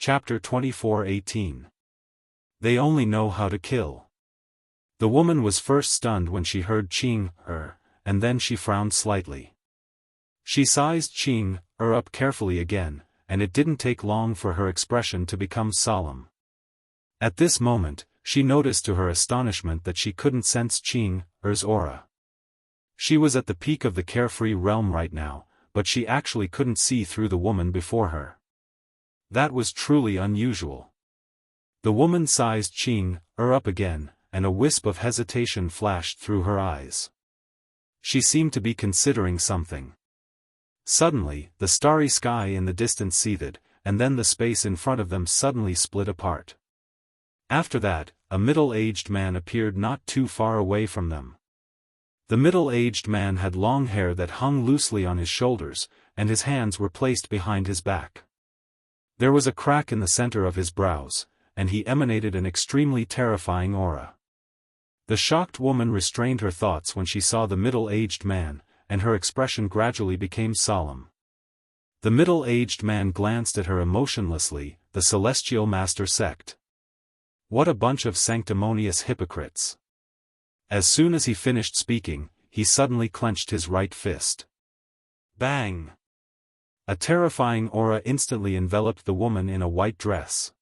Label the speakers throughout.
Speaker 1: Chapter 24:18. They only know how to kill. The woman was first stunned when she heard Qing, and then she frowned slightly. She sized Qing, up carefully again, and it didn't take long for her expression to become solemn. At this moment, she noticed to her astonishment that she couldn't sense Qing's aura. She was at the peak of the carefree realm right now, but she actually couldn't see through the woman before her. That was truly unusual. The woman sized Qing, up again, and a wisp of hesitation flashed through her eyes. She seemed to be considering something. Suddenly, the starry sky in the distance seethed, and then the space in front of them suddenly split apart. After that, a middle-aged man appeared not too far away from them. The middle-aged man had long hair that hung loosely on his shoulders, and his hands were placed behind his back. There was a crack in the center of his brows, and he emanated an extremely terrifying aura. The shocked woman restrained her thoughts when she saw the middle-aged man, and her expression gradually became solemn. The middle-aged man glanced at her emotionlessly. The Celestial Master sect. What a bunch of sanctimonious hypocrites. As soon as he finished speaking, he suddenly clenched his right fist. Bang! A terrifying aura instantly enveloped the woman in a white dress.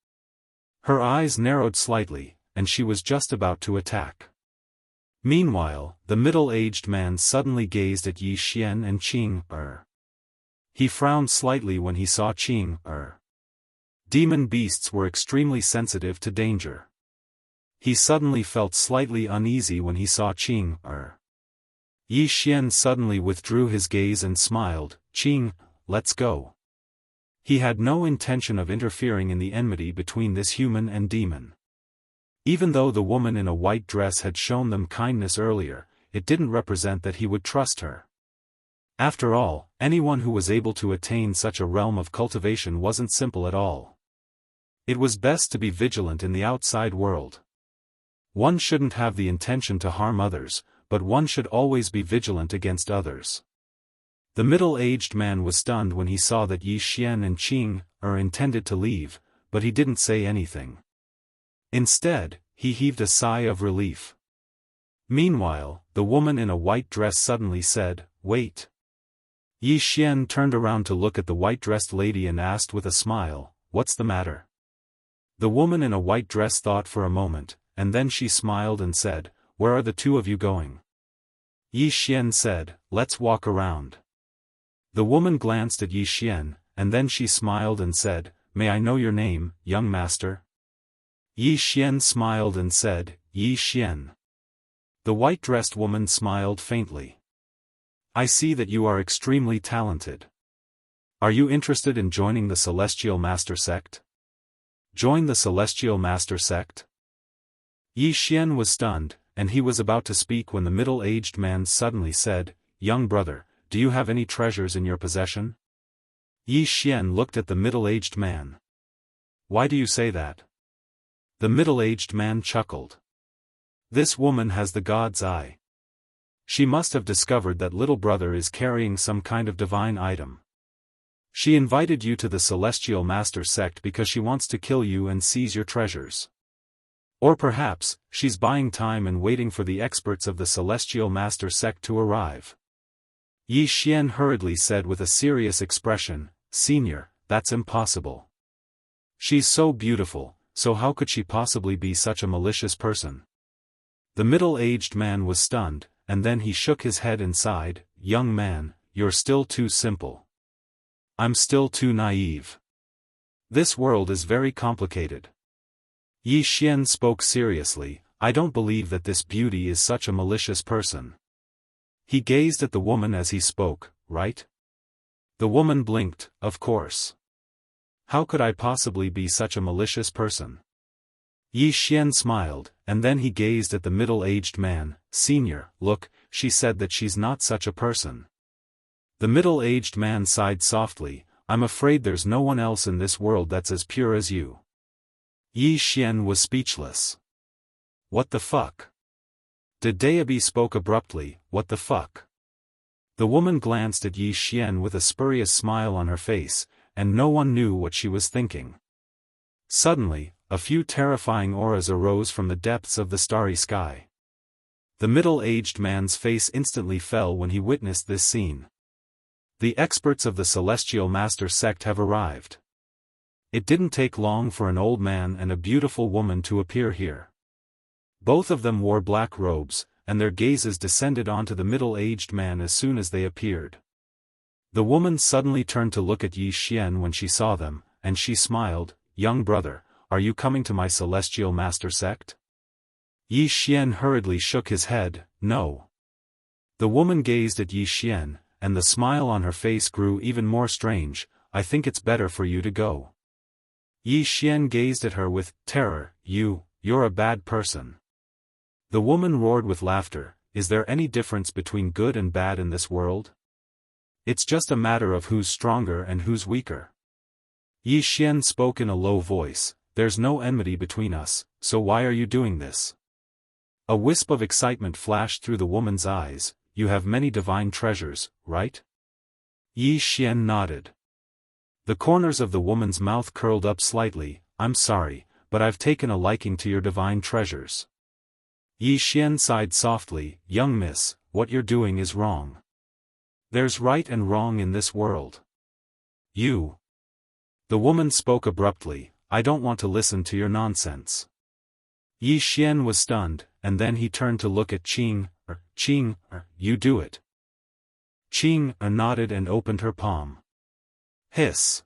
Speaker 1: Her eyes narrowed slightly, and she was just about to attack. Meanwhile, the middle-aged man suddenly gazed at Yi Xian and Qing. He frowned slightly when he saw Qing. Demon beasts were extremely sensitive to danger. He suddenly felt slightly uneasy when he saw Qing. Yi Xian suddenly withdrew his gaze and smiled. Qing, let's go. He had no intention of interfering in the enmity between this human and demon. Even though the woman in a white dress had shown them kindness earlier, it didn't represent that he would trust her. After all, anyone who was able to attain such a realm of cultivation wasn't simple at all. It was best to be vigilant in the outside world. One shouldn't have the intention to harm others, but one should always be vigilant against others. The middle-aged man was stunned when he saw that Yi Xian and Qing intended to leave, but he didn't say anything. Instead, he heaved a sigh of relief. Meanwhile, the woman in a white dress suddenly said, "Wait." Yi Xian turned around to look at the white-dressed lady and asked with a smile, "What's the matter?" The woman in a white dress thought for a moment, and then she smiled and said, "Where are the two of you going?" Yi Xian said, "Let's walk around." The woman glanced at Yi Xian, and then she smiled and said, "May I know your name, young master?" Yi Xian smiled and said, "Yi Xian." The white-dressed woman smiled faintly. "I see that you are extremely talented. Are you interested in joining the Celestial Master sect?" "Join the Celestial Master sect?" Yi Xian was stunned, and he was about to speak when the middle-aged man suddenly said, "Young brother, do you have any treasures in your possession?" Yi Xian looked at the middle-aged man. "Why do you say that?" The middle-aged man chuckled. "This woman has the god's eye. She must have discovered that little brother is carrying some kind of divine item. She invited you to the Celestial Master sect because she wants to kill you and seize your treasures. Or perhaps, she's buying time and waiting for the experts of the Celestial Master sect to arrive." Yi Xian hurriedly said with a serious expression, "Senior, that's impossible. She's so beautiful, so how could she possibly be such a malicious person?" The middle-aged man was stunned, and then he shook his head and sighed, "Young man, you're still too simple. I'm still too naive. This world is very complicated." Yi Xian spoke seriously, "I don't believe that this beauty is such a malicious person." He gazed at the woman as he spoke, "Right?" The woman blinked, "Of course. How could I possibly be such a malicious person?" Yi Xian smiled, and then he gazed at the middle-aged man, "Senior, look, she said that she's not such a person." The middle-aged man sighed softly, "I'm afraid there's no one else in this world that's as pure as you." Yi Xian was speechless. "What the fuck?" The deity spoke abruptly, "What the fuck?" The woman glanced at Yi Xian with a spurious smile on her face, and no one knew what she was thinking. Suddenly, a few terrifying auras arose from the depths of the starry sky. The middle-aged man's face instantly fell when he witnessed this scene. The experts of the Celestial Master sect have arrived. It didn't take long for an old man and a beautiful woman to appear here. Both of them wore black robes, and their gazes descended onto the middle-aged man as soon as they appeared. The woman suddenly turned to look at Yi Xian when she saw them, and she smiled. "Young brother, are you coming to my Celestial Master sect?" Yi Xian hurriedly shook his head, "No." The woman gazed at Yi Xian, and the smile on her face grew even more strange. "I think it's better for you to go." Yi Xian gazed at her with terror. You're a bad person." The woman roared with laughter. "Is there any difference between good and bad in this world? It's just a matter of who's stronger and who's weaker." Yi Xian spoke in a low voice. "There's no enmity between us, so why are you doing this?" A wisp of excitement flashed through the woman's eyes. "You have many divine treasures, right?" Yi Xian nodded. The corners of the woman's mouth curled up slightly. "I'm sorry, but I've taken a liking to your divine treasures." Yi Xian sighed softly. "Young miss, what you're doing is wrong. There's right and wrong in this world. You." The woman spoke abruptly. "I don't want to listen to your nonsense." Yi Xian was stunned, and then he turned to look at Qing. Qing, you do it." Qing nodded and opened her palm. Hiss.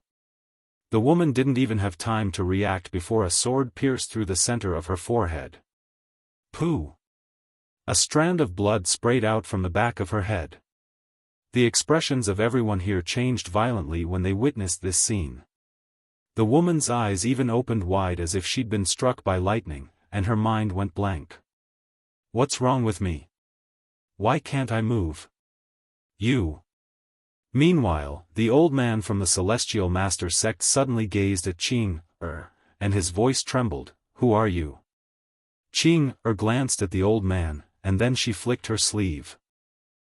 Speaker 1: The woman didn't even have time to react before a sword pierced through the center of her forehead. Pooh! A strand of blood sprayed out from the back of her head. The expressions of everyone here changed violently when they witnessed this scene. The woman's eyes even opened wide as if she'd been struck by lightning, and her mind went blank. What's wrong with me? Why can't I move? You. Meanwhile, the old man from the Celestial Master sect suddenly gazed at Qing, and his voice trembled. Who are you? Qing, glanced at the old man, and then she flicked her sleeve.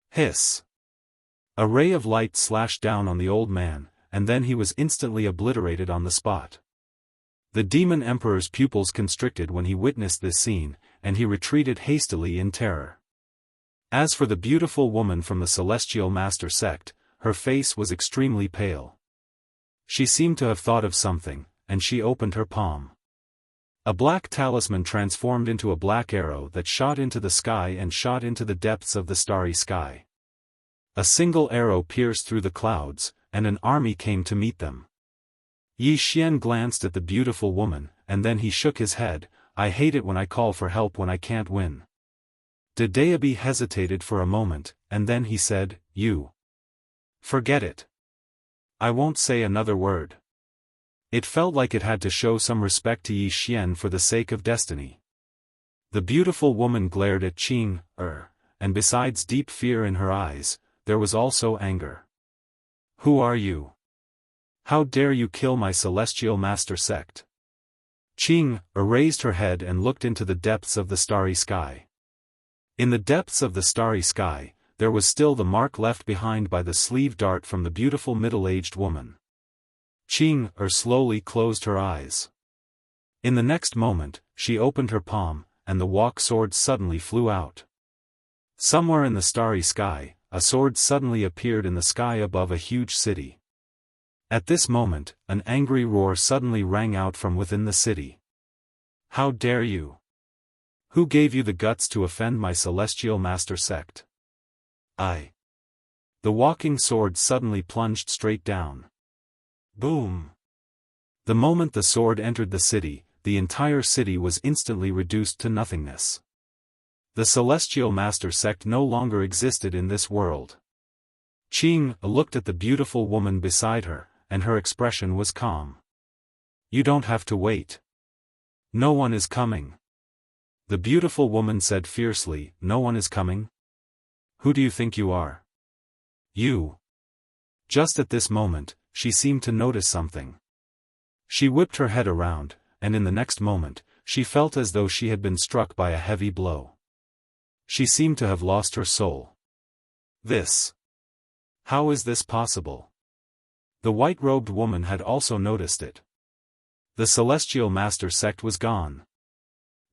Speaker 1: Hiss. A ray of light slashed down on the old man, and then he was instantly obliterated on the spot. The Demon Emperor's pupils constricted when he witnessed this scene, and he retreated hastily in terror. As for the beautiful woman from the Celestial Master sect, her face was extremely pale. She seemed to have thought of something, and she opened her palm. A black talisman transformed into a black arrow that shot into the sky and shot into the depths of the starry sky. A single arrow pierced through the clouds, and an army came to meet them. Yi Xian glanced at the beautiful woman, and then he shook his head. I hate it when I call for help when I can't win. Dedeabi hesitated for a moment, and then he said, You. Forget it. I won't say another word. It felt like it had to show some respect to Yi Xian for the sake of destiny. The beautiful woman glared at Qing, and besides deep fear in her eyes, there was also anger. Who are you? How dare you kill my Celestial Master sect? Qing raised her head and looked into the depths of the starry sky. In the depths of the starry sky, there was still the mark left behind by the sleeve dart from the beautiful middle-aged woman. Qing slowly closed her eyes. In the next moment, she opened her palm, and the walk sword suddenly flew out. Somewhere in the starry sky, a sword suddenly appeared in the sky above a huge city. At this moment, an angry roar suddenly rang out from within the city. How dare you? Who gave you the guts to offend my Celestial Master sect? I. The walking sword suddenly plunged straight down. Boom! The moment the sword entered the city, the entire city was instantly reduced to nothingness. The Celestial Master sect no longer existed in this world. Qing looked at the beautiful woman beside her, and her expression was calm. You don't have to wait. No one is coming. The beautiful woman said fiercely, No one is coming? Who do you think you are? You. Just at this moment, she seemed to notice something. She whipped her head around, and in the next moment, she felt as though she had been struck by a heavy blow. She seemed to have lost her soul. This. How is this possible? The white-robed woman had also noticed it. The Celestial Master sect was gone.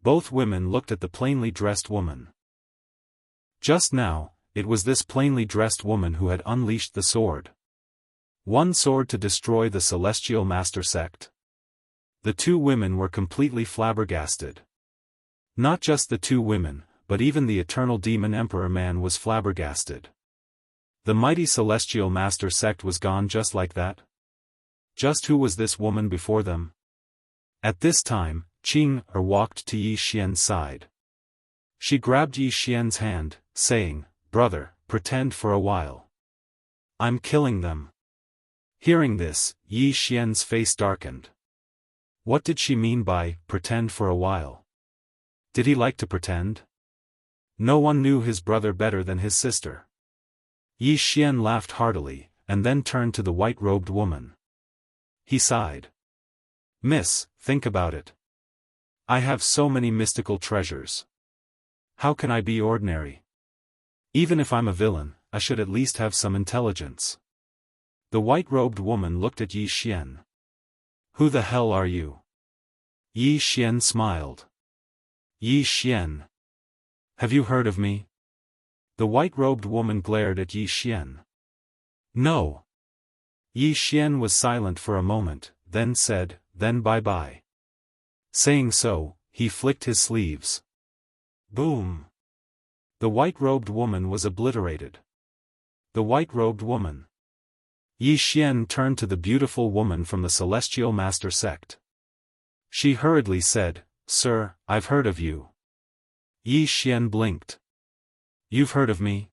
Speaker 1: Both women looked at the plainly dressed woman. Just now, it was this plainly dressed woman who had unleashed the sword. One sword to destroy the Celestial Master sect. The two women were completely flabbergasted. Not just the two women, but even the Eternal Demon Emperor man was flabbergasted. The mighty Celestial Master sect was gone just like that? Just who was this woman before them? At this time, Qing walked to Yi Xian's side. She grabbed Yi Xian's hand, saying, "Brother, pretend for a while. I'm killing them." Hearing this, Yi Xian's face darkened. What did she mean by, pretend for a while? Did he like to pretend? No one knew his brother better than his sister. Yi Xian laughed heartily, and then turned to the white-robed woman. He sighed. "Miss, think about it. I have so many mystical treasures. How can I be ordinary? Even if I'm a villain, I should at least have some intelligence." The white-robed woman looked at Yi Xian. "Who the hell are you?" Yi Xian smiled. "Yi Xian. Have you heard of me?" The white-robed woman glared at Yi Xian. "No." Yi Xian was silent for a moment, then said, "Then bye-bye." Saying so, he flicked his sleeves. Boom! The white-robed woman was obliterated. The white-robed woman. Yi Xian turned to the beautiful woman from the Celestial Master sect. She hurriedly said, "Sir, I've heard of you." Yi Xian blinked. "You've heard of me?"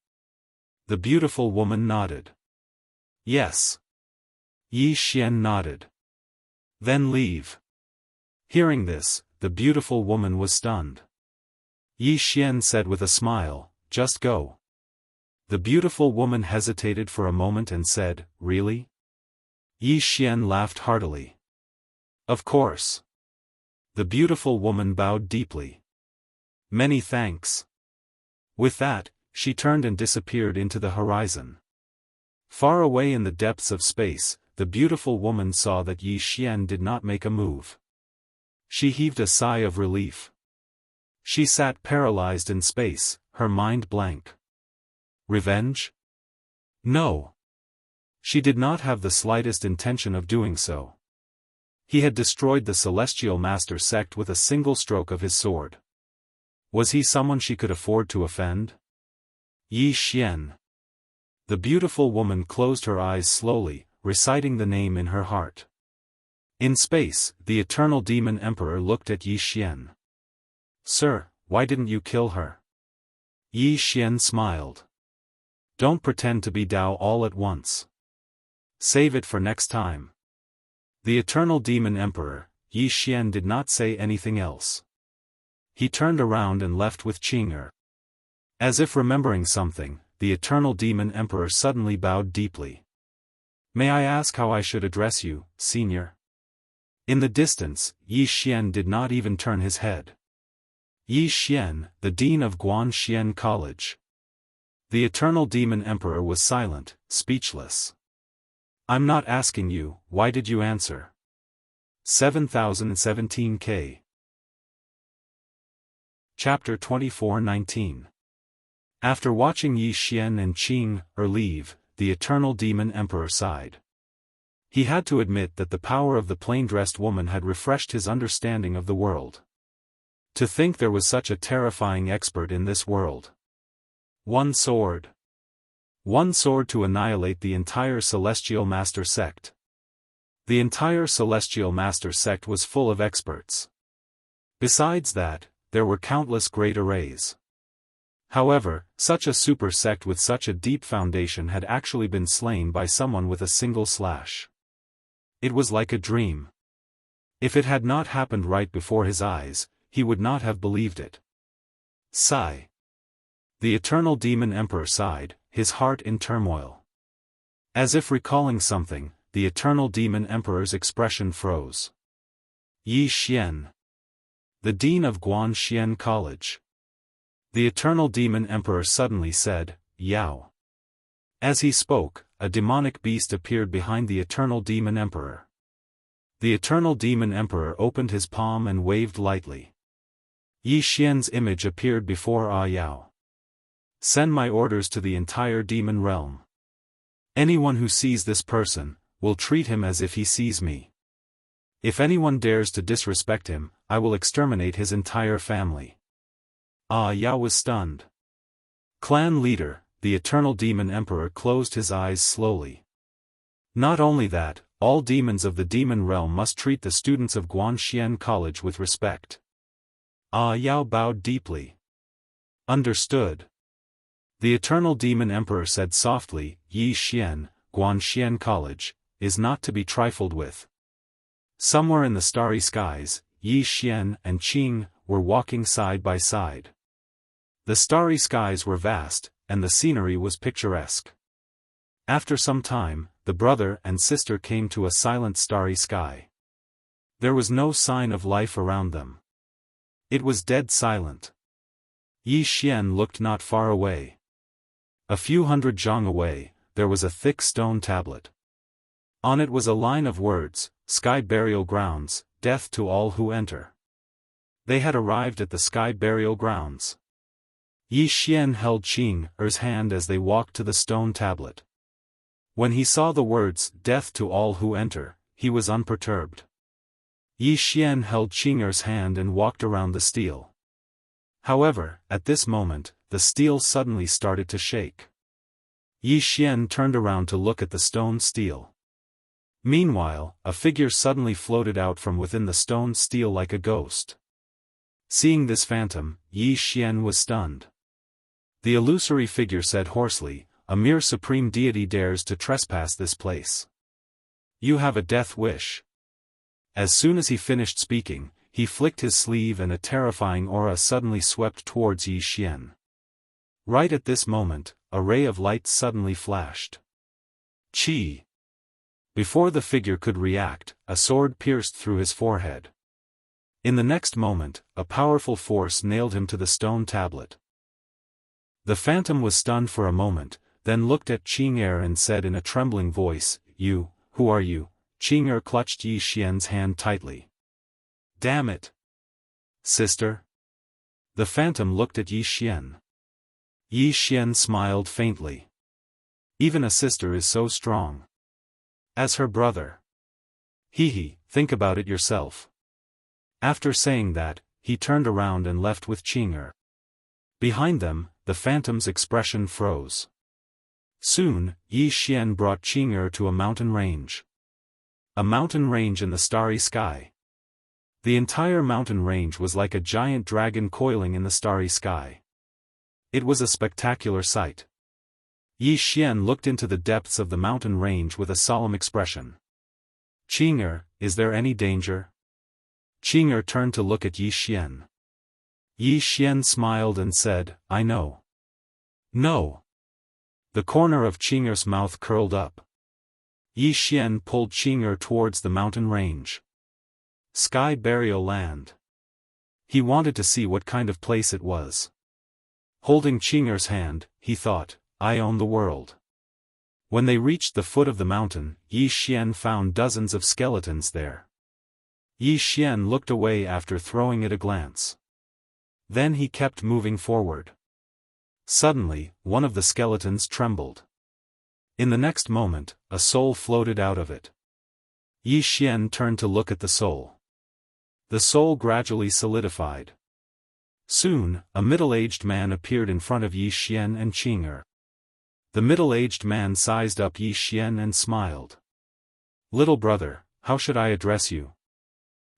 Speaker 1: The beautiful woman nodded. "Yes." Yi Xian nodded. "Then leave." Hearing this, the beautiful woman was stunned. Yi Xian said with a smile, "Just go." The beautiful woman hesitated for a moment and said, "Really?" Yi Xian laughed heartily. "Of course." The beautiful woman bowed deeply. "Many thanks." With that, she turned and disappeared into the horizon. Far away in the depths of space, the beautiful woman saw that Yi Xian did not make a move. She heaved a sigh of relief. She sat paralyzed in space, her mind blank. Revenge? No. She did not have the slightest intention of doing so. He had destroyed the Celestial Master sect with a single stroke of his sword. Was he someone she could afford to offend? Yi Xian. The beautiful woman closed her eyes slowly, reciting the name in her heart. In space, the Eternal Demon Emperor looked at Yi Xian. "Sir, why didn't you kill her?" Yi Xian smiled. "Don't pretend to be Dao all at once. Save it for next time." The Eternal Demon Emperor, Yi Xian did not say anything else. He turned around and left with Qing. As if remembering something, the Eternal Demon Emperor suddenly bowed deeply. "May I ask how I should address you, Senior?" In the distance, Yi Xian did not even turn his head. Yi Xian, the Dean of Guanxian College. The Eternal Demon Emperor was silent, speechless. "I'm not asking you, why did you answer?" 7017K. Chapter 24:19. After watching Yi Xian and Qing leave, the Eternal Demon Emperor sighed. He had to admit that the power of the plain-dressed woman had refreshed his understanding of the world. To think there was such a terrifying expert in this world. One sword. One sword to annihilate the entire Celestial Master sect. The entire Celestial Master sect was full of experts. Besides that, there were countless great arrays. However, such a super sect with such a deep foundation had actually been slain by someone with a single slash. It was like a dream. If it had not happened right before his eyes, he would not have believed it. Sigh. The Eternal Demon Emperor sighed, his heart in turmoil. As if recalling something, the Eternal Demon Emperor's expression froze. Yi Xian. The Dean of Guanxian College. The Eternal Demon Emperor suddenly said, "Yao." As he spoke, a demonic beast appeared behind the Eternal Demon Emperor. The eternal demon emperor opened his palm and waved lightly. Yi Xian's image appeared before Yao. Send my orders to the entire demon realm. Anyone who sees this person will treat him as if he sees me. If anyone dares to disrespect him, I will exterminate his entire family. Yao was stunned. Clan leader, the eternal demon emperor closed his eyes slowly. Not only that, all demons of the demon realm must treat the students of Guanxian College with respect. Yao bowed deeply. Understood. The eternal demon emperor said softly, Yi Xian, Guanxian College, is not to be trifled with. Somewhere in the starry skies, Yi Xian and Qing were walking side by side. The starry skies were vast, and the scenery was picturesque. After some time, the brother and sister came to a silent starry sky. There was no sign of life around them. It was dead silent. Yi Xian looked not far away. A few hundred zhang away, there was a thick stone tablet. On it was a line of words, Sky Burial Grounds, death to all who enter. They had arrived at the Sky Burial Grounds. Yi Xian held Qing Er's hand as they walked to the stone tablet. When he saw the words, death to all who enter, he was unperturbed. Yi Xian held Qing Er's hand and walked around the stele. However, at this moment, the stele suddenly started to shake. Yi Xian turned around to look at the stone stele. Meanwhile, a figure suddenly floated out from within the stone stele like a ghost. Seeing this phantom, Yi Xian was stunned. The illusory figure said hoarsely, a mere supreme deity dares to trespass this place. You have a death wish. As soon as he finished speaking, he flicked his sleeve and a terrifying aura suddenly swept towards Yi Xian. Right at this moment, a ray of light suddenly flashed. Qi! Before the figure could react, a sword pierced through his forehead. In the next moment, a powerful force nailed him to the stone tablet. The phantom was stunned for a moment, then looked at Qing Er and said in a trembling voice, You, who are you? Qing Er clutched Yi Xian's hand tightly. Damn it! Sister? The phantom looked at Yi Xian. Yi Xian smiled faintly. Even a sister is so strong. As her brother. Hee, think about it yourself. After saying that, he turned around and left with Qing Er. Behind them, the phantom's expression froze. Soon, Yi Xian brought Qing Er to a mountain range. A mountain range in the starry sky. The entire mountain range was like a giant dragon coiling in the starry sky. It was a spectacular sight. Yi Xian looked into the depths of the mountain range with a solemn expression. Qing Er, is there any danger? Qing Er turned to look at Yi Xian. Yi Xian smiled and said, I know. No. The corner of Qing Er's mouth curled up. Yi Xian pulled Qing Er towards the mountain range. Sky Burial Land. He wanted to see what kind of place it was. Holding Qing Er's hand, he thought, I own the world. When they reached the foot of the mountain, Yi Xian found dozens of skeletons there. Yi Xian looked away after throwing it a glance. Then he kept moving forward. Suddenly, one of the skeletons trembled. In the next moment, a soul floated out of it. Yi Xian turned to look at the soul. The soul gradually solidified. Soon, a middle-aged man appeared in front of Yi Xian and Qing Er. The middle-aged man sized up Yi Xian and smiled. Little brother, how should I address you?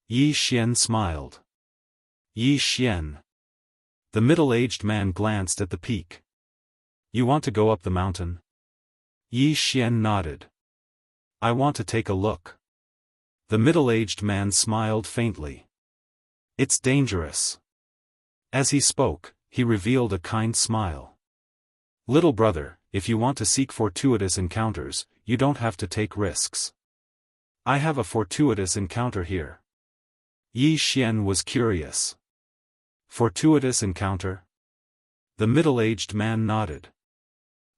Speaker 1: Yi Xian smiled. Yi Xian. The middle-aged man glanced at the peak. You want to go up the mountain? Yi Xian nodded. I want to take a look. The middle-aged man smiled faintly. It's dangerous. As he spoke, he revealed a kind smile. Little brother, if you want to seek fortuitous encounters, you don't have to take risks. I have a fortuitous encounter here. Yi Xian was curious. Fortuitous encounter? The middle-aged man nodded.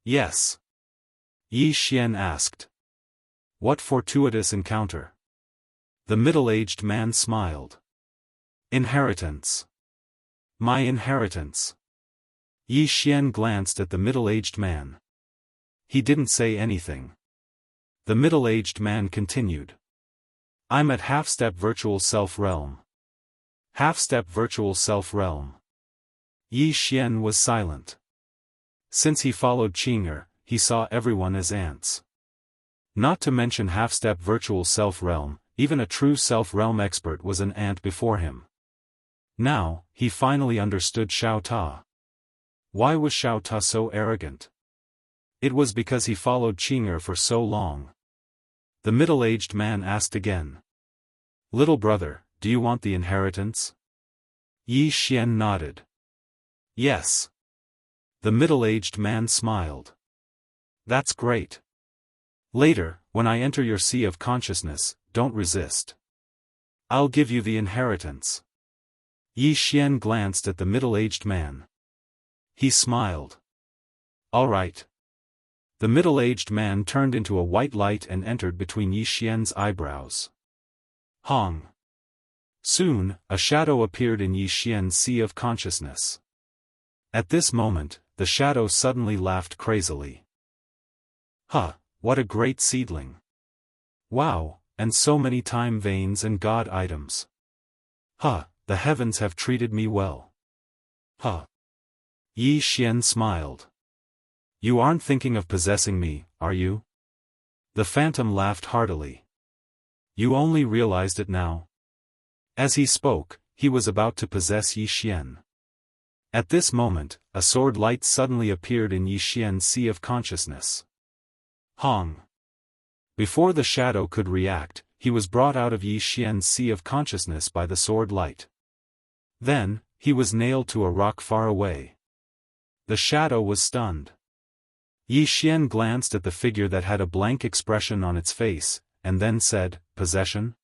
Speaker 1: Yes. Yi Xian asked. What fortuitous encounter? The middle-aged man smiled. Inheritance. My inheritance. Yi Xian glanced at the middle-aged man. He didn't say anything. The middle-aged man continued. I'm at half-step virtual self-realm. Half-step virtual self-realm. Yi Xian was silent. Since he followed Qing'er, he saw everyone as ants. Not to mention half-step virtual self-realm, even a true self-realm expert was an ant before him. Now, he finally understood Xiao Ta. Why was Xiao Ta so arrogant? It was because he followed Qing'er for so long. The middle-aged man asked again. Little brother, do you want the inheritance? Yi Xian nodded. Yes. The middle-aged man smiled. That's great. Later, when I enter your sea of consciousness, don't resist. I'll give you the inheritance. Yi Xian glanced at the middle-aged man. He smiled. All right. The middle-aged man turned into a white light and entered between Yi Xian's eyebrows. Hong. Soon, a shadow appeared in Yi Xian's sea of consciousness. At this moment, the shadow suddenly laughed crazily. Huh, what a great seedling. Wow, and so many time veins and god items. Huh, the heavens have treated me well. Huh. Yi Xian smiled. You aren't thinking of possessing me, are you? The phantom laughed heartily. You only realized it now. As he spoke, he was about to possess Yi Xian. At this moment, a sword light suddenly appeared in Yi Xian's sea of consciousness. Hong. Before the shadow could react, he was brought out of Yi Xian's sea of consciousness by the sword light. Then, he was nailed to a rock far away. The shadow was stunned. Yi Xian glanced at the figure that had a blank expression on its face, and then said, Possession?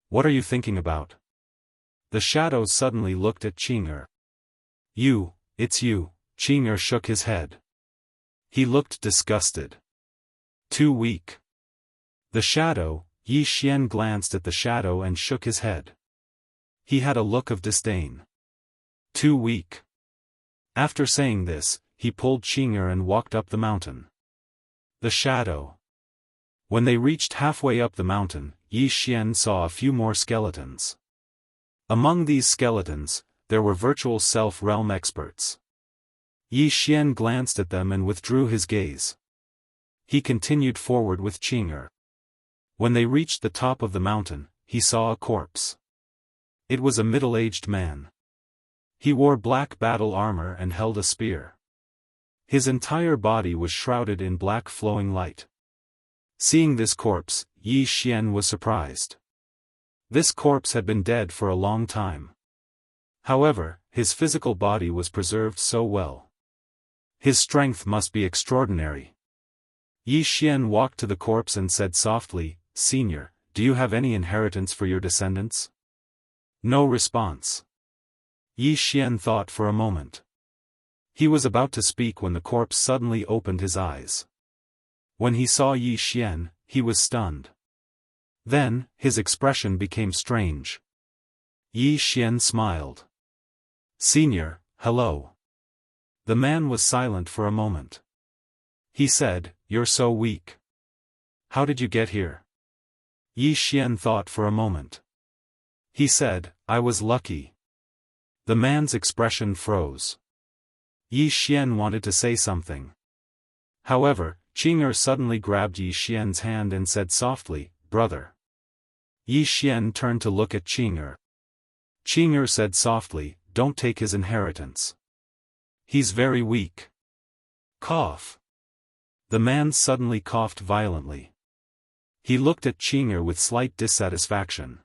Speaker 1: What are you thinking about? The shadow suddenly looked at Qing'er. It's you, Qing'er shook his head. He looked disgusted. Too weak. The shadow, Yi Xian glanced at the shadow and shook his head. He had a look of disdain. Too weak. After saying this, he pulled Qing'er and walked up the mountain. The shadow. When they reached halfway up the mountain, Yi Xian saw a few more skeletons. Among these skeletons, there were virtual self-realm experts. Yi Xian glanced at them and withdrew his gaze. He continued forward with Qing'er. When they reached the top of the mountain, he saw a corpse. It was a middle-aged man. He wore black battle armor and held a spear. His entire body was shrouded in black flowing light. Seeing this corpse, Yi Xian was surprised. This corpse had been dead for a long time. However, his physical body was preserved so well. His strength must be extraordinary. Yi Xian walked to the corpse and said softly, Senior, do you have any inheritance for your descendants? No response. Yi Xian thought for a moment. He was about to speak when the corpse suddenly opened his eyes. When he saw Yi Xian, he was stunned. Then, his expression became strange. Yi Xian smiled. Senior, hello. The man was silent for a moment. He said, You're so weak. How did you get here? Yi Xian thought for a moment. He said, I was lucky. The man's expression froze. Yi Xian wanted to say something. However, Qing'er suddenly grabbed Yi Xian's hand and said softly, Brother. Yi Xian turned to look at Qing'er. Qing'er said softly, Don't take his inheritance. He's very weak. Cough. The man suddenly coughed violently. He looked at Qing'er with slight dissatisfaction.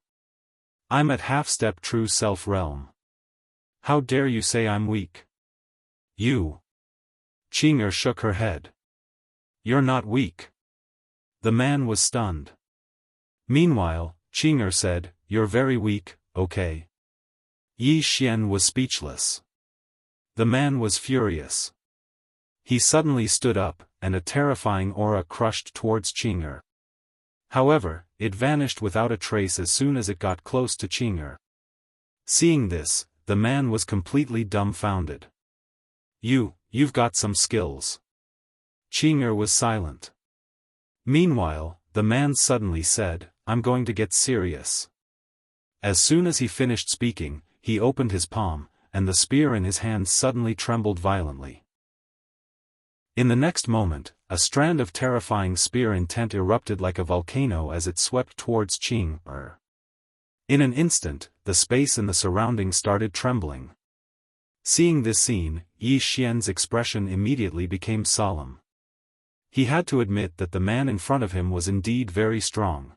Speaker 1: I'm at half-step true self-realm. How dare you say I'm weak? You. Qing'er shook her head. You're not weak. The man was stunned. Meanwhile, Qing'er said, You're very weak, okay? Yi Xian was speechless. The man was furious. He suddenly stood up, and a terrifying aura crushed towards Qing'er. However, it vanished without a trace as soon as it got close to Qing'er. Seeing this, the man was completely dumbfounded. You've got some skills. Qing'er was silent. Meanwhile, the man suddenly said, I'm going to get serious. As soon as he finished speaking, he opened his palm, and the spear in his hand suddenly trembled violently. In the next moment, a strand of terrifying spear intent erupted like a volcano as it swept towards Qing'er. In an instant, the space in the surroundings started trembling. Seeing this scene, Yi Xian's expression immediately became solemn. He had to admit that the man in front of him was indeed very strong.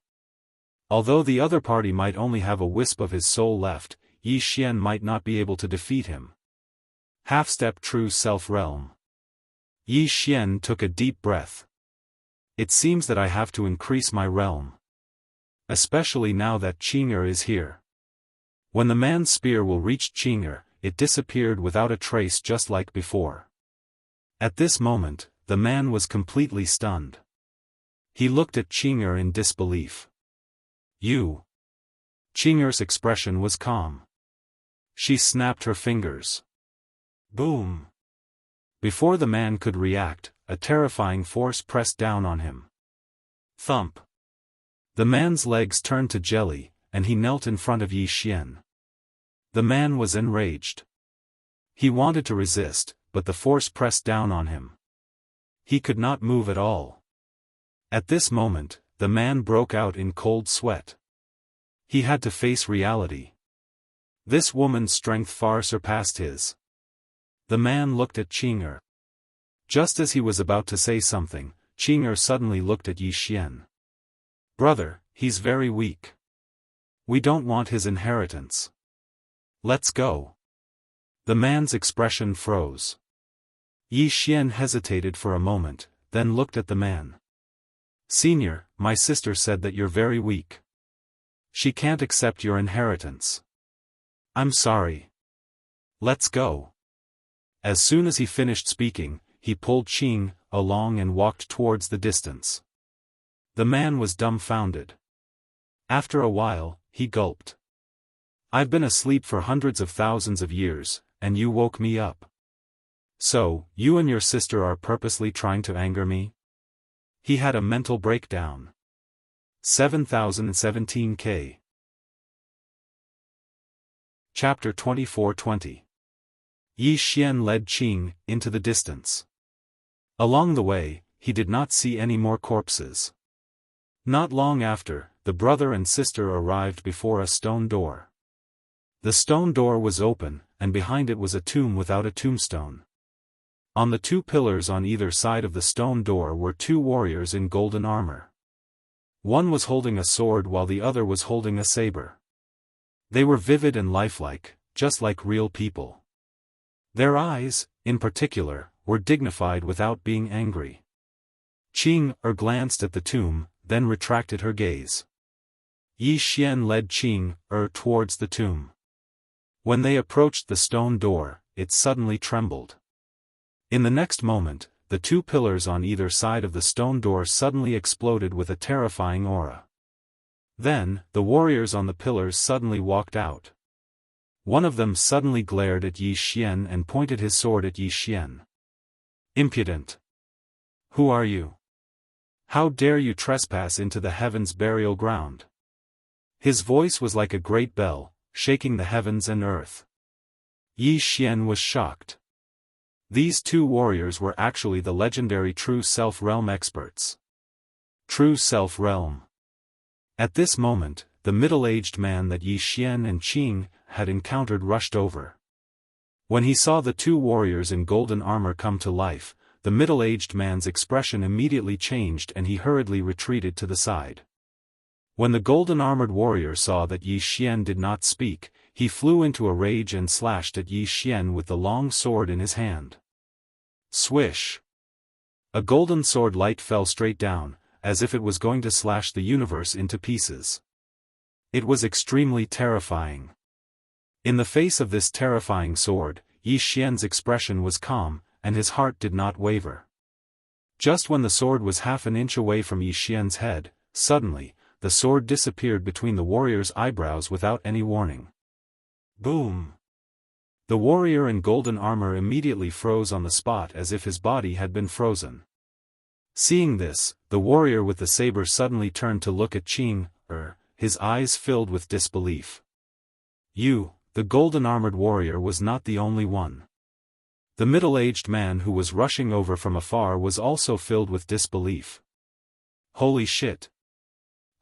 Speaker 1: Although the other party might only have a wisp of his soul left, Yi Xian might not be able to defeat him. Half-step true self-realm. Yi Xian took a deep breath. It seems that I have to increase my realm. Especially now that Qing'er is here. When the man's spear will reach Qing'er, it disappeared without a trace just like before. At this moment, the man was completely stunned. He looked at Qing'er in disbelief. You. Qing'er's expression was calm. She snapped her fingers. Boom. Before the man could react, a terrifying force pressed down on him. Thump. The man's legs turned to jelly, and he knelt in front of Yi Xian. The man was enraged. He wanted to resist, but the force pressed down on him. He could not move at all. At this moment, the man broke out in cold sweat. He had to face reality. This woman's strength far surpassed his. The man looked at Qing'er. Just as he was about to say something, Qing'er suddenly looked at Yi Xian. Brother, he's very weak. We don't want his inheritance. Let's go. The man's expression froze. Yi Xian hesitated for a moment, then looked at the man. Senior, my sister said that you're very weak. She can't accept your inheritance. I'm sorry. Let's go. As soon as he finished speaking, he pulled Qing along and walked towards the distance. The man was dumbfounded. After a while, he gulped. I've been asleep for hundreds of thousands of years, and you woke me up. So, you and your sister are purposely trying to anger me? He had a mental breakdown. 7017K. Chapter 2420. Yi Xian led Qing into the distance. Along the way, he did not see any more corpses. Not long after, the brother and sister arrived before a stone door. The stone door was open, and behind it was a tomb without a tombstone. On the two pillars on either side of the stone door were two warriors in golden armor. One was holding a sword while the other was holding a saber. They were vivid and lifelike, just like real people. Their eyes, in particular, were dignified without being angry. Qing'er glanced at the tomb, then retracted her gaze. Yi Xian led Qing'er towards the tomb. When they approached the stone door, it suddenly trembled. In the next moment, the two pillars on either side of the stone door suddenly exploded with a terrifying aura. Then, the warriors on the pillars suddenly walked out. One of them suddenly glared at Yi Xian and pointed his sword at Yi Xian. Impudent! Who are you? How dare you trespass into the heavens' burial ground? His voice was like a great bell, shaking the heavens and earth. Yi Xian was shocked. These two warriors were actually the legendary True Self-Realm experts. True Self-Realm. At this moment, the middle-aged man that Yi Xian and Qing had encountered rushed over. When he saw the two warriors in golden armor come to life, the middle-aged man's expression immediately changed and he hurriedly retreated to the side. When the golden-armored warrior saw that Yi Xian did not speak, he flew into a rage and slashed at Yi Xian with the long sword in his hand. Swish! A golden sword light fell straight down, as if it was going to slash the universe into pieces. It was extremely terrifying. In the face of this terrifying sword, Yi Xian's expression was calm, and his heart did not waver. Just when the sword was half an inch away from Yi Xian's head, suddenly, the sword disappeared between the warrior's eyebrows without any warning. Boom! The warrior in golden armor immediately froze on the spot as if his body had been frozen. Seeing this, the warrior with the saber suddenly turned to look at Qing, his eyes filled with disbelief. The golden-armored warrior was not the only one. The middle-aged man who was rushing over from afar was also filled with disbelief. Holy shit!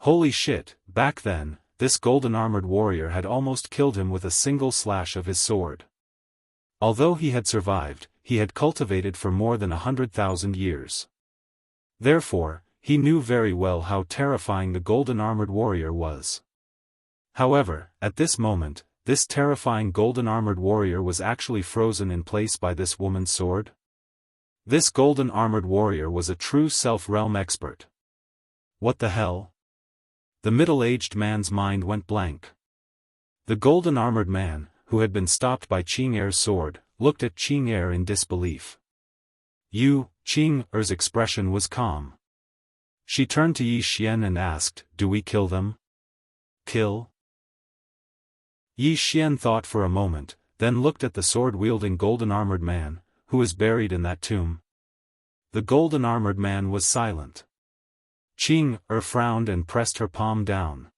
Speaker 1: Holy shit! Back then, this golden-armored warrior had almost killed him with a single slash of his sword. Although he had survived, he had cultivated for more than 100,000 years. Therefore, he knew very well how terrifying the golden-armored warrior was. However, at this moment, this terrifying golden-armored warrior was actually frozen in place by this woman's sword. This golden-armored warrior was a true self-realm expert. What the hell? The middle-aged man's mind went blank. The golden-armored man, who had been stopped by Qing Er's sword, looked at Qing Er in disbelief. Qing Er's expression was calm. She turned to Yi Xian and asked, "Do we kill them?" Kill? Yi Xian thought for a moment, then looked at the sword-wielding golden-armored man, who is buried in that tomb. The golden-armored man was silent. Qing Er frowned and pressed her palm down.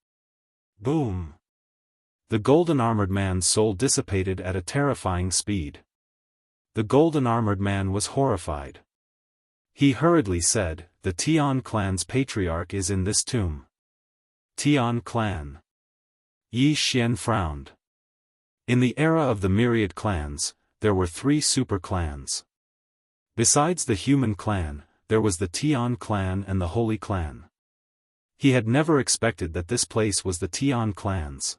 Speaker 1: Boom! The golden-armored man's soul dissipated at a terrifying speed. The golden-armored man was horrified. He hurriedly said, "The Tian clan's patriarch is in this tomb." Tian clan. Yi Xian frowned. In the era of the myriad clans, there were 3 super clans. Besides the human clan, there was the Tian clan and the Holy clan. He had never expected that this place was the Tian clans.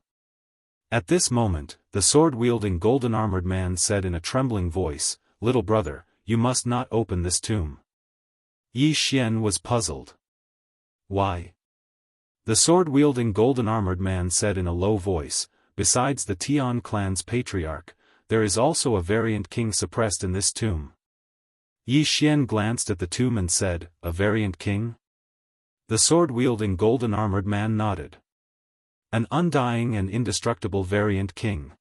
Speaker 1: At this moment, the sword-wielding golden-armored man said in a trembling voice, "Little brother, you must not open this tomb." Yi Xian was puzzled. Why? The sword-wielding golden-armored man said in a low voice, "Besides the Tian clan's patriarch, there is also a variant king suppressed in this tomb." Yi Xian glanced at the tomb and said, "A variant king?" The sword-wielding golden-armored man nodded. "An undying and indestructible variant king.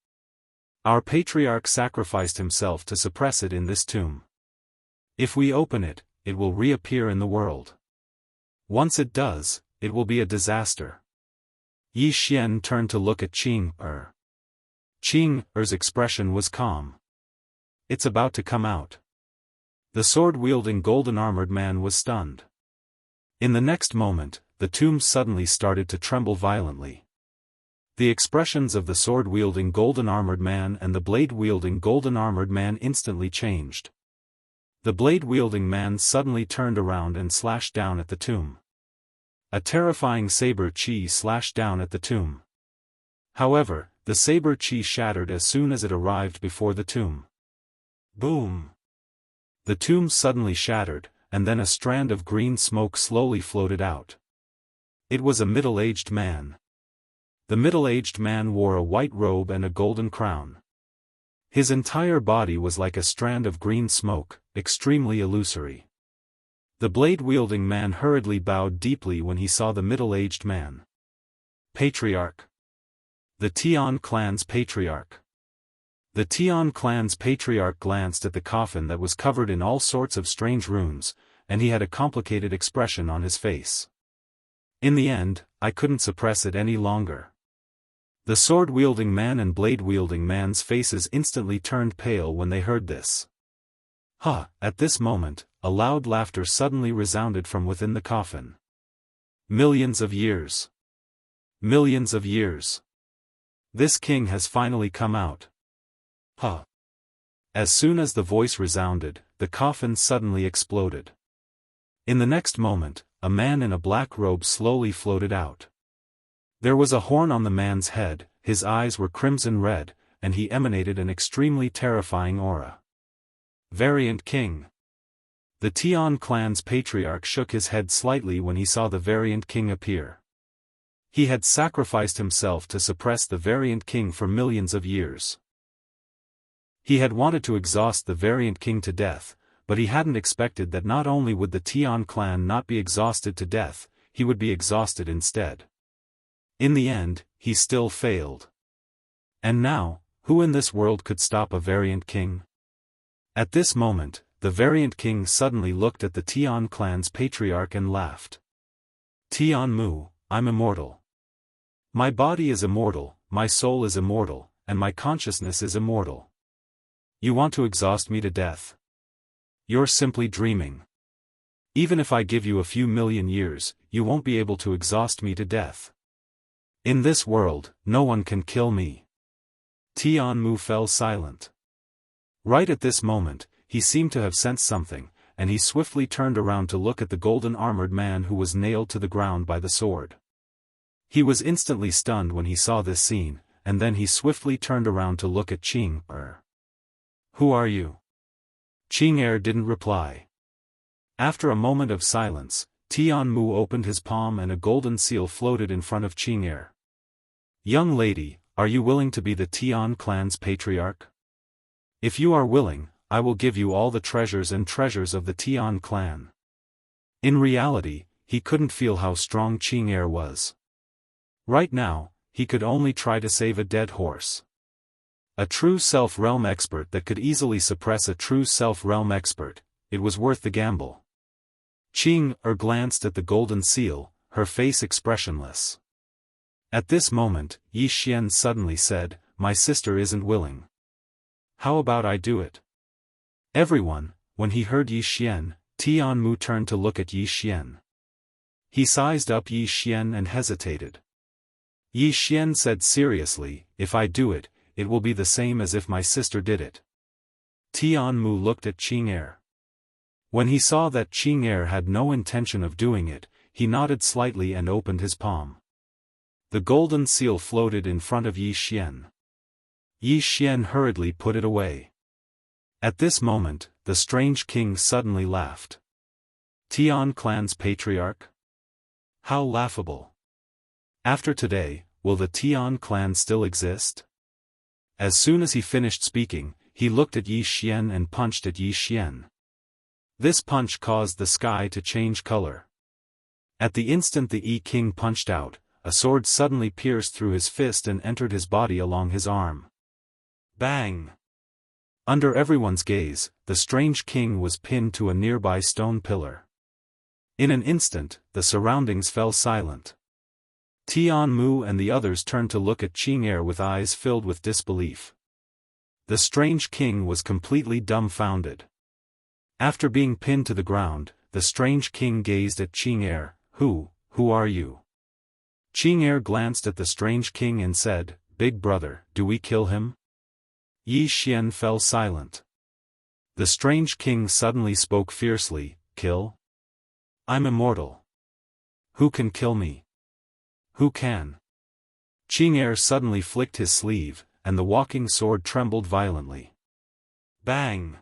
Speaker 1: Our patriarch sacrificed himself to suppress it in this tomb. If we open it, it will reappear in the world. Once it does, it will be a disaster." Yi Xian turned to look at Qing Er. Qing Er's expression was calm. "It's about to come out." The sword-wielding golden-armored man was stunned. In the next moment, the tomb suddenly started to tremble violently. The expressions of the sword-wielding golden-armored man and the blade-wielding golden-armored man instantly changed. The blade-wielding man suddenly turned around and slashed down at the tomb. A terrifying saber chi slashed down at the tomb. However, the saber chi shattered as soon as it arrived before the tomb. Boom! The tomb suddenly shattered, and then a strand of green smoke slowly floated out. It was a middle-aged man. The middle-aged man wore a white robe and a golden crown. His entire body was like a strand of green smoke, extremely illusory. The blade-wielding man hurriedly bowed deeply when he saw the middle-aged man. Patriarch. The Tian clan's patriarch. The Tian clan's patriarch glanced at the coffin that was covered in all sorts of strange runes, and he had a complicated expression on his face. In the end, I couldn't suppress it any longer. The sword-wielding man and blade-wielding man's faces instantly turned pale when they heard this. At this moment, a loud laughter suddenly resounded from within the coffin. Millions of years. Millions of years. This king has finally come out. As soon as the voice resounded, the coffin suddenly exploded. In the next moment, a man in a black robe slowly floated out. There was a horn on the man's head, his eyes were crimson red, and he emanated an extremely terrifying aura. Variant King. The Tian clan's patriarch shook his head slightly when he saw the Variant King appear. He had sacrificed himself to suppress the Variant King for millions of years. He had wanted to exhaust the Variant King to death, but he hadn't expected that not only would the Tian clan not be exhausted to death, he would be exhausted instead. In the end, he still failed. And now, who in this world could stop a variant king? At this moment, the variant king suddenly looked at the Tian clan's patriarch and laughed. Tian Mu, I'm immortal. My body is immortal, my soul is immortal, and my consciousness is immortal. You want to exhaust me to death? You're simply dreaming. Even if I give you a few million years, you won't be able to exhaust me to death. In this world, no one can kill me. Tian Mu fell silent. Right at this moment, he seemed to have sensed something, and he swiftly turned around to look at the golden-armored man who was nailed to the ground by the sword. He was instantly stunned when he saw this scene, and then he swiftly turned around to look at Qing Er. Who are you? Qing Er didn't reply. After a moment of silence, Tian Mu opened his palm and a golden seal floated in front of Qing Er. Young lady, are you willing to be the Tian clan's patriarch? If you are willing, I will give you all the treasures of the Tian clan. In reality, he couldn't feel how strong Qing Er was. Right now, he could only try to save a dead horse. A true self-realm expert that could easily suppress a true self-realm expert, it was worth the gamble. Qing Er glanced at the golden seal, her face expressionless. At this moment, Yi Xian suddenly said, "My sister isn't willing. How about I do it?" Everyone, when he heard Yi Xian, Tian Mu turned to look at Yi Xian. He sized up Yi Xian and hesitated. Yi Xian said seriously, "If I do it, it will be the same as if my sister did it." Tian Mu looked at Qing Er. When he saw that Qing Er had no intention of doing it, he nodded slightly and opened his palm. The golden seal floated in front of Yi Xian. Yi Xian hurriedly put it away. At this moment, the strange king suddenly laughed. Tian clan's patriarch? How laughable. After today, will the Tian clan still exist? As soon as he finished speaking, he looked at Yi Xian and punched at Yi Xian. This punch caused the sky to change color. At the instant the Yi King punched out, a sword suddenly pierced through his fist and entered his body along his arm. Bang! Under everyone's gaze, the strange king was pinned to a nearby stone pillar. In an instant, the surroundings fell silent. Tian Mu and the others turned to look at Qing Er with eyes filled with disbelief. The strange king was completely dumbfounded. After being pinned to the ground, the strange king gazed at Qing Er. Who are you? Qing Er glanced at the strange king and said, "Big brother, do we kill him?" Yi Xian fell silent. The strange king suddenly spoke fiercely, "Kill? I'm immortal. Who can kill me? Who can?" Qing Er suddenly flicked his sleeve, and the walking sword trembled violently. Bang!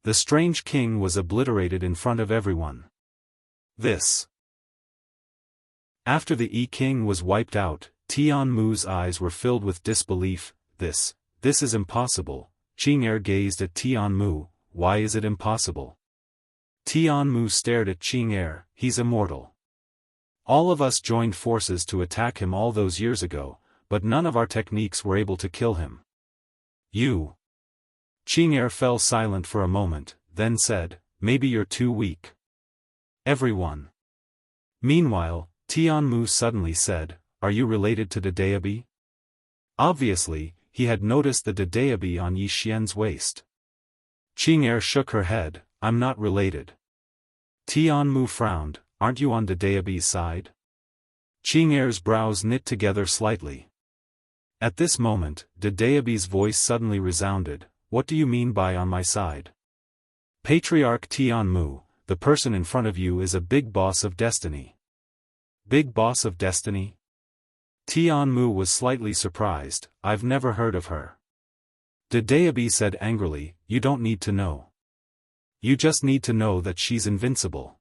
Speaker 1: The strange king was obliterated in front of everyone. After the Yi King was wiped out, Tian Mu's eyes were filled with disbelief. This is impossible. Qing Er gazed at Tian Mu. Why is it impossible? Tian Mu stared at Qing Er. He's immortal. All of us joined forces to attack him all those years ago, but none of our techniques were able to kill him. You. Qing Er fell silent for a moment, then said, "Maybe you're too weak." Everyone. Meanwhile, Tian Mu suddenly said, "Are you related to the Daebi?" Obviously, he had noticed the Daebi on Yi Xian's waist. Qing Er shook her head, "I'm not related." Tian Mu frowned, "Aren't you on the Daebi's side?" Qing Er's brows knit together slightly. At this moment, the Daebi's voice suddenly resounded, "What do you mean by on my side? Patriarch Tian Mu, the person in front of you is a big boss of destiny." Big boss of destiny? Tian Mu was slightly surprised. "I've never heard of her." The Daebi said angrily, "You don't need to know. You just need to know that she's invincible."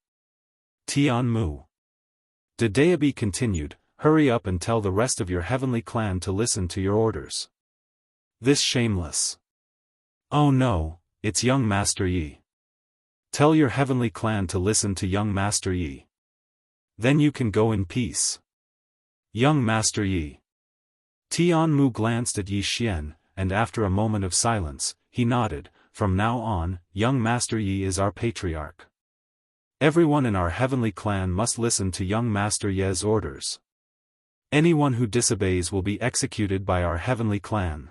Speaker 1: Tian Mu. The Daebi continued, "Hurry up and tell the rest of your heavenly clan to listen to your orders." This shameless. "Oh no, it's young Master Yi. Tell your heavenly clan to listen to young Master Yi." Then you can go in peace. Young Master Yi. Tianmu glanced at Yi Xian, and after a moment of silence, he nodded. From now on, young Master Yi is our patriarch. Everyone in our heavenly clan must listen to young Master Ye's orders. Anyone who disobeys will be executed by our heavenly clan.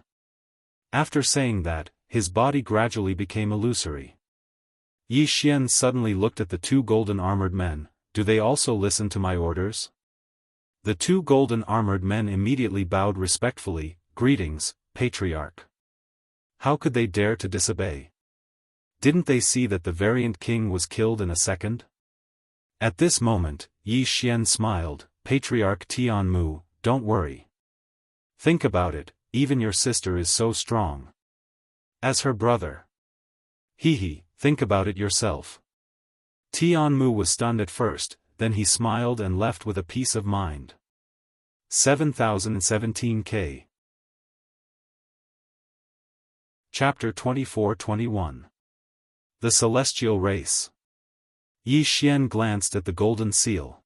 Speaker 1: After saying that, his body gradually became illusory. Yi Xian suddenly looked at the two golden armored men. Do they also listen to my orders? The two golden armored men immediately bowed respectfully. Greetings, Patriarch. How could they dare to disobey? Didn't they see that the variant king was killed in a second? At this moment, Yi Xian smiled. Patriarch Tianmu, don't worry. Think about it, even your sister is so strong. As her brother. Think about it yourself. Tianmu was stunned at first, then he smiled and left with a peace of mind. 7017K. Chapter 24-21. The Celestial Race. Yi Xian glanced at the golden seal.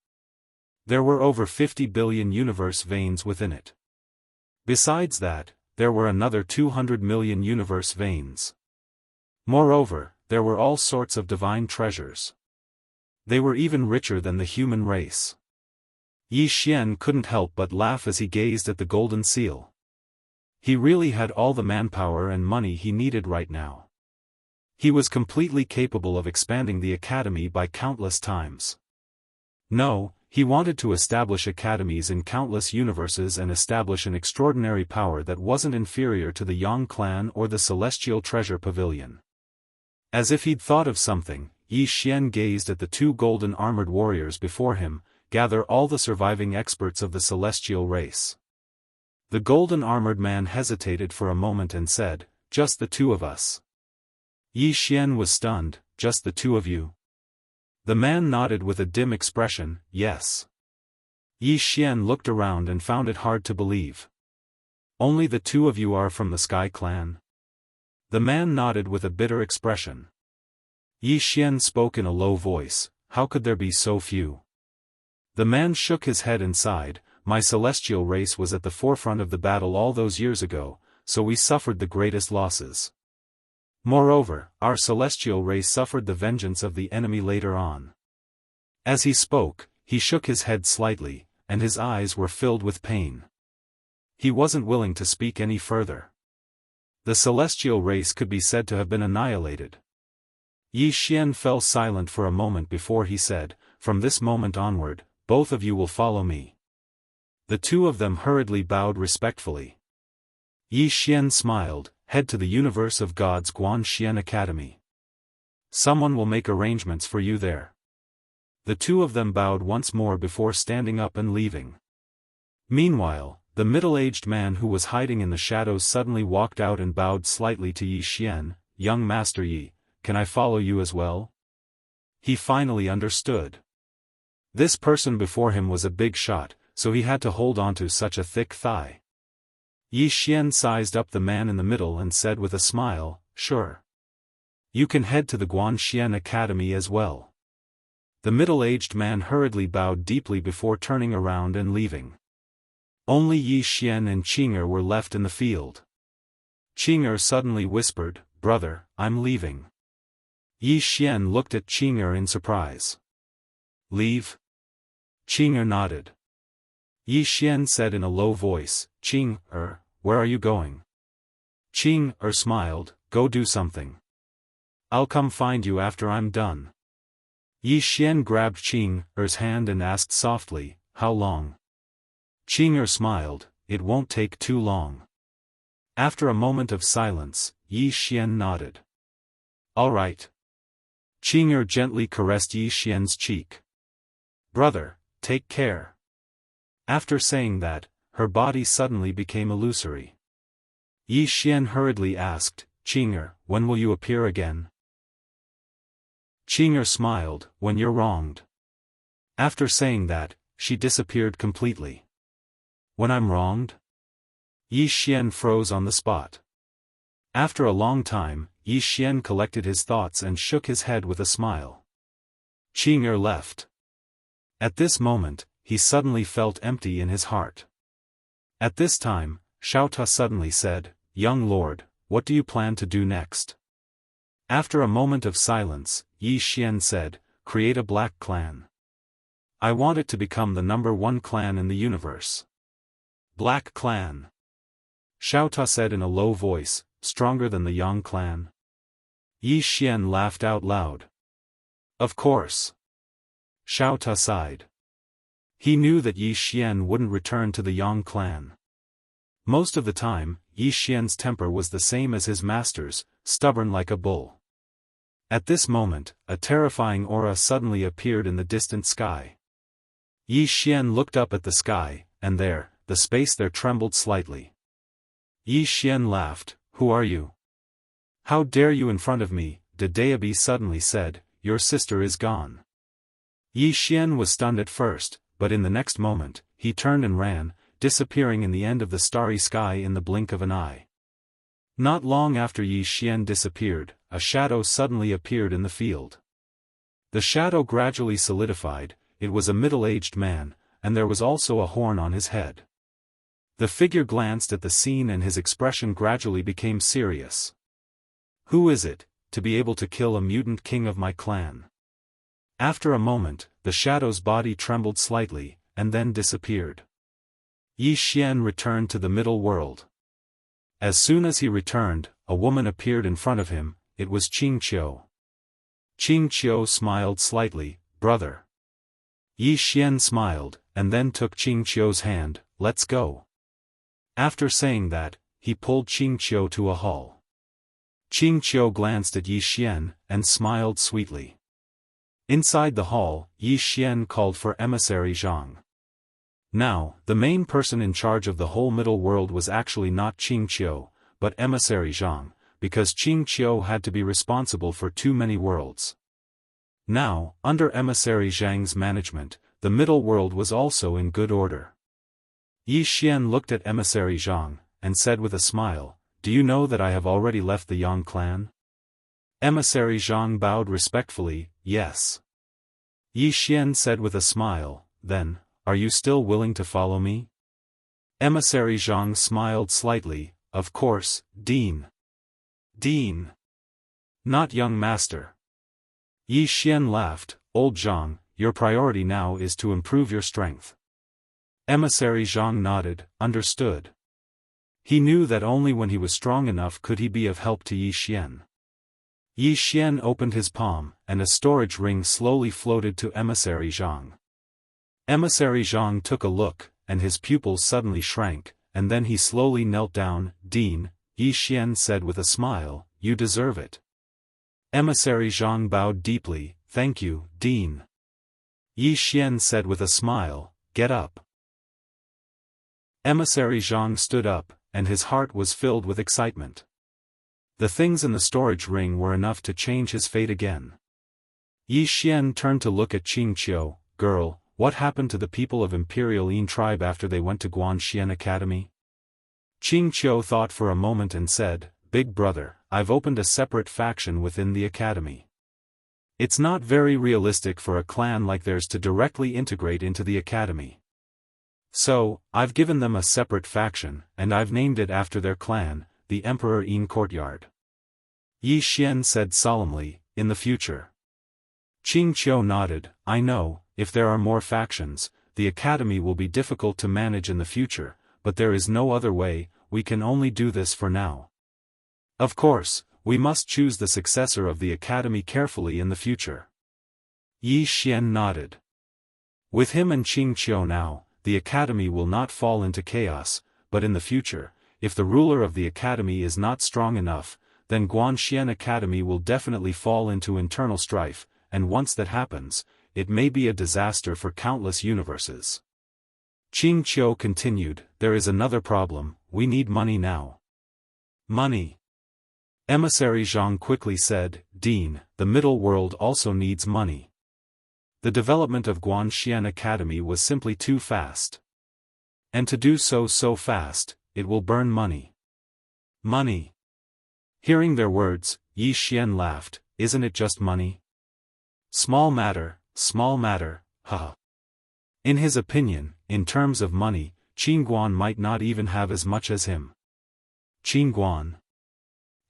Speaker 1: There were over 50 billion universe veins within it. Besides that, there were another 200 million universe veins. Moreover, there were all sorts of divine treasures. They were even richer than the human race. Yi Xian couldn't help but laugh as he gazed at the golden seal. He really had all the manpower and money he needed right now. He was completely capable of expanding the academy by countless times. No, he wanted to establish academies in countless universes and establish an extraordinary power that wasn't inferior to the Yang clan or the Celestial Treasure Pavilion. As if he'd thought of something, Yi Xian gazed at the two golden armored warriors before him. Gather all the surviving experts of the celestial race. The golden armored man hesitated for a moment and said, just the two of us. Yi Xian was stunned. Just the two of you? The man nodded with a dim expression. Yes. Yi Xian looked around and found it hard to believe. Only the two of you are from the Sky Clan? The man nodded with a bitter expression. Yi Xian spoke in a low voice. How could there be so few? The man shook his head and sighed. My celestial race was at the forefront of the battle all those years ago, so we suffered the greatest losses. Moreover, our celestial race suffered the vengeance of the enemy later on. As he spoke, he shook his head slightly, and his eyes were filled with pain. He wasn't willing to speak any further. The celestial race could be said to have been annihilated. Yi Xian fell silent for a moment before he said, from this moment onward, both of you will follow me. The two of them hurriedly bowed respectfully. Yi Xian smiled. Head to the Universe of Gods Guanxian Academy. Someone will make arrangements for you there. The two of them bowed once more before standing up and leaving. Meanwhile, the middle-aged man who was hiding in the shadows suddenly walked out and bowed slightly to Yi Xian. Young Master Yi, can I follow you as well? He finally understood. This person before him was a big shot, so he had to hold onto such a thick thigh. Yi Xian sized up the man in the middle and said with a smile, sure. You can head to the Guanxian Academy as well. The middle-aged man hurriedly bowed deeply before turning around and leaving. Only Yi Xian and Qing'er were left in the field. Qing'er suddenly whispered, brother, I'm leaving. Yi Xian looked at Qing'er in surprise. Leave? Qing'er nodded. Yi Xian said in a low voice, Qing'er, where are you going? Qing'er smiled, go do something. I'll come find you after I'm done. Yi Xian grabbed Qing'er's hand and asked softly, how long? Qing'er smiled, it won't take too long. After a moment of silence, Yi Xian nodded. All right. Qing'er gently caressed Yi Xian's cheek. Brother, take care. After saying that, her body suddenly became illusory. Yi Xian hurriedly asked, Qing'er, when will you appear again? Qing'er smiled, when you're wronged. After saying that, she disappeared completely. When I'm wronged? Yi Xian froze on the spot. After a long time, Yi Xian collected his thoughts and shook his head with a smile. Qing'er left. At this moment, he suddenly felt empty in his heart. At this time, Xiaofan suddenly said, "Young lord, what do you plan to do next?" After a moment of silence, Yi Xian said, "Create a black clan. I want it to become the #1 clan in the universe." Black clan. Xiaofan said in a low voice, "Stronger than the Yang clan?" Yi Xian laughed out loud. "Of course." Xiaofan sighed. He knew that Yi Xian wouldn't return to the Yang clan. Most of the time, Yi Xian's temper was the same as his master's, stubborn like a bull. At this moment, a terrifying aura suddenly appeared in the distant sky. Yi Xian looked up at the sky, and there, the space there trembled slightly. Yi Xian laughed, "Who are you? How dare you in front of me?" De Daobi suddenly said, "Your sister is gone." Yi Xian was stunned at first, but in the next moment, he turned and ran, disappearing in the end of the starry sky in the blink of an eye. Not long after Yi Xian disappeared, a shadow suddenly appeared in the field. The shadow gradually solidified. It was a middle-aged man, and there was also a horn on his head. The figure glanced at the scene and his expression gradually became serious. "Who is it, to be able to kill a mutant king of my clan?" After a moment, the shadow's body trembled slightly, and then disappeared. Yi Xian returned to the middle world. As soon as he returned, a woman appeared in front of him. It was Qing Qiu. Qing Qiu smiled slightly, "Brother." Yi Xian smiled, and then took Qing Qiu's hand, "Let's go." After saying that, he pulled Qing Qiu to a hall. Qing Qiu glanced at Yi Xian, and smiled sweetly. Inside the hall, Yi Xian called for emissary Zhang. Now, the main person in charge of the whole middle world was actually not Qing Qiu, but emissary Zhang, because Qing Qiu had to be responsible for too many worlds. Now, under emissary Zhang's management, the middle world was also in good order. Yi Xian looked at emissary Zhang, and said with a smile, "Do you know that I have already left the Yang clan?" Emissary Zhang bowed respectfully, "Yes." Yi Xian said with a smile, "Then, are you still willing to follow me?" Emissary Zhang smiled slightly, "Of course, Dean." "Dean. Not young master." Yi Xian laughed, "Old Zhang, your priority now is to improve your strength." Emissary Zhang nodded, "Understood." He knew that only when he was strong enough could he be of help to Yi Xian. Yi Xian opened his palm, and a storage ring slowly floated to emissary Zhang. Emissary Zhang took a look, and his pupils suddenly shrank, and then he slowly knelt down. "Dean," Yi Xian said with a smile, "you deserve it." Emissary Zhang bowed deeply, "Thank you, Dean." Yi Xian said with a smile, "Get up." Emissary Zhang stood up, and his heart was filled with excitement. The things in the storage ring were enough to change his fate again. Yi Xian turned to look at Qing Qiu, "Girl, what happened to the people of Imperial Yin tribe after they went to Guanxian Academy?" Qing Qiu thought for a moment and said, "Big brother, I've opened a separate faction within the academy. It's not very realistic for a clan like theirs to directly integrate into the academy. So, I've given them a separate faction, and I've named it after their clan, the Emperor Yin Courtyard." Yi Xian said solemnly, "In the future." Qing Qiu nodded, "I know, if there are more factions, the academy will be difficult to manage in the future, but there is no other way, we can only do this for now. Of course, we must choose the successor of the academy carefully in the future." Yi Xian nodded. With him and Qing Qiu now, the academy will not fall into chaos, but in the future, if the ruler of the academy is not strong enough, then Guanxian Academy will definitely fall into internal strife, and once that happens, it may be a disaster for countless universes. Qing Qiu continued, "There is another problem, we need money now." "Money." Emissary Zhang quickly said, "Dean, the middle world also needs money. The development of Guanxian Academy was simply too fast. And to do so fast, it will burn money." "Money." Hearing their words, Yi Xian laughed, "Isn't it just money? Small matter, haha." In his opinion, in terms of money, Qin Guan might not even have as much as him. Qin Guan.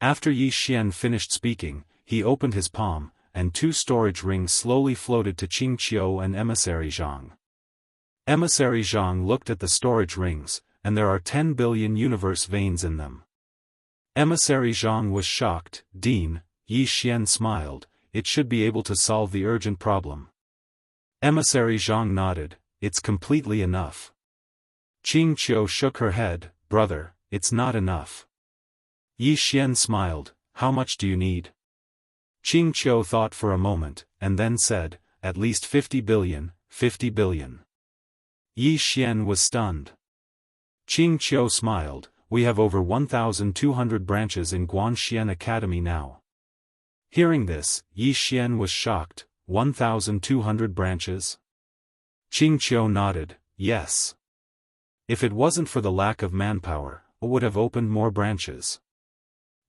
Speaker 1: After Yi Xian finished speaking, he opened his palm, and 2 storage rings slowly floated to Qing Qiu and Emissary Zhang. Emissary Zhang looked at the storage rings, and there are 10 billion universe veins in them. Emissary Zhang was shocked. Dean, Yi Xian smiled, it should be able to solve the urgent problem. Emissary Zhang nodded, it's completely enough. Qing Qiu shook her head, brother, it's not enough. Yi Xian smiled, how much do you need? Qing Qiu thought for a moment, and then said, at least 50 billion, 50 billion. Yi Xian was stunned. Qing Qiu smiled, we have over 1,200 branches in Guanxian Academy now. Hearing this, Yi Xian was shocked, 1,200 branches? Qing Qiu nodded, yes. If it wasn't for the lack of manpower, I would have opened more branches.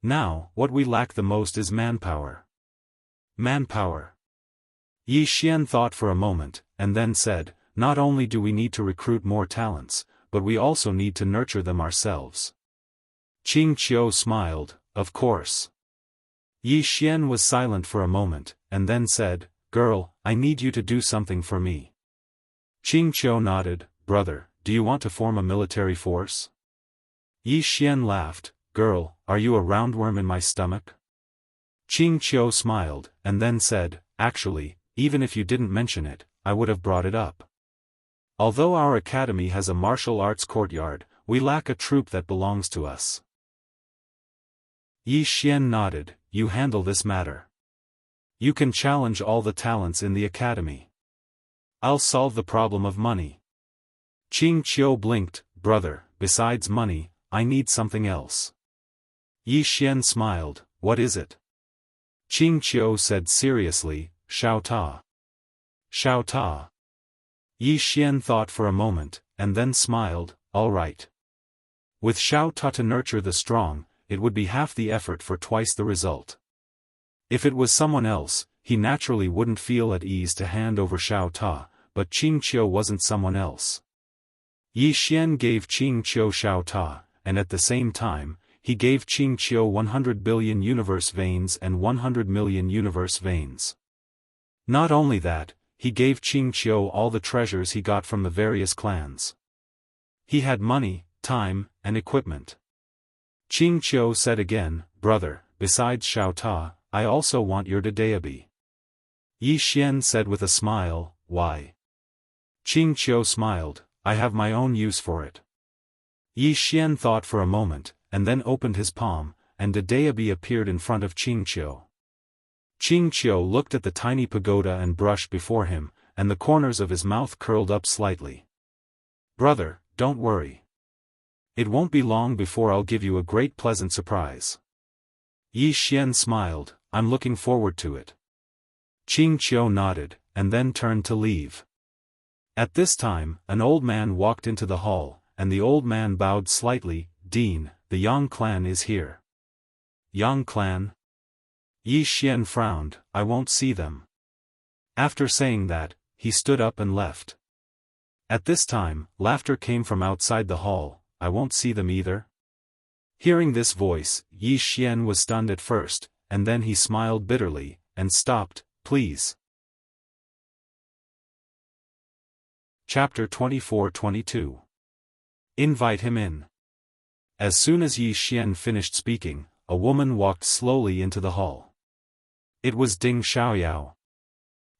Speaker 1: Now, what we lack the most is manpower. Manpower. Yi Xian thought for a moment, and then said, not only do we need to recruit more talents, but we also need to nurture them ourselves. Qing Qiu smiled, of course. Yi Xian was silent for a moment, and then said, girl, I need you to do something for me. Qing Qiu nodded, brother, do you want to form a military force? Yi Xian laughed, girl, are you a roundworm in my stomach? Qing Qiu smiled, and then said, actually, even if you didn't mention it, I would have brought it up. Although our academy has a martial arts courtyard, we lack a troop that belongs to us. Yi Xian nodded, you handle this matter. You can challenge all the talents in the academy. I'll solve the problem of money. Qing Qiu blinked, brother, besides money, I need something else. Yi Xian smiled, what is it? Qing Qiu said seriously, Xiao Ta. Xiao Ta. Yi Xian thought for a moment, and then smiled, all right. With Xiao Ta to nurture the strong, it would be half the effort for twice the result. If it was someone else, he naturally wouldn't feel at ease to hand over Xiao Ta, but Qing Qiu wasn't someone else. Yi Xian gave Qing Qiu Xiao Ta, and at the same time, he gave Qing Qiu 100 billion universe veins and 100 million universe veins. Not only that, he gave Qing Qiu all the treasures he got from the various clans. He had money, time, and equipment. Qing Qiu said again, brother, besides Xiao Ta, I also want your Daebi. Yi Xian said with a smile, why? Qing Qiu smiled, I have my own use for it. Yi Xian thought for a moment, and then opened his palm, and Daebi appeared in front of Qing Qiu. Qing Qiu looked at the tiny pagoda and brush before him, and the corners of his mouth curled up slightly. Brother, don't worry. It won't be long before I'll give you a great pleasant surprise. Yi Xian smiled, I'm looking forward to it. Qing Qiu nodded, and then turned to leave. At this time, an old man walked into the hall, and the old man bowed slightly, Dean, the Yang clan is here. Yang clan? Yi Xian frowned, I won't see them. After saying that, he stood up and left. At this time, laughter came from outside the hall, I won't see them either. Hearing this voice, Yi Xian was stunned at first, and then he smiled bitterly, and stopped, please. Chapter 24-22. Invite him in. As soon as Yi Xian finished speaking, a woman walked slowly into the hall. It was Ding Xiaoyao.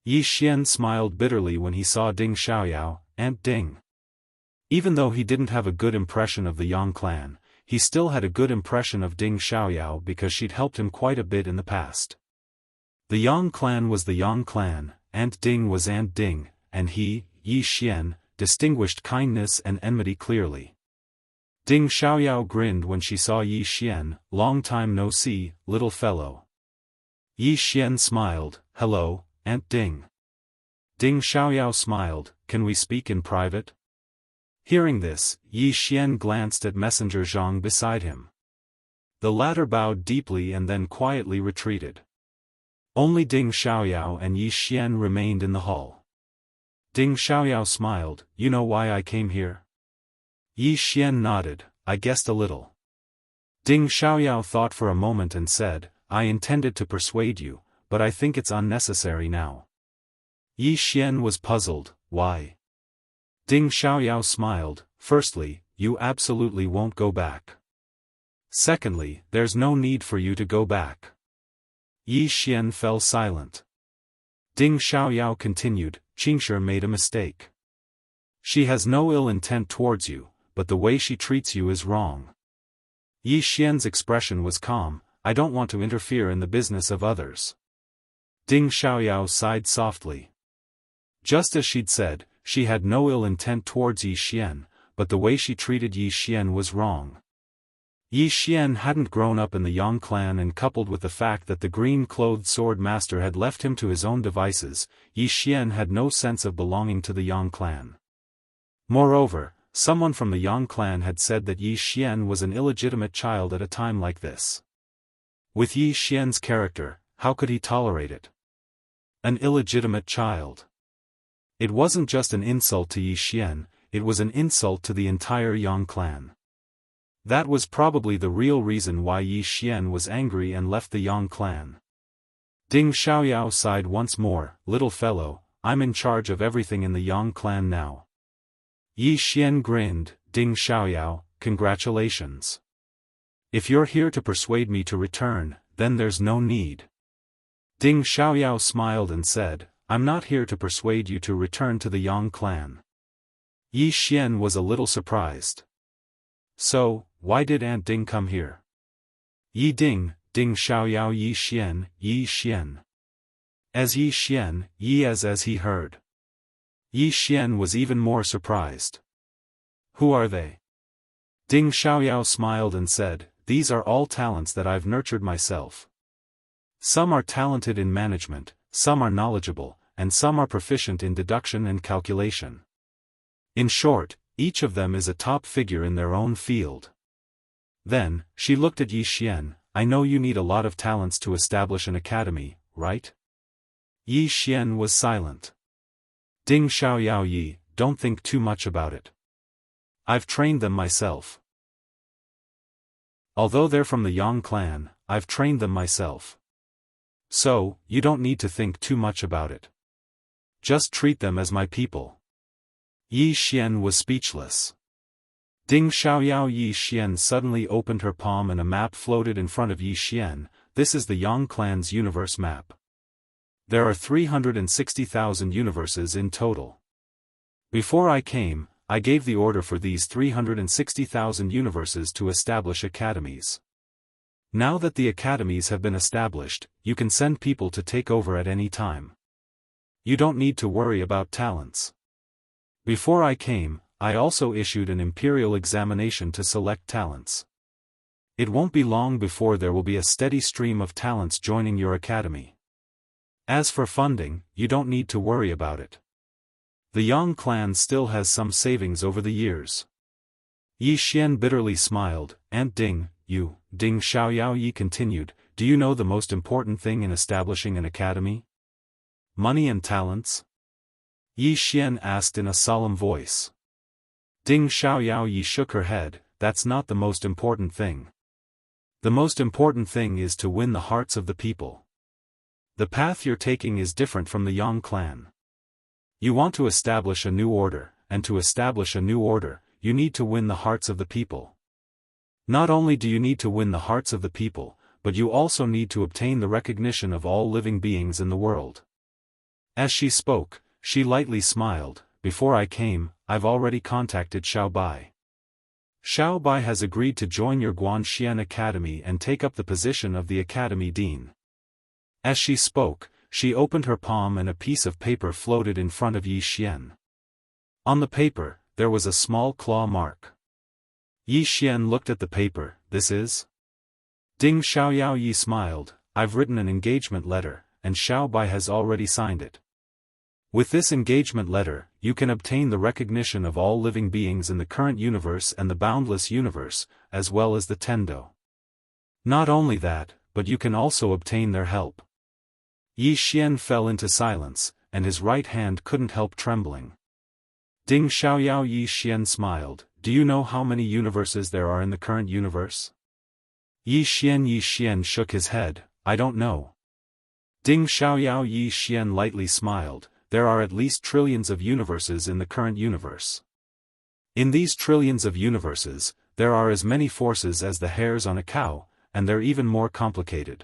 Speaker 1: Yi Xian smiled bitterly when he saw Ding Xiaoyao, Aunt Ding. Even though he didn't have a good impression of the Yang clan, he still had a good impression of Ding Xiaoyao because she'd helped him quite a bit in the past. The Yang clan was the Yang clan, Aunt Ding was Aunt Ding, and he, Yi Xian, distinguished kindness and enmity clearly. Ding Xiaoyao grinned when she saw Yi Xian, long time no see, little fellow. Yi Xian smiled, hello, Aunt Ding. Ding Xiaoyao smiled, can we speak in private? Hearing this, Yi Xian glanced at Messenger Zhang beside him. The latter bowed deeply and then quietly retreated. Only Ding Xiaoyao and Yi Xian remained in the hall. Ding Xiaoyao smiled, you know why I came here? Yi Xian nodded, I guessed a little. Ding Xiaoyao thought for a moment and said, I intended to persuade you, but I think it's unnecessary now. Yi Xian was puzzled, why? Ding Xiaoyao smiled, firstly, you absolutely won't go back. Secondly, there's no need for you to go back. Yi Xian fell silent. Ding Xiaoyao continued, Qingshi made a mistake. She has no ill intent towards you, but the way she treats you is wrong. Yi Xian's expression was calm, I don't want to interfere in the business of others. Ding Xiaoyao sighed softly. Just as she'd said, she had no ill intent towards Yi Xian, but the way she treated Yi Xian was wrong. Yi Xian hadn't grown up in the Yang clan, and coupled with the fact that the green-clothed Swordmaster had left him to his own devices, Yi Xian had no sense of belonging to the Yang clan. Moreover, someone from the Yang clan had said that Yi Xian was an illegitimate child at a time like this. With Yi Xian's character, how could he tolerate it? An illegitimate child. It wasn't just an insult to Yi Xian, it was an insult to the entire Yang clan. That was probably the real reason why Yi Xian was angry and left the Yang clan. Ding Xiaoyao sighed once more, little fellow, I'm in charge of everything in the Yang clan now. Yi Xian grinned, Ding Xiaoyao, congratulations. If you're here to persuade me to return, then there's no need. Ding Xiaoyao smiled and said, I'm not here to persuade you to return to the Yang clan. Yi Xian was a little surprised. So, why did Aunt Ding come here? Yi Ding, Ding Xiaoyao Yi Xian, Yi Xian. As Yi Xian, Yi as he heard. Yi Xian was even more surprised. Who are they? Ding Xiaoyao smiled and said, these are all talents that I've nurtured myself. Some are talented in management, some are knowledgeable, and some are proficient in deduction and calculation. In short, each of them is a top figure in their own field. Then, she looked at Yi Xian, I know you need a lot of talents to establish an academy, right? Yi Xian was silent. Ding Xiaoyao Yi, don't think too much about it. I've trained them myself. Although they're from the Yang clan, I've trained them myself. So, you don't need to think too much about it. Just treat them as my people. Yi Xian was speechless. Ding Xiaoyao Yi Xian suddenly opened her palm and a map floated in front of Yi Xian. This is the Yang clan's universe map. There are 360,000 universes in total. Before I came, I gave the order for these 360,000 universes to establish academies. Now that the academies have been established, you can send people to take over at any time. You don't need to worry about talents. Before I came, I also issued an imperial examination to select talents. It won't be long before there will be a steady stream of talents joining your academy. As for funding, you don't need to worry about it. The Yang clan still has some savings over the years. Yi Xian bitterly smiled, Aunt Ding, you, Ding Xiaoyao Yi continued, do you know the most important thing in establishing an academy? Money and talents? Yi Xian asked in a solemn voice. Ding Xiaoyao Yi shook her head, that's not the most important thing. The most important thing is to win the hearts of the people. The path you're taking is different from the Yang clan. You want to establish a new order, and to establish a new order, you need to win the hearts of the people. Not only do you need to win the hearts of the people, but you also need to obtain the recognition of all living beings in the world. As she spoke, she lightly smiled, before I came, I've already contacted Xiao Bai. Xiao Bai has agreed to join your Guanxian Academy and take up the position of the Academy Dean. As she spoke, she opened her palm and a piece of paper floated in front of Yi Xian. On the paper, there was a small claw mark. Yi Xian looked at the paper, this is? Ding Xiaoyao Yi smiled, I've written an engagement letter, and Xiao Bai has already signed it. With this engagement letter, you can obtain the recognition of all living beings in the current universe and the boundless universe, as well as the Tendo. Not only that, but you can also obtain their help. Yi Xian fell into silence, and his right hand couldn't help trembling. Ding Xiaoyao Yi Xian smiled. Do you know how many universes there are in the current universe? Yi Xian shook his head. I don't know. Ding Xiaoyao Yi Xian lightly smiled. There are at least trillions of universes in the current universe. In these trillions of universes, there are as many forces as the hairs on a cow, and they're even more complicated.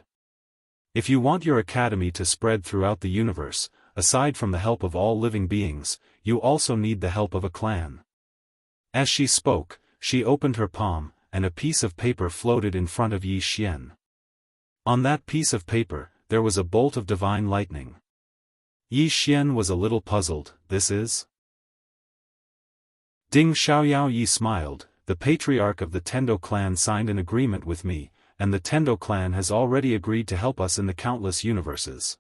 Speaker 1: If you want your academy to spread throughout the universe, aside from the help of all living beings, you also need the help of a clan. As she spoke, she opened her palm, and a piece of paper floated in front of Yi Xian. On that piece of paper, there was a bolt of divine lightning. Yi Xian was a little puzzled. This is? Ding Xiaoyao Yi smiled. The patriarch of the Tendo clan signed an agreement with me, and the Tendo clan has already agreed to help us in the countless universes.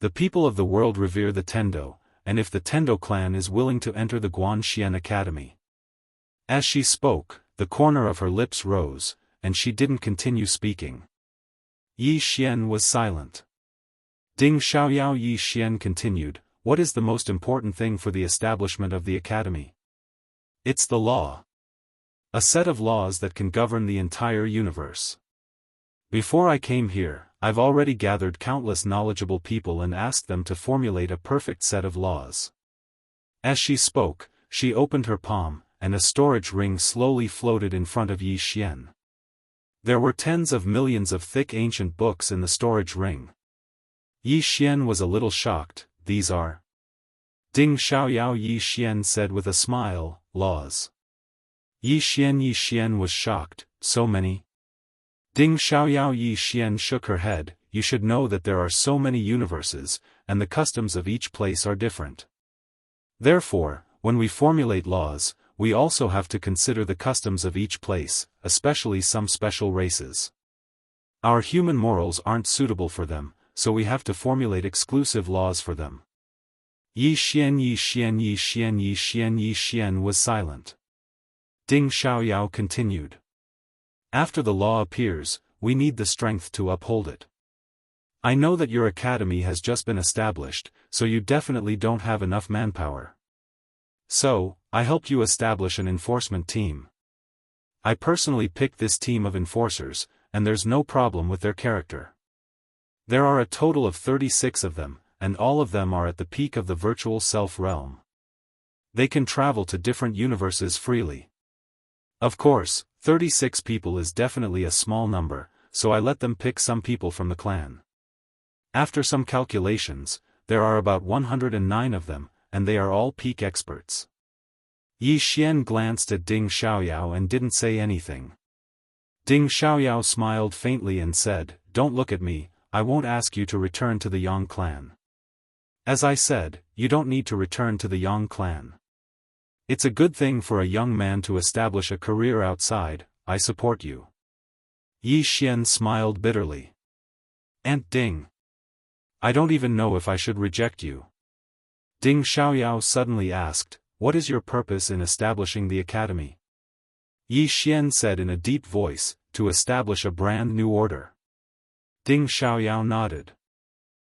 Speaker 1: The people of the world revere the Tendo, and if the Tendo clan is willing to enter the Guanxian Academy. As she spoke, the corner of her lips rose, and she didn't continue speaking. Yi Xian was silent. Ding Xiaoyao Yi Xian continued, what is the most important thing for the establishment of the academy? It's the law. A set of laws that can govern the entire universe. Before I came here, I've already gathered countless knowledgeable people and asked them to formulate a perfect set of laws. As she spoke, she opened her palm, and a storage ring slowly floated in front of Yi Xian. There were tens of millions of thick ancient books in the storage ring. Yi Xian was a little shocked. These are? Ding Xiaoyao Yi Xian said with a smile, laws. Yi Xian was shocked. So many? Ding Xiaoyao Yi Xian shook her head. You should know that there are so many universes, and the customs of each place are different. Therefore, when we formulate laws, we also have to consider the customs of each place, especially some special races. Our human morals aren't suitable for them, so we have to formulate exclusive laws for them. Yi Xian was silent. Ding Xiaoyao continued. After the law appears, we need the strength to uphold it. I know that your academy has just been established, so you definitely don't have enough manpower. So, I helped you establish an enforcement team. I personally picked this team of enforcers, and there's no problem with their character. There are a total of 36 of them, and all of them are at the peak of the virtual self realm. They can travel to different universes freely. Of course, 36 people is definitely a small number, so I let them pick some people from the clan. After some calculations, there are about 109 of them, and they are all peak experts. Yi Xian glanced at Ding Xiaoyao and didn't say anything. Ding Xiaoyao smiled faintly and said, don't look at me, I won't ask you to return to the Yang clan. As I said, you don't need to return to the Yang clan. It's a good thing for a young man to establish a career outside. I support you. Yi Xian smiled bitterly. Aunt Ding. I don't even know if I should reject you. Ding Xiaoyao suddenly asked, what is your purpose in establishing the academy? Yi Xian said in a deep voice, to establish a brand new order. Ding Xiaoyao nodded.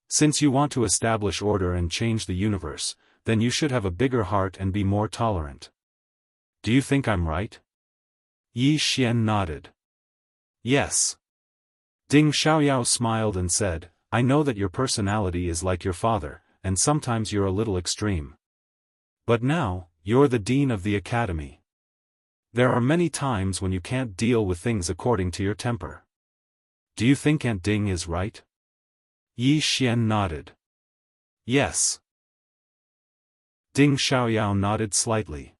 Speaker 1: Since you want to establish order and change the universe, then you should have a bigger heart and be more tolerant. Do you think I'm right? Yi Xian nodded. Yes. Ding Xiaoyao smiled and said, I know that your personality is like your father, and sometimes you're a little extreme. But now, you're the dean of the academy. There are many times when you can't deal with things according to your temper. Do you think Aunt Ding is right? Yi Xian nodded. Yes. Ding Xiaoyao nodded slightly.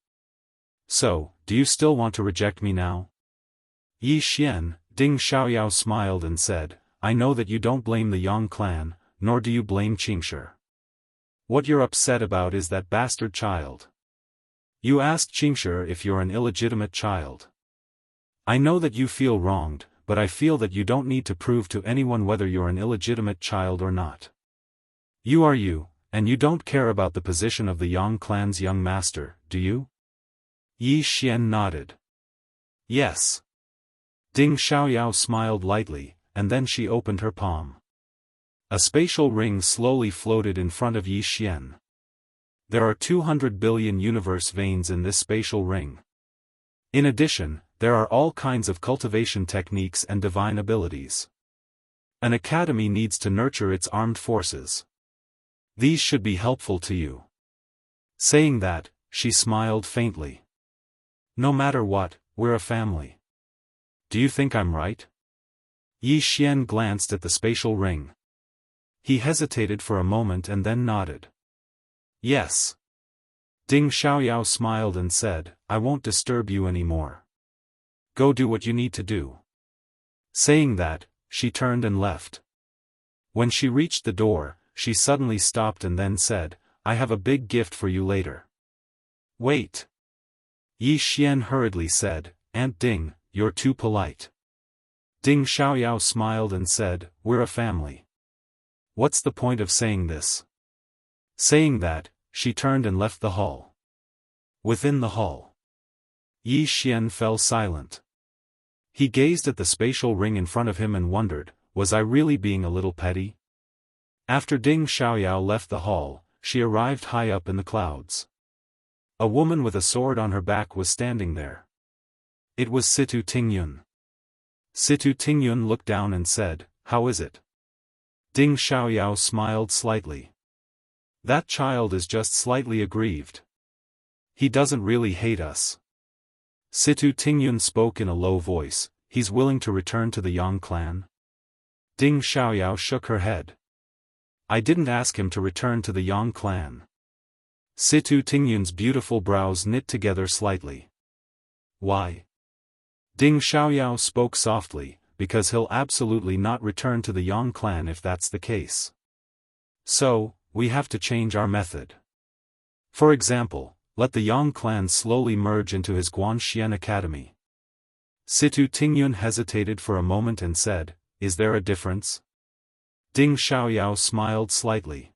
Speaker 1: So, do you still want to reject me now? Yi Xian, Ding Xiaoyao smiled and said, I know that you don't blame the Yang clan, nor do you blame Qingshi. What you're upset about is that bastard child. You asked Qingshi if you're an illegitimate child. I know that you feel wronged, but I feel that you don't need to prove to anyone whether you're an illegitimate child or not. You are you, and you don't care about the position of the Yang clan's young master, do you? Yi Xian nodded. Yes. Ding Xiaoyao smiled lightly, and then she opened her palm. A spatial ring slowly floated in front of Yi Xian. There are 200 billion universe veins in this spatial ring. In addition, there are all kinds of cultivation techniques and divine abilities. An academy needs to nurture its armed forces. These should be helpful to you. Saying that, she smiled faintly. No matter what, we're a family. Do you think I'm right? Yi Xian glanced at the spatial ring. He hesitated for a moment and then nodded. Yes. Ding Xiaoyao smiled and said, I won't disturb you anymore. Go do what you need to do. Saying that, she turned and left. When she reached the door, she suddenly stopped and then said, I have a big gift for you later. Wait. Yi Xian hurriedly said, Aunt Ding, you're too polite. Ding Xiaoyao smiled and said, we're a family. What's the point of saying this? Saying that, she turned and left the hall. Within the hall, Yi Xian fell silent. He gazed at the spatial ring in front of him and wondered, was I really being a little petty? After Ding Xiaoyao left the hall, she arrived high up in the clouds. A woman with a sword on her back was standing there. It was Situ Tingyun. Situ Tingyun looked down and said, how is it? Ding Xiaoyao smiled slightly. That child is just slightly aggrieved. He doesn't really hate us. Situ Tingyun spoke in a low voice, he's willing to return to the Yang clan? Ding Xiaoyao shook her head. I didn't ask him to return to the Yang clan. Situ Tingyun's beautiful brows knit together slightly. Why? Ding Xiaoyao spoke softly, because he'll absolutely not return to the Yang clan if that's the case. So, we have to change our method. For example, let the Yang clan slowly merge into his Guanxian Academy. Situ Tingyun hesitated for a moment and said, is there a difference? Ding Xiaoyao smiled slightly.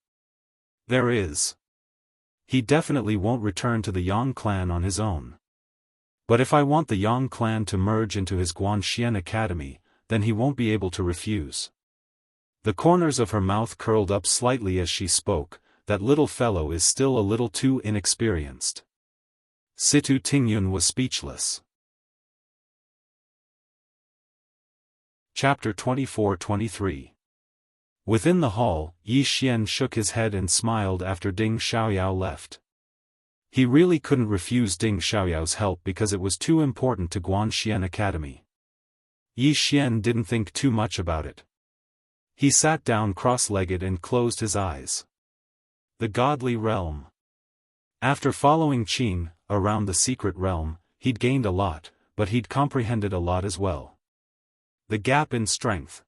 Speaker 1: There is. He definitely won't return to the Yang clan on his own. But if I want the Yang clan to merge into his Guanxian Academy, then he won't be able to refuse. The corners of her mouth curled up slightly as she spoke, that little fellow is still a little too inexperienced. Situ Tingyun was speechless. Chapter 24-23. Within the hall, Yi Xian shook his head and smiled after Ding Xiaoyao left. He really couldn't refuse Ding Xiaoyao's help because it was too important to Guanxian Academy. Yi Xian didn't think too much about it. He sat down cross-legged and closed his eyes. The Godly Realm. After following Qing around the secret realm, he'd gained a lot, but he'd comprehended a lot as well. The gap in strength.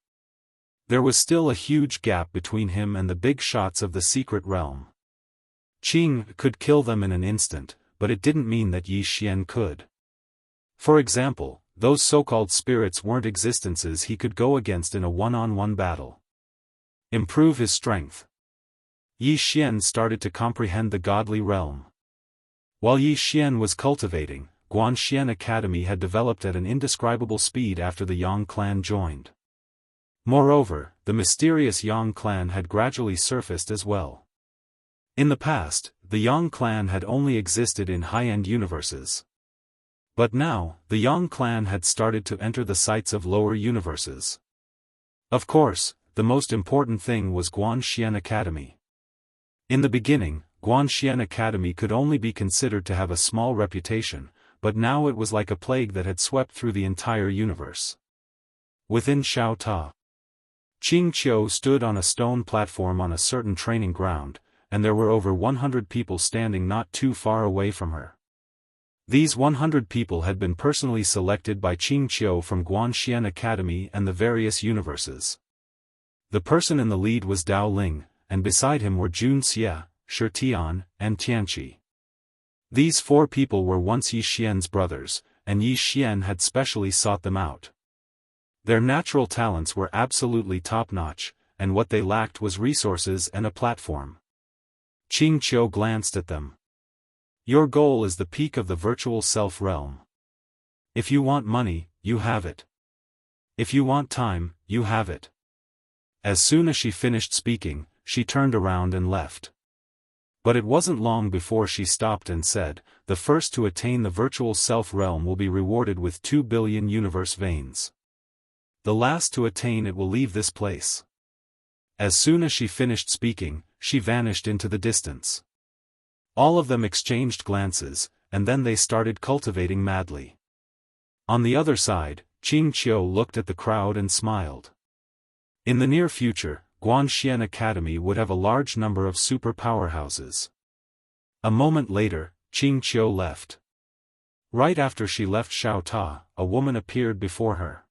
Speaker 1: There was still a huge gap between him and the big shots of the secret realm. Qing could kill them in an instant, but it didn't mean that Yi Xian could. For example, those so-called spirits weren't existences he could go against in a one-on-one battle. Improve his strength. Yi Xian started to comprehend the godly realm. While Yi Xian was cultivating, Guanxian Academy had developed at an indescribable speed after the Yang clan joined. Moreover, the mysterious Yang clan had gradually surfaced as well. In the past, the Yang clan had only existed in high-end universes. But now, the Yang clan had started to enter the sites of lower universes. Of course, the most important thing was Guanxian Academy. In the beginning, Guanxian Academy could only be considered to have a small reputation, but now it was like a plague that had swept through the entire universe. Within Xiao Ta, Qing Qiu stood on a stone platform on a certain training ground, and there were over 100 people standing not too far away from her. These 100 people had been personally selected by Qing Qiu from Guanxian Academy and the various universes. The person in the lead was Dao Ling, and beside him were Jun Xie, Shi Tian, and Tianqi. These four people were once Yi Xian's brothers, and Yi Xian had specially sought them out. Their natural talents were absolutely top-notch, and what they lacked was resources and a platform. Qing Qiu glanced at them. Your goal is the peak of the virtual self realm. If you want money, you have it. If you want time, you have it. As soon as she finished speaking, she turned around and left. But it wasn't long before she stopped and said, "The first to attain the virtual self-realm will be rewarded with 2 billion universe veins. The last to attain it will leave this place." As soon as she finished speaking, she vanished into the distance. All of them exchanged glances, and then they started cultivating madly. On the other side, Qing Qiu looked at the crowd and smiled. In the near future, Guanxian Academy would have a large number of super powerhouses. A moment later, Qing Qiu left. Right after she left Xiao Ta, a woman appeared before her.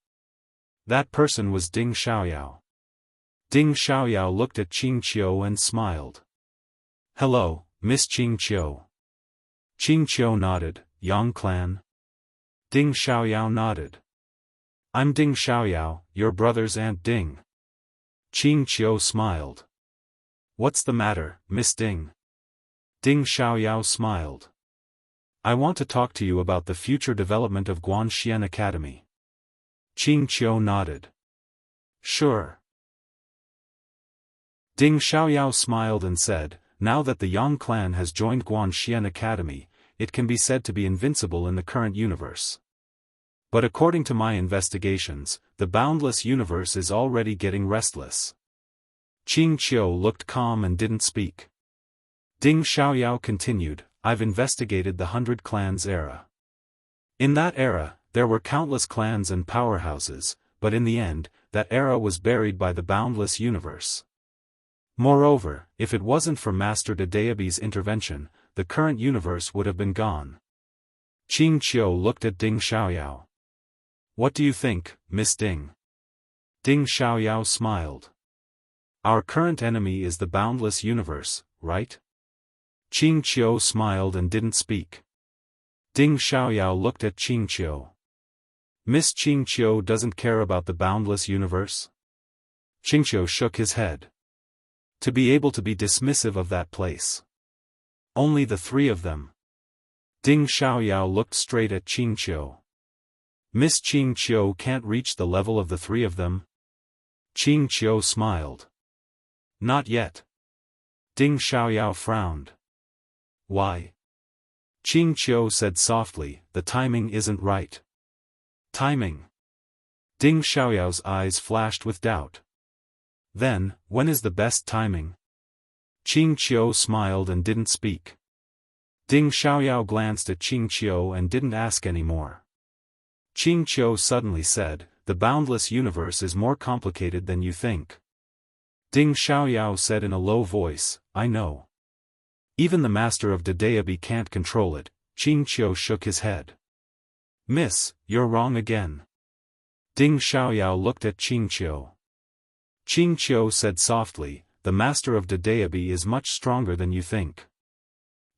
Speaker 1: That person was Ding Xiaoyao. Ding Xiaoyao looked at Qing Qiu and smiled. "Hello, Miss Qing Qiu." Qing Qiu nodded. "Yang clan?" Ding Xiaoyao nodded. "I'm Ding Xiaoyao, your brother's Aunt Ding." Qing Qiu smiled. "What's the matter, Miss Ding?" Ding Xiaoyao smiled. "I want to talk to you about the future development of Guanxian Academy." Qing Qiu nodded. "Sure." Ding Xiaoyao smiled and said, "Now that the Yang clan has joined Guanxian Academy, it can be said to be invincible in the current universe. But according to my investigations, the boundless universe is already getting restless." Qing Qiu looked calm and didn't speak. Ding Xiaoyao continued, "I've investigated the 100 Clans era. In that era, there were countless clans and powerhouses, but in the end, that era was buried by the boundless universe. Moreover, if it wasn't for Master Dedeabi's intervention, the current universe would have been gone." Qing Qiu looked at Ding Xiaoyao. "What do you think, Miss Ding?" Ding Xiaoyao smiled. "Our current enemy is the boundless universe, right?" Qing Qiu smiled and didn't speak. Ding Xiaoyao looked at Qing Qiu. "Miss Qing Qiu doesn't care about the boundless universe?" Qing Qiu shook his head. "To be able to be dismissive of that place. Only the three of them." Ding Xiaoyao looked straight at Qing Qiu. "Miss Qing Qiu can't reach the level of the three of them?" Qing Qiu smiled. "Not yet." Ding Xiaoyao frowned. "Why?" Qing Qiu said softly, "The timing isn't right." "Timing?" Ding Xiaoyao's eyes flashed with doubt. "Then, when is the best timing?" Qing Qiu smiled and didn't speak. Ding Xiaoyao glanced at Qing Qiu and didn't ask any more. Qing Qiu suddenly said, "The boundless universe is more complicated than you think." Ding Xiaoyao said in a low voice, "I know. Even the master of Dedeabi can't control it." Qing Qiu shook his head. "Miss, you're wrong again." Ding Xiaoyao looked at Qing Qiu. Qing Qiu said softly, "The master of Dedeabi is much stronger than you think.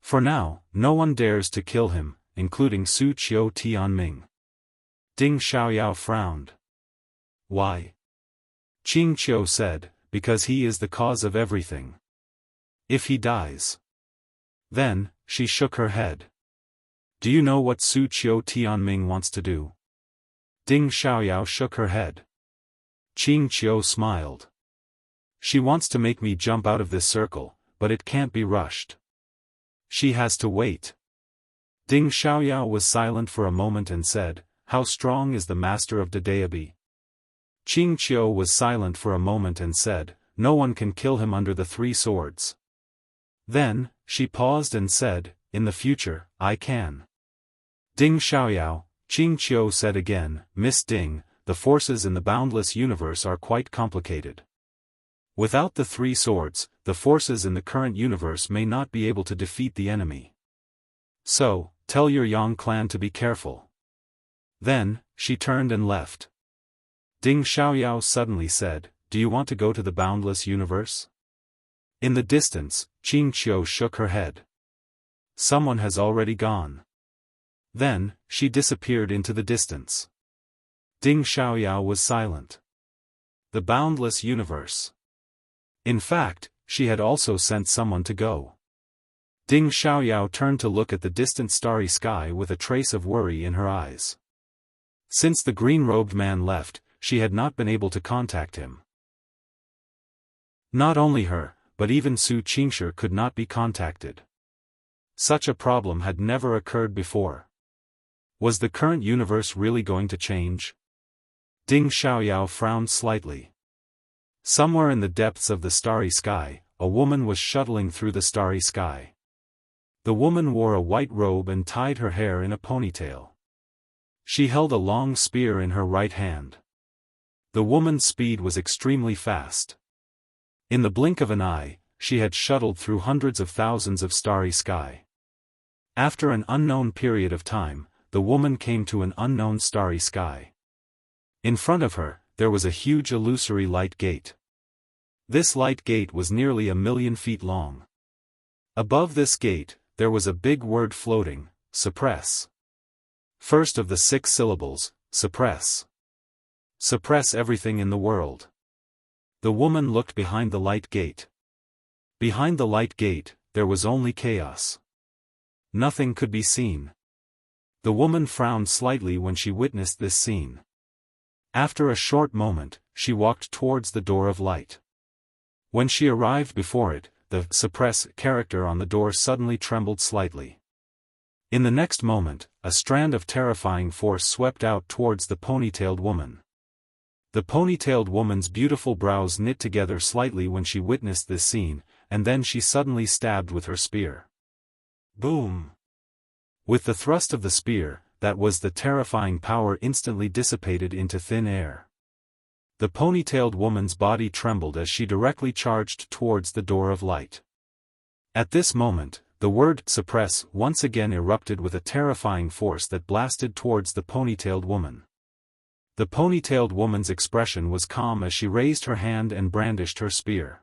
Speaker 1: For now, no one dares to kill him, including Su Qiu Tianming." Ding Xiaoyao frowned. "Why?" Qing Qiu said, "Because he is the cause of everything. If he dies." Then, she shook her head. "Do you know what Su Qiu Tianming wants to do?" Ding Xiaoyao shook her head. Qing Qiu smiled. "She wants to make me jump out of this circle, but it can't be rushed. She has to wait." Ding Xiaoyao was silent for a moment and said, "How strong is the master of Dedeabi?" Qing Qiu was silent for a moment and said, "No one can kill him under the 3 swords." Then, she paused and said, "In the future, I can." Ding Xiaoyao, Qing Qiu said again, "Miss Ding, the forces in the boundless universe are quite complicated. Without the 3 swords, the forces in the current universe may not be able to defeat the enemy. So, tell your Yang clan to be careful." Then, she turned and left. Ding Xiaoyao suddenly said, "Do you want to go to the boundless universe?" In the distance, Qing Qiu shook her head. "Someone has already gone." Then, she disappeared into the distance. Ding Xiaoyao was silent. The boundless universe. In fact, she had also sent someone to go. Ding Xiaoyao turned to look at the distant starry sky with a trace of worry in her eyes. Since the green-robed man left, she had not been able to contact him. Not only her, but even Su Qingshi could not be contacted. Such a problem had never occurred before. Was the current universe really going to change? Ding Xiaoyao frowned slightly. Somewhere in the depths of the starry sky, a woman was shuttling through the starry sky. The woman wore a white robe and tied her hair in a ponytail. She held a long spear in her right hand. The woman's speed was extremely fast. In the blink of an eye, she had shuttled through hundreds of thousands of starry sky. After an unknown period of time, the woman came to an unknown starry sky. In front of her, there was a huge illusory light gate. This light gate was nearly 1,000,000 feet long. Above this gate, there was a big word floating, suppress. First of the 6 syllables, suppress. Suppress everything in the world. The woman looked behind the light gate. Behind the light gate, there was only chaos. Nothing could be seen. The woman frowned slightly when she witnessed this scene. After a short moment, she walked towards the door of light. When she arrived before it, the suppress character on the door suddenly trembled slightly. In the next moment, a strand of terrifying force swept out towards the ponytailed woman. The ponytailed woman's beautiful brows knit together slightly when she witnessed this scene, and then she suddenly stabbed with her spear. Boom! With the thrust of the spear, that was the terrifying power instantly dissipated into thin air. The ponytailed woman's body trembled as she directly charged towards the door of light. At this moment, the word suppress once again erupted with a terrifying force that blasted towards the ponytailed woman. The ponytailed woman's expression was calm as she raised her hand and brandished her spear.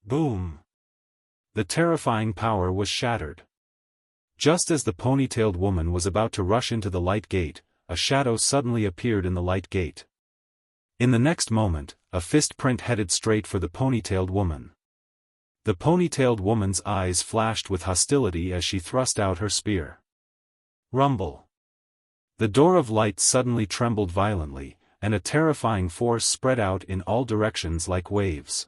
Speaker 1: Boom! The terrifying power was shattered. Just as the ponytailed woman was about to rush into the light gate, a shadow suddenly appeared in the light gate. In the next moment, a fist print headed straight for the ponytailed woman. The ponytailed woman's eyes flashed with hostility as she thrust out her spear. Rumble! The door of light suddenly trembled violently, and a terrifying force spread out in all directions like waves.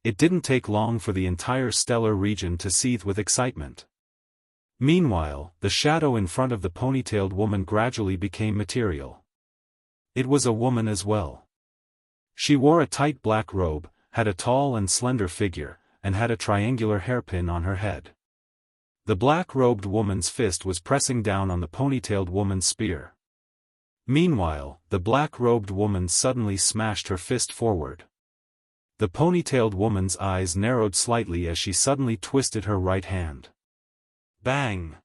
Speaker 1: It didn't take long for the entire stellar region to seethe with excitement. Meanwhile, the shadow in front of the ponytailed woman gradually became material. It was a woman as well. She wore a tight black robe, had a tall and slender figure, and had a triangular hairpin on her head. The black-robed woman's fist was pressing down on the ponytailed woman's spear. Meanwhile, the black-robed woman suddenly smashed her fist forward. The ponytailed woman's eyes narrowed slightly as she suddenly twisted her right hand. Bang!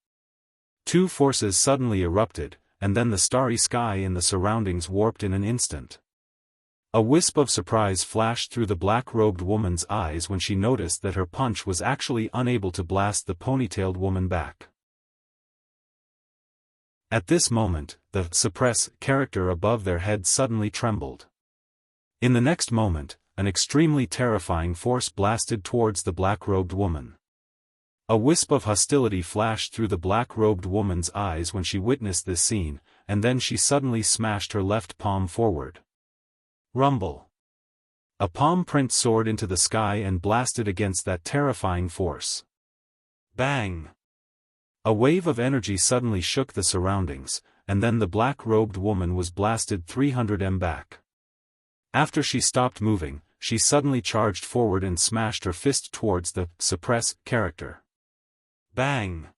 Speaker 1: 2 forces suddenly erupted, and then the starry sky and the surroundings warped in an instant. A wisp of surprise flashed through the black-robed woman's eyes when she noticed that her punch was actually unable to blast the ponytailed woman back. At this moment, the suppress character above their heads suddenly trembled. In the next moment, an extremely terrifying force blasted towards the black-robed woman. A wisp of hostility flashed through the black-robed woman's eyes when she witnessed this scene, and then she suddenly smashed her left palm forward. Rumble! A palm print soared into the sky and blasted against that terrifying force. Bang! A wave of energy suddenly shook the surroundings, and then the black-robed woman was blasted 300 m back. After she stopped moving, she suddenly charged forward and smashed her fist towards the suppress character. Bang!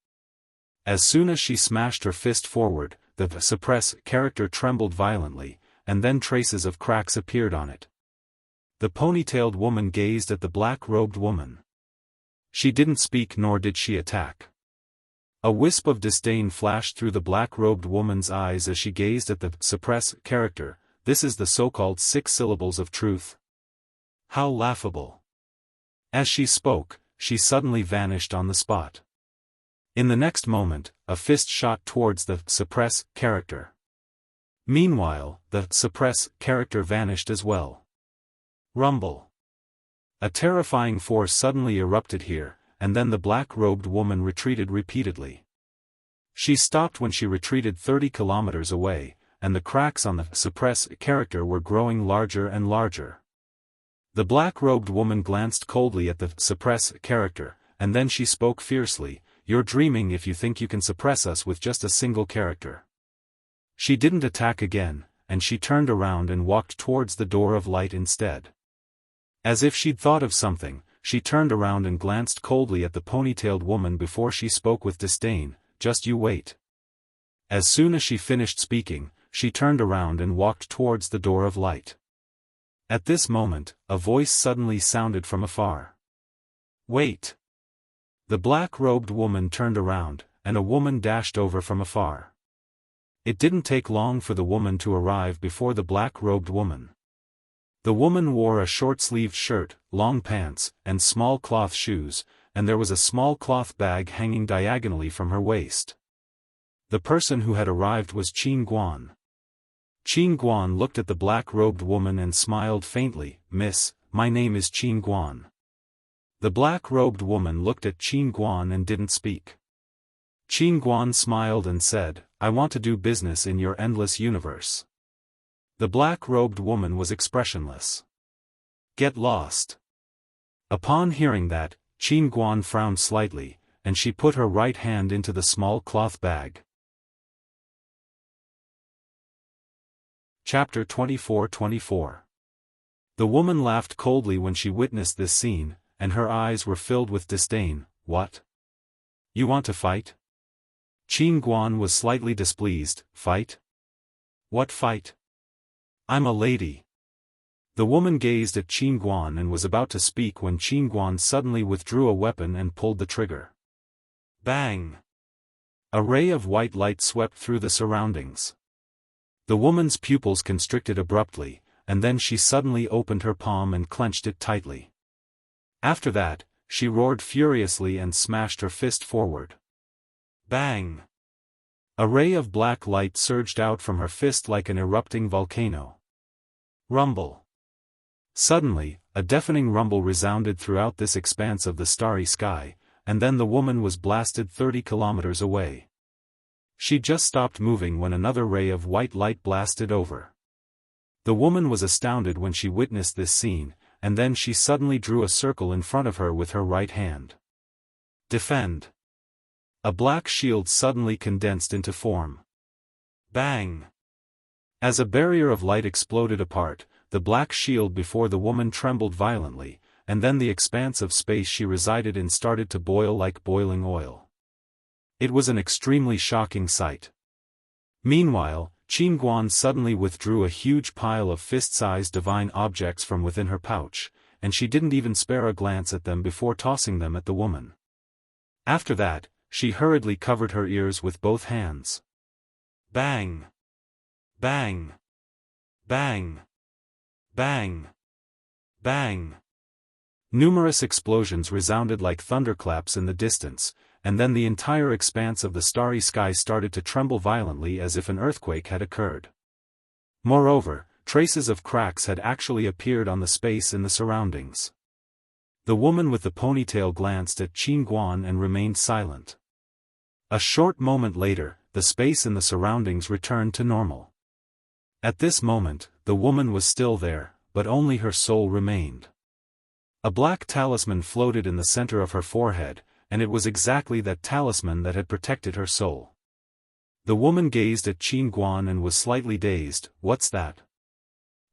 Speaker 1: As soon as she smashed her fist forward, the suppress character trembled violently, and then traces of cracks appeared on it. The ponytailed woman gazed at the black-robed woman. She didn't speak nor did she attack. A wisp of disdain flashed through the black-robed woman's eyes as she gazed at the suppress character. This is the so-called 6 syllables of truth. How laughable! As she spoke, she suddenly vanished on the spot. In the next moment, a fist shot towards the suppress character. Meanwhile, the suppress character vanished as well. Rumble! A terrifying force suddenly erupted here, and then the black-robed woman retreated repeatedly. She stopped when she retreated 30 kilometers away, and the cracks on the suppress character were growing larger and larger. The black-robed woman glanced coldly at the suppress character, and then she spoke fiercely, "You're dreaming if you think you can suppress us with just a single character." She didn't attack again, and she turned around and walked towards the door of light instead. As if she'd thought of something, she turned around and glanced coldly at the ponytailed woman before she spoke with disdain, "Just you wait." As soon as she finished speaking, she turned around and walked towards the door of light. At this moment, a voice suddenly sounded from afar. "Wait!" The black-robed woman turned around, and a woman dashed over from afar. It didn't take long for the woman to arrive before the black-robed woman. The woman wore a short-sleeved shirt, long pants, and small cloth shoes, and there was a small cloth bag hanging diagonally from her waist. The person who had arrived was Qin Guan. Qin Guan looked at the black-robed woman and smiled faintly, "Miss, my name is Qin Guan." The black-robed woman looked at Qin Guan and didn't speak. Qin Guan smiled and said, "I want to do business in your endless universe." The black-robed woman was expressionless. "Get lost." Upon hearing that, Qin Guan frowned slightly, and she put her right hand into the small cloth bag. Chapter 24-24. The woman laughed coldly when she witnessed this scene, and her eyes were filled with disdain. "What? You want to fight?" Qin Guan was slightly displeased. "Fight? What fight? I'm a lady." The woman gazed at Qin Guan and was about to speak when Qin Guan suddenly withdrew a weapon and pulled the trigger. Bang! A ray of white light swept through the surroundings. The woman's pupils constricted abruptly, and then she suddenly opened her palm and clenched it tightly. After that, she roared furiously and smashed her fist forward. Bang! A ray of black light surged out from her fist like an erupting volcano. Rumble! Suddenly, a deafening rumble resounded throughout this expanse of the starry sky, and then the woman was blasted 30 kilometers away. She just stopped moving when another ray of white light blasted over. The woman was astounded when she witnessed this scene, and then she suddenly drew a circle in front of her with her right hand. Defend! A black shield suddenly condensed into form. Bang! As a barrier of light exploded apart, the black shield before the woman trembled violently, and then the expanse of space she resided in started to boil like boiling oil. It was an extremely shocking sight. Meanwhile, Qin Guan suddenly withdrew a huge pile of fist-sized divine objects from within her pouch, and she didn't even spare a glance at them before tossing them at the woman. After that, she hurriedly covered her ears with both hands. Bang! Bang! Bang! Bang! Bang! Numerous explosions resounded like thunderclaps in the distance, and then the entire expanse of the starry sky started to tremble violently as if an earthquake had occurred. Moreover, traces of cracks had actually appeared on the space in the surroundings. The woman with the ponytail glanced at Qin Guan and remained silent. A short moment later, the space in the surroundings returned to normal. At this moment, the woman was still there, but only her soul remained. A black talisman floated in the center of her forehead, and it was exactly that talisman that had protected her soul. The woman gazed at Qin Guan and was slightly dazed. "What's that?"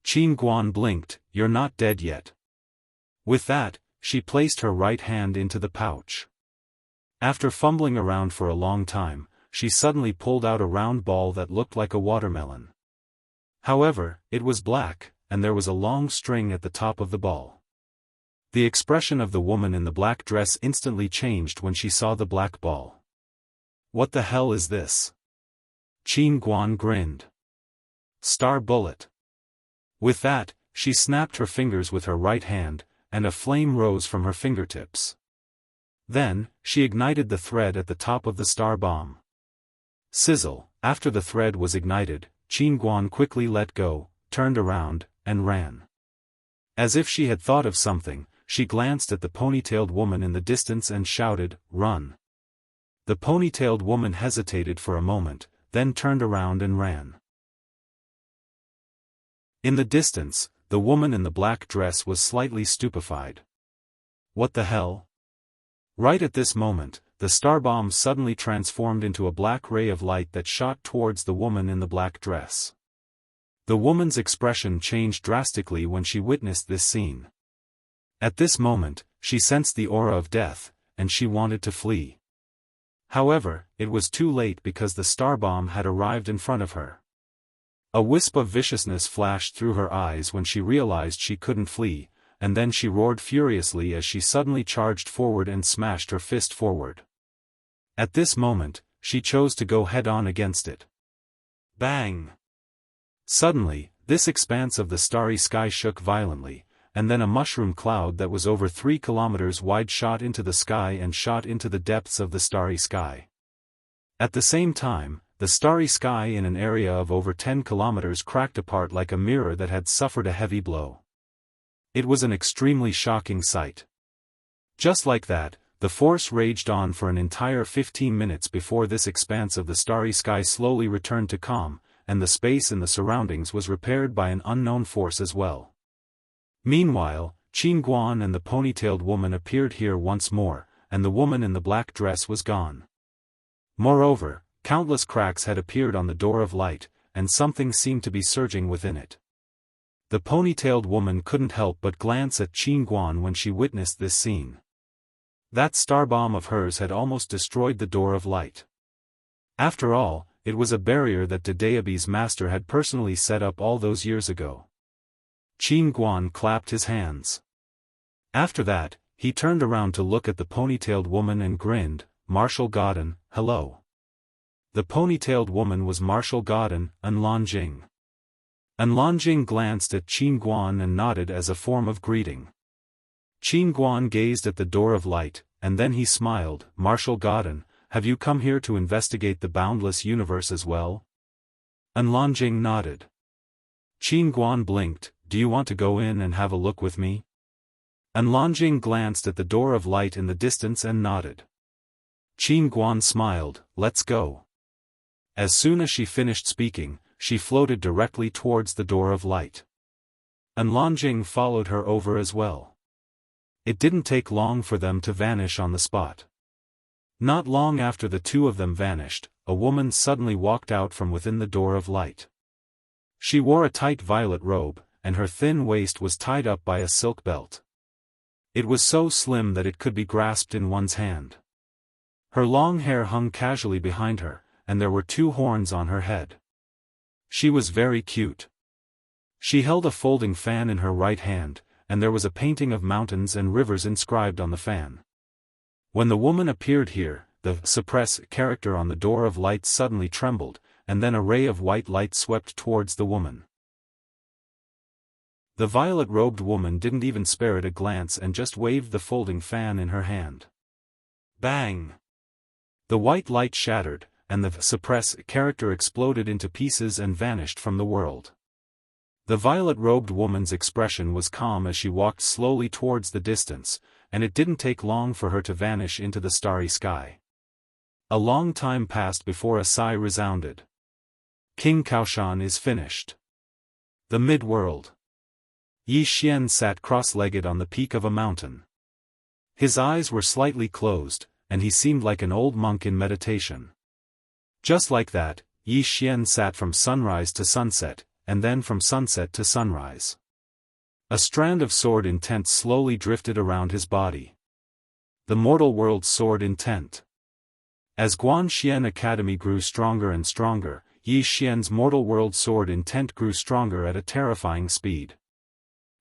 Speaker 1: Qin Guan blinked. "You're not dead yet." With that, she placed her right hand into the pouch. After fumbling around for a long time, she suddenly pulled out a round ball that looked like a watermelon. However, it was black, and there was a long string at the top of the ball. The expression of the woman in the black dress instantly changed when she saw the black ball. "What the hell is this?" Qin Guan grinned. "Star bullet." With that, she snapped her fingers with her right hand, and a flame rose from her fingertips. Then, she ignited the thread at the top of the star bomb. Sizzle! After the thread was ignited, Qin Guan quickly let go, turned around, and ran. As if she had thought of something, she glanced at the ponytailed woman in the distance and shouted, "Run!" The ponytailed woman hesitated for a moment, then turned around and ran. In the distance, the woman in the black dress was slightly stupefied. What the hell? Right at this moment, the star bomb suddenly transformed into a black ray of light that shot towards the woman in the black dress. The woman's expression changed drastically when she witnessed this scene. At this moment, she sensed the aura of death, and she wanted to flee. However, it was too late because the star bomb had arrived in front of her. A wisp of viciousness flashed through her eyes when she realized she couldn't flee, and then she roared furiously as she suddenly charged forward and smashed her fist forward. At this moment, she chose to go head-on against it. Bang! Suddenly, this expanse of the starry sky shook violently, and then a mushroom cloud that was over 3 kilometers wide shot into the sky and shot into the depths of the starry sky. At the same time, the starry sky in an area of over 10 kilometers cracked apart like a mirror that had suffered a heavy blow. It was an extremely shocking sight. Just like that, the force raged on for an entire 15 minutes before this expanse of the starry sky slowly returned to calm, and the space in the surroundings was repaired by an unknown force as well. Meanwhile, Qin Guan and the ponytailed woman appeared here once more, and the woman in the black dress was gone. Moreover, countless cracks had appeared on the door of light, and something seemed to be surging within it. The ponytailed woman couldn't help but glance at Qin Guan when she witnessed this scene. That star bomb of hers had almost destroyed the door of light. After all, it was a barrier that Dedeabi's master had personally set up all those years ago. Qin Guan clapped his hands. After that, he turned around to look at the ponytailed woman and grinned, "Marshal Godin, hello." The ponytailed woman was Marshal Godin, An Lanjing. An Lanjing glanced at Qin Guan and nodded as a form of greeting. Qin Guan gazed at the door of light, and then he smiled, "Marshal Godin, have you come here to investigate the boundless universe as well?" An Lanjing nodded. Qin Guan blinked, "Do you want to go in and have a look with me?" An Lanjing glanced at the door of light in the distance and nodded. Qin Guan smiled, "Let's go." As soon as she finished speaking, she floated directly towards the door of light. An Lanjing followed her over as well. It didn't take long for them to vanish on the spot. Not long after the two of them vanished, a woman suddenly walked out from within the door of light. She wore a tight violet robe, and her thin waist was tied up by a silk belt. It was so slim that it could be grasped in one's hand. Her long hair hung casually behind her, and there were 2 horns on her head. She was very cute. She held a folding fan in her right hand, and there was a painting of mountains and rivers inscribed on the fan. When the woman appeared here, the suppress character on the door of light suddenly trembled, and then a ray of white light swept towards the woman. The violet-robed woman didn't even spare it a glance and just waved the folding fan in her hand. Bang! The white light shattered, and the suppress character exploded into pieces and vanished from the world. The violet-robed woman's expression was calm as she walked slowly towards the distance, and it didn't take long for her to vanish into the starry sky. A long time passed before a sigh resounded. King Kaoshan is finished. The mid-world. Yi Xian sat cross-legged on the peak of a mountain. His eyes were slightly closed, and he seemed like an old monk in meditation. Just like that, Yi Xian sat from sunrise to sunset, and then from sunset to sunrise. A strand of sword intent slowly drifted around his body. The mortal world sword intent. As Guanxian Academy grew stronger and stronger, Yi Xian's mortal world sword intent grew stronger at a terrifying speed.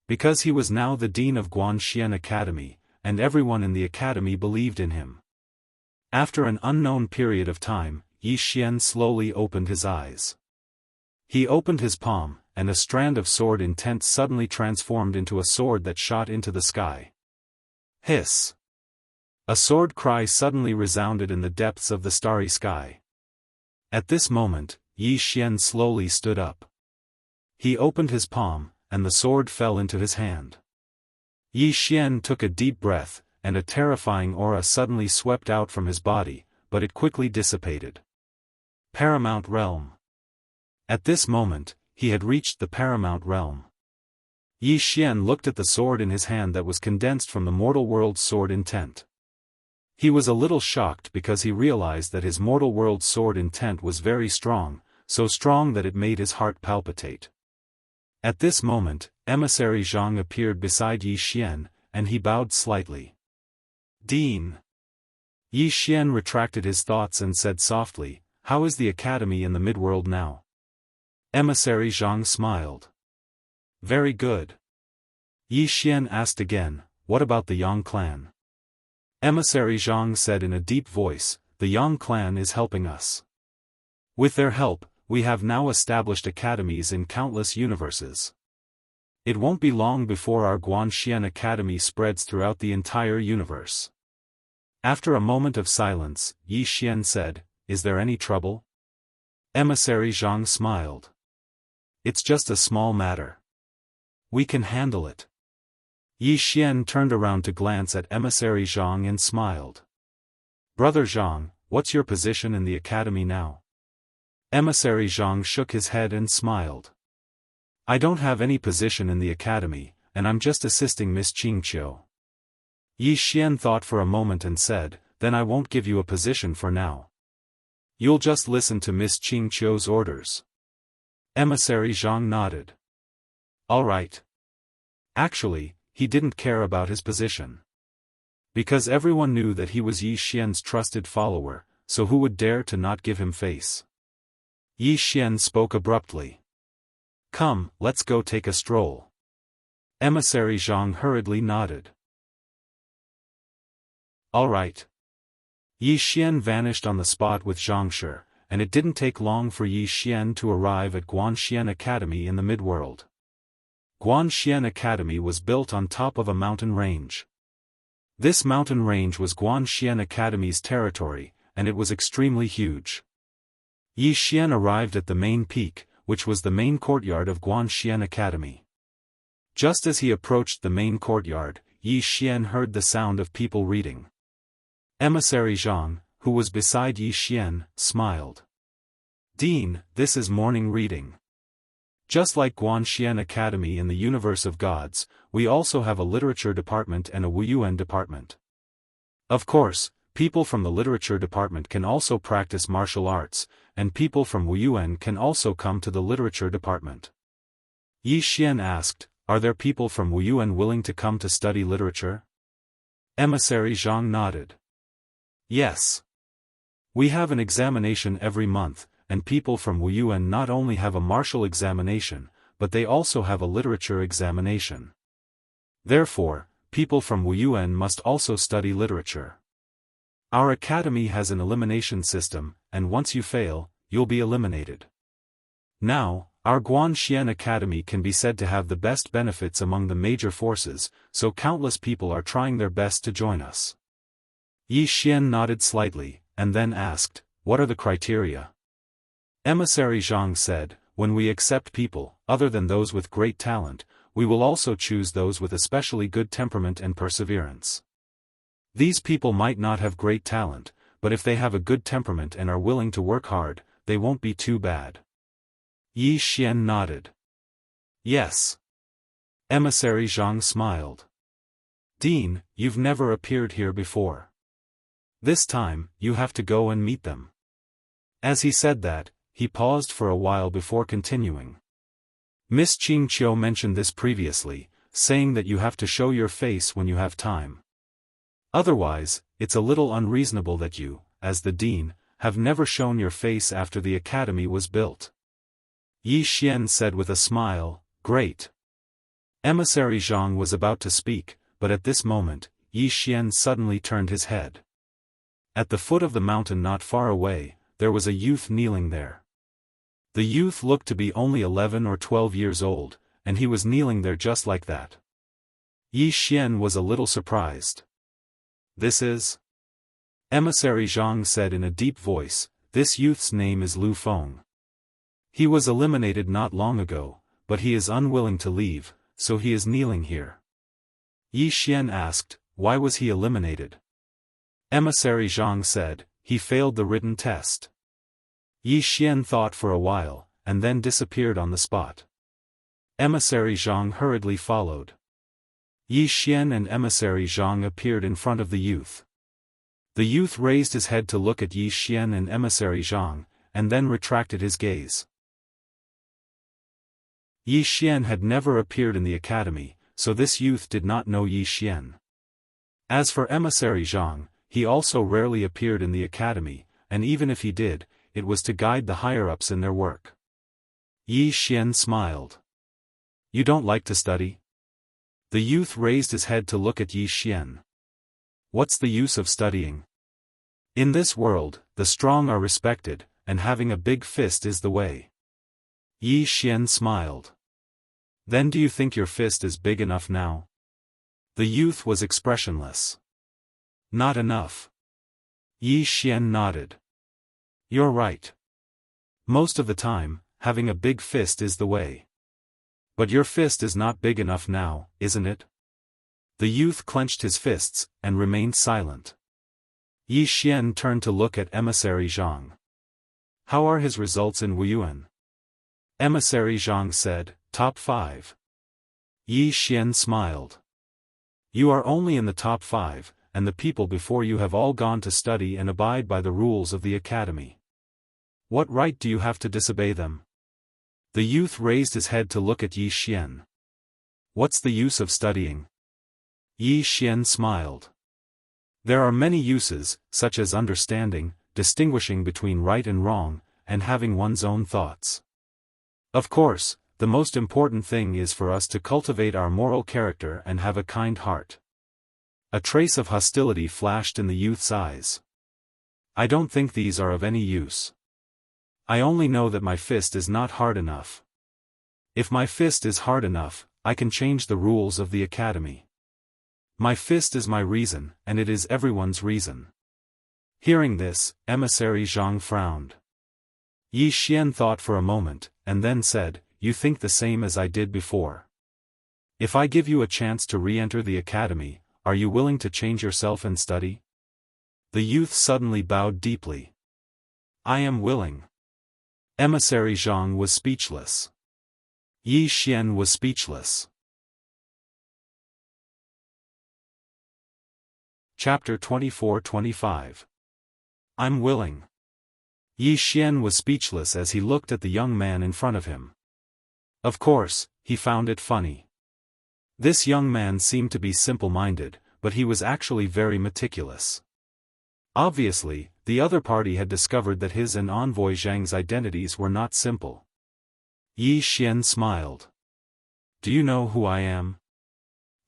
Speaker 1: Because he was now the dean of Guanxian Academy, and everyone in the academy believed in him. After an unknown period of time, Yi Xian slowly opened his eyes. He opened his palm, and a strand of sword intent suddenly transformed into a sword that shot into the sky. Hiss! A sword cry suddenly resounded in the depths of the starry sky. At this moment, Yi Xian slowly stood up. He opened his palm, and the sword fell into his hand. Yi Xian took a deep breath, and a terrifying aura suddenly swept out from his body, but it quickly dissipated. Paramount Realm. At this moment, he had reached the Paramount Realm. Yi Xian looked at the sword in his hand that was condensed from the mortal world's sword intent. He was a little shocked because he realized that his mortal world's sword intent was very strong, so strong that it made his heart palpitate. At this moment, Emissary Zhang appeared beside Yi Xian, and he bowed slightly. Dean. Yi Xian retracted his thoughts and said softly, "How is the academy in the midworld now?" Emissary Zhang smiled. "Very good." Yi Xian asked again, "What about the Yang clan?" Emissary Zhang said in a deep voice, "The Yang clan is helping us. With their help, we have now established academies in countless universes. It won't be long before our Guanxian Academy spreads throughout the entire universe." After a moment of silence, Yi Xian said, "Is there any trouble?" Emissary Zhang smiled. "It's just a small matter. We can handle it." Yi Xian turned around to glance at Emissary Zhang and smiled. "Brother Zhang, what's your position in the academy now?" Emissary Zhang shook his head and smiled. "I don't have any position in the academy, and I'm just assisting Miss Qingqiu." Yi Xian thought for a moment and said, "Then I won't give you a position for now. You'll just listen to Miss Qingqiu's orders." Emissary Zhang nodded. "All right." Actually, he didn't care about his position. Because everyone knew that he was Yi Xian's trusted follower, so who would dare to not give him face? Yi Xian spoke abruptly. "Come, let's go take a stroll." Emissary Zhang hurriedly nodded. "All right." Yi Xian vanished on the spot with Zhang Shi, and it didn't take long for Yi Xian to arrive at Guanxian Academy in the midworld. Guanxian Academy was built on top of a mountain range. This mountain range was Guanxian Academy's territory, and it was extremely huge. Yi Xian arrived at the main peak, which was the main courtyard of Guanxian Academy. Just as he approached the main courtyard, Yi Xian heard the sound of people reading. Emissary Zhang, who was beside Yi Xian, smiled. "Dean, this is morning reading. Just like Guanxian Academy in the universe of gods, we also have a literature department and a Wuyuan department. Of course, people from the literature department can also practice martial arts, and people from Wuyuan can also come to the literature department." Yi Xian asked, "Are there people from Wuyuan willing to come to study literature?" Emissary Zhang nodded. "Yes. We have an examination every month, and people from Wuyuan not only have a martial examination, but they also have a literature examination. Therefore, people from Wuyuan must also study literature. Our academy has an elimination system, and once you fail, you'll be eliminated. Now, our Guanxian Academy can be said to have the best benefits among the major forces, so countless people are trying their best to join us." Yi Xian nodded slightly, and then asked, "What are the criteria?" Emissary Zhang said, "When we accept people, other than those with great talent, we will also choose those with especially good temperament and perseverance. These people might not have great talent, but if they have a good temperament and are willing to work hard, they won't be too bad." Yi Xian nodded. "Yes." Emissary Zhang smiled. "Dean, you've never appeared here before. This time, you have to go and meet them." As he said that, he paused for a while before continuing. "Miss Qingqiu mentioned this previously, saying that you have to show your face when you have time. Otherwise, it's a little unreasonable that you, as the dean, have never shown your face after the academy was built." Yi Xian said with a smile, "Great." Emissary Zhang was about to speak, but at this moment, Yi Xian suddenly turned his head. At the foot of the mountain not far away, there was a youth kneeling there. The youth looked to be only 11 or 12 years old, and he was kneeling there just like that. Yi Xian was a little surprised. "This is?" Emissary Zhang said in a deep voice, "This youth's name is Lu Feng. He was eliminated not long ago, but he is unwilling to leave, so he is kneeling here." Yi Xian asked, "Why was he eliminated?" Emissary Zhang said, "He failed the written test." Yi Xian thought for a while, and then disappeared on the spot. Emissary Zhang hurriedly followed. Yi Xian and Emissary Zhang appeared in front of the youth. The youth raised his head to look at Yi Xian and Emissary Zhang, and then retracted his gaze. Yi Xian had never appeared in the academy, so this youth did not know Yi Xian. As for Emissary Zhang, he also rarely appeared in the academy, and even if he did, it was to guide the higher-ups in their work. Yi Xian smiled. You don't like to study? The youth raised his head to look at Yi Xian. What's the use of studying? In this world, the strong are respected, and having a big fist is the way. Yi Xian smiled. Then do you think your fist is big enough now? The youth was expressionless. Not enough. Yi Xian nodded. You're right. Most of the time, having a big fist is the way. But your fist is not big enough now, isn't it? The youth clenched his fists, and remained silent. Yi Xian turned to look at Emissary Zhang. How are his results in Wuyuan? Emissary Zhang said, Top 5. Yi Xian smiled. You are only in the top 5, and the people before you have all gone to study and abide by the rules of the academy. What right do you have to disobey them? The youth raised his head to look at Yi Xian. What's the use of studying? Yi Xian smiled. There are many uses, such as understanding, distinguishing between right and wrong, and having one's own thoughts. Of course, the most important thing is for us to cultivate our moral character and have a kind heart. A trace of hostility flashed in the youth's eyes. I don't think these are of any use. I only know that my fist is not hard enough. If my fist is hard enough, I can change the rules of the academy. My fist is my reason, and it is everyone's reason. Hearing this, Emissary Zhang frowned. Yi Xian thought for a moment, and then said, You think the same as I did before. If I give you a chance to re-enter the academy, are you willing to change yourself and study? The youth suddenly bowed deeply. I am willing. Emissary Zhang was speechless. Yi Xian was speechless. Chapter 24-25. I'm willing. Yi Xian was speechless as he looked at the young man in front of him. Of course, he found it funny. This young man seemed to be simple-minded, but he was actually very meticulous. Obviously, the other party had discovered that his and Envoy Zhang's identities were not simple. Yi Xian smiled. Do you know who I am?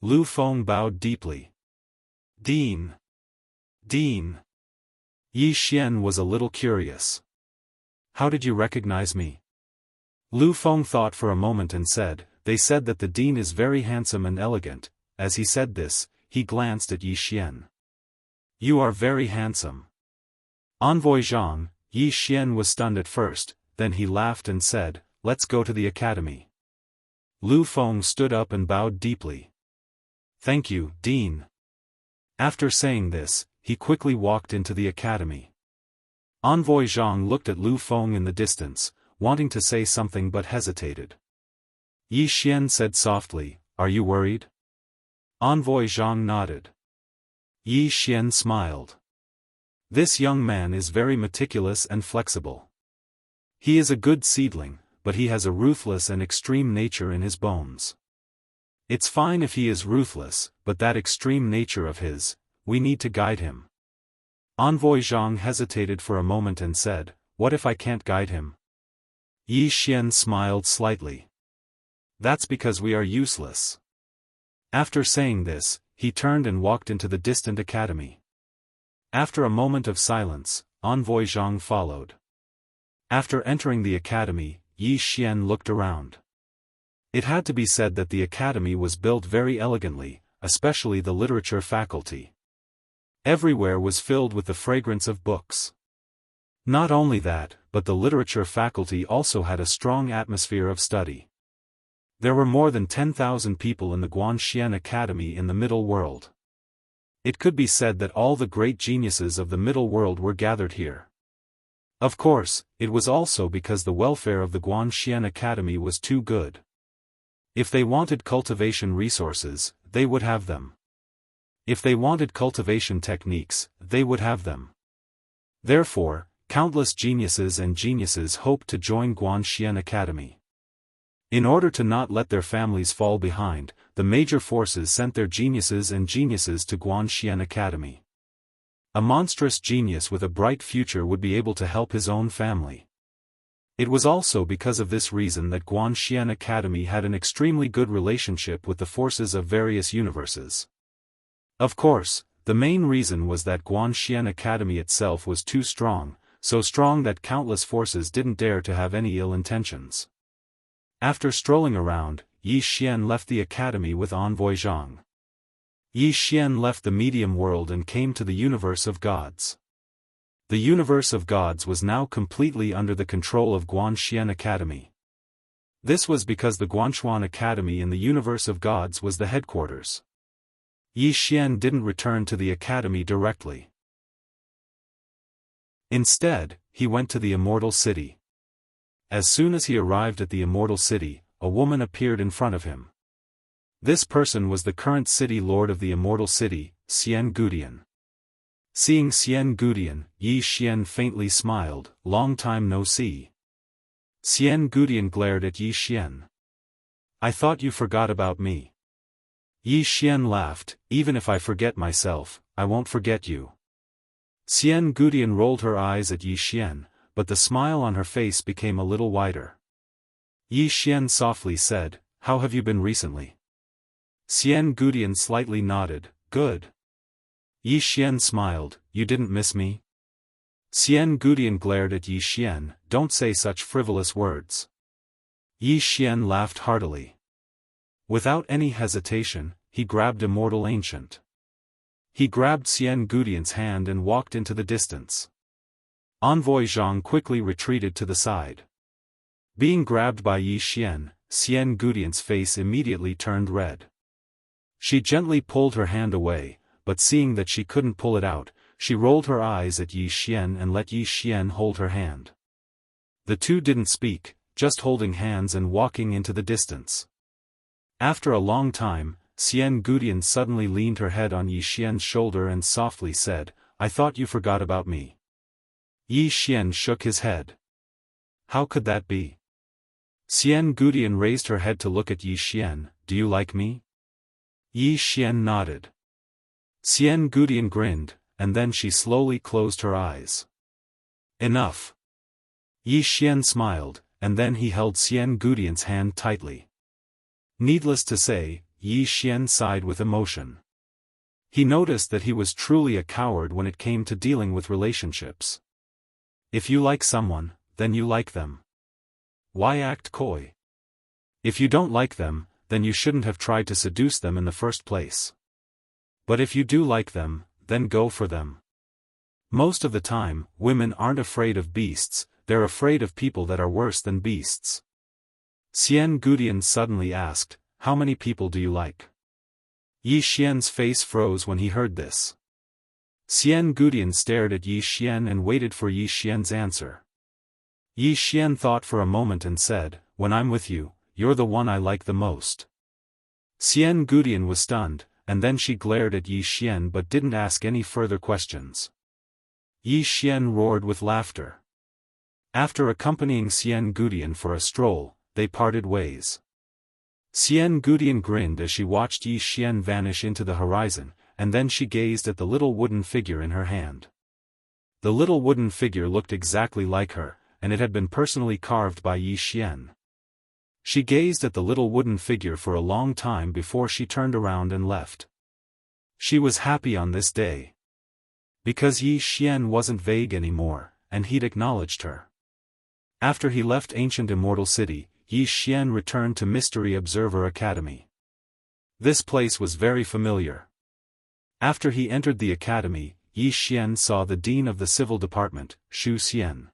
Speaker 1: Lu Feng bowed deeply. Dean. Dean. Yi Xian was a little curious. How did you recognize me? Lu Feng thought for a moment and said, They said that the Dean is very handsome and elegant. As he said this, he glanced at Yi Xian. You are very handsome. Envoy Zhang. Yi Xian was stunned at first, then he laughed and said, Let's go to the academy. Lu Feng stood up and bowed deeply. Thank you, Dean. After saying this, he quickly walked into the academy. Envoy Zhang looked at Lu Feng in the distance, wanting to say something but hesitated. Yi Xian said softly, Are you worried? Envoy Zhang nodded. Yi Xian smiled. This young man is very meticulous and flexible. He is a good seedling, but he has a ruthless and extreme nature in his bones. It's fine if he is ruthless, but that extreme nature of his, we need to guide him. Envoy Zhang hesitated for a moment and said, What if I can't guide him? Yi Xian smiled slightly. That's because we are useless. After saying this, he turned and walked into the distant academy. After a moment of silence, Envoy Zhang followed. After entering the academy, Yi Xian looked around. It had to be said that the academy was built very elegantly, especially the literature faculty. Everywhere was filled with the fragrance of books. Not only that, but the literature faculty also had a strong atmosphere of study. There were more than 10,000 people in the Guanxian Academy in the Middle World. It could be said that all the great geniuses of the Middle World were gathered here. Of course, it was also because the welfare of the Guanxian Academy was too good. If they wanted cultivation resources, they would have them. If they wanted cultivation techniques, they would have them. Therefore, countless geniuses hoped to join Guanxian Academy. In order to not let their families fall behind, the major forces sent their geniuses to Guanxian Academy. A monstrous genius with a bright future would be able to help his own family. It was also because of this reason that Guanxian Academy had an extremely good relationship with the forces of various universes. Of course, the main reason was that Guanxian Academy itself was too strong, so strong that countless forces didn't dare to have any ill intentions. After strolling around, Yi Xian left the academy with Envoy Zhang. Yi Xian left the medium world and came to the universe of gods. The universe of gods was now completely under the control of Guanxian Academy. This was because the Guanchuan Academy in the universe of gods was the headquarters. Yi Xian didn't return to the academy directly. Instead, he went to the Immortal City. As soon as he arrived at the Immortal City, a woman appeared in front of him. This person was the current city lord of the Immortal City, Xian Gudian. Seeing Xian Gudian, Yi Xian faintly smiled, "Long time no see." Xian Gudian glared at Yi Xian. "I thought you forgot about me." Yi Xian laughed, "Even if I forget myself, I won't forget you." Xian Gudian rolled her eyes at Yi Xian, but the smile on her face became a little wider. Yi Xian softly said, "How have you been recently?" Xian Gudian slightly nodded, "Good." Yi Xian smiled, "You didn't miss me?" Xian Gudian glared at Yi Xian, "Don't say such frivolous words." Yi Xian laughed heartily. Without any hesitation, he grabbed Immortal Ancient. He grabbed Xian Gudian's hand and walked into the distance. Envoy Zhang quickly retreated to the side. Being grabbed by Yi Xian, Xian Gudian's face immediately turned red. She gently pulled her hand away, but seeing that she couldn't pull it out, she rolled her eyes at Yi Xian and let Yi Xian hold her hand. The two didn't speak, just holding hands and walking into the distance. After a long time, Xian Gudian suddenly leaned her head on Yi Xian's shoulder and softly said, "I thought you forgot about me." Yi Xian shook his head. "How could that be?" Xian Gudian raised her head to look at Yi Xian, "Do you like me?" Yi Xian nodded. Xian Gudian grinned, and then she slowly closed her eyes. "Enough." Yi Xian smiled, and then he held Xian Gudian's hand tightly. Needless to say, Yi Xian sighed with emotion. He noticed that he was truly a coward when it came to dealing with relationships. If you like someone, then you like them. Why act coy? If you don't like them, then you shouldn't have tried to seduce them in the first place. But if you do like them, then go for them. Most of the time, women aren't afraid of beasts, they're afraid of people that are worse than beasts. Xian Gudian suddenly asked, "How many people do you like?" Yi Xian's face froze when he heard this. Xian Gudian stared at Yi Xian and waited for Yi Xian's answer. Yi Xian thought for a moment and said, "When I'm with you, you're the one I like the most." Xian Gudian was stunned, and then she glared at Yi Xian but didn't ask any further questions. Yi Xian roared with laughter. After accompanying Xian Gudian for a stroll, they parted ways. Xian Gudian grinned as she watched Yi Xian vanish into the horizon, and then she gazed at the little wooden figure in her hand. The little wooden figure looked exactly like her, and it had been personally carved by Yi Xian. She gazed at the little wooden figure for a long time before she turned around and left. She was happy on this day. Because Yi Xian wasn't vague anymore, and he'd acknowledged her. After he left ancient Immortal City, Yi Xian returned to Mystery Observer Academy. This place was very familiar. After he entered the academy, Yi Xian saw the dean of the civil department, Xu Xian.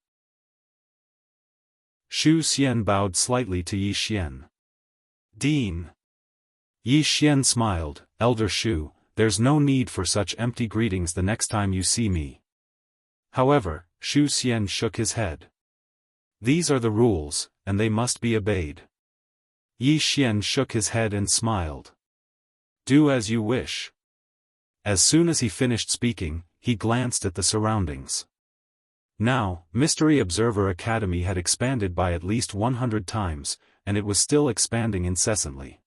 Speaker 1: Xu Xian bowed slightly to Yi Xian. "Dean." Yi Xian smiled, "Elder Xu, there's no need for such empty greetings the next time you see me." However, Xu Xian shook his head. "These are the rules, and they must be obeyed." Yi Xian shook his head and smiled. Do as you wish. As soon as he finished speaking, he glanced at the surroundings. Now, Mystery Observer Academy had expanded by at least 100 times, and it was still expanding incessantly.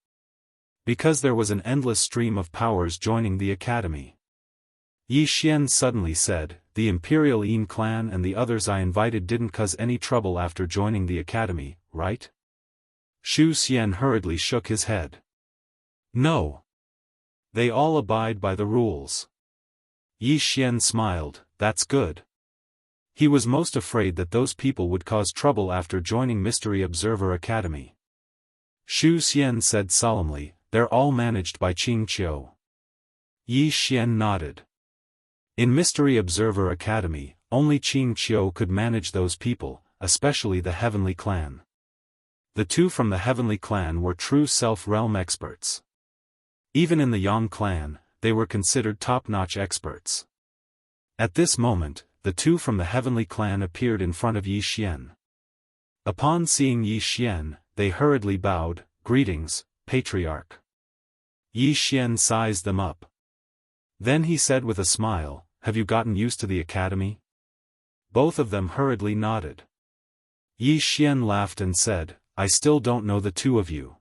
Speaker 1: Because there was an endless stream of powers joining the academy. Yi Xian suddenly said, the Imperial Yin clan and the others I invited didn't cause any trouble after joining the academy, right? Shu Xian hurriedly shook his head. No. They all abide by the rules. Yi Xian smiled, that's good. He was most afraid that those people would cause trouble after joining Mystery Observer Academy. Shu Xian said solemnly, they're all managed by Qing Qiu. Yi Xian nodded. In Mystery Observer Academy, only Qing Qiu could manage those people, especially the Heavenly Clan. The two from the Heavenly Clan were true self-realm experts. Even in the Yang clan, they were considered top-notch experts. At this moment, the two from the Heavenly Clan appeared in front of Yi Xian. Upon seeing Yi Xian, they hurriedly bowed, greetings, Patriarch. Yi Xian sized them up. Then he said with a smile, have you gotten used to the academy? Both of them hurriedly nodded. Yi Xian laughed and said, I still don't know the two of you.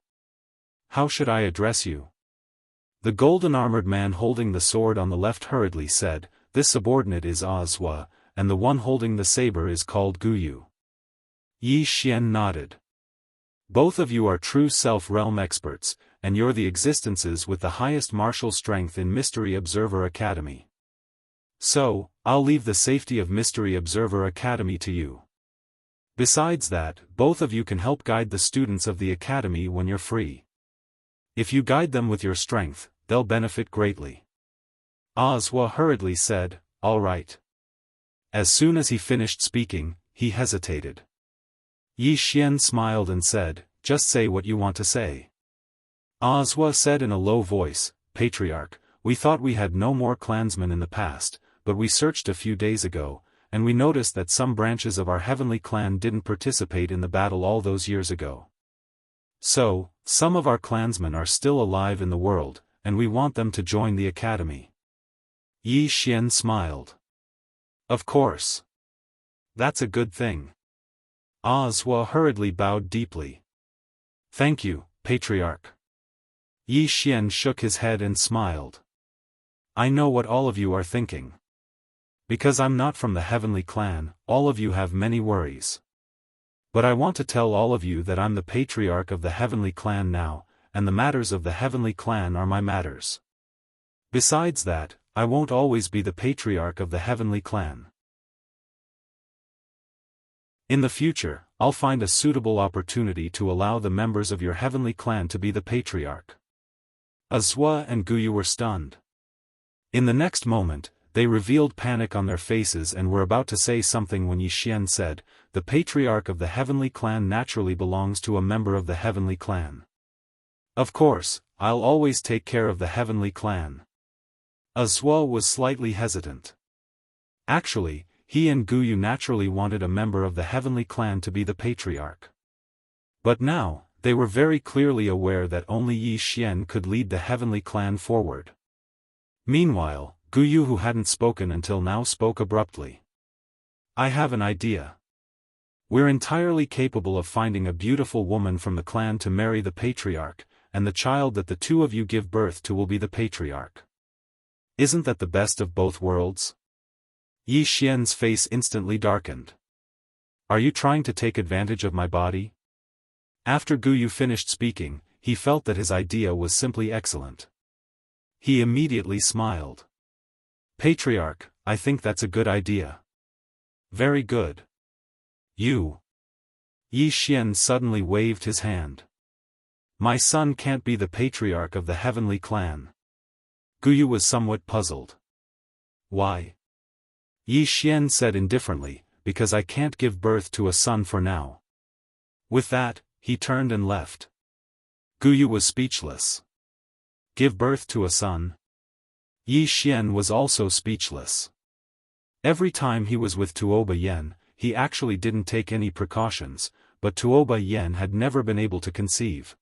Speaker 1: How should I address you? The golden-armored man holding the sword on the left hurriedly said, this subordinate is Azwa, and the one holding the saber is called Guyu. Yi Xian nodded. Both of you are true self-realm experts, and you're the existences with the highest martial strength in Mystery Observer Academy. So, I'll leave the safety of Mystery Observer Academy to you. Besides that, both of you can help guide the students of the academy when you're free. If you guide them with your strength, they'll benefit greatly. Azwa hurriedly said, all right. As soon as he finished speaking, he hesitated. Yi Xian smiled and said, just say what you want to say. Azwa said in a low voice, Patriarch, we thought we had no more clansmen in the past, but we searched a few days ago, and we noticed that some branches of our heavenly clan didn't participate in the battle all those years ago. So, some of our clansmen are still alive in the world, and we want them to join the academy. Yi Xian smiled. Of course. That's a good thing. Azwa hurriedly bowed deeply. Thank you, Patriarch. Yi Xian shook his head and smiled. I know what all of you are thinking. Because I'm not from the Heavenly Clan, all of you have many worries. But I want to tell all of you that I'm the Patriarch of the Heavenly Clan now, and the matters of the Heavenly Clan are my matters. Besides that, I won't always be the Patriarch of the Heavenly Clan. In the future, I'll find a suitable opportunity to allow the members of your Heavenly Clan to be the Patriarch. Azwa and Guyu were stunned. In the next moment, they revealed panic on their faces and were about to say something when Yi Xian said, the Patriarch of the Heavenly Clan naturally belongs to a member of the Heavenly Clan. Of course, I'll always take care of the Heavenly Clan. Azwa was slightly hesitant. Actually, he and Guyu naturally wanted a member of the Heavenly Clan to be the Patriarch. But now, they were very clearly aware that only Yi Xian could lead the Heavenly Clan forward. Meanwhile, Guyu, who hadn't spoken until now, spoke abruptly. I have an idea. We're entirely capable of finding a beautiful woman from the clan to marry the Patriarch, and the child that the two of you give birth to will be the Patriarch. Isn't that the best of both worlds? Yi Xian's face instantly darkened. Are you trying to take advantage of my body? After Guyu finished speaking, he felt that his idea was simply excellent. He immediately smiled. Patriarch, I think that's a good idea. Very good. You. Yi Xian suddenly waved his hand. My son can't be the Patriarch of the Heavenly Clan. Guyu was somewhat puzzled. Why? Yi Xian said indifferently, because I can't give birth to a son for now. With that, he turned and left. Guyu was speechless. Give birth to a son? Yi Xian was also speechless. Every time he was with Tuoba Yen, he actually didn't take any precautions, but Tuoba Yen had never been able to conceive.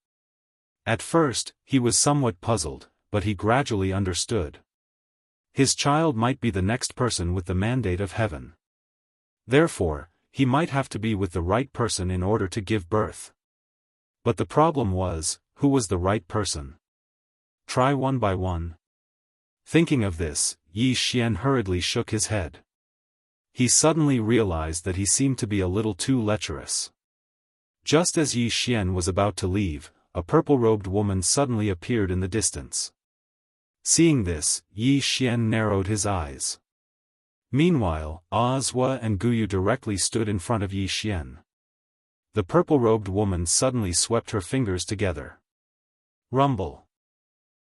Speaker 1: At first, he was somewhat puzzled, but he gradually understood. His child might be the next person with the mandate of heaven. Therefore, he might have to be with the right person in order to give birth. But the problem was, who was the right person? Try one by one. Thinking of this, Yi Xian hurriedly shook his head. He suddenly realized that he seemed to be a little too lecherous. Just as Yi Xian was about to leave, a purple-robed woman suddenly appeared in the distance. Seeing this, Yi Xian narrowed his eyes. Meanwhile, Zhua and Guyu directly stood in front of Yi Xian. The purple-robed woman suddenly swept her fingers together. Rumble.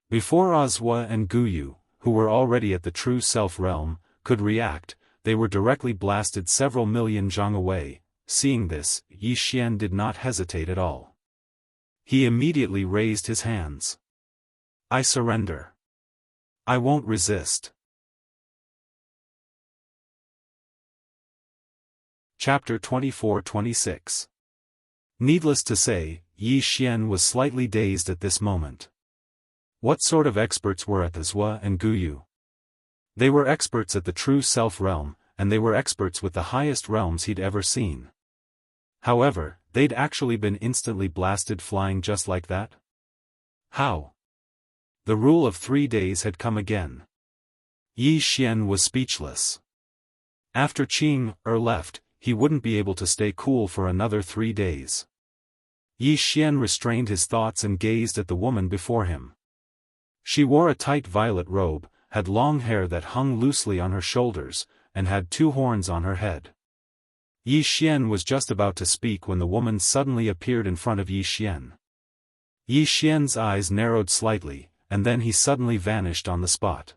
Speaker 1: Before Zhua and Guyu, who were already at the true self realm, could react, they were directly blasted several million zhang away. Seeing this, Yi Xian did not hesitate at all. He immediately raised his hands. I surrender. I won't resist. Chapter 24-26. Needless to say, Yi Xian was slightly dazed at this moment. What sort of experts were at Zhua and Guyu? They were experts at the true self realm, and they were experts with the highest realms he'd ever seen. However, they'd actually been instantly blasted flying just like that? How? The rule of 3 days had come again. Yi Xian was speechless. After Qing left, he wouldn't be able to stay cool for another 3 days. Yi Xian restrained his thoughts and gazed at the woman before him. She wore a tight violet robe, had long hair that hung loosely on her shoulders, and had 2 horns on her head. Yi Xian was just about to speak when the woman suddenly appeared in front of Yi Xian. Yi Xian's eyes narrowed slightly, and then he suddenly vanished on the spot.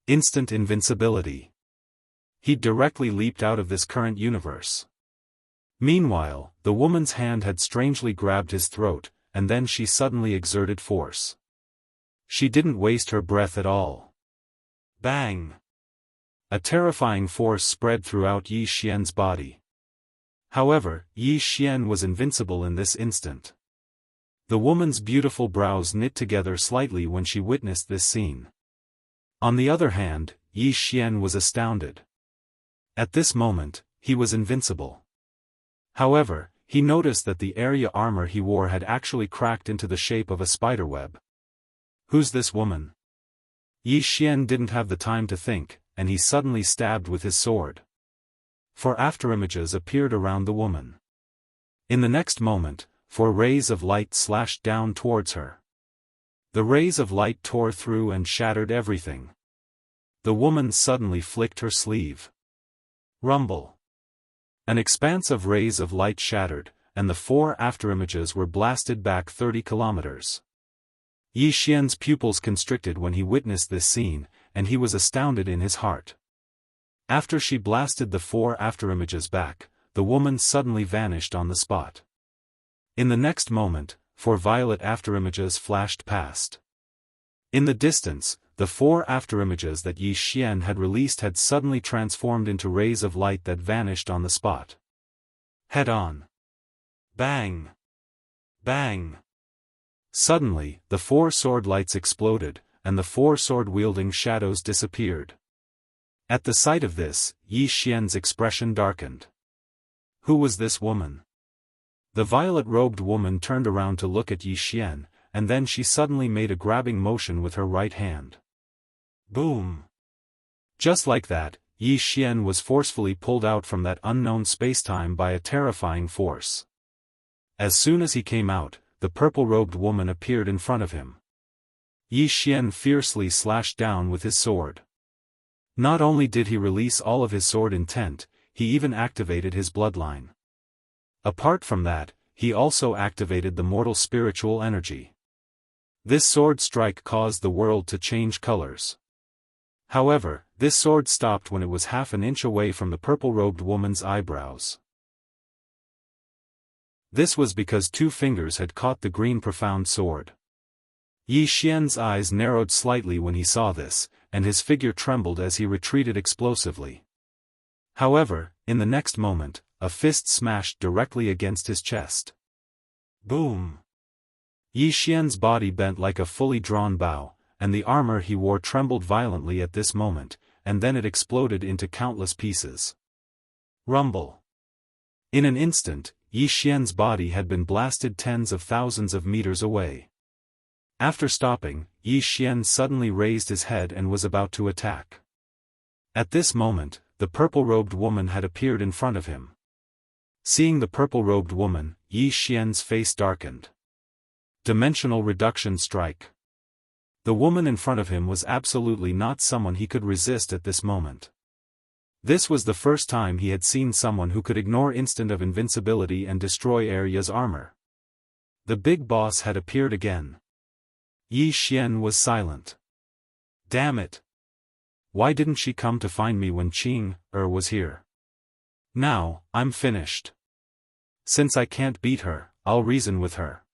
Speaker 1: Instant invincibility. He directly leaped out of this current universe. Meanwhile, the woman's hand had strangely grabbed his throat, and then she suddenly exerted force. She didn't waste her breath at all. Bang! A terrifying force spread throughout Yi Xian's body. However, Yi Xian was invincible in this instant. The woman's beautiful brows knit together slightly when she witnessed this scene. On the other hand, Yi Xian was astounded. At this moment, he was invincible. However, he noticed that the area armor he wore had actually cracked into the shape of a spiderweb. Who's this woman? Yi Xian didn't have the time to think, and he suddenly stabbed with his sword. 4 afterimages appeared around the woman. In the next moment, 4 rays of light slashed down towards her. The rays of light tore through and shattered everything. The woman suddenly flicked her sleeve. Rumble. An expanse of rays of light shattered, and the 4 afterimages were blasted back 30 kilometers. Yi Xian's pupils constricted when he witnessed this scene, and he was astounded in his heart. After she blasted the 4 afterimages back, the woman suddenly vanished on the spot. In the next moment, 4 violet afterimages flashed past. In the distance, the 4 afterimages that Yi Xian had released had suddenly transformed into rays of light that vanished on the spot. Head on. Bang! Bang! Suddenly, the 4 sword lights exploded, and the 4 sword-wielding shadows disappeared. At the sight of this, Yi Xian's expression darkened. Who was this woman? The violet-robed woman turned around to look at Yi Xian, and then she suddenly made a grabbing motion with her right hand. Boom! Just like that, Yi Xian was forcefully pulled out from that unknown spacetime by a terrifying force. As soon as he came out, the purple-robed woman appeared in front of him. Yi Xian fiercely slashed down with his sword. Not only did he release all of his sword intent, he even activated his bloodline. Apart from that, he also activated the mortal spiritual energy. This sword strike caused the world to change colors. However, this sword stopped when it was half an inch away from the purple-robed woman's eyebrows. This was because 2 fingers had caught the green profound sword. Yi Xian's eyes narrowed slightly when he saw this, and his figure trembled as he retreated explosively. However, in the next moment, a fist smashed directly against his chest. Boom! Yi Xian's body bent like a fully drawn bow, and the armor he wore trembled violently at this moment, and then it exploded into countless pieces. Rumble. In an instant, Yi Xian's body had been blasted tens of thousands of meters away. After stopping, Yi Xian suddenly raised his head and was about to attack. At this moment, the purple-robed woman had appeared in front of him. Seeing the purple-robed woman, Yi Xian's face darkened. Dimensional reduction strike. The woman in front of him was absolutely not someone he could resist at this moment. This was the first time he had seen someone who could ignore instant of invincibility and destroy Arya's armor. The big boss had appeared again. Yi Xian was silent. Damn it! Why didn't she come to find me when Qing was here? Now, I'm finished. Since I can't beat her, I'll reason with her.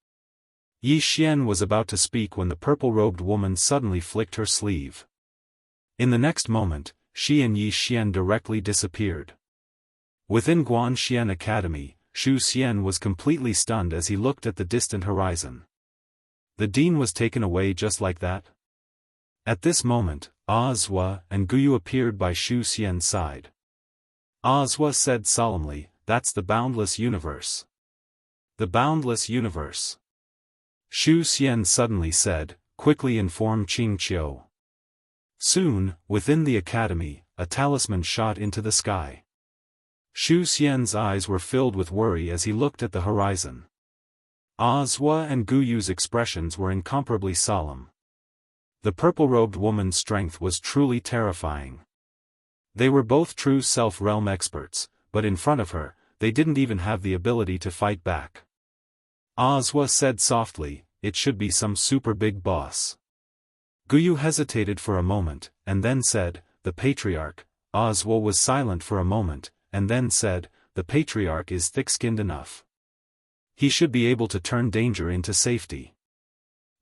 Speaker 1: Yi Xian was about to speak when the purple-robed woman suddenly flicked her sleeve. In the next moment, she and Yi Xian directly disappeared. Within Guanxian Academy, Xu Xian was completely stunned as he looked at the distant horizon. The dean was taken away just like that? At this moment, Zhua and Guyu appeared by Xu Xian's side. Zhua said solemnly, "That's the boundless universe." The boundless universe. Xu Xian suddenly said, "Quickly inform Qing Qiu." Soon, within the academy, a talisman shot into the sky. Xu Xian's eyes were filled with worry as he looked at the horizon. Zhua and Guyu's expressions were incomparably solemn. The purple-robed woman's strength was truly terrifying. They were both true self-realm experts, but in front of her, they didn't even have the ability to fight back. Zhua said softly, "It should be some super big boss." Guyu hesitated for a moment, and then said, "The Patriarch." Zhua was silent for a moment, and then said, "The Patriarch is thick-skinned enough. He should be able to turn danger into safety."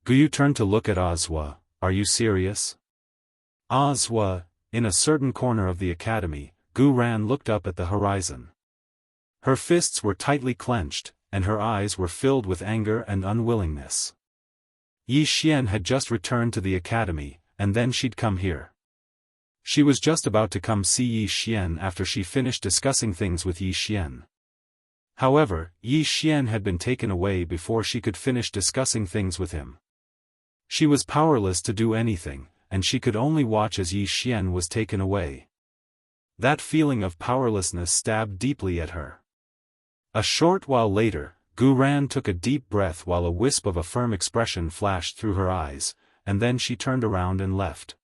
Speaker 1: Guyu turned to look at Zhua. "Are you serious?" Zhua, in a certain corner of the academy, Gu Ran looked up at the horizon. Her fists were tightly clenched, and her eyes were filled with anger and unwillingness. Yi Xian had just returned to the academy, and then she'd come here. She was just about to come see Yi Xian after she finished discussing things with Yi Xian. However, Yi Xian had been taken away before she could finish discussing things with him. She was powerless to do anything, and she could only watch as Yi Xian was taken away. That feeling of powerlessness stabbed deeply at her. A short while later, Gu Ran took a deep breath while a wisp of a firm expression flashed through her eyes, and then she turned around and left.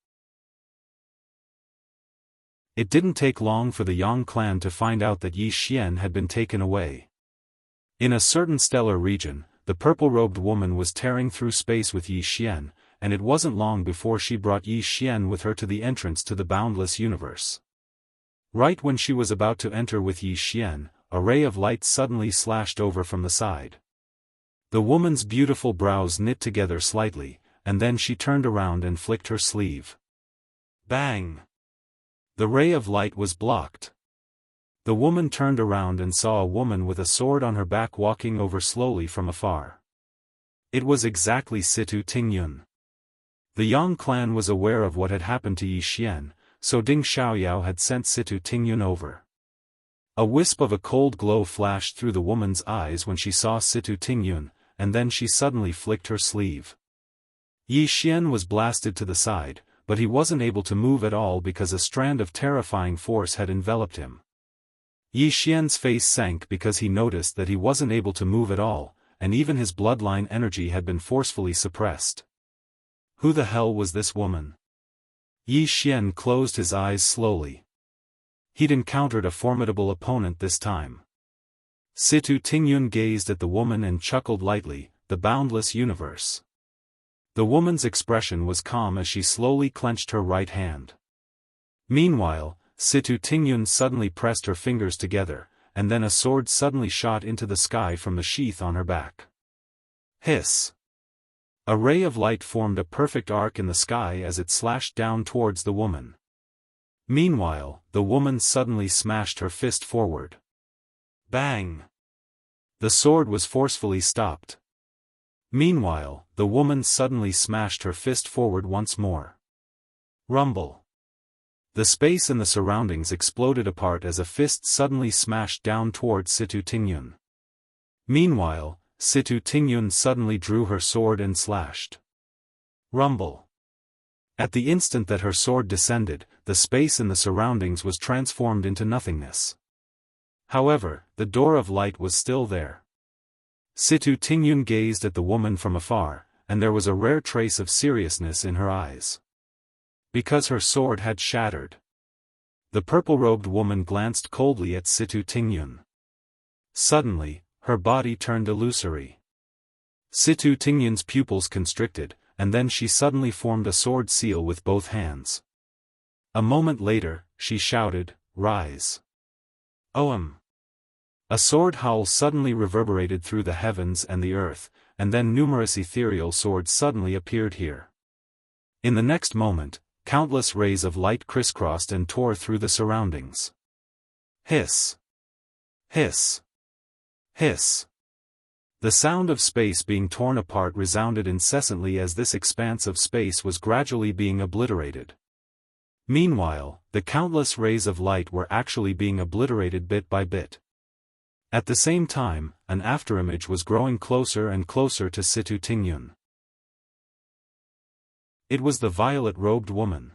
Speaker 1: It didn't take long for the Yang clan to find out that Yi Xian had been taken away. In a certain stellar region, the purple-robed woman was tearing through space with Yi Xian, and it wasn't long before she brought Yi Xian with her to the entrance to the boundless universe. Right when she was about to enter with Yi Xian, a ray of light suddenly slashed over from the side. The woman's beautiful brows knit together slightly, and then she turned around and flicked her sleeve. Bang! The ray of light was blocked. The woman turned around and saw a woman with a sword on her back walking over slowly from afar. It was exactly Situ Tingyun. The Yang clan was aware of what had happened to Yi Xian, so Ding Xiaoyao had sent Situ Tingyun over. A wisp of a cold glow flashed through the woman's eyes when she saw Situ Tingyun, and then she suddenly flicked her sleeve. Yi Xian was blasted to the side, but he wasn't able to move at all because a strand of terrifying force had enveloped him. Yi Xian's face sank because he noticed that he wasn't able to move at all, and even his bloodline energy had been forcefully suppressed. Who the hell was this woman? Yi Xian closed his eyes slowly. He'd encountered a formidable opponent this time. Situ Tingyun gazed at the woman and chuckled lightly, the boundless universe. The woman's expression was calm as she slowly clenched her right hand. Meanwhile, Situ Tingyun suddenly pressed her fingers together, and then a sword suddenly shot into the sky from the sheath on her back. Hiss! A ray of light formed a perfect arc in the sky as it slashed down towards the woman. Meanwhile, the woman suddenly smashed her fist forward. Bang! The sword was forcefully stopped. Meanwhile, the woman suddenly smashed her fist forward once more. Rumble. The space and the surroundings exploded apart as a fist suddenly smashed down towards Situ Tingyun. Meanwhile, Situ Tingyun suddenly drew her sword and slashed. Rumble. At the instant that her sword descended, the space and the surroundings was transformed into nothingness. However, the door of light was still there. Situ Tingyun gazed at the woman from afar, and there was a rare trace of seriousness in her eyes. Because her sword had shattered. The purple-robed woman glanced coldly at Situ Tingyun. Suddenly, her body turned illusory. Situ Tingyun's pupils constricted, and then she suddenly formed a sword seal with both hands. A moment later, she shouted, "Rise!" Oam! A sword howl suddenly reverberated through the heavens and the earth, and then numerous ethereal swords suddenly appeared here. In the next moment, countless rays of light crisscrossed and tore through the surroundings. Hiss! Hiss! Hiss! The sound of space being torn apart resounded incessantly as this expanse of space was gradually being obliterated. Meanwhile, the countless rays of light were actually being obliterated bit by bit. At the same time, an afterimage was growing closer and closer to Situ Tingyun. It was the violet-robed woman.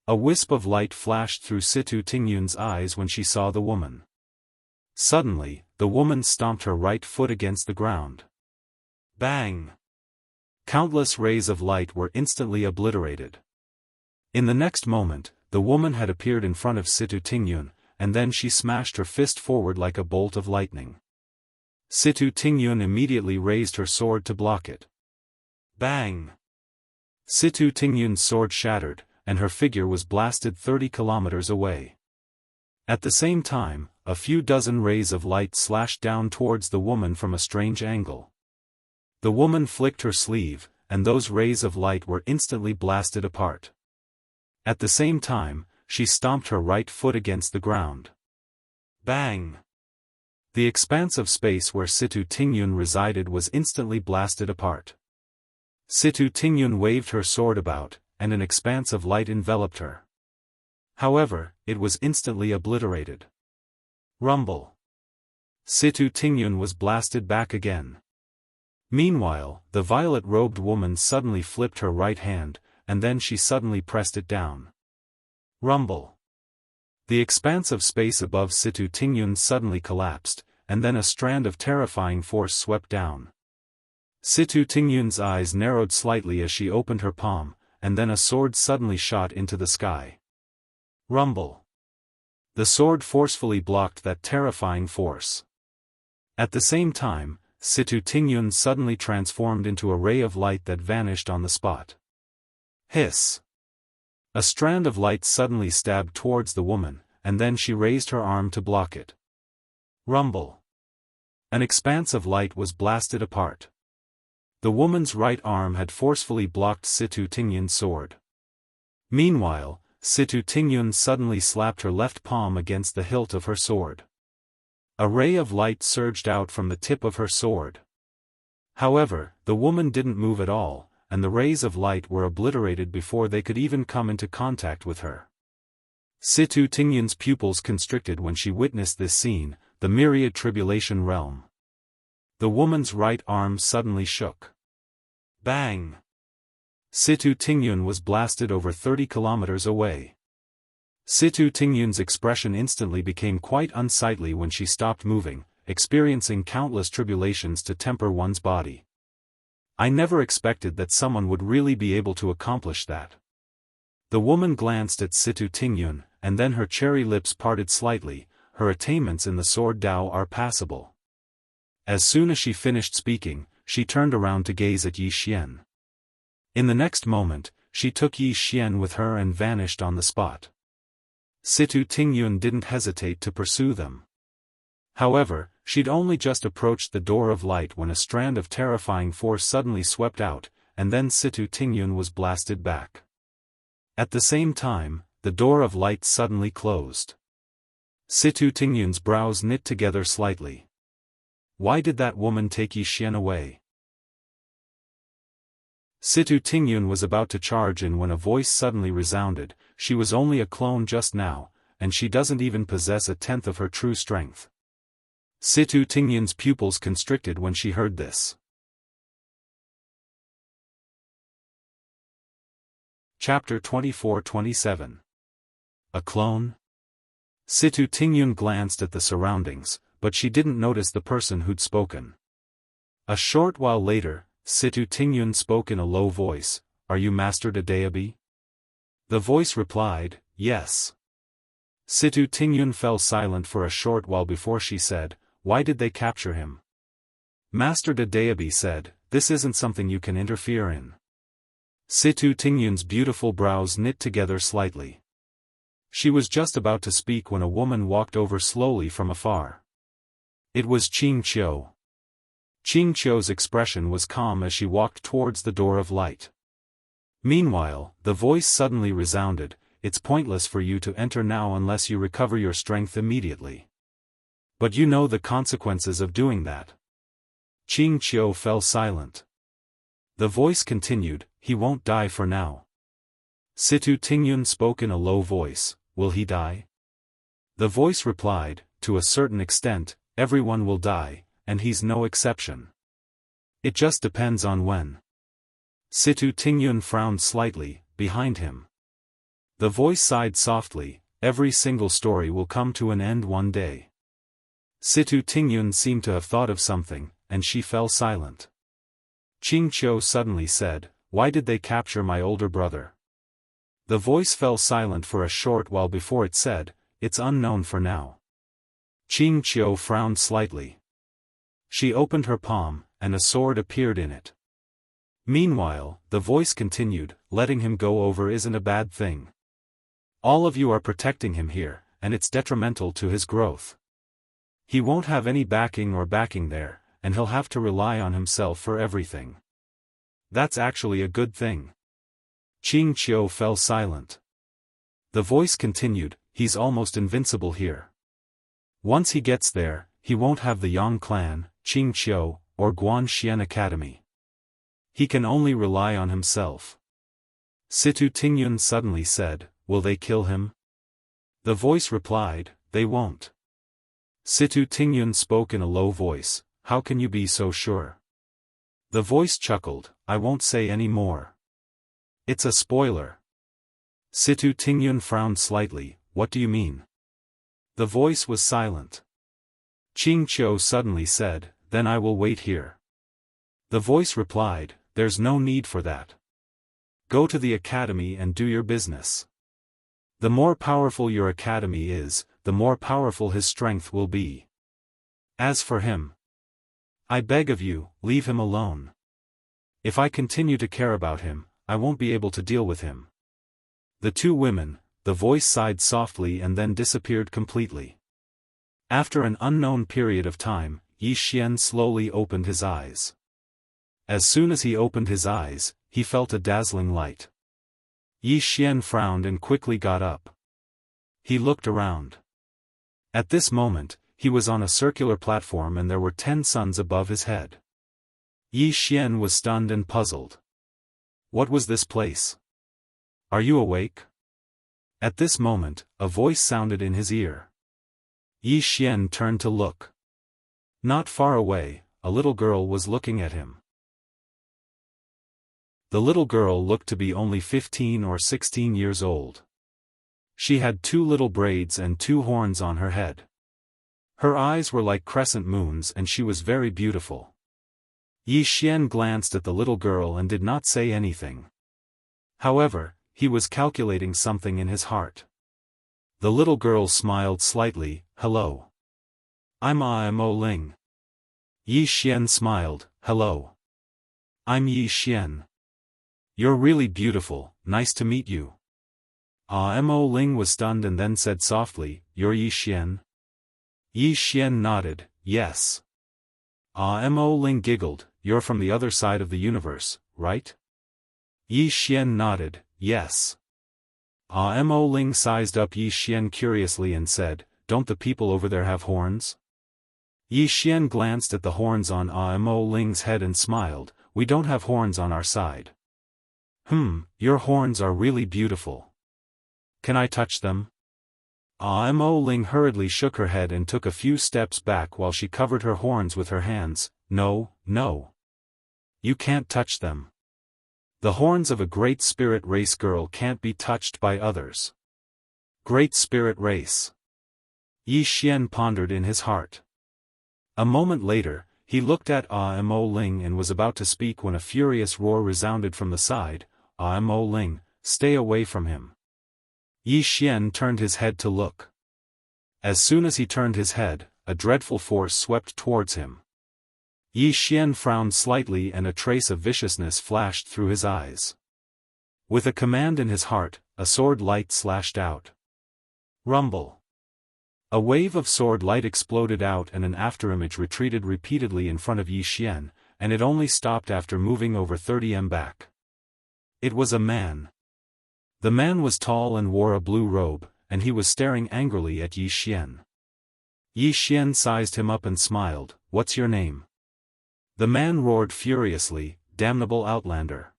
Speaker 1: A wisp of light flashed through Situ Tingyun's eyes when she saw the woman. Suddenly, the woman stomped her right foot against the ground. Bang! Countless rays of light were instantly obliterated. In the next moment, the woman had appeared in front of Situ Tingyun, and then she smashed her fist forward like a bolt of lightning. Situ Tingyun immediately raised her sword to block it. Bang! Situ Tingyun's sword shattered, and her figure was blasted 30 kilometers away. At the same time, a few dozen rays of light slashed down towards the woman from a strange angle. The woman flicked her sleeve, and those rays of light were instantly blasted apart. At the same time, she stomped her right foot against the ground. Bang! The expanse of space where Situ Tingyun resided was instantly blasted apart. Situ Tingyun waved her sword about, and an expanse of light enveloped her. However, it was instantly obliterated. Rumble. Situ Tingyun was blasted back again. Meanwhile, the violet-robed woman suddenly flipped her right hand, and then she suddenly pressed it down. Rumble. The expanse of space above Situ Tingyun suddenly collapsed, and then a strand of terrifying force swept down. Situ Tingyun's eyes narrowed slightly as she opened her palm, and then a sword suddenly shot into the sky. Rumble. The sword forcefully blocked that terrifying force. At the same time, Situ Tingyun suddenly transformed into a ray of light that vanished on the spot. Hiss. A strand of light suddenly stabbed towards the woman, and then she raised her arm to block it. Rumble. An expanse of light was blasted apart. The woman's right arm had forcefully blocked Situ Tingyun's sword. Meanwhile, Situ Tingyun suddenly slapped her left palm against the hilt of her sword. A ray of light surged out from the tip of her sword. However, the woman didn't move at all, and the rays of light were obliterated before they could even come into contact with her. Situ Tingyun's pupils constricted when she witnessed this scene, the myriad tribulation realm. The woman's right arm suddenly shook. Bang! Situ Tingyun was blasted over 30 kilometers away. Situ Tingyun's expression instantly became quite unsightly when she stopped moving, experiencing countless tribulations to temper one's body. I never expected that someone would really be able to accomplish that. The woman glanced at Situ Tingyun, and then her cherry lips parted slightly. Her attainments in the sword Dao are passable. As soon as she finished speaking, she turned around to gaze at Yi Xian. In the next moment, she took Yi Xian with her and vanished on the spot. Situ Tingyun didn't hesitate to pursue them. However, she'd only just approached the door of light when a strand of terrifying force suddenly swept out, and then Situ Tingyun was blasted back. At the same time, the door of light suddenly closed. Situ Tingyun's brows knit together slightly. Why did that woman take Yi Xian away? Situ Tingyun was about to charge in when a voice suddenly resounded, "She was only a clone just now, and she doesn't even possess a tenth of her true strength." Situ Tingyun's pupils constricted when she heard this. Chapter 24-27. A clone? Situ Tingyun glanced at the surroundings, but she didn't notice the person who'd spoken. A short while later, Situ Tingyun spoke in a low voice, "Are you Master Daebi?" The voice replied, "Yes." Situ Tingyun fell silent for a short while before she said, "Why did they capture him?" Master Daebi said, "This isn't something you can interfere in." Situ Tingyun's beautiful brows knit together slightly. She was just about to speak when a woman walked over slowly from afar. It was Qing Qiu. Qing Qiu's expression was calm as she walked towards the door of light. Meanwhile, the voice suddenly resounded, "It's pointless for you to enter now unless you recover your strength immediately. But you know the consequences of doing that." Qing Qiu fell silent. The voice continued, "He won't die for now." Situ Tingyun spoke in a low voice, "Will he die?" The voice replied, "To a certain extent, everyone will die, and he's no exception. It just depends on when." Situ Tingyun frowned slightly, behind him. The voice sighed softly, "Every single story will come to an end one day." Situ Tingyun seemed to have thought of something, and she fell silent. Qing Qiu suddenly said, "Why did they capture my older brother?" The voice fell silent for a short while before it said, "It's unknown for now." Qing Qiu frowned slightly. She opened her palm, and a sword appeared in it. Meanwhile, the voice continued, "Letting him go over isn't a bad thing. All of you are protecting him here, and it's detrimental to his growth. He won't have any backing there, and he'll have to rely on himself for everything. That's actually a good thing." Qing Qiu fell silent. The voice continued, "He's almost invincible here. Once he gets there, he won't have the Yang clan, Qing Qiu, or Guan Xian Academy. He can only rely on himself." Situ Tingyun suddenly said, "Will they kill him?" The voice replied, "They won't." Situ Tingyun spoke in a low voice, "How can you be so sure?" The voice chuckled, "I won't say any more. It's a spoiler." Situ Tingyun frowned slightly, "What do you mean?" The voice was silent. Qing Qiu suddenly said, "Then I will wait here." The voice replied, "There's no need for that. Go to the academy and do your business. The more powerful your academy is, the more powerful his strength will be. As for him, I beg of you, leave him alone. If I continue to care about him, I won't be able to deal with him." The two women, the voice sighed softly and then disappeared completely. After an unknown period of time, Yi Xian slowly opened his eyes. As soon as he opened his eyes, he felt a dazzling light. Yi Xian frowned and quickly got up. He looked around. At this moment, he was on a circular platform and there were 10 suns above his head. Yi Xian was stunned and puzzled. What was this place? "Are you awake?" At this moment, a voice sounded in his ear. Yi Xian turned to look. Not far away, a little girl was looking at him. The little girl looked to be only 15 or 16 years old. She had 2 little braids and 2 horns on her head. Her eyes were like crescent moons and she was very beautiful. Yi Xian glanced at the little girl and did not say anything. However, he was calculating something in his heart. The little girl smiled slightly, "Hello. I'm Amo Ling." Yi Xian smiled, "Hello. I'm Yi Xian. You're really beautiful, nice to meet you." Amo Ling was stunned and then said softly, "You're Yi Xian?" Yi Xian nodded, "Yes." Amo Ling giggled, "You're from the other side of the universe, right?" Yi Xian nodded, "Yes." Amo Ling sized up Yi Xian curiously and said, "Don't the people over there have horns?" Yi Xian glanced at the horns on Amo Ling's head and smiled, "We don't have horns on our side. Your horns are really beautiful. Can I touch them? Mo Ling hurriedly shook her head and took a few steps back while she covered her horns with her hands. No, no. You can't touch them. The horns of a great spirit race girl can't be touched by others. Great spirit race. Yi Xian pondered in his heart. A moment later, he looked at Mo Ling and was about to speak when a furious roar resounded from the side. Mo Ling, stay away from him. Yi Xian turned his head to look. As soon as he turned his head, a dreadful force swept towards him. Yi Xian frowned slightly and a trace of viciousness flashed through his eyes. With a command in his heart, a sword light slashed out. Rumble. A wave of sword light exploded out and an afterimage retreated repeatedly in front of Yi Xian, and it only stopped after moving over 30 embark. It was a man. The man was tall and wore a blue robe, and he was staring angrily at Yi Xian. Yi Xian sized him up and smiled. What's your name? The man roared furiously, damnable outlander.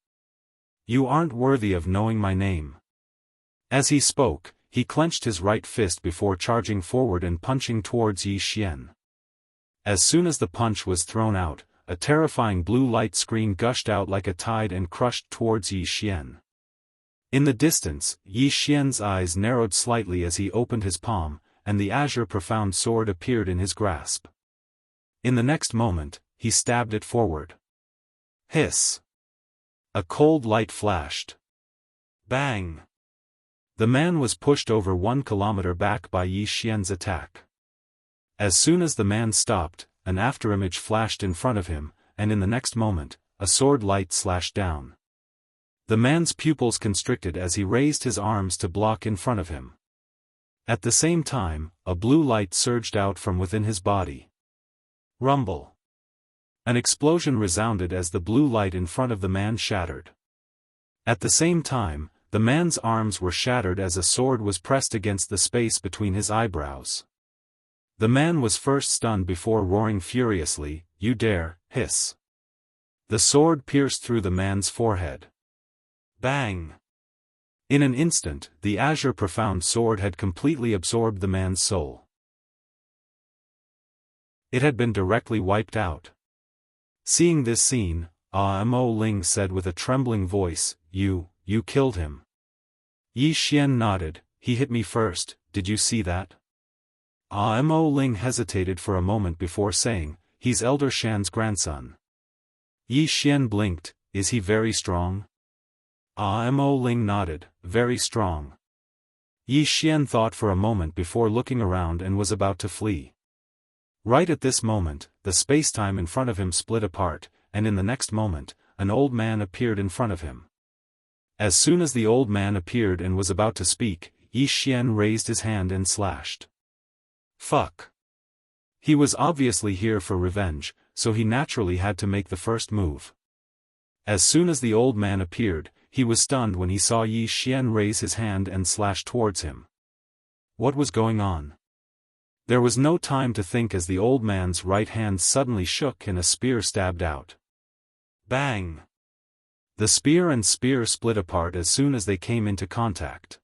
Speaker 1: You aren't worthy of knowing my name. As he spoke, he clenched his right fist before charging forward and punching towards Yi Xian. As soon as the punch was thrown out, a terrifying blue light screen gushed out like a tide and crushed towards Yi Xian. In the distance, Yi Xian's eyes narrowed slightly as he opened his palm, and the azure profound sword appeared in his grasp. In the next moment, he stabbed it forward. Hiss! A cold light flashed. Bang! The man was pushed over 1 kilometer back by Yi Xian's attack. As soon as the man stopped, an afterimage flashed in front of him, and in the next moment, a sword light slashed down. The man's pupils constricted as he raised his arms to block in front of him. At the same time, a blue light surged out from within his body. Rumble. An explosion resounded as the blue light in front of the man shattered. At the same time, the man's arms were shattered as a sword was pressed against the space between his eyebrows. The man was first stunned before roaring furiously, "You dare!" Hiss. The sword pierced through the man's forehead. Bang! In an instant, the azure profound sword had completely absorbed the man's soul. It had been directly wiped out. Seeing this scene, Mo Ling said with a trembling voice, You killed him. Yi Xian nodded. He hit me first, did you see that? Mo Ling hesitated for a moment before saying, he's Elder Shan's grandson. Yi Xian blinked. Is he very strong? Mo Ling nodded. Very strong. Yi Xian thought for a moment before looking around and was about to flee. Right at this moment, the spacetime in front of him split apart, and in the next moment, an old man appeared in front of him. As soon as the old man appeared and was about to speak, Yi Xian raised his hand and slashed. Fuck. He was obviously here for revenge, so he naturally had to make the first move. As soon as the old man appeared, he was stunned when he saw Yi Xian raise his hand and slash towards him. What was going on? There was no time to think as the old man's right hand suddenly shook and a spear stabbed out. Bang! The spear and spear split apart as soon as they came into contact.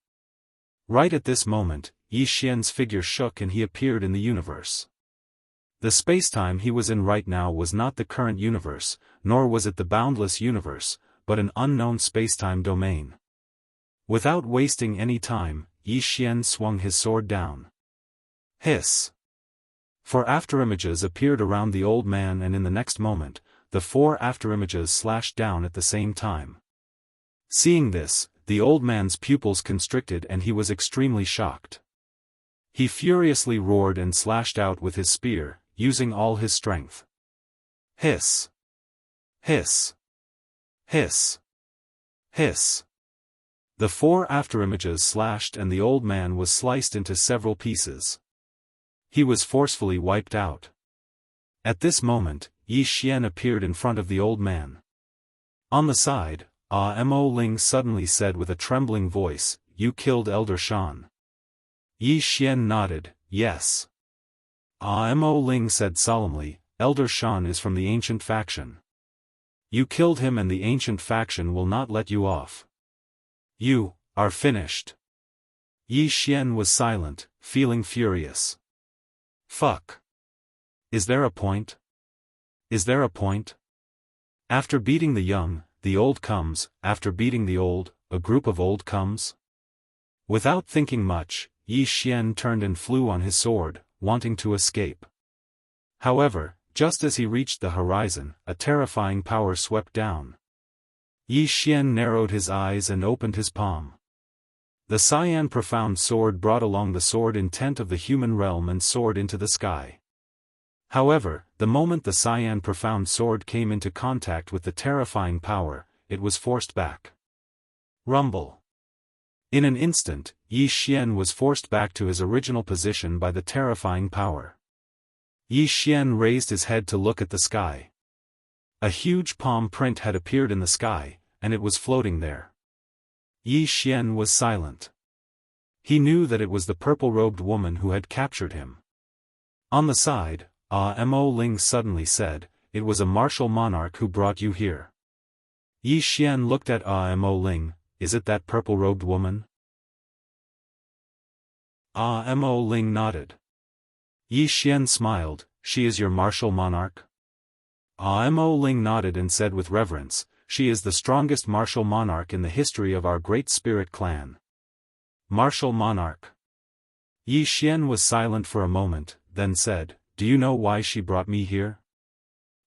Speaker 1: Right at this moment, Yi Xian's figure shook and he appeared in the universe. The spacetime he was in right now was not the current universe, nor was it the boundless universe, but an unknown spacetime domain. Without wasting any time, Yi Xian swung his sword down. Hiss! 4 afterimages appeared around the old man and in the next moment, the 4 afterimages slashed down at the same time. Seeing this, the old man's pupils constricted and he was extremely shocked. He furiously roared and slashed out with his spear, using all his strength. Hiss! Hiss! Hiss! Hiss! The 4 afterimages slashed and the old man was sliced into several pieces. He was forcefully wiped out. At this moment, Yi Xian appeared in front of the old man. On the side, Mo Ling suddenly said with a trembling voice, You killed Elder Shan. Yi Xian nodded, yes. Mo Ling said solemnly, Elder Shan is from the ancient faction. You killed him and the ancient faction will not let you off. You are finished. Yi Xian was silent, feeling furious. Fuck. Is there a point? Is there a point? After beating the young, the old comes, after beating the old, a group of old comes? Without thinking much, Yi Xian turned and flew on his sword, wanting to escape. However, just as he reached the horizon, a terrifying power swept down. Yi Xian narrowed his eyes and opened his palm. The cyan profound sword brought along the sword intent of the human realm and soared into the sky. However, the moment the cyan profound sword came into contact with the terrifying power, it was forced back. Rumble. In an instant, Yi Xian was forced back to his original position by the terrifying power. Yi Xian raised his head to look at the sky. A huge palm print had appeared in the sky, and it was floating there. Yi Xian was silent. He knew that it was the purple-robed woman who had captured him. On the side, Mo Ling suddenly said, "It was a martial monarch who brought you here." Yi Xian looked at Mo Ling, "Is it that purple-robed woman?" Mo Ling nodded. Yi Xian smiled, "She is your martial monarch?" Mo Ling nodded and said with reverence, "She is the strongest martial monarch in the history of our great spirit clan." Martial monarch. Yi Xian was silent for a moment, then said, "Do you know why she brought me here?"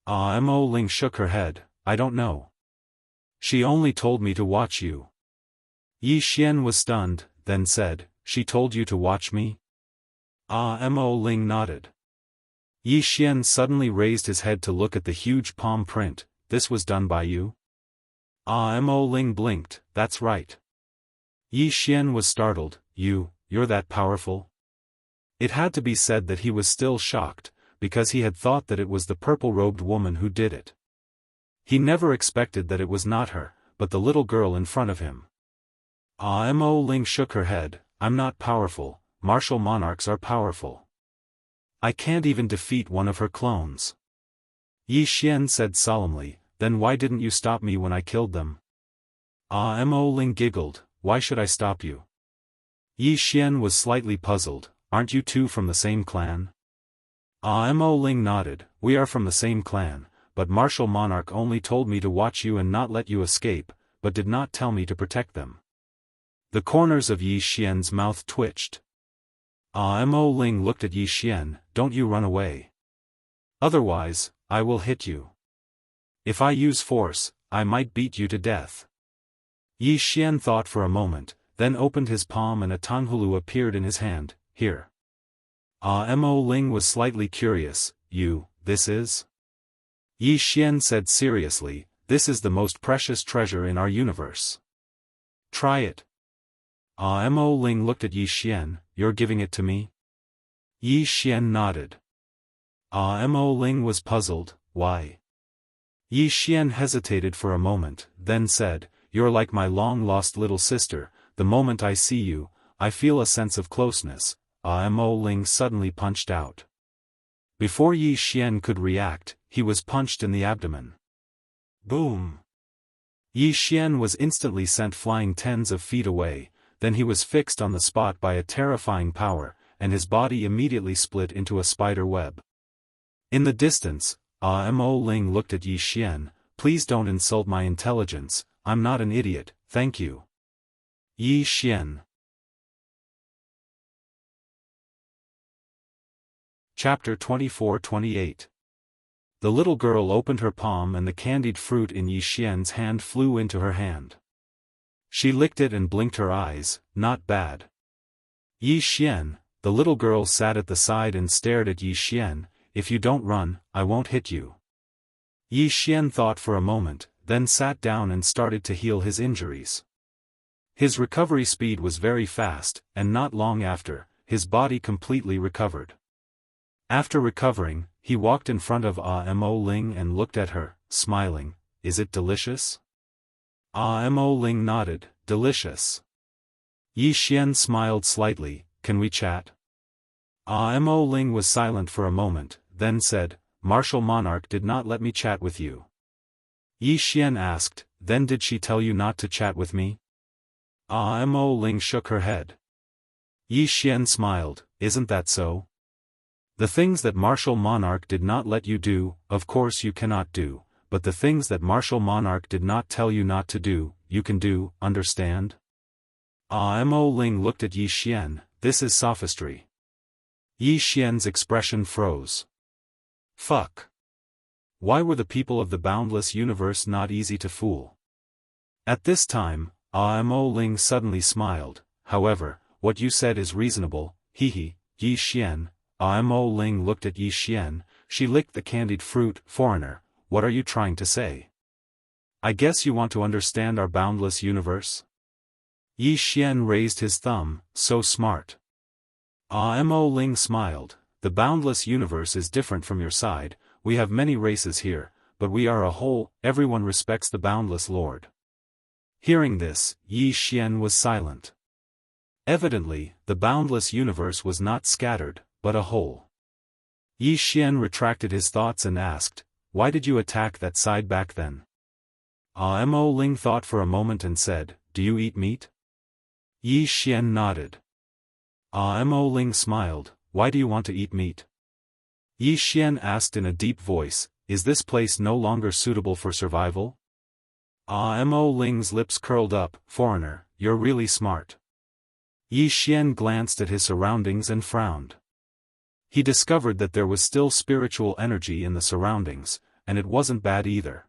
Speaker 1: Mo Ling shook her head, "I don't know. She only told me to watch you." Yi Xian was stunned, then said, "She told you to watch me?" Mo Ling nodded. Yi Xian suddenly raised his head to look at the huge palm print. "This was done by you?" Mo Ling blinked, "That's right." Yi Xian was startled, You're that powerful?" It had to be said that he was still shocked, because he had thought that it was the purple-robed woman who did it. He never expected that it was not her, but the little girl in front of him. Mo Ling shook her head, "I'm not powerful, martial monarchs are powerful. I can't even defeat one of her clones." Yi Xian said solemnly, "Then why didn't you stop me when I killed them?" Mo Ling giggled, "Why should I stop you?" Yi Xian was slightly puzzled, "Aren't you two from the same clan?" Mo Ling nodded, "We are from the same clan, but martial monarch only told me to watch you and not let you escape, but did not tell me to protect them." The corners of Yi Xian's mouth twitched. Mo Ling looked at Yi Xian, "Don't you run away. Otherwise, I will hit you. If I use force, I might beat you to death." Yi Xian thought for a moment, then opened his palm and a tanghulu appeared in his hand, "Here." Mo Ling was slightly curious, This is?" Yi Xian said seriously, "This is the most precious treasure in our universe. Try it." Mo Ling looked at Yi Xian, "You're giving it to me?" Yi Xian nodded. Mo Ling was puzzled, "Why?" Yi Xian hesitated for a moment, then said, "You're like my long-lost little sister, the moment I see you, I feel a sense of closeness." Mo Ling suddenly punched out. Before Yi Xian could react, he was punched in the abdomen. Boom! Yi Xian was instantly sent flying tens of feet away, then he was fixed on the spot by a terrifying power, and his body immediately split into a spider web. In the distance, Mo Ling looked at Yi Xian, "Please don't insult my intelligence, I'm not an idiot, thank you." Yi Xian. Chapter 24-28. The little girl opened her palm and the candied fruit in Yi Xian's hand flew into her hand. She licked it and blinked her eyes, "Not bad." Yi Xian, the little girl sat at the side and stared at Yi Xian, "If you don't run, I won't hit you." Yi Xian thought for a moment, then sat down and started to heal his injuries. His recovery speed was very fast, and not long after, his body completely recovered. After recovering, he walked in front of Mo Ling and looked at her, smiling, "Is it delicious?" Mo Ling nodded, "Delicious." Yi Xian smiled slightly, "Can we chat?" Mo Ling was silent for a moment, then said, "Martial monarch did not let me chat with you." Yi Xian asked, then did she tell you not to chat with me? Mo Ling shook her head. Yi Xian smiled, isn't that so? The things that martial monarch did not let you do, of course you cannot do, but the things that martial monarch did not tell you not to do, you can do, understand? Mo Ling looked at Yi Xian, this is sophistry. Yi Xian's expression froze. Fuck. Why were the people of the boundless universe not easy to fool? At this time, Mo Ling suddenly smiled, however, what you said is reasonable, Yi Xian. Mo Ling looked at Yi Xian, she licked the candied fruit, foreigner, what are you trying to say? I guess you want to understand our boundless universe? Yi Xian raised his thumb, so smart. Mo Ling smiled, the boundless universe is different from your side, we have many races here, but we are a whole, everyone respects the boundless lord. Hearing this, Yi Xian was silent. Evidently, the boundless universe was not scattered, but a whole. Yi Xian retracted his thoughts and asked, why did you attack that side back then? Mo Ling thought for a moment and said, do you eat meat? Yi Xian nodded. Mo Ling smiled, why do you want to eat meat? Yi Xian asked in a deep voice, is this place no longer suitable for survival? Mo Ling's lips curled up, foreigner, you're really smart. Yi Xian glanced at his surroundings and frowned. He discovered that there was still spiritual energy in the surroundings, and it wasn't bad either.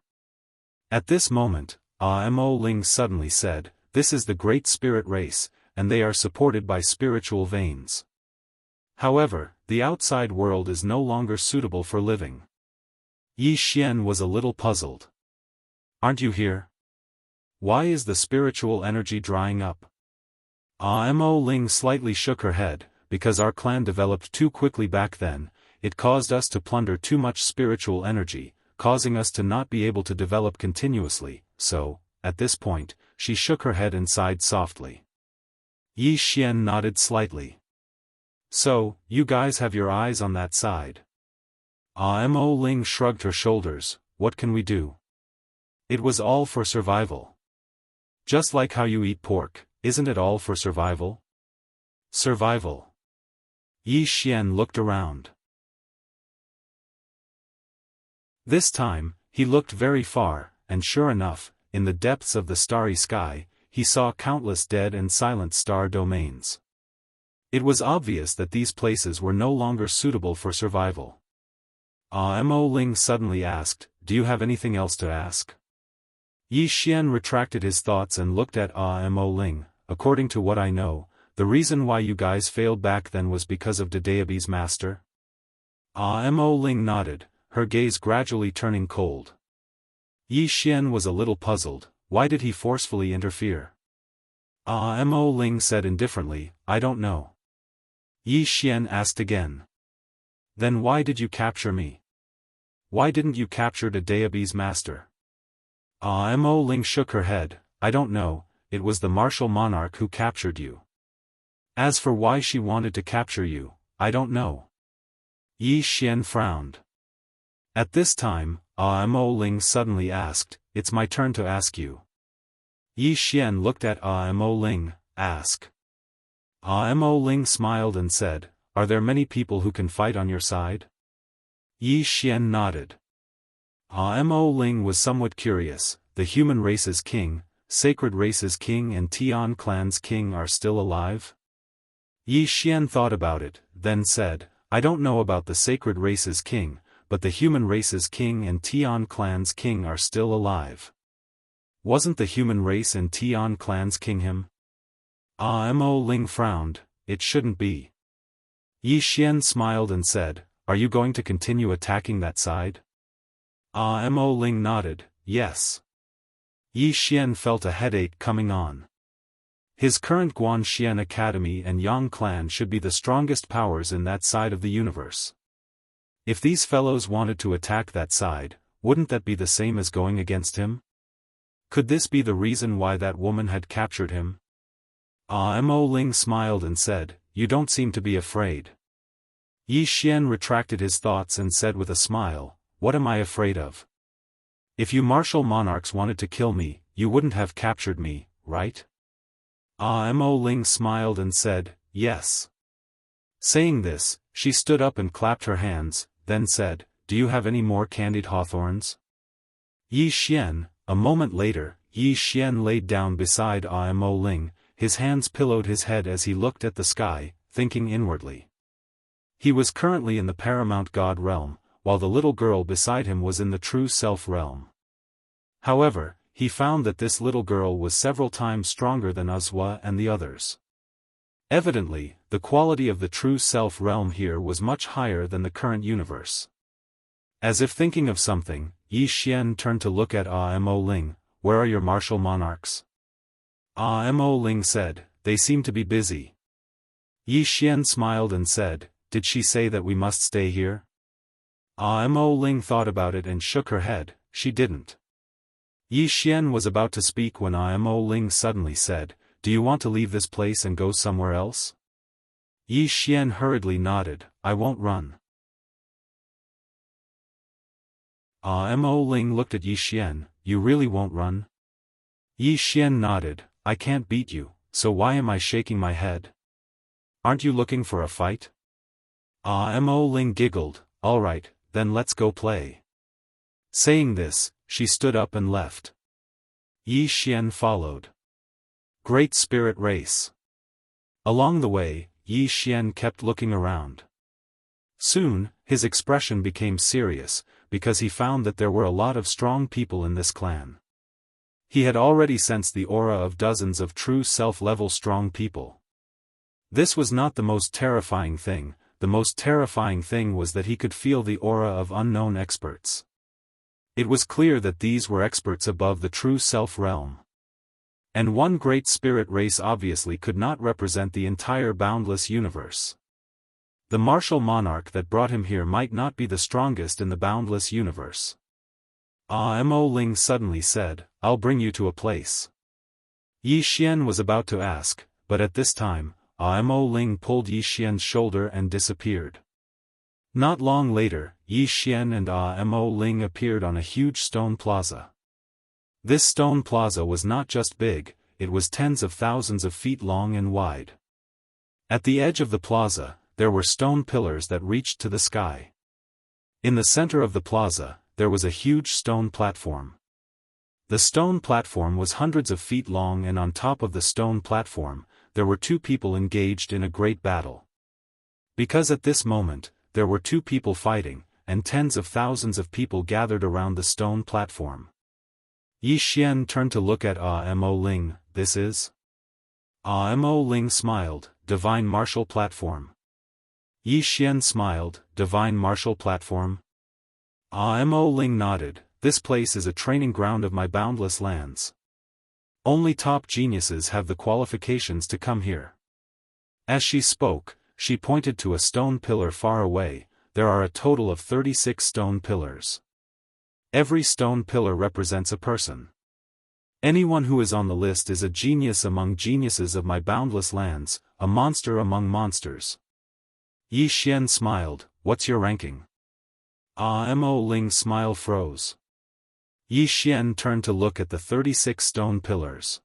Speaker 1: At this moment, Mo Ling suddenly said, this is the great spirit race, and they are supported by spiritual veins. However, the outside world is no longer suitable for living. Yi Xian was a little puzzled. Aren't you here? Why is the spiritual energy drying up? Mo Ling slightly shook her head, because our clan developed too quickly back then, it caused us to plunder too much spiritual energy, causing us to not be able to develop continuously, so, at this point, she shook her head and sighed softly. Yi Xian nodded slightly. So, you guys have your eyes on that side. Mo Ling shrugged her shoulders, what can we do? It was all for survival. Just like how you eat pork, isn't it all for survival? Survival. Yi Xian looked around. This time, he looked very far, and sure enough, in the depths of the starry sky, he saw countless dead and silent star domains. It was obvious that these places were no longer suitable for survival. Mo Ling suddenly asked, do you have anything else to ask? Yi Xian retracted his thoughts and looked at Mo Ling, according to what I know, the reason why you guys failed back then was because of Daebi's master? Mo Ling nodded, her gaze gradually turning cold. Yi Xian was a little puzzled, why did he forcefully interfere? Mo Ling said indifferently, I don't know. Yi Xian asked again. Then why did you capture me? Why didn't you capture Daebi's master? Mo Ling shook her head, I don't know, it was the martial monarch who captured you. As for why she wanted to capture you, I don't know. Yi Xian frowned. At this time, Mo Ling suddenly asked, it's my turn to ask you. Yi Xian looked at Mo Ling, ask. Mo Ling smiled and said, are there many people who can fight on your side? Yi Xian nodded. Mo Ling was somewhat curious, the human race's king, sacred race's king and Tian clan's king are still alive? Yi Xian thought about it, then said, I don't know about the sacred race's king, but the human race's king and Tian clan's king are still alive. Wasn't the human race and Tian clan's king him? Mo Ling frowned, it shouldn't be. Yi Xian smiled and said, are you going to continue attacking that side? Mo Ling nodded, yes. Yi Xian felt a headache coming on. His current Guanxian Academy and Yang clan should be the strongest powers in that side of the universe. If these fellows wanted to attack that side, wouldn't that be the same as going against him? Could this be the reason why that woman had captured him? Mo Ling smiled and said, you don't seem to be afraid. Yi Xian retracted his thoughts and said with a smile, what am I afraid of? If you martial monarchs wanted to kill me, you wouldn't have captured me, right? Mo Ling smiled and said, yes. Saying this, she stood up and clapped her hands, then said, do you have any more candied hawthorns? Yi Xian. A moment later, Yi Xian laid down beside Mo Ling, his hands pillowed his head as he looked at the sky, thinking inwardly. He was currently in the paramount god realm, while the little girl beside him was in the true self realm. However, he found that this little girl was several times stronger than Wuxia and the others. Evidently, the quality of the true self realm here was much higher than the current universe. As if thinking of something, Yi Xian turned to look at Mo Ling. Where are your martial monarchs? Mo Ling said, they seem to be busy. Yi Xian smiled and said, did she say that we must stay here? Mo Ling thought about it and shook her head, she didn't. Yi Xian was about to speak when Mo Ling suddenly said, do you want to leave this place and go somewhere else? Yi Xian hurriedly nodded, I won't run. Mo Ling looked at Yi Xian, you really won't run? Yi Xian nodded, I can't beat you, so why am I shaking my head? Aren't you looking for a fight? Mo Ling giggled, alright, then let's go play. Saying this, she stood up and left. Yi Xian followed. Great Spirit Race. Along the way, Yi Xian kept looking around. Soon, his expression became serious, because he found that there were a lot of strong people in this clan. He had already sensed the aura of dozens of true self-level strong people. This was not the most terrifying thing. The most terrifying thing was that he could feel the aura of unknown experts. It was clear that these were experts above the true self realm. And one great spirit race obviously could not represent the entire boundless universe. The martial monarch that brought him here might not be the strongest in the boundless universe. Mo Ling suddenly said, I'll bring you to a place. Yi Xian was about to ask, but at this time, Mo Ling pulled Yi Xian's shoulder and disappeared. Not long later, Yi Xian and Mo Ling appeared on a huge stone plaza. This stone plaza was not just big, it was tens of thousands of feet long and wide. At the edge of the plaza, there were stone pillars that reached to the sky. In the center of the plaza, there was a huge stone platform. The stone platform was hundreds of feet long, and on top of the stone platform, there were two people engaged in a great battle. Because at this moment, there were two people fighting, and tens of thousands of people gathered around the stone platform. Yi Xian turned to look at Mo Ling, this is? Mo Ling smiled, Divine Martial Platform. Yi Xian smiled, Divine Martial Platform? Mo Ling nodded, this place is a training ground of my boundless lands. Only top geniuses have the qualifications to come here. As she spoke, she pointed to a stone pillar far away. There are a total of 36 stone pillars. Every stone pillar represents a person. Anyone who is on the list is a genius among geniuses of my boundless lands, a monster among monsters. Yi Xian smiled, what's your ranking? Mo Ling's smile froze. Yi Xian turned to look at the 36 stone pillars.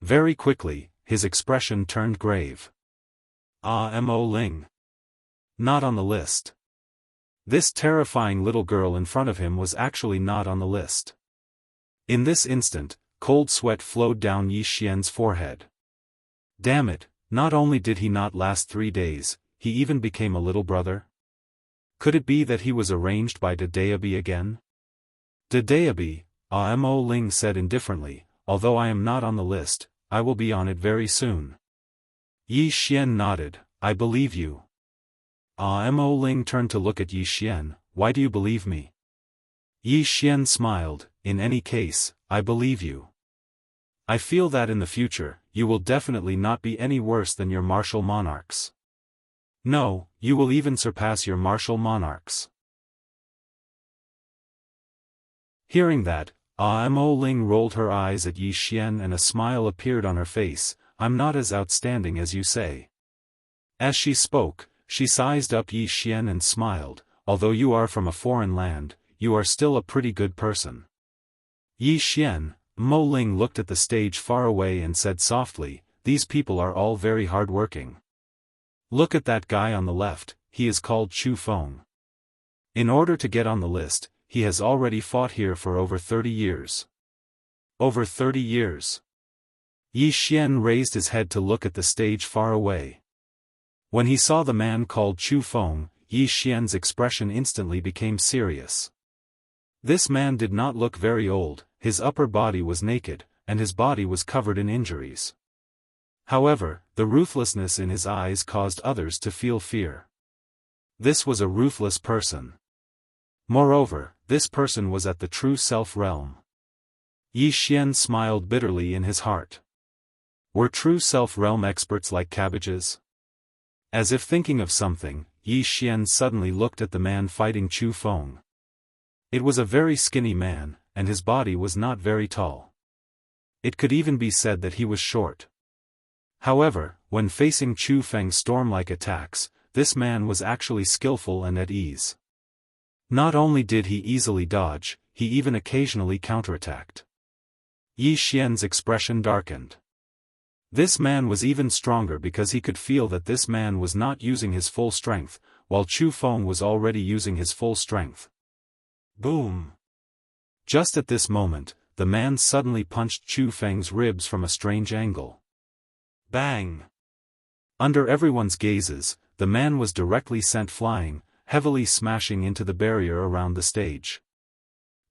Speaker 1: Very quickly, his expression turned grave. Mo Ling. Not on the list. This terrifying little girl in front of him was actually not on the list. In this instant, cold sweat flowed down Yi Xian's forehead. Damn it, not only did he not last 3 days, he even became a little brother? Could it be that he was arranged by Dedeabi again? Dedeabi, Mo Ling said indifferently, although I am not on the list, I will be on it very soon. Yi Xian nodded, I believe you. Mo Ling turned to look at Yi Xian, why do you believe me? Yi Xian smiled, in any case, I believe you. I feel that in the future, you will definitely not be any worse than your martial monarchs. No, you will even surpass your martial monarchs. Hearing that, Mo Ling rolled her eyes at Yi Xian and a smile appeared on her face, I'm not as outstanding as you say. As she spoke, she sized up Yi Xian and smiled, although you are from a foreign land, you are still a pretty good person. Yi Xian, Mo Ling looked at the stage far away and said softly, "These people are all very hard-working. Look at that guy on the left, he is called Chu Feng. In order to get on the list, he has already fought here for over 30 years. Over 30 years. Yi Xian raised his head to look at the stage far away. When he saw the man called Chu Feng, Yi Xian's expression instantly became serious. This man did not look very old, his upper body was naked, and his body was covered in injuries. However, the ruthlessness in his eyes caused others to feel fear. This was a ruthless person. Moreover, this person was at the true self realm. Yi Xian smiled bitterly in his heart. Were true self realm experts like cabbages? As if thinking of something, Yi Xian suddenly looked at the man fighting Chu Feng. It was a very skinny man, and his body was not very tall. It could even be said that he was short. However, when facing Chu Feng's storm-like attacks, this man was actually skillful and at ease. Not only did he easily dodge, he even occasionally counterattacked. Yi Xian's expression darkened. This man was even stronger because he could feel that this man was not using his full strength, while Chu Feng was already using his full strength. Boom! Just at this moment, the man suddenly punched Chu Feng's ribs from a strange angle. Bang! Under everyone's gazes, the man was directly sent flying, heavily smashing into the barrier around the stage.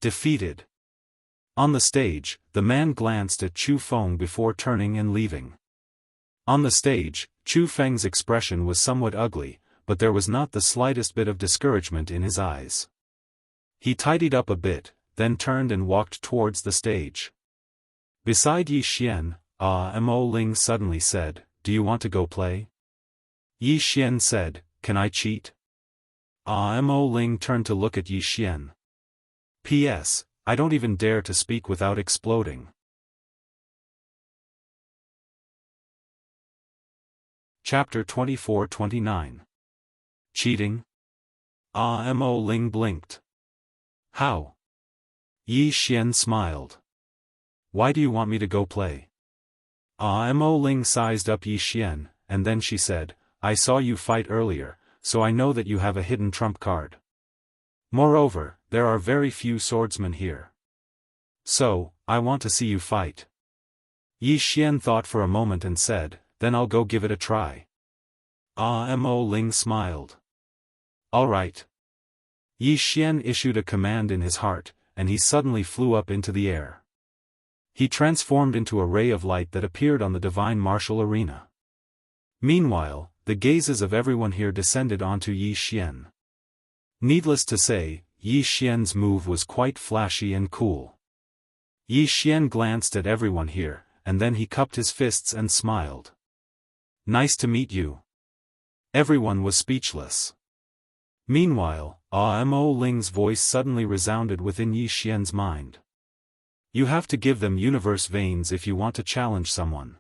Speaker 1: Defeated. On the stage, the man glanced at Chu Feng before turning and leaving. On the stage, Chu Feng's expression was somewhat ugly, but there was not the slightest bit of discouragement in his eyes. He tidied up a bit, then turned and walked towards the stage. Beside Yi Xian, Mo Ling suddenly said, "Do you want to go play?" Yi Xian said, "Can I cheat?" Mo Ling turned to look at Yi Xian. P.S. I don't even dare to speak without exploding. Chapter 24-29. Cheating? Mo Ling blinked. How? Yi Xian smiled. Why do you want me to go play? Mo Ling sized up Yi Xian, and then she said, "I saw you fight earlier, so I know that you have a hidden trump card. Moreover, there are very few swordsmen here. So, I want to see you fight." Yi Xian thought for a moment and said, "Then I'll go give it a try." Mo Ling smiled. "All right." Yi Xian issued a command in his heart, and he suddenly flew up into the air. He transformed into a ray of light that appeared on the divine martial arena. Meanwhile, the gazes of everyone here descended onto Yi Xian. Needless to say, Yi Xian's move was quite flashy and cool. Yi Xian glanced at everyone here, and then he cupped his fists and smiled. "Nice to meet you." Everyone was speechless. Meanwhile, Mo Ling's voice suddenly resounded within Yi Xian's mind. "You have to give them universe veins if you want to challenge someone."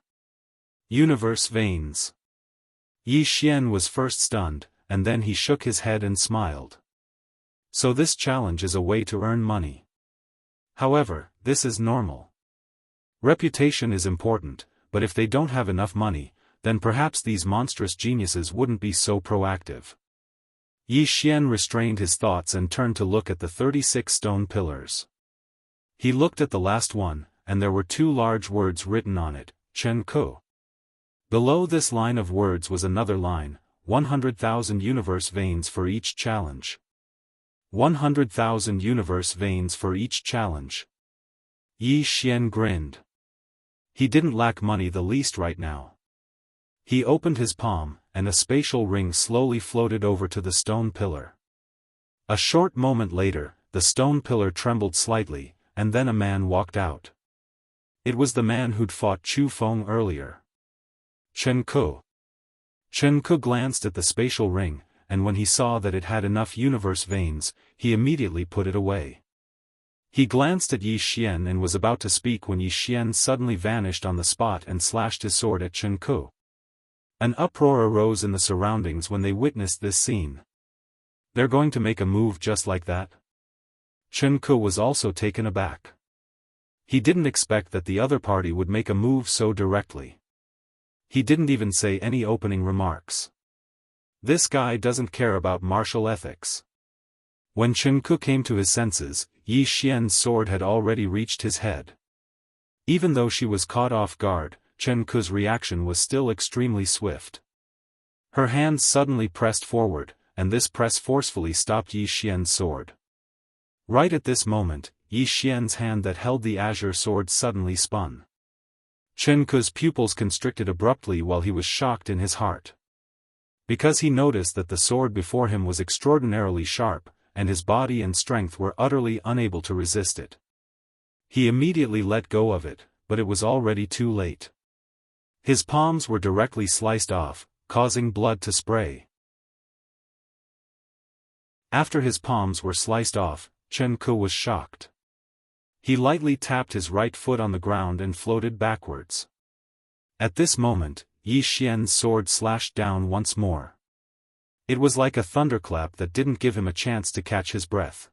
Speaker 1: Universe veins. Yi Xian was first stunned, and then he shook his head and smiled. So this challenge is a way to earn money. However, this is normal. Reputation is important, but if they don't have enough money, then perhaps these monstrous geniuses wouldn't be so proactive. Yi Xian restrained his thoughts and turned to look at the 36 stone pillars. He looked at the last one, and there were 2 large words written on it, Chen Ku. Below this line of words was another line, 100,000 universe veins for each challenge. 100,000 universe veins for each challenge. Yi Xian grinned. He didn't lack money the least right now. He opened his palm, and a spatial ring slowly floated over to the stone pillar. A short moment later, the stone pillar trembled slightly, and then a man walked out. It was the man who'd fought Chu Feng earlier. Chen Ku. Chen Ku glanced at the spatial ring, and when he saw that it had enough universe veins, he immediately put it away. He glanced at Yi Xian and was about to speak when Yi Xian suddenly vanished on the spot and slashed his sword at Chen Ku. An uproar arose in the surroundings when they witnessed this scene. They're going to make a move just like that? Chen Ku was also taken aback. He didn't expect that the other party would make a move so directly. He didn't even say any opening remarks. This guy doesn't care about martial ethics. When Chen Ku came to his senses, Yi Xian's sword had already reached his head. Even though she was caught off guard, Chen Ku's reaction was still extremely swift. Her hands suddenly pressed forward, and this press forcefully stopped Yi Xian's sword. Right at this moment, Yi Xian's hand that held the azure sword suddenly spun. Chen Ku's pupils constricted abruptly while he was shocked in his heart. Because he noticed that the sword before him was extraordinarily sharp, and his body and strength were utterly unable to resist it. He immediately let go of it, but it was already too late. His palms were directly sliced off, causing blood to spray. After his palms were sliced off, Chen Ku was shocked. He lightly tapped his right foot on the ground and floated backwards. At this moment, Yi Xian's sword slashed down once more. It was like a thunderclap that didn't give him a chance to catch his breath.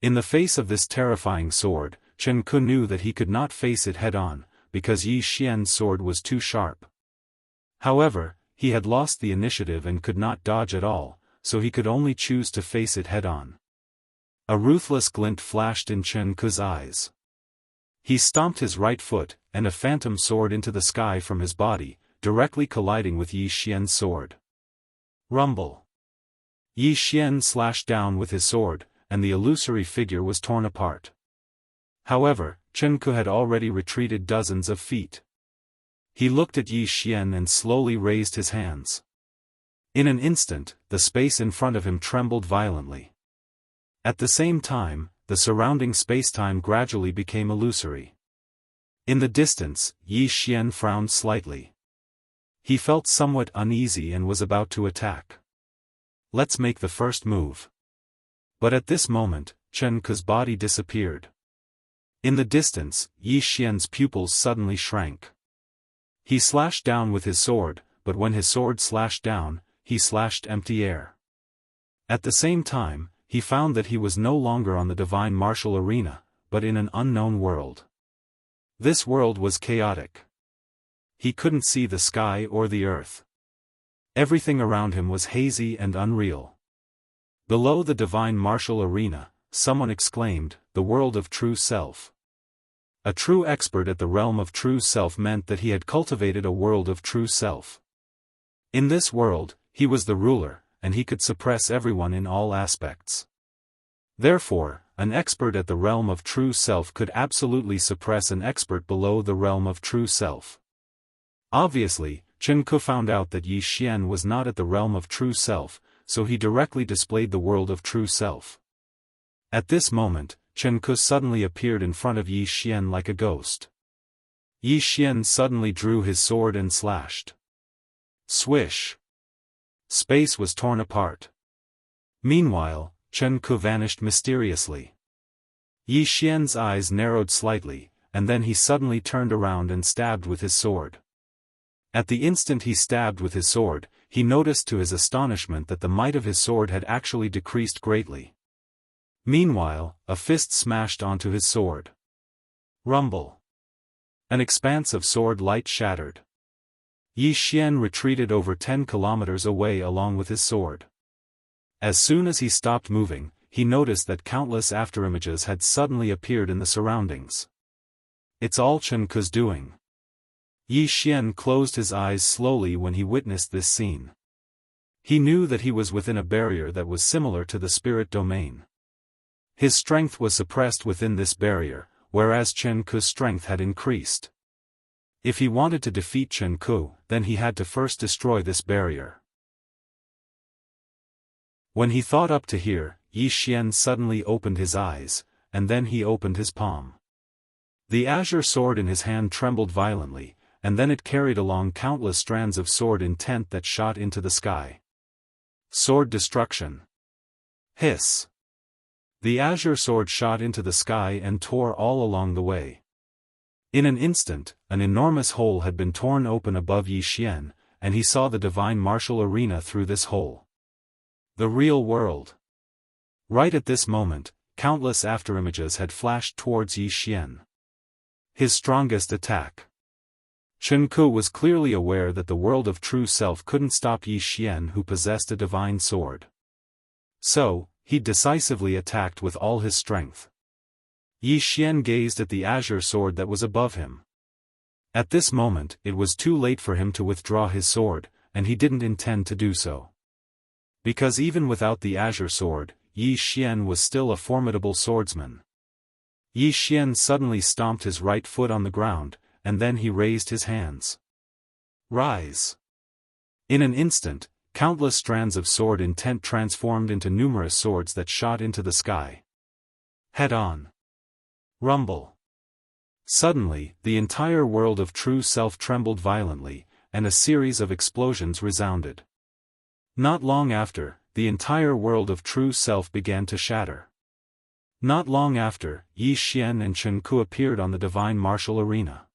Speaker 1: In the face of this terrifying sword, Chen Ku knew that he could not face it head-on, because Yi Xian's sword was too sharp. However, he had lost the initiative and could not dodge at all, so he could only choose to face it head-on. A ruthless glint flashed in Chen Ku's eyes. He stomped his right foot, and a phantom soared into the sky from his body, directly colliding with Yi Xian's sword. Rumble. Yi Xian slashed down with his sword, and the illusory figure was torn apart. However, Chen Ku had already retreated dozens of feet. He looked at Yi Xian and slowly raised his hands. In an instant, the space in front of him trembled violently. At the same time, the surrounding spacetime gradually became illusory. In the distance, Yi Xian frowned slightly. He felt somewhat uneasy and was about to attack. Let's make the first move. But at this moment, Chen Ku's body disappeared. In the distance, Yi Xian's pupils suddenly shrank. He slashed down with his sword, but when his sword slashed down, he slashed empty air. At the same time, he found that he was no longer on the divine martial arena, but in an unknown world. This world was chaotic. He couldn't see the sky or the earth. Everything around him was hazy and unreal. Below the divine martial arena, someone exclaimed, "The world of true self." A true expert at the realm of true self meant that he had cultivated a world of true self. In this world, he was the ruler, and he could suppress everyone in all aspects. Therefore, an expert at the realm of true self could absolutely suppress an expert below the realm of true self. Obviously, Chen Ku found out that Yi Xian was not at the realm of true self, so he directly displayed the world of true self. At this moment, Chen Ku suddenly appeared in front of Yi Xian like a ghost. Yi Xian suddenly drew his sword and slashed. Swish! Space was torn apart. Meanwhile, Chen Ku vanished mysteriously. Yi Xian's eyes narrowed slightly, and then he suddenly turned around and stabbed with his sword. At the instant he stabbed with his sword, he noticed to his astonishment that the might of his sword had actually decreased greatly. Meanwhile, a fist smashed onto his sword. Rumble! An expanse of sword light shattered. Yi Xian retreated over 10 kilometers away along with his sword. As soon as he stopped moving, he noticed that countless afterimages had suddenly appeared in the surroundings. It's all Chen Ku's doing. Yi Xian closed his eyes slowly when he witnessed this scene. He knew that he was within a barrier that was similar to the spirit domain. His strength was suppressed within this barrier, whereas Chen Ku's strength had increased. If he wanted to defeat Chen Ku, then he had to first destroy this barrier. When he thought up to here, Yi Xian suddenly opened his eyes, and then he opened his palm. The azure sword in his hand trembled violently, and then it carried along countless strands of sword intent that shot into the sky. Sword destruction. Hiss. The azure sword shot into the sky and tore all along the way. In an instant, an enormous hole had been torn open above Yi Xian, and he saw the divine martial arena through this hole. The real world. Right at this moment, countless afterimages had flashed towards Yi Xian. His strongest attack. Chen Ku was clearly aware that the world of true self couldn't stop Yi Xian, who possessed a divine sword. So, he decisively attacked with all his strength. Yi Xian gazed at the azure sword that was above him. At this moment, it was too late for him to withdraw his sword, and he didn't intend to do so. Because even without the azure sword, Yi Xian was still a formidable swordsman. Yi Xian suddenly stomped his right foot on the ground, and then he raised his hands. Rise! In an instant, countless strands of sword intent transformed into numerous swords that shot into the sky. Head on! Rumble! Suddenly, the entire world of true self trembled violently, and a series of explosions resounded. Not long after, the entire world of true self began to shatter. Not long after, Yi Xian and Chen Ku appeared on the divine martial arena.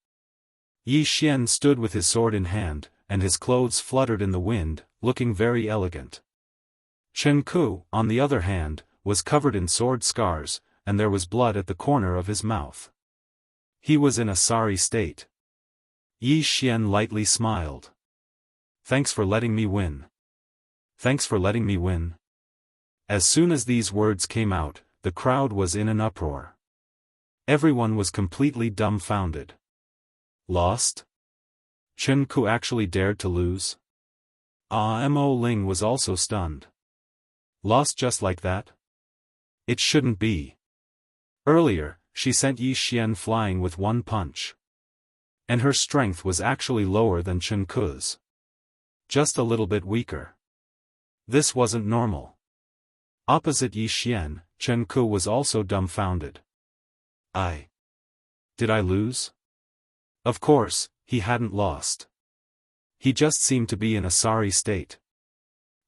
Speaker 1: Yi Xian stood with his sword in hand, and his clothes fluttered in the wind, looking very elegant. Chen Ku, on the other hand, was covered in sword scars, and there was blood at the corner of his mouth. He was in a sorry state. Yi Xian lightly smiled. Thanks for letting me win. Thanks for letting me win. As soon as these words came out, the crowd was in an uproar. Everyone was completely dumbfounded. Lost? Chen Ku actually dared to lose? Mo Ling was also stunned. Lost just like that? It shouldn't be. Earlier, she sent Yi Xian flying with one punch. And her strength was actually lower than Chen Ku's. Just a little bit weaker. This wasn't normal. Opposite Yi Xian, Chen Ku was also dumbfounded. Did I lose? Of course, he hadn't lost. He just seemed to be in a sorry state.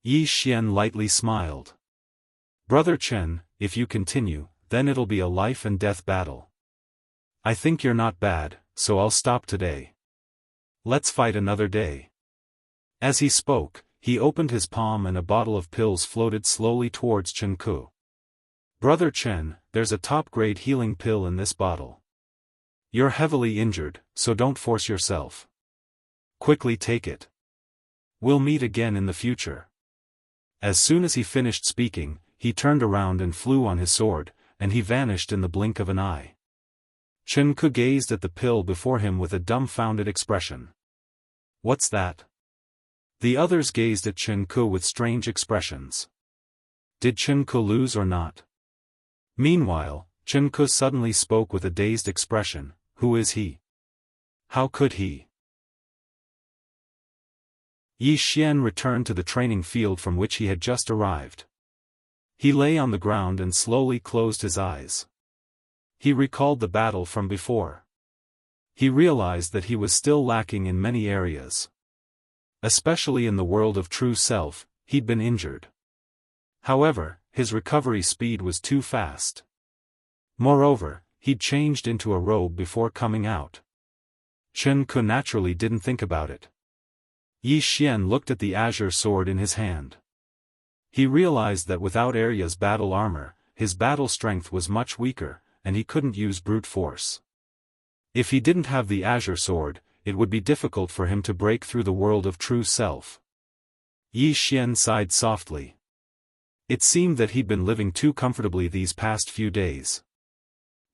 Speaker 1: Yi Xian lightly smiled. Brother Chen, if you continue, then it'll be a life and death battle. I think you're not bad, so I'll stop today. Let's fight another day. As he spoke, he opened his palm and a bottle of pills floated slowly towards Chen Ku. Brother Chen, there's a top-grade healing pill in this bottle. You're heavily injured, so don't force yourself. Quickly take it. We'll meet again in the future. As soon as he finished speaking, he turned around and flew on his sword, and he vanished in the blink of an eye. Chen Ku gazed at the pill before him with a dumbfounded expression. What's that? The others gazed at Chen Ku with strange expressions. Did Chen Ku lose or not? Meanwhile, Chen Ku suddenly spoke with a dazed expression. Who is he? How could he? Yi Xian returned to the training field from which he had just arrived. He lay on the ground and slowly closed his eyes. He recalled the battle from before. He realized that he was still lacking in many areas. Especially in the world of true self, he'd been injured. However, his recovery speed was too fast. Moreover, he'd changed into a robe before coming out. Chen Ku naturally didn't think about it. Yi Xian looked at the azure sword in his hand. He realized that without Arya's battle armor, his battle strength was much weaker, and he couldn't use brute force. If he didn't have the azure sword, it would be difficult for him to break through the world of true self. Yi Xian sighed softly. It seemed that he'd been living too comfortably these past few days.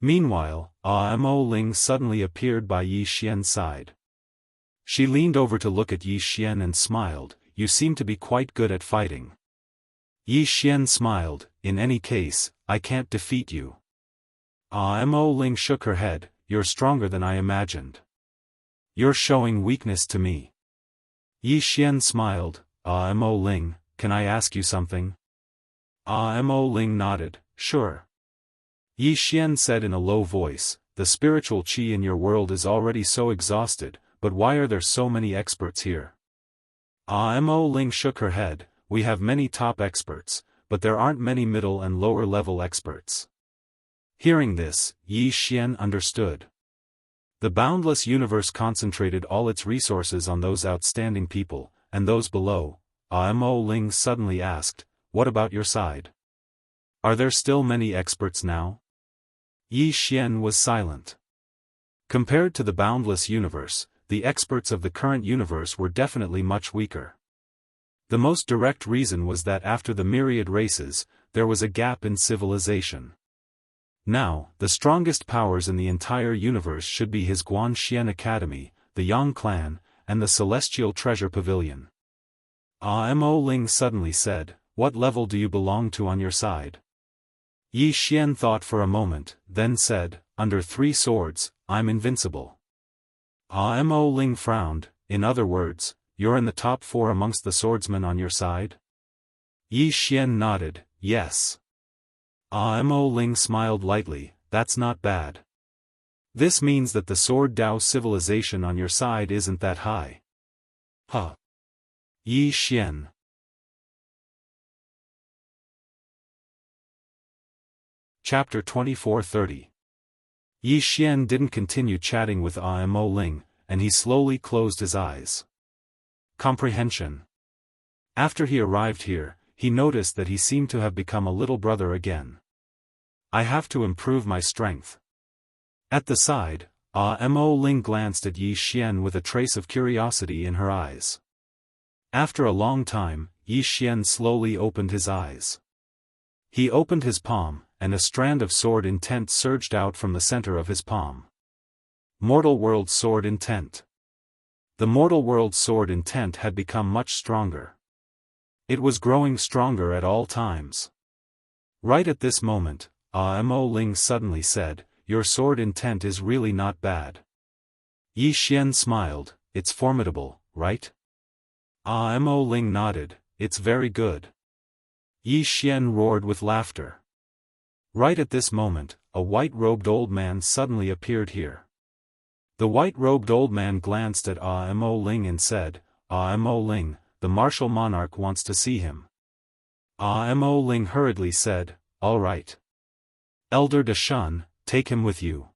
Speaker 1: Meanwhile, Mo Ling suddenly appeared by Yi Xian's side. She leaned over to look at Yi Xian and smiled. You seem to be quite good at fighting. Yi Xian smiled. In any case, I can't defeat you. Mo Ling shook her head. You're stronger than I imagined. You're showing weakness to me. Yi Xian smiled. Mo Ling, can I ask you something? Mo Ling nodded. Sure. Yi Xian said in a low voice, the spiritual qi in your world is already so exhausted, but why are there so many experts here? Mo Ling shook her head. We have many top experts, but there aren't many middle and lower level experts. Hearing this, Yi Xian understood. The boundless universe concentrated all its resources on those outstanding people, and those below. Mo Ling suddenly asked, what about your side? Are there still many experts now? Yi Xian was silent. Compared to the boundless universe, the experts of the current universe were definitely much weaker. The most direct reason was that after the myriad races, there was a gap in civilization. Now, the strongest powers in the entire universe should be his Guanxian Academy, the Yang Clan, and the Celestial Treasure Pavilion. Mo Ling suddenly said, "What level do you belong to on your side?" Yi Xian thought for a moment, then said, "Under 3 swords, I'm invincible." Mo Ling frowned, "In other words, you're in the top 4 amongst the swordsmen on your side?" Yi Xian nodded, "Yes." Mo Ling smiled lightly, "That's not bad. This means that the Sword Dao civilization on your side isn't that high." Huh. Yi Xian. Chapter 2430. Yi Xian didn't continue chatting with Mo Ling, and he slowly closed his eyes. Comprehension. After he arrived here, he noticed that he seemed to have become a little brother again. I have to improve my strength. At the side, Mo Ling glanced at Yi Xian with a trace of curiosity in her eyes. After a long time, Yi Xian slowly opened his eyes. He opened his palm, and a strand of sword intent surged out from the center of his palm. Mortal World Sword Intent. The Mortal World Sword Intent had become much stronger. It was growing stronger at all times. Right at this moment, Mo Ling suddenly said, "Your sword intent is really not bad." Yi Xian smiled, "It's formidable, right?" Mo Ling nodded, "It's very good." Yi Xian roared with laughter. Right at this moment, a white-robed old man suddenly appeared here. The white-robed old man glanced at Mo Ling and said, "Mo Ling, the martial monarch wants to see him." Mo Ling hurriedly said, "All right. Elder De Shun, take him with you."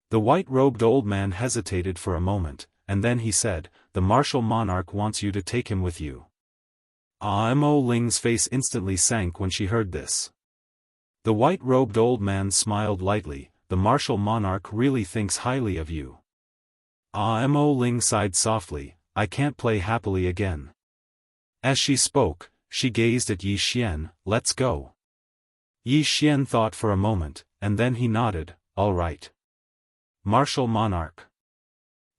Speaker 1: The white-robed old man hesitated for a moment, and then he said, "The martial monarch wants you to take him with you." Mo Ling's face instantly sank when she heard this. The white-robed old man smiled lightly, "The martial monarch really thinks highly of you." Mo Ling sighed softly, "I can't play happily again." As she spoke, she gazed at Yi Xian, "Let's go." Yi Xian thought for a moment, and then he nodded, "All right." Martial Monarch.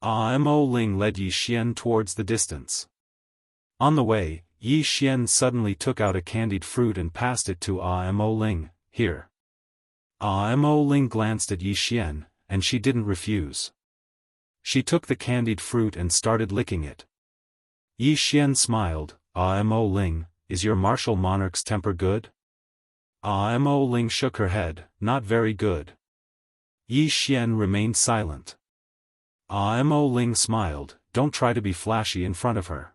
Speaker 1: Mo Ling led Yi Xian towards the distance. On the way, Yi Xian suddenly took out a candied fruit and passed it to Mo Ling, "Here." Mo Ling glanced at Yi Xian, and she didn't refuse. She took the candied fruit and started licking it. Yi Xian smiled, Mo Ling, "Is your martial monarch's temper good?" Mo Ling shook her head, "Not very good." Yi Xian remained silent. Mo Ling smiled, "Don't try to be flashy in front of her.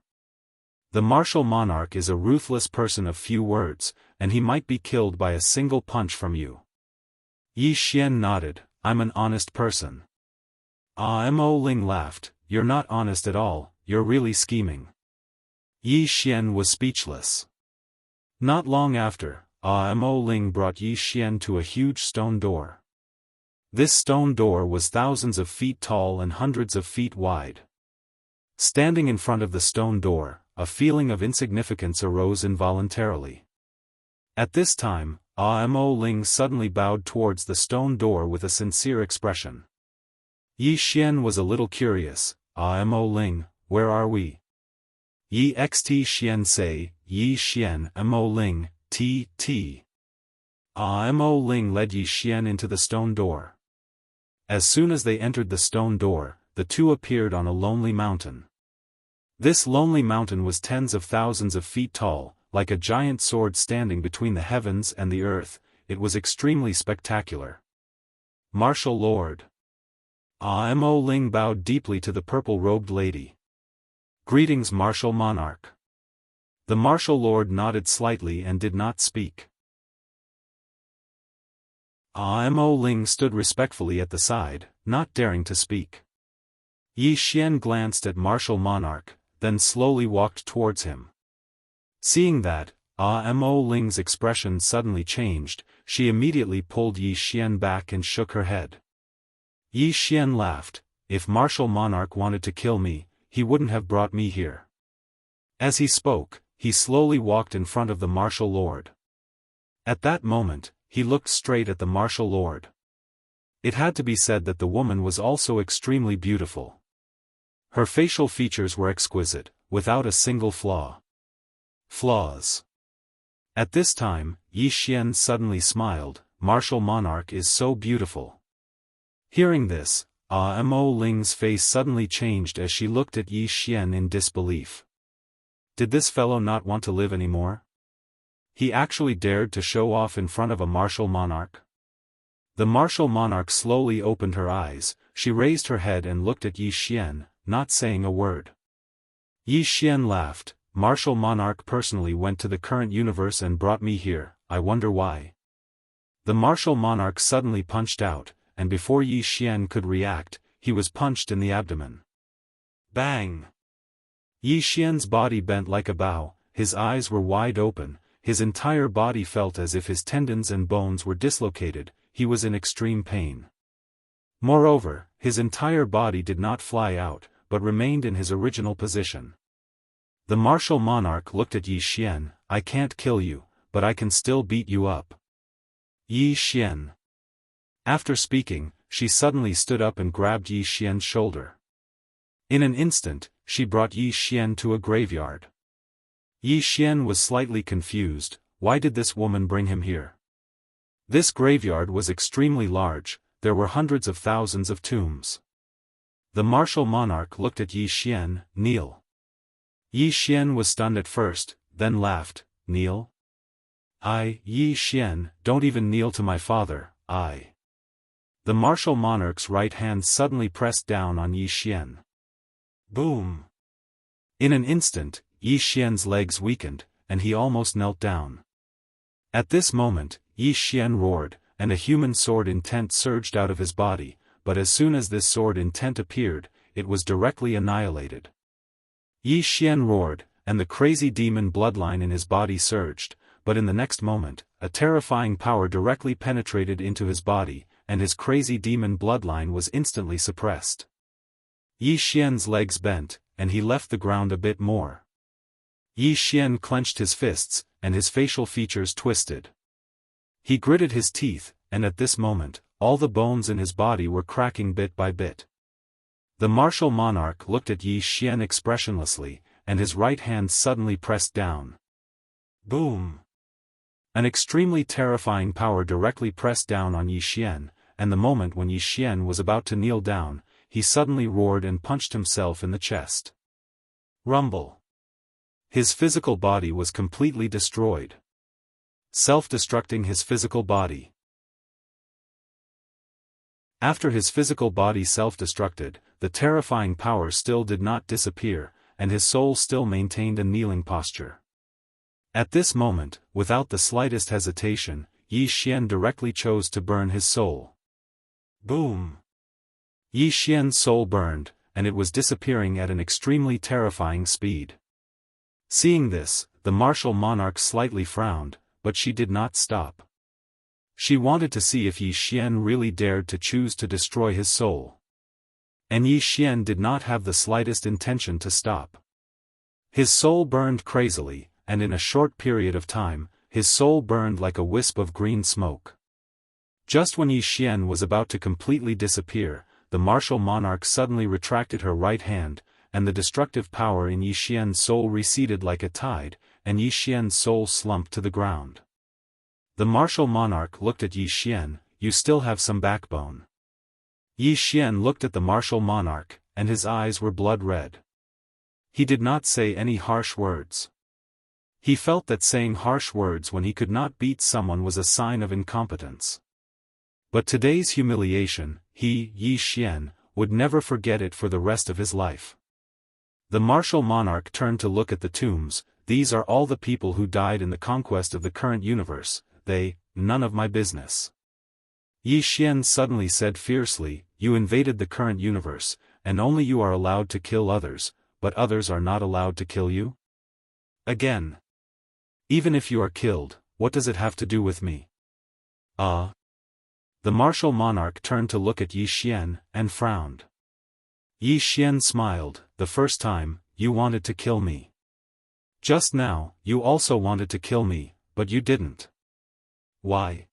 Speaker 1: The martial monarch is a ruthless person of few words, and he might be killed by a single punch from you." Yi Xian nodded, "I'm an honest person." Mo Ling laughed, "You're not honest at all, you're really scheming." Yi Xian was speechless. Not long after, Mo Ling brought Yi Xian to a huge stone door. This stone door was thousands of feet tall and hundreds of feet wide. Standing in front of the stone door, a feeling of insignificance arose involuntarily. At this time, Mo Ling suddenly bowed towards the stone door with a sincere expression. Yi Xian was a little curious, Mo Ling, where are we? Yi xt Xian say, Yi Xian Mo Ling, T. Mo Ling led Yi Xian into the stone door. As soon as they entered the stone door, the two appeared on a lonely mountain. This lonely mountain was tens of thousands of feet tall, like a giant sword standing between the heavens and the earth. It was extremely spectacular. Martial Lord. Mo Ling bowed deeply to the purple-robed lady. "Greetings, Martial Monarch." The Martial Lord nodded slightly and did not speak. Mo Ling stood respectfully at the side, not daring to speak. Yi Xian glanced at Martial Monarch, then slowly walked towards him. Seeing that, Mo Ling's expression suddenly changed, she immediately pulled Yi Xian back and shook her head. Yi Xian laughed. If martial monarch wanted to kill me, he wouldn't have brought me here. As he spoke, he slowly walked in front of the martial lord. At that moment, he looked straight at the martial lord. It had to be said that the woman was also extremely beautiful. Her facial features were exquisite, without a single flaw. Flaws. At this time, Yi Xian suddenly smiled. Martial monarch is so beautiful. Hearing this, Mo Ling's face suddenly changed as she looked at Yi Xian in disbelief. Did this fellow not want to live anymore? He actually dared to show off in front of a martial monarch? The martial monarch slowly opened her eyes, she raised her head and looked at Yi Xian, not saying a word. Yi Xian laughed. Martial monarch personally went to the current universe and brought me here, I wonder why. The martial monarch suddenly punched out, and before Yi Xian could react, he was punched in the abdomen. Bang! Yi Xian's body bent like a bow, his eyes were wide open, his entire body felt as if his tendons and bones were dislocated, he was in extreme pain. Moreover, his entire body did not fly out, but remained in his original position. The martial monarch looked at Yi Xian. I can't kill you, but I can still beat you up. Yi Xian. After speaking, she suddenly stood up and grabbed Yi Xian's shoulder. In an instant, she brought Yi Xian to a graveyard. Yi Xian was slightly confused. Why did this woman bring him here? This graveyard was extremely large, there were hundreds of thousands of tombs. The martial monarch looked at Yi Xian. Kneel. Yi Xian was stunned at first, then laughed. Kneel? Yi Xian, don't even kneel to my father, I. The martial monarch's right hand suddenly pressed down on Yi Xian. Boom! In an instant, Yi Xian's legs weakened, and he almost knelt down. At this moment, Yi Xian roared, and a human sword intent surged out of his body, but as soon as this sword intent appeared, it was directly annihilated. Yi Xian roared, and the crazy demon bloodline in his body surged, but in the next moment, a terrifying power directly penetrated into his body, and his crazy demon bloodline was instantly suppressed. Yi Xian's legs bent, and he left the ground a bit more. Yi Xian clenched his fists, and his facial features twisted. He gritted his teeth, and at this moment, all the bones in his body were cracking bit by bit. The martial monarch looked at Yi Xian expressionlessly, and his right hand suddenly pressed down. Boom! An extremely terrifying power directly pressed down on Yi Xian, and the moment when Yi Xian was about to kneel down, he suddenly roared and punched himself in the chest. Rumble! His physical body was completely destroyed. Self-destructing his physical body. After his physical body self-destructed, the terrifying power still did not disappear, and his soul still maintained a kneeling posture. At this moment, without the slightest hesitation, Yi Xian directly chose to burn his soul. Boom! Yi Xian's soul burned, and it was disappearing at an extremely terrifying speed. Seeing this, the martial monarch slightly frowned, but she did not stop. She wanted to see if Yi Xian really dared to choose to destroy his soul. And Yi Xian did not have the slightest intention to stop. His soul burned crazily, and in a short period of time, his soul burned like a wisp of green smoke. Just when Yi Xian was about to completely disappear, the martial monarch suddenly retracted her right hand, and the destructive power in Yi Xian's soul receded like a tide, and Yi Xian's soul slumped to the ground. The martial monarch looked at Yi Xian. You still have some backbone. Yi Xian looked at the martial monarch, and his eyes were blood red. He did not say any harsh words. He felt that saying harsh words when he could not beat someone was a sign of incompetence. But today's humiliation, Yi Xian, would never forget it for the rest of his life. The martial monarch turned to look at the tombs. These are all the people who died in the conquest of the current universe, none of my business. Yi Xian suddenly said fiercely, you invaded the current universe, and only you are allowed to kill others, but others are not allowed to kill you? Again. Even if you are killed, what does it have to do with me? The martial monarch turned to look at Yi Xian, and frowned. Yi Xian smiled. The first time, you wanted to kill me. Just now, you also wanted to kill me, but you didn't. Why?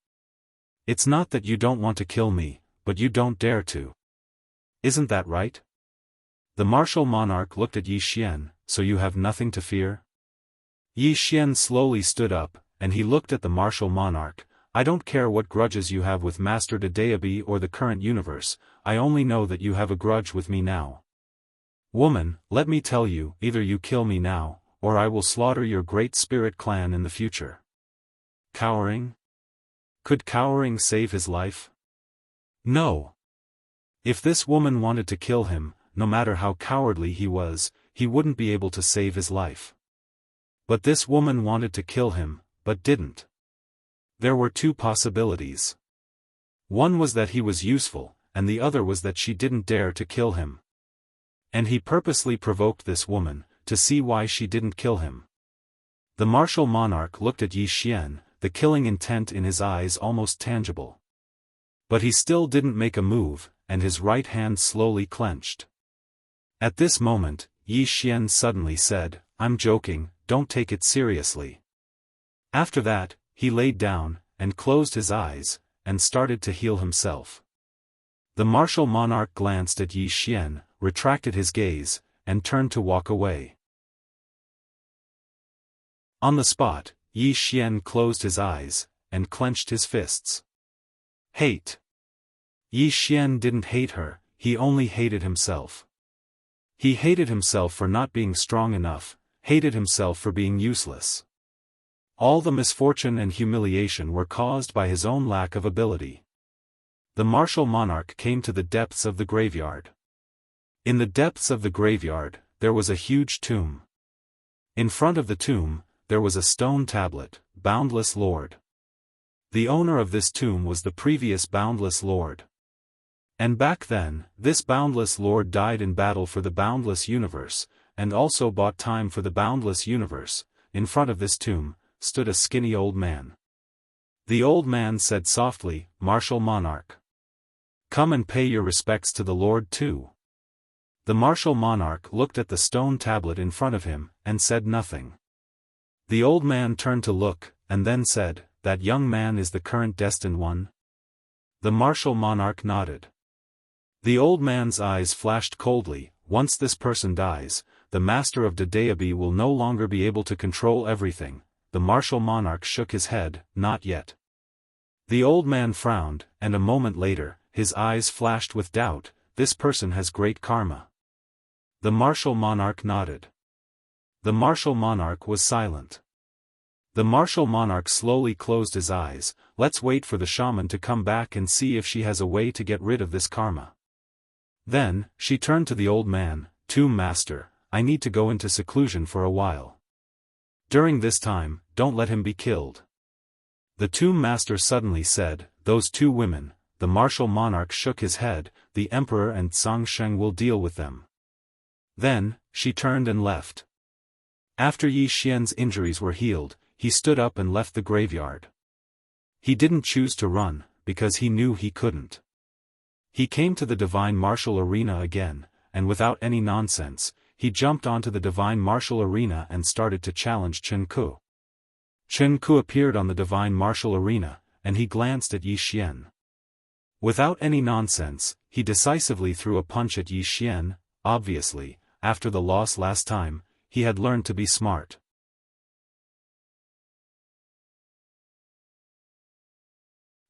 Speaker 1: It's not that you don't want to kill me, but you don't dare to. Isn't that right? The martial monarch looked at Yi Xian. So you have nothing to fear? Yi Xian slowly stood up, and he looked at the martial monarch. I don't care what grudges you have with Master Dedeabi or the current universe, I only know that you have a grudge with me now. Woman, let me tell you, either you kill me now, or I will slaughter your great spirit clan in the future. Cowering? Could cowering save his life? No. If this woman wanted to kill him, no matter how cowardly he was, he wouldn't be able to save his life. But this woman wanted to kill him, but didn't. There were two possibilities. One was that he was useful, and the other was that she didn't dare to kill him. And he purposely provoked this woman, to see why she didn't kill him. The martial monarch looked at Yi Xian, the killing intent in his eyes almost tangible. But he still didn't make a move, and his right hand slowly clenched. At this moment, Yi Xian suddenly said, I'm joking, don't take it seriously. After that, he laid down, and closed his eyes, and started to heal himself. The martial monarch glanced at Yi Xian, retracted his gaze, and turned to walk away. On the spot, Yi Xian closed his eyes, and clenched his fists. Hate. Yi Xian didn't hate her, he only hated himself. He hated himself for not being strong enough, hated himself for being useless. All the misfortune and humiliation were caused by his own lack of ability. The martial monarch came to the depths of the graveyard. In the depths of the graveyard, there was a huge tomb. In front of the tomb, there was a stone tablet, Boundless Lord. The owner of this tomb was the previous Boundless Lord. And back then, this Boundless Lord died in battle for the Boundless Universe, and also bought time for the Boundless Universe. In front of this tomb, stood a skinny old man. The old man said softly, Martial Monarch. Come and pay your respects to the Lord too. The martial monarch looked at the stone tablet in front of him, and said nothing. The old man turned to look, and then said, That young man is the current destined one? The martial monarch nodded. The old man's eyes flashed coldly. Once this person dies, the master of Dedeabi will no longer be able to control everything. The martial monarch shook his head, not yet. The old man frowned, and a moment later, his eyes flashed with doubt. This person has great karma. The martial monarch nodded. The martial monarch was silent. The martial monarch slowly closed his eyes. Let's wait for the shaman to come back and see if she has a way to get rid of this karma. Then, she turned to the old man, Tomb Master, I need to go into seclusion for a while. During this time, don't let him be killed. The Tomb Master suddenly said, Those two women. The martial monarch shook his head, the emperor and Tsang Sheng will deal with them. Then, she turned and left. After Yi Xian's injuries were healed, he stood up and left the graveyard. He didn't choose to run, because he knew he couldn't. He came to the divine martial arena again, and without any nonsense, he jumped onto the divine martial arena and started to challenge Chen Ku. Chen Ku appeared on the divine martial arena, and he glanced at Yi Xian. Without any nonsense, he decisively threw a punch at Yi Xian. Obviously, after the loss last time, he had learned to be smart.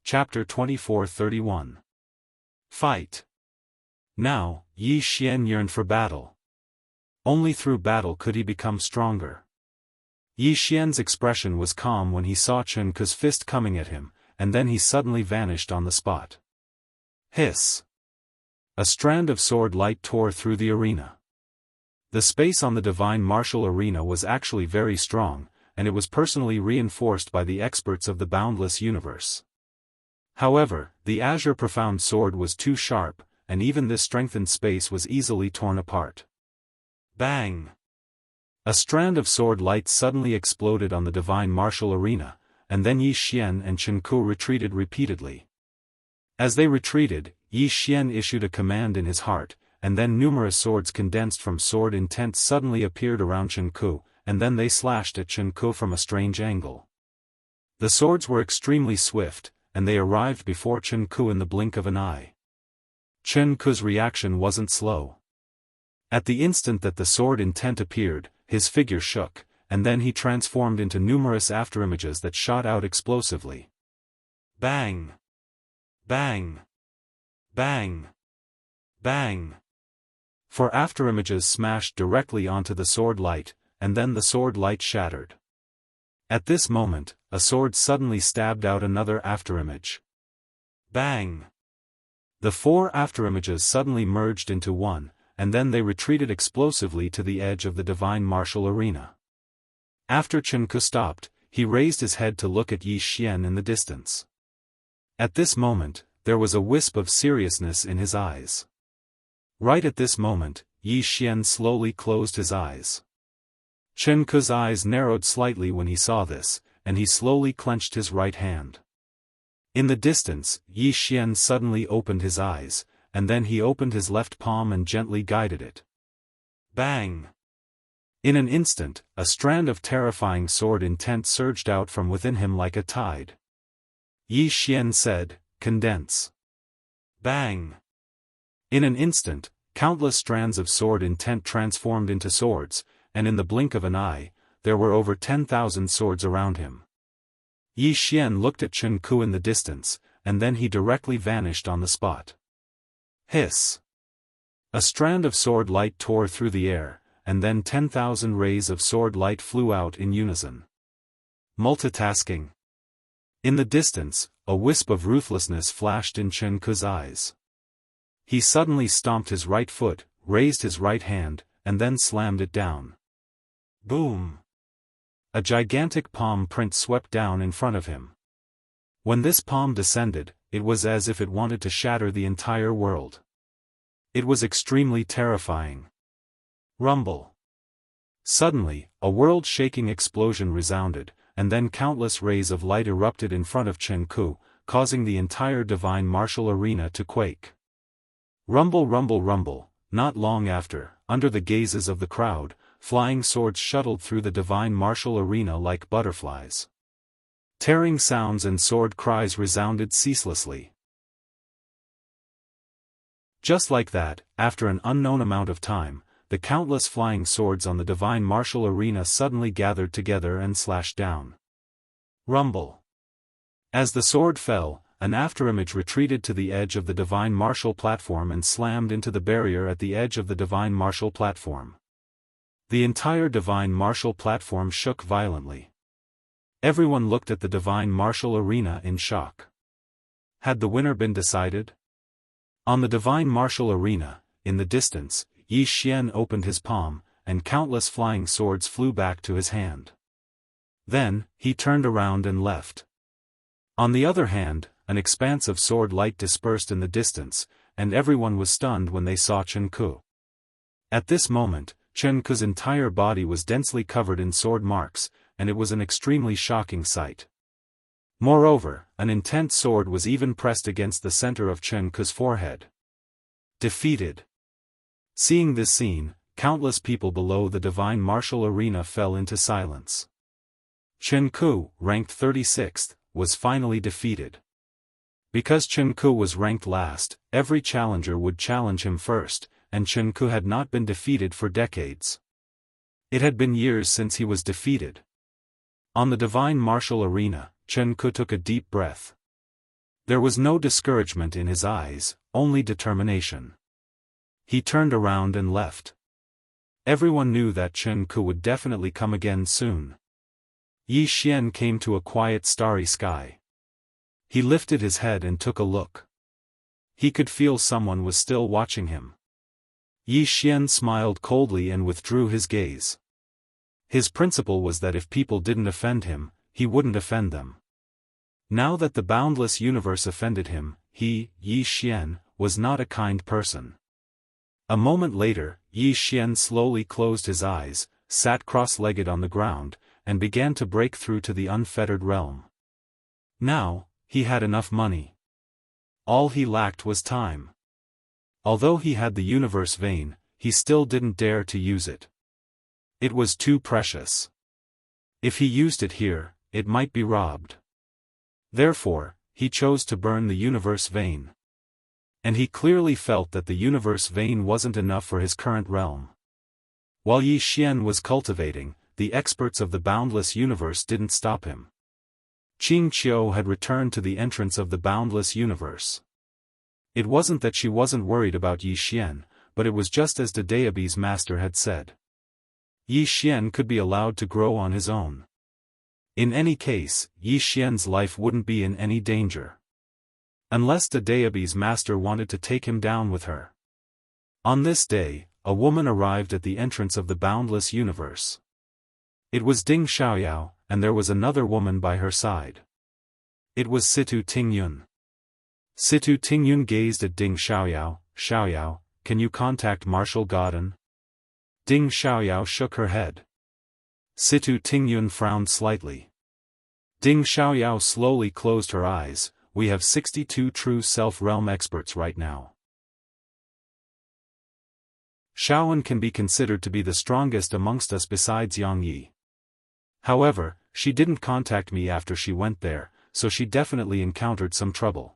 Speaker 1: Chapter 24-31. Fight. Now, Yi Xian yearned for battle. Only through battle could he become stronger. Yi Xian's expression was calm when he saw Chen Ku's fist coming at him, and then he suddenly vanished on the spot. Hiss. A strand of sword light tore through the arena. The space on the divine martial arena was actually very strong, and it was personally reinforced by the experts of the boundless universe. However, the azure profound sword was too sharp, and even this strengthened space was easily torn apart. Bang! A strand of sword light suddenly exploded on the divine martial arena, and then Yi Xian and Chen Ku retreated repeatedly. As they retreated, Yi Xian issued a command in his heart, and then numerous swords condensed from sword intent suddenly appeared around Chen Ku, and then they slashed at Chen Ku from a strange angle. The swords were extremely swift, and they arrived before Chen Ku in the blink of an eye. Chen Ku's reaction wasn't slow. At the instant that the sword intent appeared, his figure shook, and then he transformed into numerous afterimages that shot out explosively. Bang! Bang! Bang! Bang! Four afterimages smashed directly onto the sword light, and then the sword light shattered. At this moment, a sword suddenly stabbed out another afterimage. Bang! The four afterimages suddenly merged into one, and then they retreated explosively to the edge of the divine martial arena. After Chen Ku stopped, he raised his head to look at Yi Xian in the distance. At this moment, there was a wisp of seriousness in his eyes. Right at this moment, Yi Xian slowly closed his eyes. Chen Ku's eyes narrowed slightly when he saw this, and he slowly clenched his right hand. In the distance, Yi Xian suddenly opened his eyes, and then he opened his left palm and gently guided it. Bang! In an instant, a strand of terrifying sword intent surged out from within him like a tide. Yi Xian said, "Condense." Bang! In an instant, countless strands of sword intent transformed into swords, and in the blink of an eye, there were over 10,000 swords around him. Yi Xian looked at Chen Ku in the distance, and then he directly vanished on the spot. Hiss! A strand of sword light tore through the air, and then 10,000 rays of sword light flew out in unison. Multitasking. In the distance, a wisp of ruthlessness flashed in Chen Ku's eyes. He suddenly stomped his right foot, raised his right hand, and then slammed it down. Boom! A gigantic palm print swept down in front of him. When this palm descended, it was as if it wanted to shatter the entire world. It was extremely terrifying. Rumble. Suddenly, a world-shaking explosion resounded, and then countless rays of light erupted in front of Chen Ku, causing the entire divine martial arena to quake. Rumble, rumble, rumble. Not long after, under the gazes of the crowd, flying swords shuttled through the divine martial arena like butterflies. Tearing sounds and sword cries resounded ceaselessly. Just like that, after an unknown amount of time, the countless flying swords on the divine martial arena suddenly gathered together and slashed down. Rumble. As the sword fell, an afterimage retreated to the edge of the divine martial platform and slammed into the barrier at the edge of the divine martial platform. The entire divine martial platform shook violently. Everyone looked at the divine martial arena in shock. Had the winner been decided? On the divine martial arena, in the distance, Yi Xian opened his palm, and countless flying swords flew back to his hand. Then, he turned around and left. On the other hand, an expanse of sword light dispersed in the distance, and everyone was stunned when they saw Chen Ku. At this moment, Chen Ku's entire body was densely covered in sword marks, and it was an extremely shocking sight. Moreover, an intense sword was even pressed against the center of Chen Ku's forehead. Defeated. Seeing this scene, countless people below the divine martial arena fell into silence. Chen Ku, ranked 36th, was finally defeated. Because Chen Ku was ranked last, every challenger would challenge him first, and Chen Ku had not been defeated for decades. It had been years since he was defeated. On the divine martial arena, Chen Ku took a deep breath. There was no discouragement in his eyes, only determination. He turned around and left. Everyone knew that Chen Ku would definitely come again soon. Yi Xian came to a quiet starry sky. He lifted his head and took a look. He could feel someone was still watching him. Yi Xian smiled coldly and withdrew his gaze. His principle was that if people didn't offend him, he wouldn't offend them. Now that the boundless universe offended him, he, Yi Xian, was not a kind person. A moment later, Yi Xian slowly closed his eyes, sat cross-legged on the ground, and began to break through to the unfettered realm. Now, he had enough money. All he lacked was time. Although he had the universe vein, he still didn't dare to use it. It was too precious. If he used it here, it might be robbed. Therefore, he chose to burn the universe vein. And he clearly felt that the universe vein wasn't enough for his current realm. While Yi Xian was cultivating, the experts of the boundless universe didn't stop him. Qing Qiu had returned to the entrance of the boundless universe. It wasn't that she wasn't worried about Yi Xian, but it was just as the Daobi's master had said. Yi Xian could be allowed to grow on his own. In any case, Yi Xian's life wouldn't be in any danger. Unless the Daobi's master wanted to take him down with her. On this day, a woman arrived at the entrance of the boundless universe. It was Ding Xiaoyao, and there was another woman by her side. It was Situ Tingyun. Situ Tingyun gazed at Ding Xiaoyao. Xiaoyao, can you contact Marshal Godin? Ding Xiaoyao shook her head. Situ Tingyun frowned slightly. Ding Xiaoyao slowly closed her eyes. We have 62 true self-realm experts right now. Xiaofan can be considered to be the strongest amongst us besides Yang Yi. However, she didn't contact me after she went there, so she definitely encountered some trouble.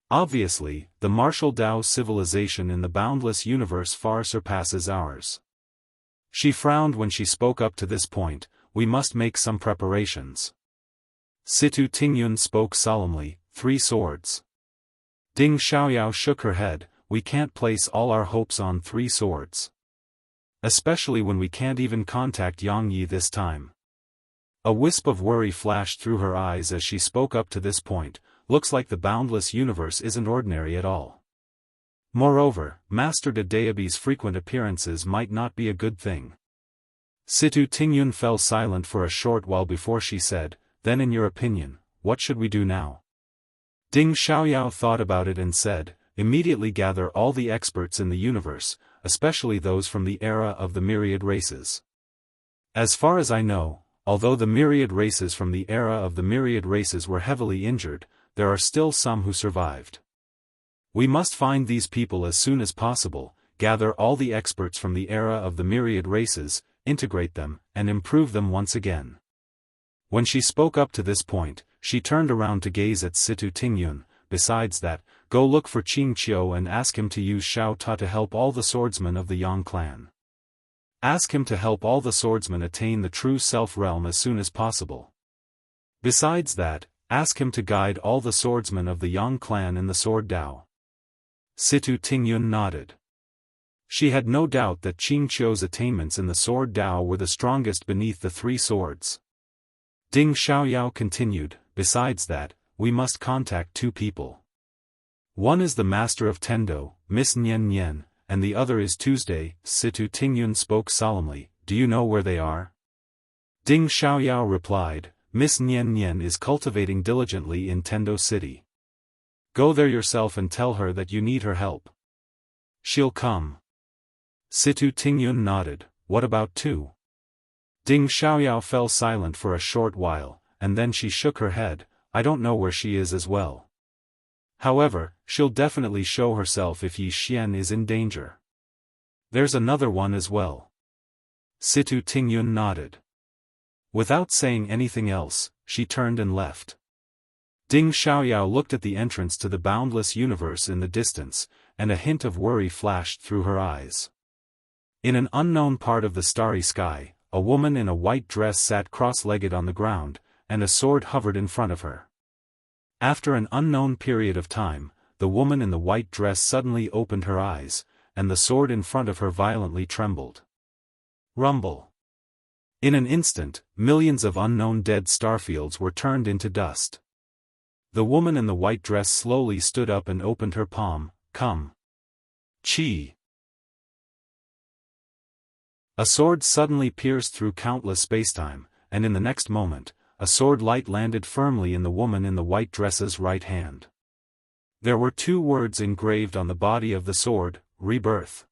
Speaker 1: Obviously, the martial Dao civilization in the boundless universe far surpasses ours. She frowned when she spoke up to this point. We must make some preparations. Situ Tingyun spoke solemnly, 3 swords. Ding Xiaoyao shook her head, we can't place all our hopes on 3 swords. Especially when we can't even contact Yang Yi this time. A wisp of worry flashed through her eyes as she spoke up to this point. Looks like the boundless universe isn't ordinary at all. Moreover, Master de Daobi's frequent appearances might not be a good thing. Situ Tingyun fell silent for a short while before she said, then in your opinion, what should we do now? Ding Xiaoyao thought about it and said, immediately gather all the experts in the universe, especially those from the era of the myriad races. As far as I know, although the myriad races from the era of the myriad races were heavily injured, there are still some who survived. We must find these people as soon as possible, gather all the experts from the era of the myriad races, integrate them, and improve them once again. When she spoke up to this point, she turned around to gaze at Situ Tingyun. Besides that, go look for Qing Qiu and ask him to use Xiao Ta to help all the swordsmen of the Yang clan. Ask him to help all the swordsmen attain the true self-realm as soon as possible. Besides that, ask him to guide all the swordsmen of the Yang clan in the Sword Dao. Situ Tingyun nodded. She had no doubt that Qing Qiu's attainments in the Sword Dao were the strongest beneath the 3 swords. Ding Xiaoyao continued, besides that, we must contact 2 people. One is the Master of Tendo, Miss Nian Nian, and the other is Tuesday. Situ Tingyun spoke solemnly, do you know where they are? Ding Xiaoyao replied, Miss Nian Nian is cultivating diligently in Tendo City. Go there yourself and tell her that you need her help. She'll come. Situ Tingyun nodded, what about 2? Ding Xiaoyao fell silent for a short while, and then she shook her head, I don't know where she is as well. However, she'll definitely show herself if Yi Xian is in danger. There's another one as well. Situ Tingyun nodded. Without saying anything else, she turned and left. Ding Xiaoyao looked at the entrance to the boundless universe in the distance, and a hint of worry flashed through her eyes. In an unknown part of the starry sky, a woman in a white dress sat cross-legged on the ground, and a sword hovered in front of her. After an unknown period of time, the woman in the white dress suddenly opened her eyes, and the sword in front of her violently trembled. Rumble. In an instant, millions of unknown dead starfields were turned into dust. The woman in the white dress slowly stood up and opened her palm, come. Chi. A sword suddenly pierced through countless spacetime, and in the next moment, a sword light landed firmly in the woman in the white dress's right hand. There were 2 words engraved on the body of the sword, rebirth.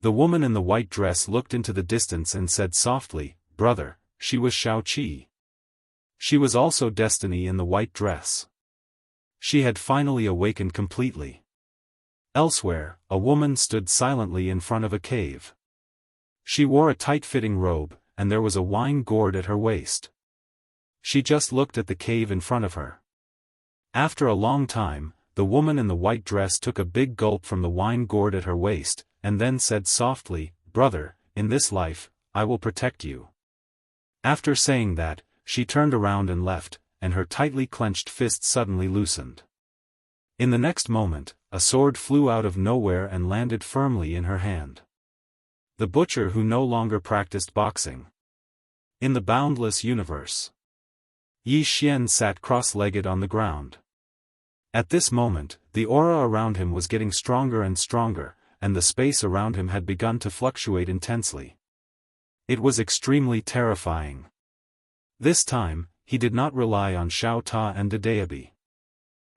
Speaker 1: The woman in the white dress looked into the distance and said softly, brother, she was Shao Qi. She was also Destiny in the white dress. She had finally awakened completely. Elsewhere, a woman stood silently in front of a cave. She wore a tight-fitting robe, and there was a wine gourd at her waist. She just looked at the cave in front of her. After a long time, the woman in the white dress took a big gulp from the wine gourd at her waist, and then said softly, "Brother, in this life, I will protect you." After saying that, she turned around and left, and her tightly clenched fist suddenly loosened. In the next moment, a sword flew out of nowhere and landed firmly in her hand. The butcher who no longer practiced boxing. In the boundless universe. Yi Xian sat cross-legged on the ground. At this moment, the aura around him was getting stronger and stronger, and the space around him had begun to fluctuate intensely. It was extremely terrifying. This time, he did not rely on Xiao Ta and Dedeabi.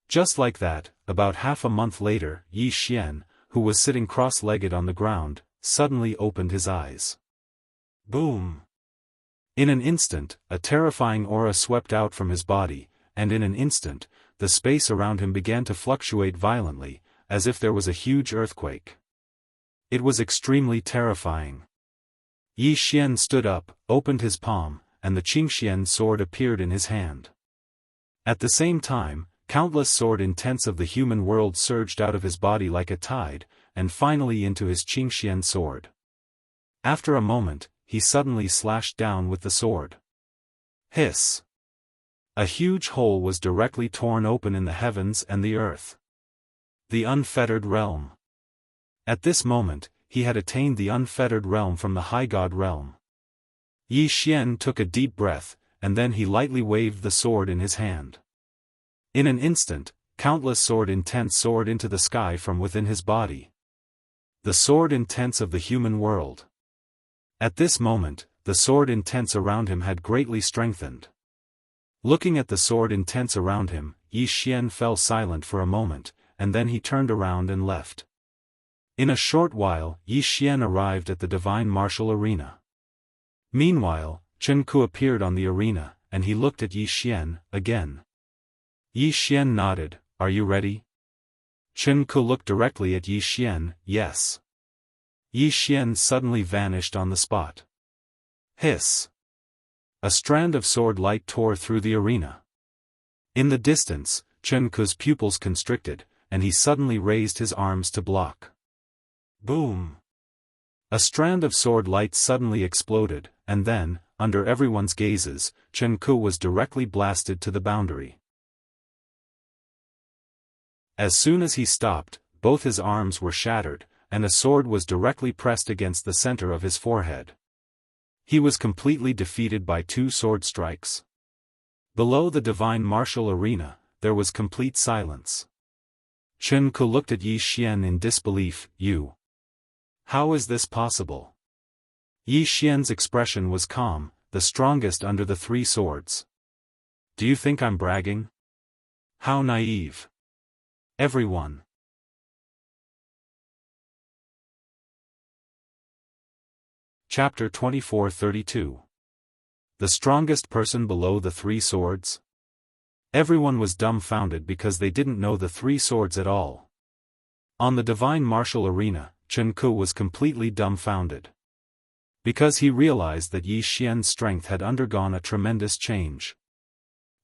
Speaker 1: Just like that, about half a month later, Yi Xian, who was sitting cross-legged on the ground, suddenly opened his eyes. Boom! In an instant, a terrifying aura swept out from his body, and in an instant, the space around him began to fluctuate violently, as if there was a huge earthquake. It was extremely terrifying. Yi Xian stood up, opened his palm, and the Qingxian sword appeared in his hand. At the same time, countless sword intents of the human world surged out of his body like a tide, and finally into his Qingxian sword. After a moment, he suddenly slashed down with the sword. Hiss! A huge hole was directly torn open in the heavens and the earth. The unfettered realm. At this moment, he had attained the unfettered realm from the high god realm. Yi Xian took a deep breath, and then he lightly waved the sword in his hand. In an instant, countless sword intents soared into the sky from within his body. The sword intents of the human world. At this moment, the sword intents around him had greatly strengthened. Looking at the sword intents around him, Yi Xian fell silent for a moment, and then he turned around and left. In a short while, Yi Xian arrived at the divine martial arena. Meanwhile, Chen Ku appeared on the arena, and he looked at Yi Xian, again. Yi Xian nodded, "Are you ready?" Chen Ku looked directly at Yi Xian, "Yes." Yi Xian suddenly vanished on the spot. Hiss! A strand of sword light tore through the arena. In the distance, Chen Ku's pupils constricted, and he suddenly raised his arms to block. Boom! A strand of sword light suddenly exploded, and then, under everyone's gazes, Chen Ku was directly blasted to the boundary. As soon as he stopped, both his arms were shattered, and a sword was directly pressed against the center of his forehead. He was completely defeated by 2 sword strikes. Below the divine martial arena, there was complete silence. Chen Ku looked at Yi Xian in disbelief. "You? How is this possible?" Yi Xian's expression was calm, "The strongest under the 3 swords. Do you think I'm bragging? How naive. Everyone." Chapter 24-32. The strongest person below the 3 swords? Everyone was dumbfounded because they didn't know the 3 swords at all. On the divine martial arena, Chen Ku was completely dumbfounded. Because he realized that Yi Xian's strength had undergone a tremendous change.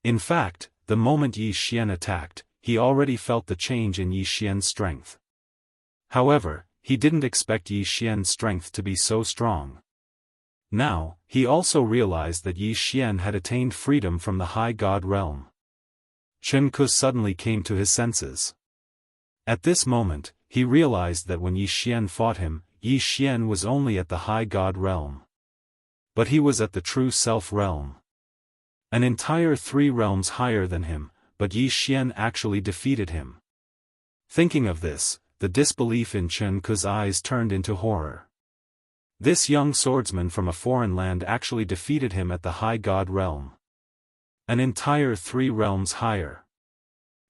Speaker 1: In fact, the moment Yi Xian attacked, he already felt the change in Yi Xian's strength. However, he didn't expect Yi Xian's strength to be so strong. Now, he also realized that Yi Xian had attained freedom from the high god realm. Chen Ku suddenly came to his senses. At this moment, he realized that when Yi Xian fought him, Yi Xian was only at the high god realm. But he was at the true self realm. An entire 3 realms higher than him, but Yi Xian actually defeated him. Thinking of this, the disbelief in Chen Ku's eyes turned into horror. This young swordsman from a foreign land actually defeated him at the high god realm. An entire 3 realms higher.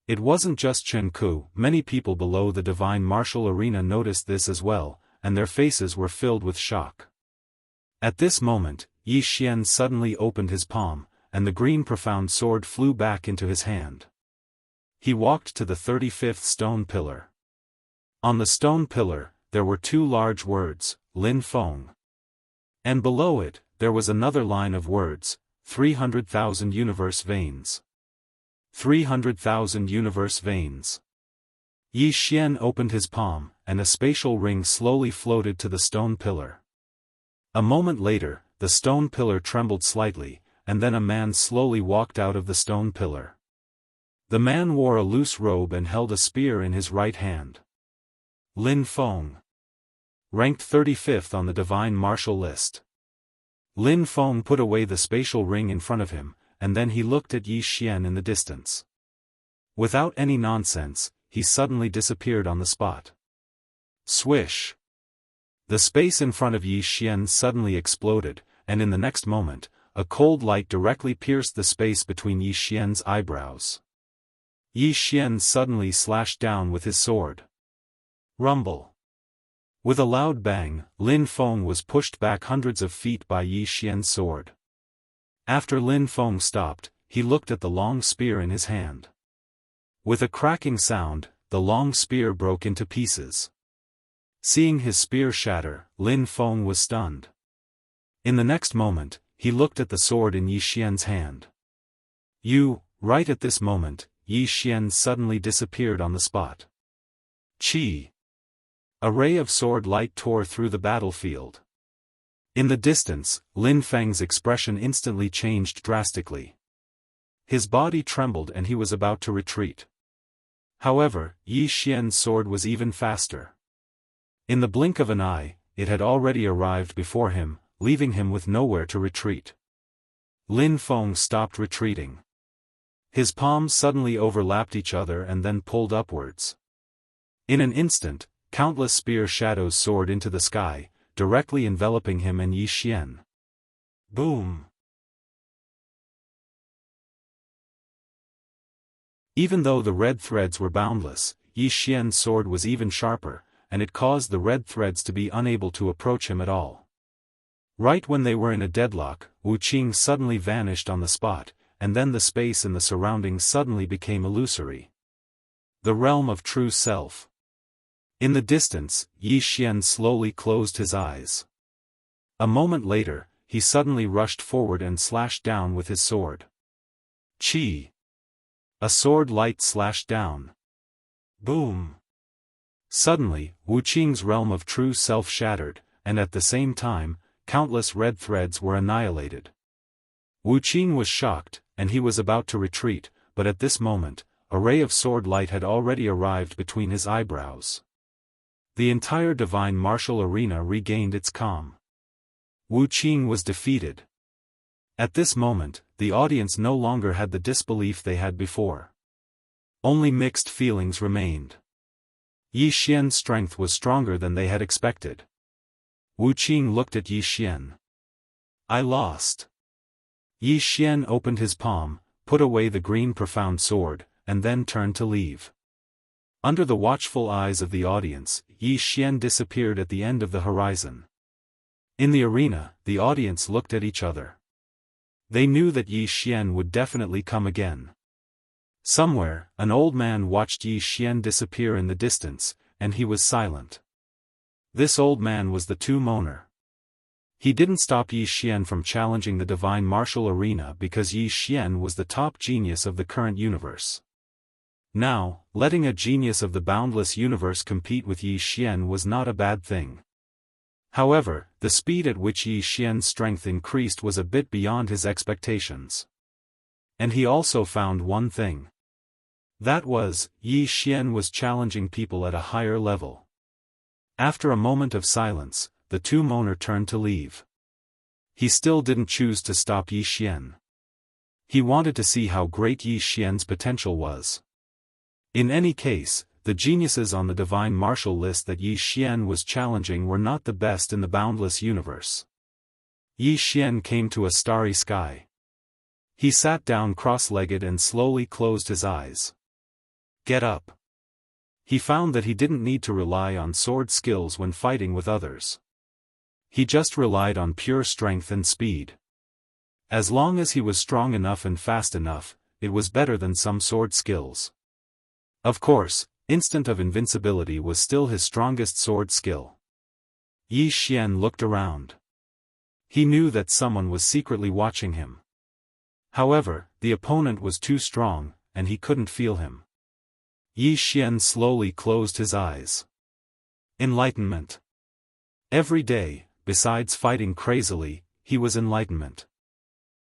Speaker 1: It wasn't just Chen Ku, many people below the divine martial arena noticed this as well, and their faces were filled with shock. At this moment, Yi Xian suddenly opened his palm, and the green profound sword flew back into his hand. he walked to the 35th stone pillar. On the stone pillar, there were 2 large words, Lin Feng. And below it, there was another line of words, 300,000 universe veins. 300,000 universe veins. Yi Xian opened his palm, and a spatial ring slowly floated to the stone pillar. A moment later, the stone pillar trembled slightly, and then a man slowly walked out of the stone pillar. The man wore a loose robe and held a spear in his right hand. Lin Feng. Ranked 35th on the divine martial list. Lin Feng put away the spatial ring in front of him, and then he looked at Yi Xian in the distance. Without any nonsense, he suddenly disappeared on the spot. Swish! The space in front of Yi Xian suddenly exploded, and in the next moment, a cold light directly pierced the space between Yi Xian's eyebrows. Yi Xian suddenly slashed down with his sword. Rumble! With a loud bang, Lin Feng was pushed back hundreds of feet by Yi Xian's sword. After Lin Feng stopped, he looked at the long spear in his hand. With a cracking sound, the long spear broke into pieces. Seeing his spear shatter, Lin Feng was stunned. In the next moment, he looked at the sword in Yi Xian's hand. Right at this moment, Yi Xian suddenly disappeared on the spot. Chi! A ray of sword light tore through the battlefield. In the distance, Lin Feng's expression instantly changed drastically. His body trembled and he was about to retreat. However, Yi Xian's sword was even faster. In the blink of an eye, it had already arrived before him, leaving him with nowhere to retreat. Lin Feng stopped retreating. His palms suddenly overlapped each other and then pulled upwards. In an instant, countless spear shadows soared into the sky, directly enveloping him and Yi Xian. Boom! Even though the red threads were boundless, Yi Xian's sword was even sharper, and it caused the red threads to be unable to approach him at all. Right when they were in a deadlock, Wuxia suddenly vanished on the spot, and then the space in the surroundings suddenly became illusory. The realm of true self. In the distance, Yi Xian slowly closed his eyes. A moment later, he suddenly rushed forward and slashed down with his sword. Chi! A sword light slashed down. Boom! Suddenly, Wuqia's realm of true self shattered, and at the same time, countless red threads were annihilated. Wuqia was shocked, and he was about to retreat, but at this moment, a ray of sword light had already arrived between his eyebrows. The entire divine martial arena regained its calm. Wuqia was defeated. At this moment, the audience no longer had the disbelief they had before. Only mixed feelings remained. Yi Xian's strength was stronger than they had expected. Wuqia looked at Yi Xian. I lost. Yi Xian opened his palm, put away the green profound sword, and then turned to leave. Under the watchful eyes of the audience, Yi Xian disappeared at the end of the horizon. In the arena, the audience looked at each other. They knew that Yi Xian would definitely come again. Somewhere, an old man watched Yi Xian disappear in the distance, and he was silent. This old man was the Two-Moner. He didn't stop Yi Xian from challenging the divine martial arena because Yi Xian was the top genius of the current universe. Now, letting a genius of the boundless universe compete with Yi Xian was not a bad thing. However, the speed at which Yi Xian's strength increased was a bit beyond his expectations. And he also found one thing. That was, Yi Xian was challenging people at a higher level. After a moment of silence, the Two-Moner turned to leave. He still didn't choose to stop Yi Xian. He wanted to see how great Yi Xian's potential was. In any case, the geniuses on the divine martial list that Yi Xian was challenging were not the best in the boundless universe. Yi Xian came to a starry sky. He sat down cross-legged and slowly closed his eyes. Get up. He found that he didn't need to rely on sword skills when fighting with others. He just relied on pure strength and speed. As long as he was strong enough and fast enough, it was better than some sword skills. Of course, instant of invincibility was still his strongest sword skill. Yi Xian looked around. He knew that someone was secretly watching him. However, the opponent was too strong, and he couldn't feel him. Yi Xian slowly closed his eyes. Enlightenment. Every day, besides fighting crazily, he was enlightenment.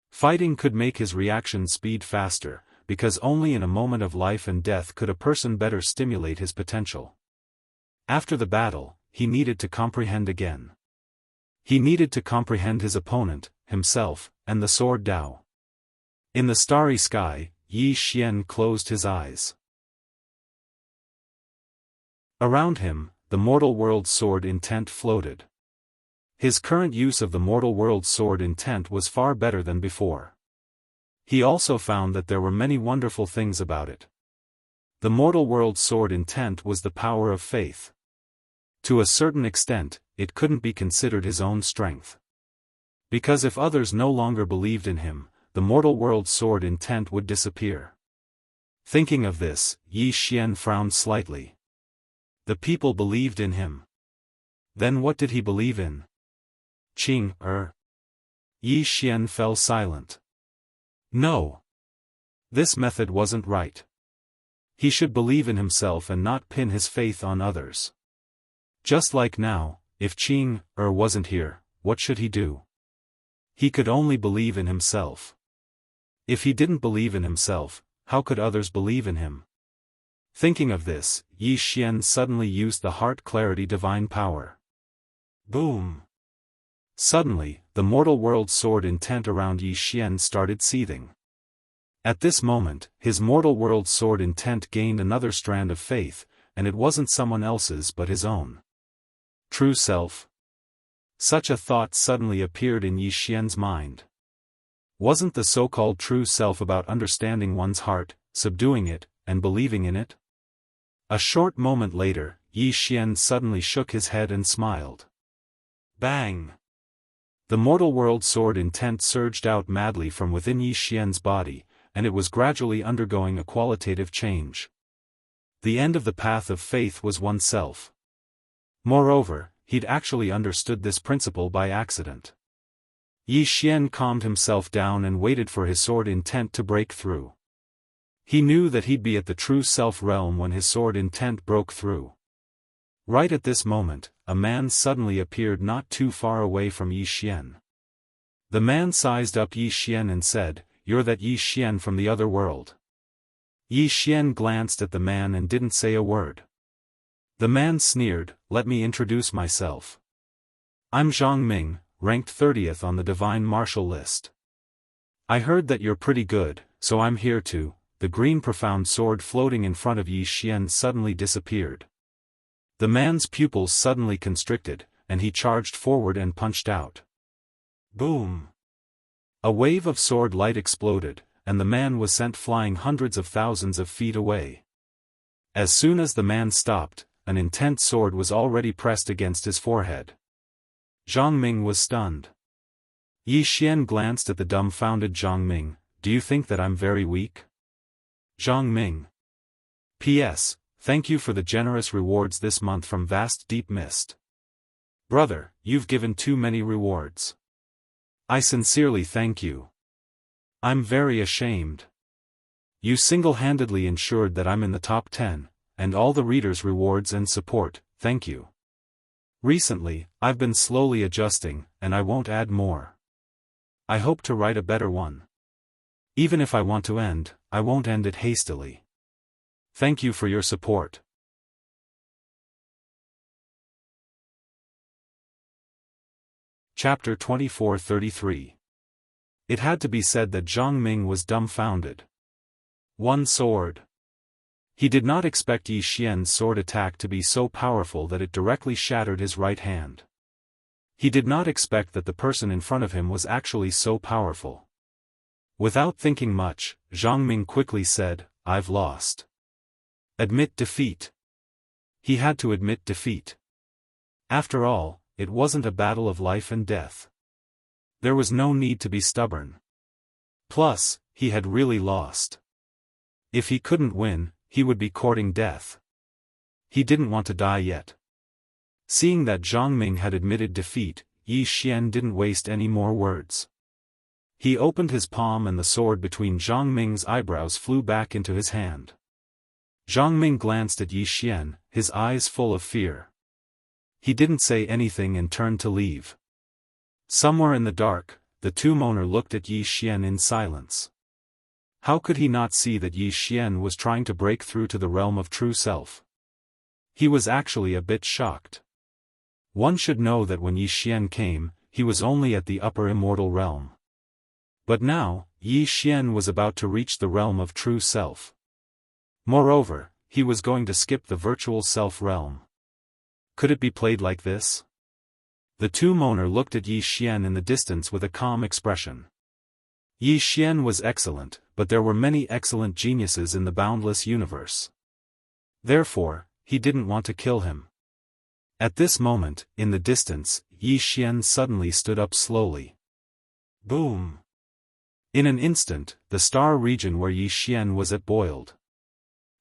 Speaker 1: Fighting could make his reaction speed faster, because only in a moment of life and death could a person better stimulate his potential. After the battle, he needed to comprehend again. He needed to comprehend his opponent, himself, and the sword Dao. In the starry sky, Yi Xian closed his eyes. Around him, the mortal world sword intent floated. His current use of the mortal world sword intent was far better than before. He also found that there were many wonderful things about it. The mortal world sword intent was the power of faith. To a certain extent, it couldn't be considered his own strength. Because if others no longer believed in him, the mortal world sword intent would disappear. Thinking of this, Yi Xian frowned slightly. The people believed in him. Then what did he believe in? Yi Xian fell silent. No. This method wasn't right. He should believe in himself and not pin his faith on others. Just like now, if wasn't here, what should he do? He could only believe in himself. If he didn't believe in himself, how could others believe in him? Thinking of this, Yi Xian suddenly used the heart clarity divine power. Boom! Suddenly, the mortal world sword intent around Yi Xian started seething. At this moment, his mortal world sword intent gained another strand of faith, and it wasn't someone else's but his own. True self? Such a thought suddenly appeared in Yi Xian's mind. Wasn't the so-called true self about understanding one's heart, subduing it, and believing in it? A short moment later, Yi Xian suddenly shook his head and smiled. Bang! The mortal world sword intent surged out madly from within Yi Xian's body, and it was gradually undergoing a qualitative change. The end of the path of faith was oneself. Moreover, he'd actually understood this principle by accident. Yi Xian calmed himself down and waited for his sword intent to break through. He knew that he'd be at the true self realm when his sword intent broke through. Right at this moment, a man suddenly appeared not too far away from Yi Xian. The man sized up Yi Xian and said, "You're that Yi Xian from the other world." Yi Xian glanced at the man and didn't say a word. The man sneered, "Let me introduce myself. I'm Zhang Ming, ranked 30th on the divine martial list. I heard that you're pretty good, so I'm here too." The green profound sword floating in front of Yi Xian suddenly disappeared. The man's pupils suddenly constricted, and he charged forward and punched out. Boom! A wave of sword light exploded, and the man was sent flying hundreds of thousands of feet away. As soon as the man stopped, an intense sword was already pressed against his forehead. Zhang Ming was stunned. Yi Xian glanced at the dumbfounded Zhang Ming. "Do you think that I'm very weak?" Zhang Ming. P.S. Thank you for the generous rewards this month from Vast Deep Mist. Brother, you've given too many rewards. I sincerely thank you. I'm very ashamed. You single-handedly ensured that I'm in the top 10, and all the readers' rewards and support, thank you. Recently, I've been slowly adjusting, and I won't add more. I hope to write a better one. Even if I want to end, I won't end it hastily. Thank you for your support. Chapter 2433. It had to be said that Zhang Ming was dumbfounded. One sword. He did not expect Yi Xian's sword attack to be so powerful that it directly shattered his right hand. He did not expect that the person in front of him was actually so powerful. Without thinking much, Zhang Ming quickly said, "I've lost." Admit defeat. He had to admit defeat. After all, it wasn't a battle of life and death. There was no need to be stubborn. Plus, he had really lost. If he couldn't win, he would be courting death. He didn't want to die yet. Seeing that Zhang Ming had admitted defeat, Yi Xian didn't waste any more words. He opened his palm and the sword between Zhang Ming's eyebrows flew back into his hand. Zhang Ming glanced at Yi Xian, his eyes full of fear. He didn't say anything and turned to leave. Somewhere in the dark, the two-moner looked at Yi Xian in silence. How could he not see that Yi Xian was trying to break through to the realm of true self? He was actually a bit shocked. One should know that when Yi Xian came, he was only at the upper immortal realm. But now, Yi Xian was about to reach the realm of true self. Moreover, he was going to skip the virtual self realm. Could it be played like this? The two-moner looked at Yi Xian in the distance with a calm expression. Yi Xian was excellent, but there were many excellent geniuses in the boundless universe. Therefore, he didn't want to kill him. At this moment, in the distance, Yi Xian suddenly stood up slowly. Boom! In an instant, the star region where Yi Xian was at boiled.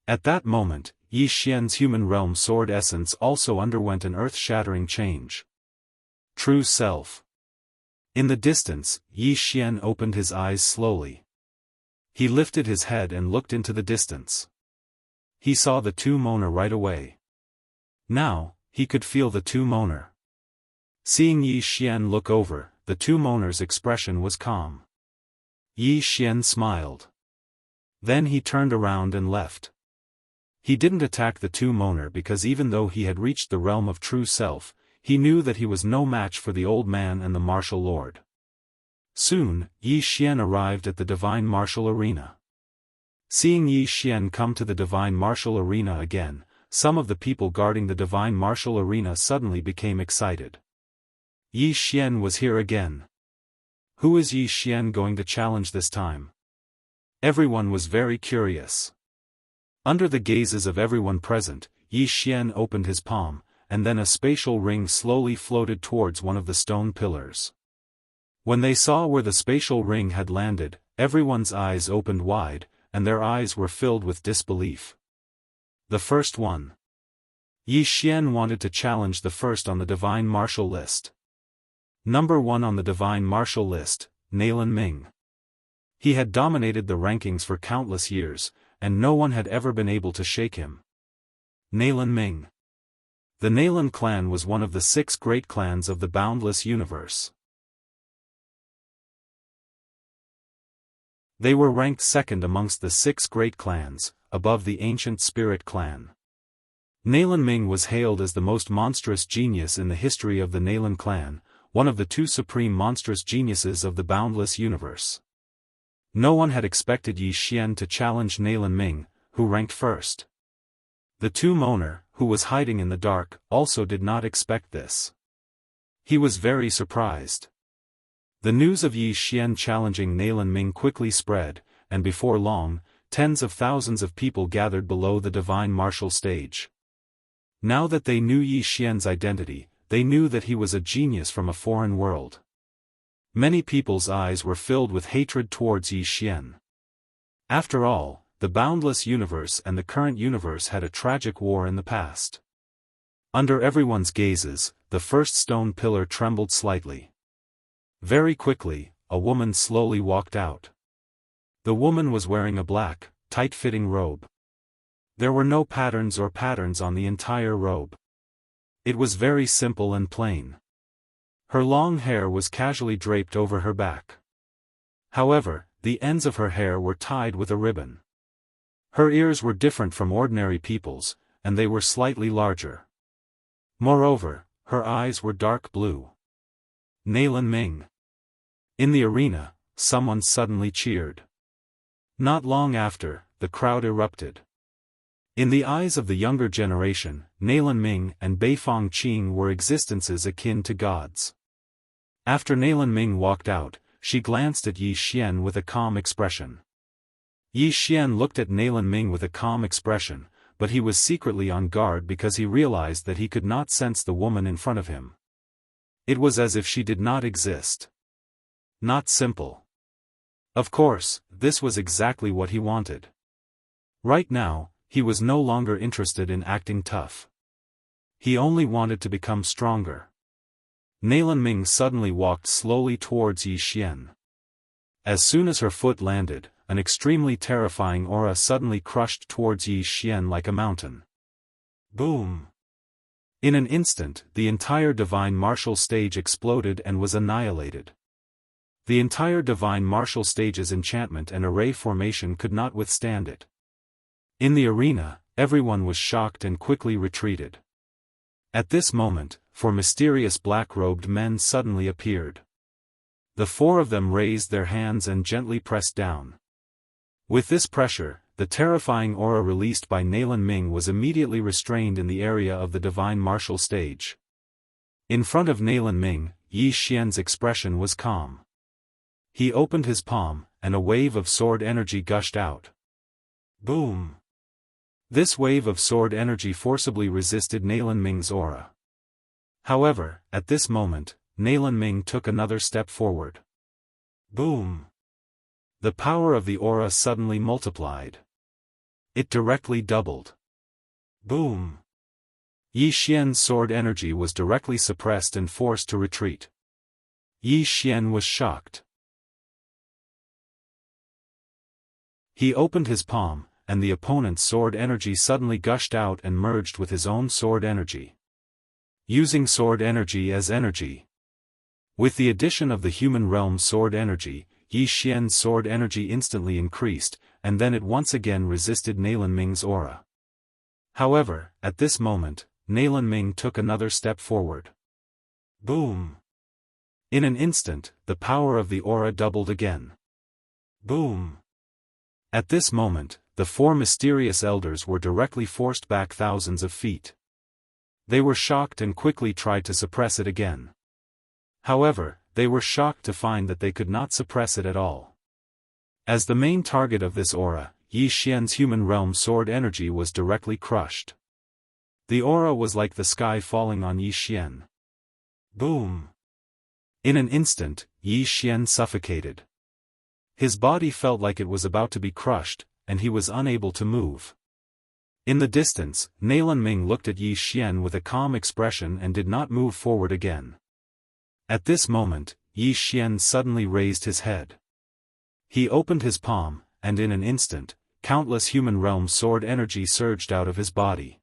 Speaker 1: At that moment, Yi Xian's human realm sword essence also underwent an earth-shattering change. True self. In the distance, Yi Xian opened his eyes slowly. He lifted his head and looked into the distance. He saw the two-moner right away. Now, he could feel the two-moner. Seeing Yi Xian look over, the two-moner's expression was calm. Yi Xian smiled. Then he turned around and left. He didn't attack the two-moner because even though he had reached the realm of true self, he knew that he was no match for the old man and the martial lord. Soon, Yi Xian arrived at the divine martial arena. Seeing Yi Xian come to the divine martial arena again, some of the people guarding the divine martial arena suddenly became excited. Yi Xian was here again. Who is Yi Xian going to challenge this time? Everyone was very curious. Under the gazes of everyone present, Yi Xian opened his palm, and then a spatial ring slowly floated towards one of the stone pillars. When they saw where the spatial ring had landed, everyone's eyes opened wide, and their eyes were filled with disbelief. The first one. Yi Xian wanted to challenge the first on the divine martial list. Number 1 on the divine martial list, Nalan Ming. He had dominated the rankings for countless years, and no one had ever been able to shake him. Nalan Ming. The Nalan clan was one of the 6 great clans of the boundless universe. They were ranked second amongst the 6 great clans, above the ancient spirit clan. Nalan Ming was hailed as the most monstrous genius in the history of the Nalan clan, one of the 2 supreme monstrous geniuses of the boundless universe. No one had expected Yi Xian to challenge Nalan Ming, who ranked first. The two-moner, who was hiding in the dark, also did not expect this. He was very surprised. The news of Yi Xian challenging Nalan Ming quickly spread, and before long, tens of thousands of people gathered below the divine martial stage. Now that they knew Yi Xian's identity, they knew that he was a genius from a foreign world. Many people's eyes were filled with hatred towards Yi Xian. After all, the boundless universe and the current universe had a tragic war in the past. Under everyone's gazes, the first stone pillar trembled slightly. Very quickly, a woman slowly walked out. The woman was wearing a black, tight-fitting robe. There were no patterns on the entire robe. It was very simple and plain. Her long hair was casually draped over her back. However, the ends of her hair were tied with a ribbon. Her ears were different from ordinary people's, and they were slightly larger. Moreover, her eyes were dark blue. Nalan Ming. In the arena, someone suddenly cheered. Not long after, the crowd erupted. In the eyes of the younger generation, Nalan Ming and Beifong Qing were existences akin to gods. After Nalan Ming walked out, she glanced at Yi Xian with a calm expression. Yi Xian looked at Nalan Ming with a calm expression, but he was secretly on guard because he realized that he could not sense the woman in front of him. It was as if she did not exist. Not simple. Of course, this was exactly what he wanted. Right now, he was no longer interested in acting tough. He only wanted to become stronger. Nalan Ming suddenly walked slowly towards Yi Xian. As soon as her foot landed, an extremely terrifying aura suddenly crushed towards Yi Xian like a mountain. Boom! In an instant, the entire divine martial stage exploded and was annihilated. The entire divine martial stage's enchantment and array formation could not withstand it. In the arena, everyone was shocked and quickly retreated. At this moment, four mysterious black-robed men suddenly appeared. The four of them raised their hands and gently pressed down. With this pressure, the terrifying aura released by Nalan Ming was immediately restrained in the area of the divine martial stage. In front of Nalan Ming, Yi Xian's expression was calm. He opened his palm, and a wave of sword energy gushed out. Boom! This wave of sword energy forcibly resisted Nalan Ming's aura. However, at this moment, Nalan Ming took another step forward. Boom! The power of the aura suddenly multiplied. It directly doubled. Boom! Yi Xian's sword energy was directly suppressed and forced to retreat. Yi Xian was shocked. He opened his palm, and the opponent's sword energy suddenly gushed out and merged with his own sword energy. Using sword energy as energy. With the addition of the human realm sword energy, Yi Xian's sword energy instantly increased, and then it once again resisted Nalan Ming's aura. However, at this moment, Nalan Ming took another step forward. Boom! In an instant, the power of the aura doubled again. Boom! At this moment, the four mysterious elders were directly forced back thousands of feet. They were shocked and quickly tried to suppress it again. However, they were shocked to find that they could not suppress it at all. As the main target of this aura, Yi Xian's human realm sword energy was directly crushed. The aura was like the sky falling on Yi Xian. Boom! In an instant, Yi Xian suffocated. His body felt like it was about to be crushed, and he was unable to move. In the distance, Nalan Ming looked at Yi Xian with a calm expression and did not move forward again. At this moment, Yi Xian suddenly raised his head. He opened his palm, and in an instant, countless human realm sword energy surged out of his body.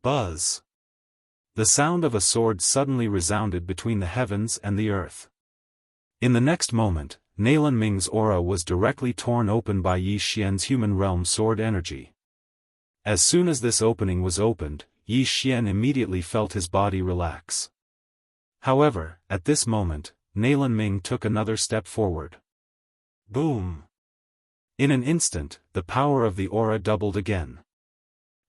Speaker 1: Buzz! The sound of a sword suddenly resounded between the heavens and the earth. In the next moment, Nalan Ming's aura was directly torn open by Yi Xian's human realm sword energy. As soon as this opening was opened, Yi Xian immediately felt his body relax. However, at this moment, Nalan Ming took another step forward. Boom! In an instant, the power of the aura doubled again.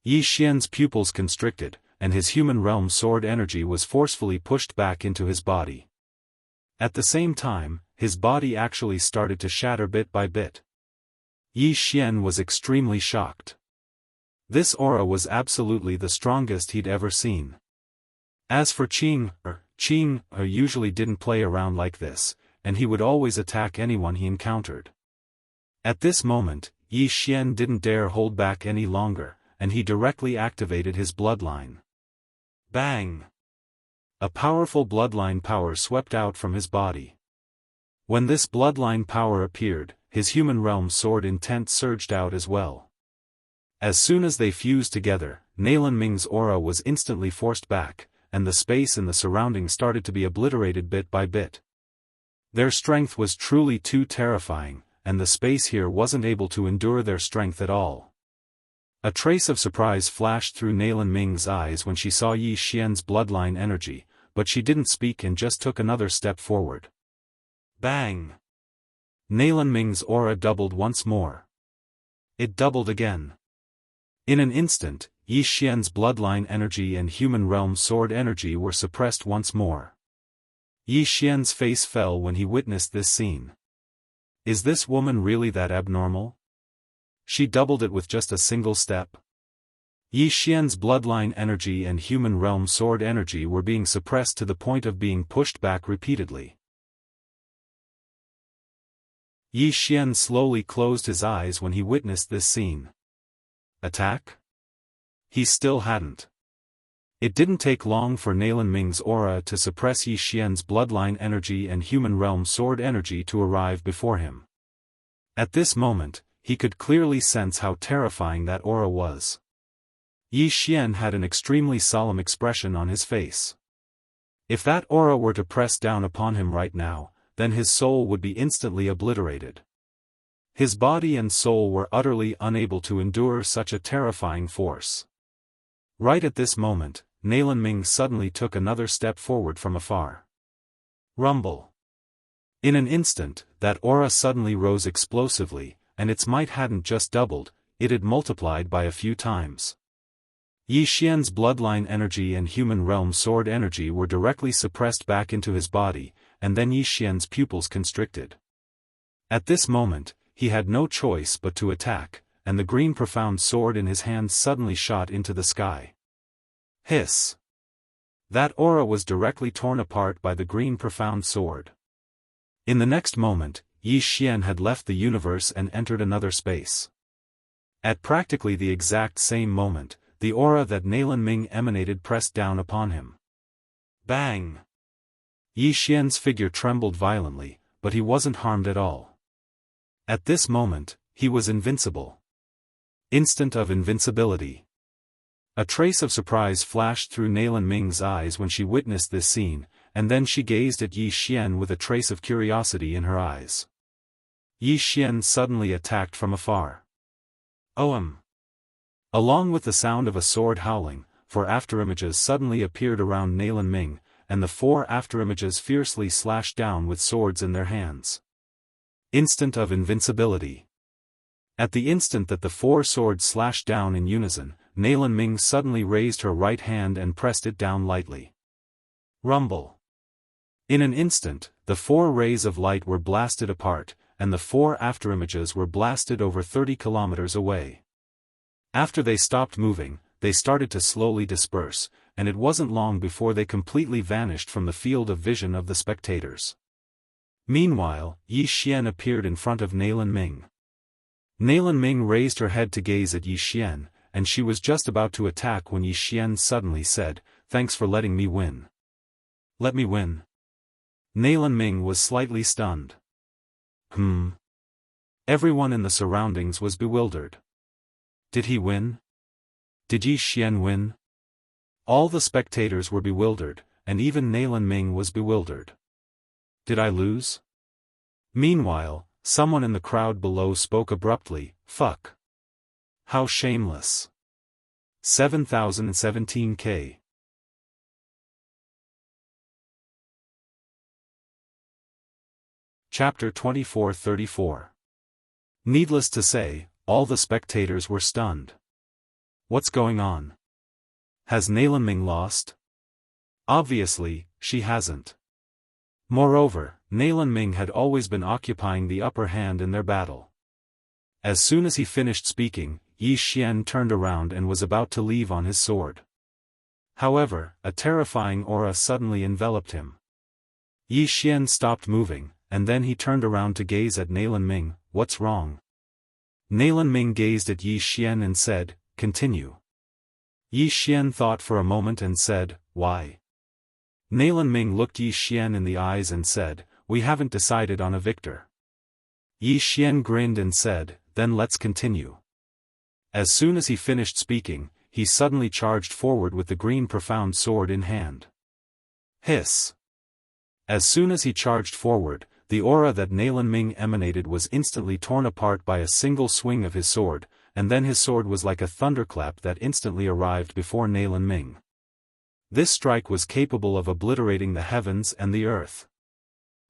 Speaker 1: Yi Xian's pupils constricted, and his human realm sword energy was forcefully pushed back into his body. At the same time, his body actually started to shatter bit by bit. Yi Xian was extremely shocked. This aura was absolutely the strongest he'd ever seen. As for Qing usually didn't play around like this, and he would always attack anyone he encountered. At this moment, Yi Xian didn't dare hold back any longer, and he directly activated his bloodline. Bang! A powerful bloodline power swept out from his body. When this bloodline power appeared, his human realm sword intent surged out as well. As soon as they fused together, Nalan Ming's aura was instantly forced back, and the space in the surroundings started to be obliterated bit by bit. Their strength was truly too terrifying, and the space here wasn't able to endure their strength at all. A trace of surprise flashed through Nalan Ming's eyes when she saw Yi Xian's bloodline energy, but she didn't speak and just took another step forward. Bang! Nalan Ming's aura doubled once more. It doubled again. In an instant, Yi Xian's bloodline energy and human realm sword energy were suppressed once more. Yi Xian's face fell when he witnessed this scene. Is this woman really that abnormal? She doubled it with just a single step. Yi Xian's bloodline energy and human realm sword energy were being suppressed to the point of being pushed back repeatedly. Yi Xian slowly closed his eyes when he witnessed this scene. Attack? He still hadn't. It didn't take long for Nalan Ming's aura to suppress Yi Xian's bloodline energy and human realm sword energy to arrive before him. At this moment, he could clearly sense how terrifying that aura was. Yi Xian had an extremely solemn expression on his face. If that aura were to press down upon him right now, then his soul would be instantly obliterated. His body and soul were utterly unable to endure such a terrifying force. Right at this moment, Nalan Ming suddenly took another step forward from afar. Rumble. In an instant, that aura suddenly rose explosively, and its might hadn't just doubled, it had multiplied by a few times. Yi Xian's bloodline energy and human realm sword energy were directly suppressed back into his body, and then Yi Xian's pupils constricted. At this moment, he had no choice but to attack, and the green profound sword in his hand suddenly shot into the sky. Hiss! That aura was directly torn apart by the green profound sword. In the next moment, Yi Xian had left the universe and entered another space. At practically the exact same moment, the aura that Nalan Ming emanated pressed down upon him. Bang! Yi Xian's figure trembled violently, but he wasn't harmed at all. At this moment, he was invincible. Instant of invincibility. A trace of surprise flashed through Nalan Ming's eyes when she witnessed this scene, and then she gazed at Yi Xian with a trace of curiosity in her eyes. Yi Xian suddenly attacked from afar. Ohm! Along with the sound of a sword howling, 4 afterimages suddenly appeared around Nalan Ming, and the 4 afterimages fiercely slashed down with swords in their hands. Instant of invincibility. At the instant that the 4 swords slashed down in unison, Nalan Ming suddenly raised her right hand and pressed it down lightly. Rumble. In an instant, the 4 rays of light were blasted apart, and the 4 afterimages were blasted over 30 kilometers away. After they stopped moving, they started to slowly disperse, and it wasn't long before they completely vanished from the field of vision of the spectators. Meanwhile, Yi Xian appeared in front of Nalan Ming. Nalan Ming raised her head to gaze at Yi Xian, and she was just about to attack when Yi Xian suddenly said, "Thanks for letting me win." Let me win? Nalan Ming was slightly stunned. Everyone in the surroundings was bewildered. Did he win? Did Yi Xian win? All the spectators were bewildered, and even Nalan Ming was bewildered. Did I lose? Meanwhile, someone in the crowd below spoke abruptly, "Fuck. How shameless." 7017K. Chapter 2434. Needless to say, all the spectators were stunned. What's going on? Has Nalan Ming lost? Obviously, she hasn't. Moreover, Nalan Ming had always been occupying the upper hand in their battle. As soon as he finished speaking, Yi Xian turned around and was about to leave on his sword. However, a terrifying aura suddenly enveloped him. Yi Xian stopped moving, and then he turned around to gaze at Nalan Ming. "What's wrong?" Nalan Ming gazed at Yi Xian and said, "Continue." Yi Xian thought for a moment and said, "Why?" Nalan Ming looked Yi Xian in the eyes and said, "We haven't decided on a victor." Yi Xian grinned and said, "Then let's continue." As soon as he finished speaking, he suddenly charged forward with the green profound sword in hand. Hiss! As soon as he charged forward, the aura that Nalan Ming emanated was instantly torn apart by a single swing of his sword, and then his sword was like a thunderclap that instantly arrived before Nalan Ming. This strike was capable of obliterating the heavens and the earth.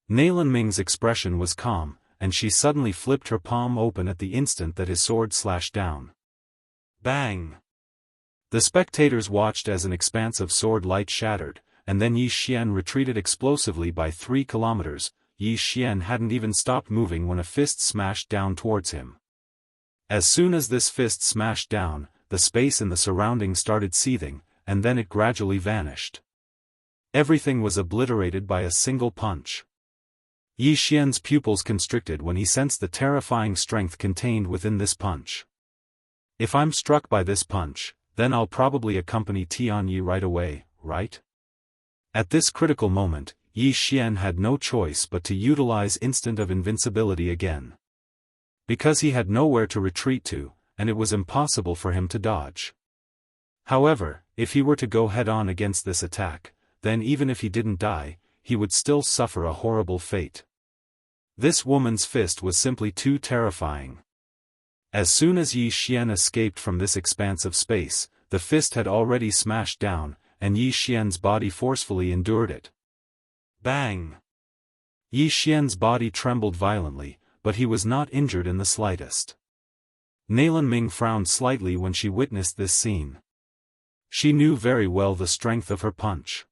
Speaker 1: Nalan Ming's expression was calm, and she suddenly flipped her palm open at the instant that his sword slashed down. Bang! The spectators watched as an expanse of sword light shattered, and then Yi Xian retreated explosively by 3 kilometers. Yi Xian hadn't even stopped moving when a fist smashed down towards him. As soon as this fist smashed down, the space in the surroundings started seething, and then it gradually vanished. Everything was obliterated by a single punch. Yi Xian's pupils constricted when he sensed the terrifying strength contained within this punch. If I'm struck by this punch, then I'll probably accompany Tianyi right away, right? At this critical moment, Yi Xian had no choice but to utilize instant of invincibility again. Because he had nowhere to retreat to, and it was impossible for him to dodge. However, if he were to go head-on against this attack, then even if he didn't die, he would still suffer a horrible fate. This woman's fist was simply too terrifying. As soon as Yi Xian escaped from this expanse of space, the fist had already smashed down, and Yi Xian's body forcefully endured it. Bang! Yi Xian's body trembled violently, but he was not injured in the slightest. Neilan Ming frowned slightly when she witnessed this scene. She knew very well the strength of her punch.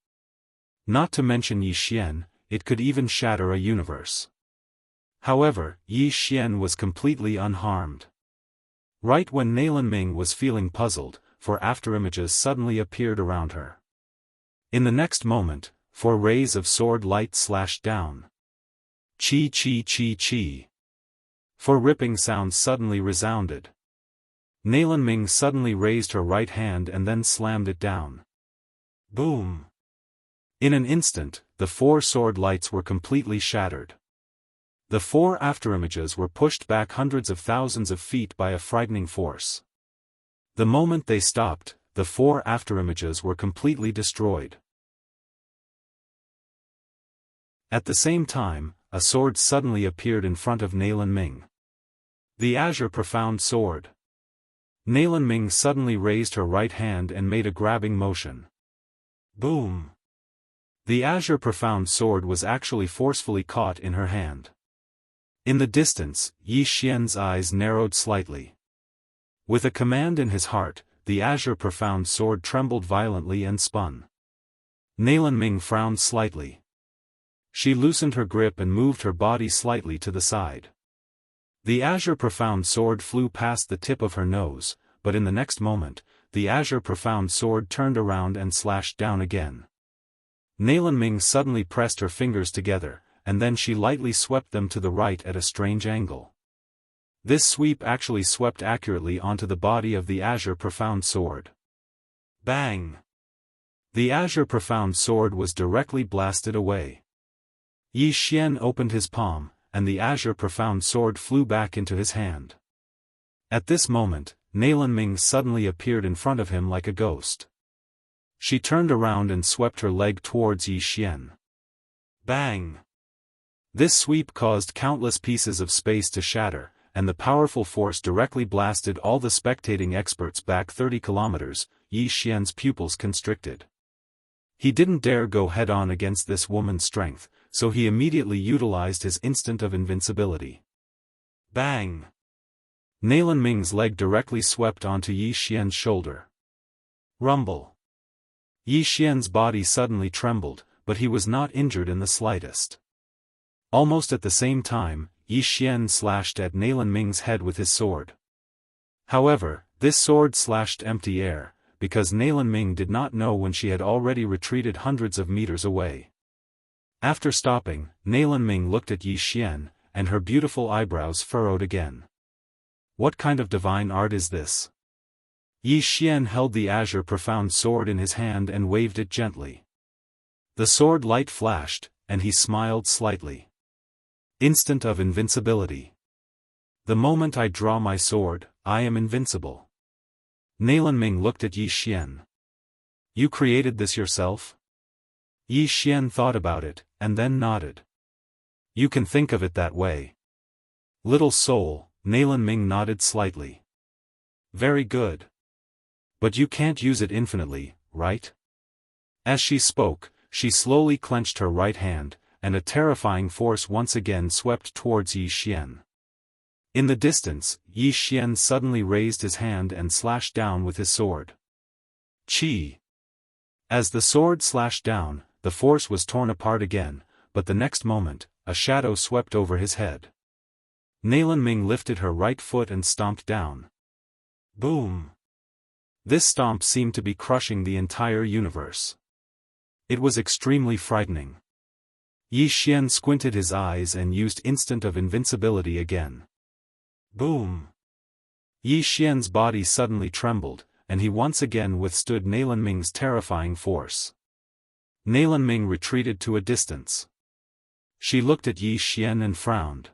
Speaker 1: Not to mention Yi Xian, it could even shatter a universe. However, Yi Xian was completely unharmed. Right when Neilan Ming was feeling puzzled, 4 afterimages suddenly appeared around her. In the next moment, 4 rays of sword light slashed down. Chi chi chi chi. 4 ripping sounds suddenly resounded. Neilan Ming suddenly raised her right hand and then slammed it down. Boom! In an instant, the 4 sword lights were completely shattered. The 4 afterimages were pushed back hundreds of thousands of feet by a frightening force. The moment they stopped, the 4 afterimages were completely destroyed. At the same time, a sword suddenly appeared in front of Neilan Ming. The Azure Profound Sword. Neilan Ming suddenly raised her right hand and made a grabbing motion. Boom! The Azure Profound Sword was actually forcefully caught in her hand. In the distance, Yi Xian's eyes narrowed slightly. With a command in his heart, the Azure Profound Sword trembled violently and spun. Neilan Ming frowned slightly. She loosened her grip and moved her body slightly to the side. The Azure Profound Sword flew past the tip of her nose, but in the next moment, the Azure Profound Sword turned around and slashed down again. Neilan Ming suddenly pressed her fingers together, and then she lightly swept them to the right at a strange angle. This sweep actually swept accurately onto the body of the Azure Profound Sword. Bang! The Azure Profound Sword was directly blasted away. Yi Xian opened his palm, and the Azure Profound Sword flew back into his hand. At this moment, Neilan Ming suddenly appeared in front of him like a ghost. She turned around and swept her leg towards Yi Xian. Bang! This sweep caused countless pieces of space to shatter, and the powerful force directly blasted all the spectating experts back 30 kilometers. Yi Xian's pupils constricted. He didn't dare go head-on against this woman's strength, so he immediately utilized his instant of invincibility. Bang! Neilan Ming's leg directly swept onto Yi Xian's shoulder. Rumble! Yi Xian's body suddenly trembled, but he was not injured in the slightest. Almost at the same time, Yi Xian slashed at Neilan Ming's head with his sword. However, this sword slashed empty air, because Neilan Ming did not know when she had already retreated hundreds of meters away. After stopping, Neilan Ming looked at Yi Xian, and her beautiful eyebrows furrowed again. What kind of divine art is this? Yi Xian held the Azure Profound Sword in his hand and waved it gently. The sword light flashed, and he smiled slightly. Instant of invincibility. The moment I draw my sword, I am invincible. Neilan Ming looked at Yi Xian. You created this yourself? Yi Xian thought about it, and then nodded. You can think of it that way. Little soul, Neilan Ming nodded slightly. Very good. But you can't use it infinitely, right? As she spoke, she slowly clenched her right hand, and a terrifying force once again swept towards Yi Xian. In the distance, Yi Xian suddenly raised his hand and slashed down with his sword. Chi! As the sword slashed down, the force was torn apart again, but the next moment, a shadow swept over his head. Neilan Ming lifted her right foot and stomped down. Boom! This stomp seemed to be crushing the entire universe. It was extremely frightening. Yi Xian squinted his eyes and used instant of invincibility again. Boom! Yi Xian's body suddenly trembled, and he once again withstood Neilan Ming's terrifying force. Neilan Ming retreated to a distance. She looked at Yi Xian and frowned.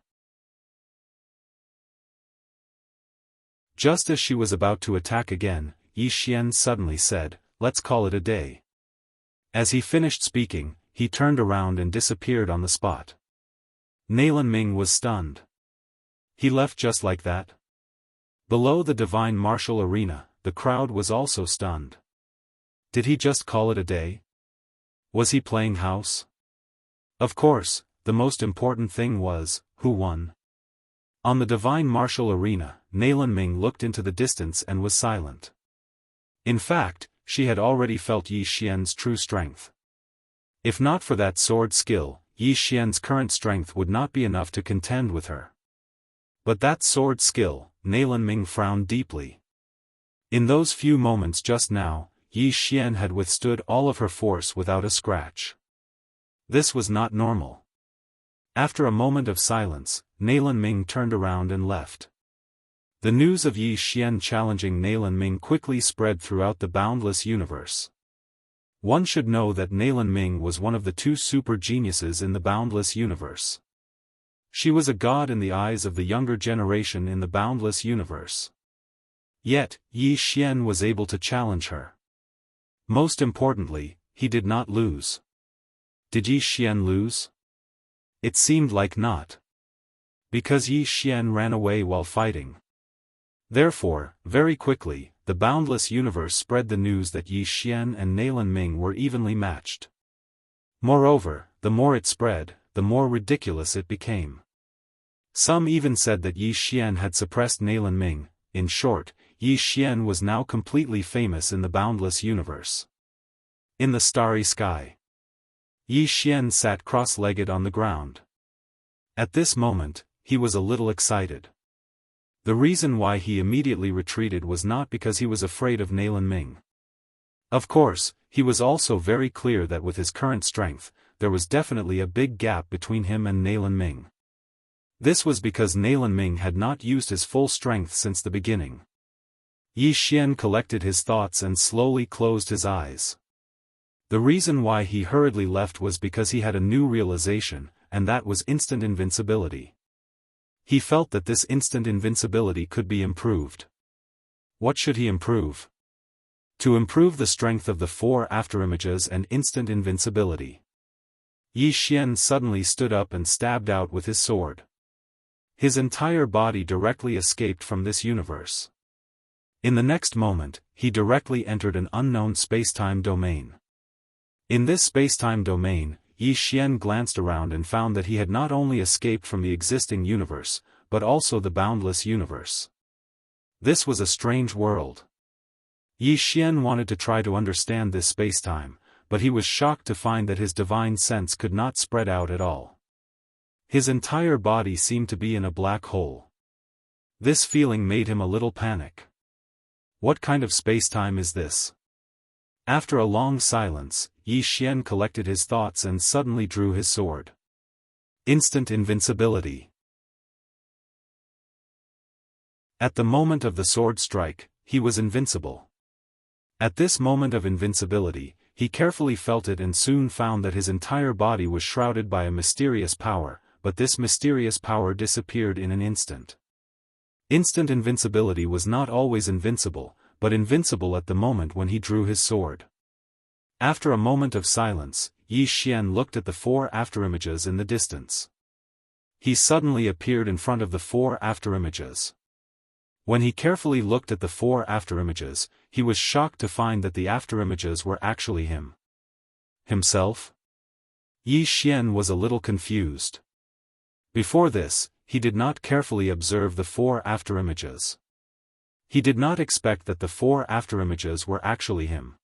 Speaker 1: Just as she was about to attack again, Yi Xian suddenly said, "Let's call it a day." As he finished speaking, he turned around and disappeared on the spot. Neilan Ming was stunned. He left just like that? Below the divine martial arena, the crowd was also stunned. Did he just call it a day? Was he playing house? Of course, the most important thing was, who won? On the divine martial arena, Neilan Ming looked into the distance and was silent. In fact, she had already felt Yi Xian's true strength. If not for that sword skill, Yi Xian's current strength would not be enough to contend with her. But that sword skill, Neilan Ming frowned deeply. In those few moments just now, Yi Xian had withstood all of her force without a scratch. This was not normal. After a moment of silence, Neilan Ming turned around and left. The news of Yi Xian challenging Neilan Ming quickly spread throughout the boundless universe. One should know that Neilan Ming was one of the two super geniuses in the boundless universe. She was a god in the eyes of the younger generation in the boundless universe. Yet, Yi Xian was able to challenge her. Most importantly, he did not lose. Did Yi Xian lose? It seemed like not. Because Yi Xian ran away while fighting. Therefore, very quickly, the boundless universe spread the news that Yi Xian and Neilan Ming were evenly matched. Moreover, the more it spread, the more ridiculous it became. Some even said that Yi Xian had suppressed Neilan Ming. In short, Yi Xian was now completely famous in the boundless universe. In the starry sky, Yi Xian sat cross-legged on the ground. At this moment, he was a little excited. The reason why he immediately retreated was not because he was afraid of Neilan Ming. Of course, he was also very clear that with his current strength, there was definitely a big gap between him and Neilan Ming. This was because Neilan Ming had not used his full strength since the beginning. Yi Xian collected his thoughts and slowly closed his eyes. The reason why he hurriedly left was because he had a new realization, and that was instant invincibility. He felt that this instant invincibility could be improved. What should he improve? To improve the strength of the 4 afterimages and instant invincibility. Yi Xian suddenly stood up and stabbed out with his sword. His entire body directly escaped from this universe. In the next moment, he directly entered an unknown space-time domain. In this space-time domain, Yi Xian glanced around and found that he had not only escaped from the existing universe, but also the boundless universe. This was a strange world. Yi Xian wanted to try to understand this space-time, but he was shocked to find that his divine sense could not spread out at all. His entire body seemed to be in a black hole. This feeling made him a little panic. What kind of space-time is this? After a long silence, Yi Xian collected his thoughts and suddenly drew his sword. Instant invincibility. At the moment of the sword strike, he was invincible. At this moment of invincibility, he carefully felt it and soon found that his entire body was shrouded by a mysterious power, but this mysterious power disappeared in an instant. Instant invincibility was not always invincible, but invincible at the moment when he drew his sword. After a moment of silence, Yi Xian looked at the 4 afterimages in the distance. He suddenly appeared in front of the 4 afterimages. When he carefully looked at the 4 afterimages, he was shocked to find that the afterimages were actually him. Himself? Yi Xian was a little confused. Before this, he did not carefully observe the 4 afterimages. He did not expect that the 4 afterimages were actually him.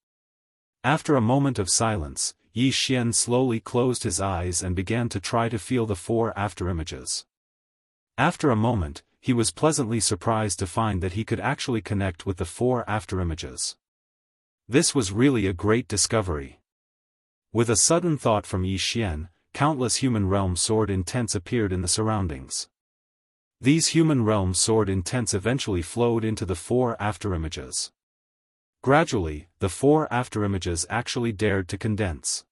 Speaker 1: After a moment of silence, Yi Xian slowly closed his eyes and began to try to feel the 4 afterimages. After a moment, he was pleasantly surprised to find that he could actually connect with the 4 afterimages. This was really a great discovery. With a sudden thought from Yi Xian, countless human realm sword intents appeared in the surroundings. These human realm sword intents eventually flowed into the 4 afterimages. Gradually, the 4 afterimages actually dared to condense.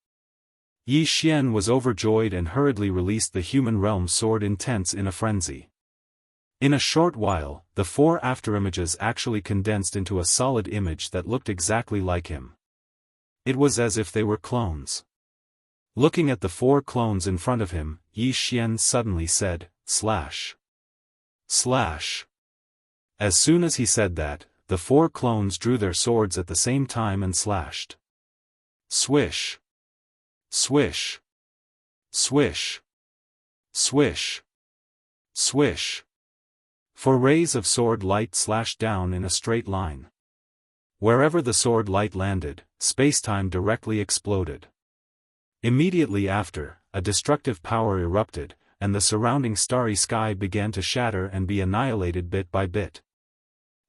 Speaker 1: Yi Xian was overjoyed and hurriedly released the human realm sword intents in a frenzy. In a short while, the 4 afterimages actually condensed into a solid image that looked exactly like him. It was as if they were clones. Looking at the 4 clones in front of him, Yi Xian suddenly said, "Slash! Slash!" As soon as he said that, the 4 clones drew their swords at the same time and slashed. Swish! Swish! Swish! Swish! Swish! 4 rays of sword light slashed down in a straight line. Wherever the sword light landed, spacetime directly exploded. Immediately after, a destructive power erupted, and the surrounding starry sky began to shatter and be annihilated bit by bit.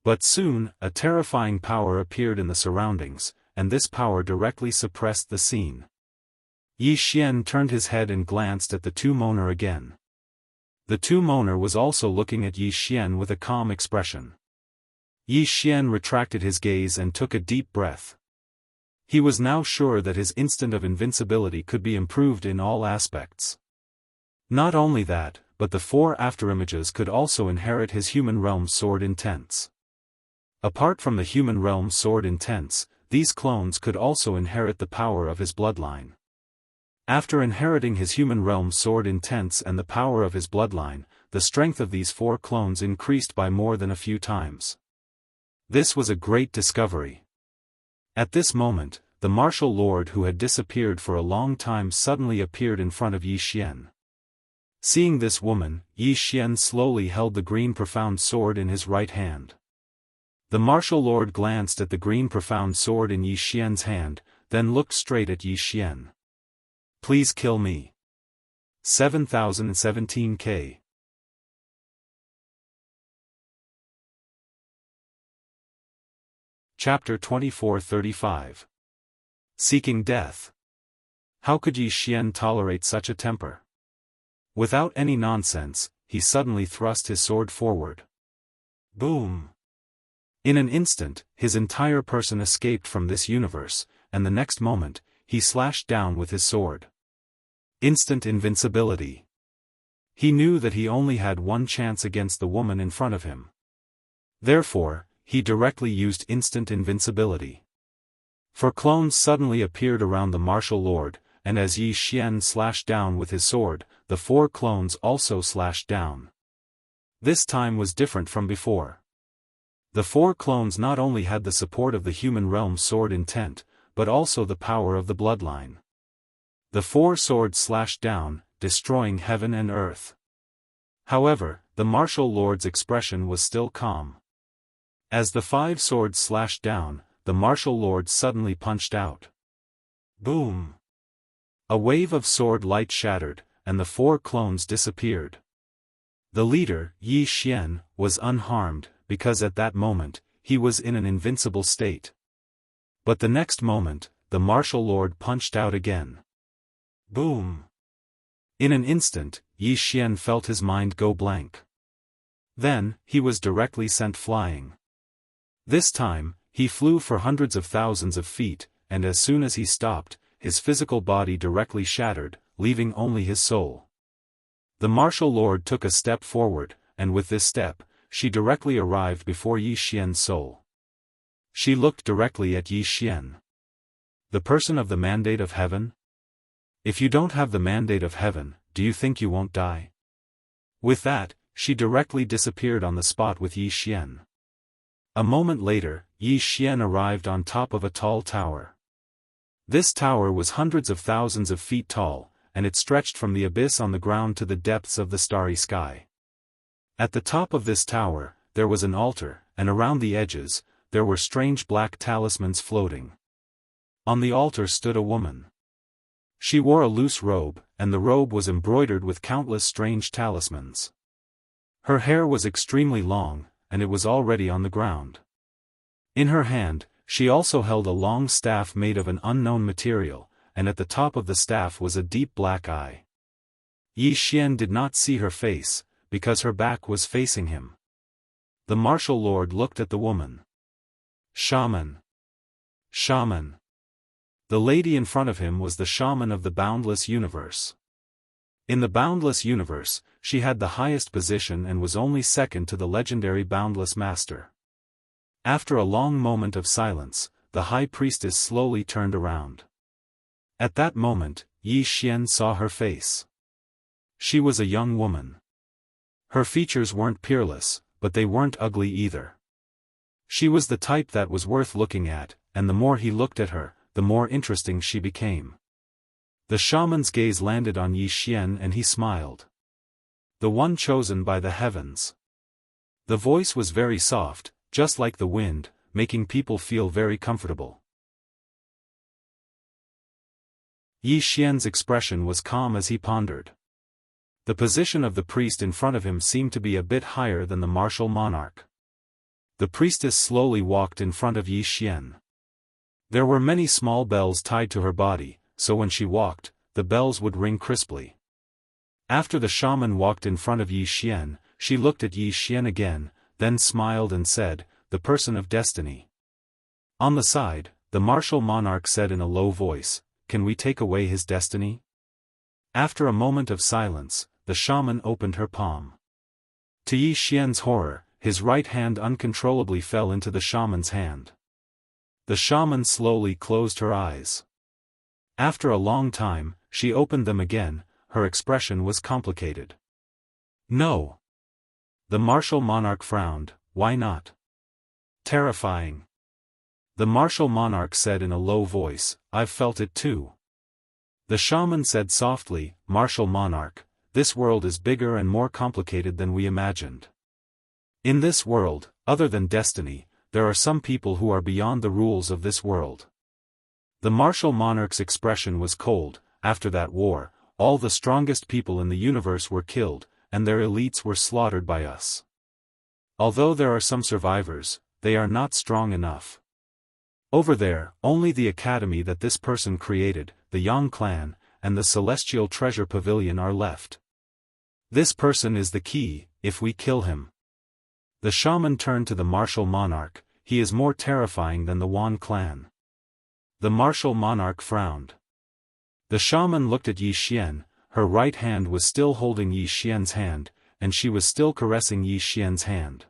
Speaker 1: But soon, a terrifying power appeared in the surroundings, and this power directly suppressed the scene. Yi Xian turned his head and glanced at the two-moner again. The two-moner was also looking at Yi Xian with a calm expression. Yi Xian retracted his gaze and took a deep breath. He was now sure that his instant of invincibility could be improved in all aspects. Not only that, but the 4 afterimages could also inherit his human realm sword intents. Apart from the human realm sword intents, these clones could also inherit the power of his bloodline. After inheriting his human realm sword intents and the power of his bloodline, the strength of these 4 clones increased by more than a few times. This was a great discovery. At this moment, the martial lord who had disappeared for a long time suddenly appeared in front of Yi Xian. Seeing this woman, Yi Xian slowly held the green profound sword in his right hand. The martial lord glanced at the green profound sword in Yi Xian's hand, then looked straight at Yi Xian. "Please kill me." 7017K. Chapter 2435. Seeking Death. How could Yi Xian tolerate such a temper? Without any nonsense, he suddenly thrust his sword forward. Boom! In an instant, his entire person escaped from this universe, and the next moment, he slashed down with his sword. Instant invincibility. He knew that he only had one chance against the woman in front of him. Therefore, he directly used instant invincibility. 4 clones suddenly appeared around the martial lord, and as Yi Xian slashed down with his sword, the 4 clones also slashed down. This time was different from before. The 4 clones not only had the support of the human realm sword intent, but also the power of the bloodline. The 4 swords slashed down, destroying heaven and earth. However, the martial lord's expression was still calm. As the 5 swords slashed down, the martial lord suddenly punched out. Boom! A wave of sword light shattered, and the 4 clones disappeared. The leader, Yi Xian, was unharmed, because at that moment, he was in an invincible state. But the next moment, the martial lord punched out again. Boom! In an instant, Yi Xian felt his mind go blank. Then, he was directly sent flying. This time, he flew for hundreds of thousands of feet, and as soon as he stopped, his physical body directly shattered, leaving only his soul. The martial lord took a step forward, and with this step, she directly arrived before Yi Xian's soul. She looked directly at Yi Xian. The person of the mandate of heaven? If you don't have the mandate of heaven, do you think you won't die? With that, she directly disappeared on the spot with Yi Xian. A moment later, Yi Xian arrived on top of a tall tower. This tower was hundreds of thousands of feet tall, and it stretched from the abyss on the ground to the depths of the starry sky. At the top of this tower, there was an altar, and around the edges, there were strange black talismans floating. On the altar stood a woman. She wore a loose robe, and the robe was embroidered with countless strange talismans. Her hair was extremely long, and it was already on the ground. In her hand, she also held a long staff made of an unknown material, and at the top of the staff was a deep black eye. Yi Xian did not see her face, because her back was facing him. The martial lord looked at the woman. Shaman. Shaman. The lady in front of him was the shaman of the boundless universe. In the boundless universe, she had the highest position and was only second to the legendary boundless master. After a long moment of silence, the high priestess slowly turned around. At that moment, Yi Xian saw her face. She was a young woman. Her features weren't peerless, but they weren't ugly either. She was the type that was worth looking at, and the more he looked at her, the more interesting she became. The shaman's gaze landed on Yi Xian and he smiled. The one chosen by the heavens. The voice was very soft, just like the wind, making people feel very comfortable. Yi Xian's expression was calm as he pondered. The position of the priest in front of him seemed to be a bit higher than the martial monarch. The priestess slowly walked in front of Yi Xian. There were many small bells tied to her body, so when she walked, the bells would ring crisply. After the shaman walked in front of Yi Xian, she looked at Yi Xian again, then smiled and said, "The person of destiny." On the side, the martial monarch said in a low voice, "Can we take away his destiny?" After a moment of silence, the shaman opened her palm. To Yi Xian's horror, his right hand uncontrollably fell into the shaman's hand. The shaman slowly closed her eyes. After a long time, she opened them again. Her expression was complicated. "No." The martial monarch frowned. "Why not?" "Terrifying." The martial monarch said in a low voice, "I've felt it too." The shaman said softly, "Martial monarch, this world is bigger and more complicated than we imagined. In this world, other than destiny, there are some people who are beyond the rules of this world." The martial monarch's expression was cold. After that war, all the strongest people in the universe were killed, and their elites were slaughtered by us. Although there are some survivors, they are not strong enough. Over there, only the academy that this person created, the Yang clan, and the Celestial Treasure Pavilion are left. This person is the key. If we kill him. The shaman turned to the martial monarch. "He is more terrifying than the Wan clan." The martial monarch frowned. The shaman looked at Yi Xian. Her right hand was still holding Yi Xian's hand, and she was still caressing Yi Xian's hand.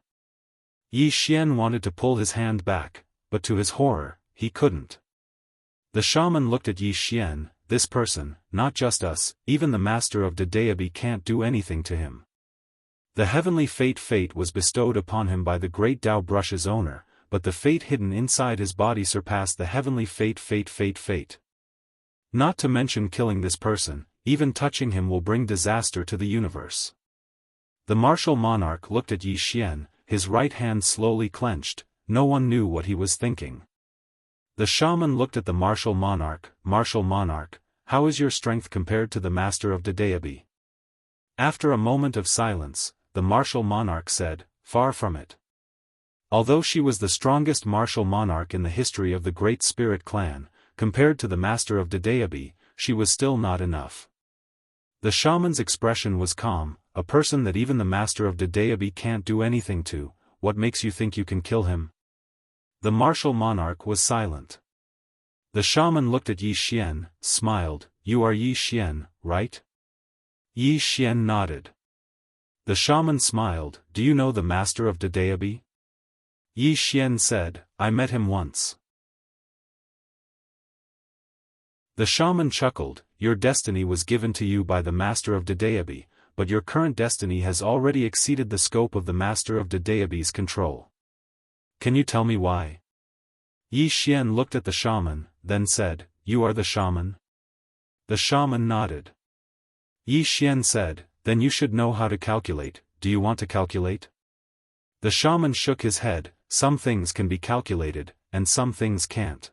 Speaker 1: Yi Xian wanted to pull his hand back, but to his horror, he couldn't. The shaman looked at Yi Xian. "This person, not just us, even the master of Dedeabi can't do anything to him. The heavenly fate was bestowed upon him by the great Tao Brush's owner, but the fate hidden inside his body surpassed the heavenly fate. Not to mention killing this person, even touching him will bring disaster to the universe." The martial monarch looked at Yi Xian, his right hand slowly clenched. No one knew what he was thinking. The shaman looked at the martial monarch. "Martial monarch, how is your strength compared to the master of Dedeabi?" After a moment of silence, the martial monarch said, "Far from it." Although she was the strongest martial monarch in the history of the Great Spirit clan, compared to the master of Dedeabi, she was still not enough. The shaman's expression was calm. "A person that even the master of Dedeabi can't do anything to, what makes you think you can kill him?" The martial monarch was silent. The shaman looked at Yi Xian, smiled. "You are Yi Xian, right?" Yi Xian nodded. The shaman smiled. "Do you know the master of Dedeabi?" Yi Xian said, "I met him once." The shaman chuckled. "Your destiny was given to you by the master of Dedeabi, but your current destiny has already exceeded the scope of the master of Dedeabi's control. Can you tell me why?" Yi Xian looked at the shaman, then said, "You are the shaman?" The shaman nodded. Yi Xian said, "Then you should know how to calculate. Do you want to calculate?" The shaman shook his head. "Some things can be calculated, and some things can't.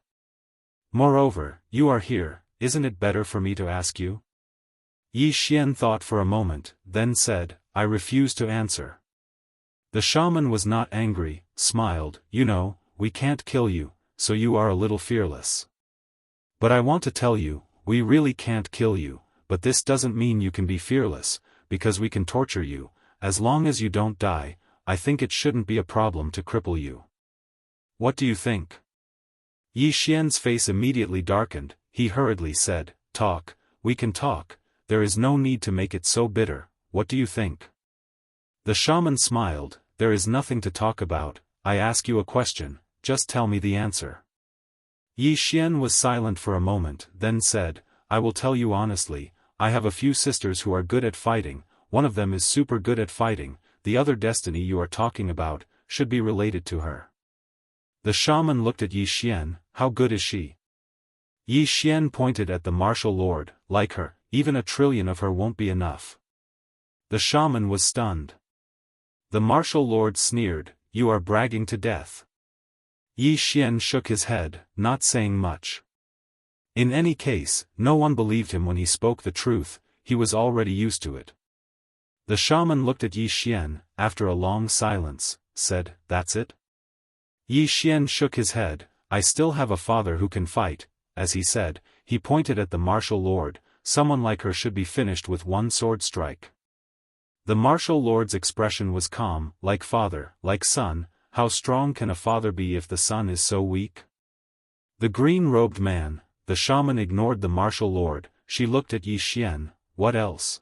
Speaker 1: Moreover, you are here, isn't it better for me to ask you?" Yi Xian thought for a moment, then said, "I refuse to answer." The shaman was not angry, smiled. "You know, we can't kill you, so you are a little fearless. But I want to tell you, we really can't kill you, but this doesn't mean you can be fearless, because we can torture you, as long as you don't die, I think it shouldn't be a problem to cripple you. What do you think? Yi Xian's face immediately darkened. He hurriedly said, "Talk, we can talk, there is no need to make it so bitter, what do you think?" The shaman smiled, "There is nothing to talk about, I ask you a question, just tell me the answer." Yi Xian was silent for a moment, then said, "I will tell you honestly, I have a few sisters who are good at fighting, one of them is super good at fighting, the other destiny you are talking about, should be related to her." The shaman looked at Yi Xian, "How good is she?" Yi Xian pointed at the martial lord, "Like her, even 1,000,000,000,000 of her won't be enough." The shaman was stunned. The martial lord sneered, "You are bragging to death." Yi Xian shook his head, not saying much. In any case, no one believed him when he spoke the truth, he was already used to it. The shaman looked at Yi Xian, after a long silence, said, "That's it?" Yi Xian shook his head, "I still have a father who can fight," as he said, he pointed at the martial lord, "Someone like her should be finished with one sword strike." The martial lord's expression was calm, "Like father, like son, how strong can a father be if the son is so weak?" The green-robed man, the shaman ignored the martial lord, she looked at Yi Xian, "What else?"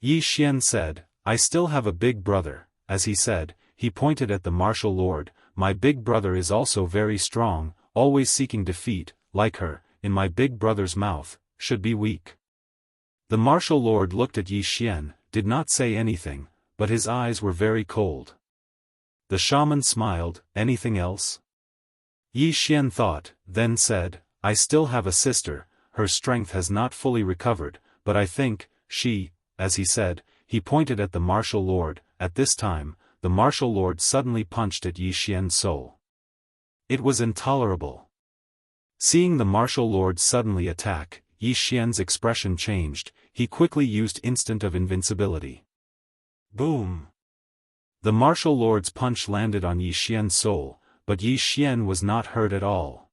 Speaker 1: Yi Xian said, "I still have a big brother," as he said, he pointed at the martial lord, "My big brother is also very strong, always seeking defeat, like her, in my big brother's mouth, should be weak." The martial lord looked at Yi Xian, did not say anything, but his eyes were very cold. The shaman smiled, "Anything else?" Yi Xian thought, then said, "I still have a sister, her strength has not fully recovered, but I think, she," as he said, he pointed at the martial lord, at this time, the martial lord suddenly punched at Yi Xian's soul. It was intolerable. Seeing the martial lord suddenly attack, Yi Xian's expression changed, he quickly used instant of invincibility. Boom! The martial lord's punch landed on Yi Xian's soul, but Yi Xian was not hurt at all.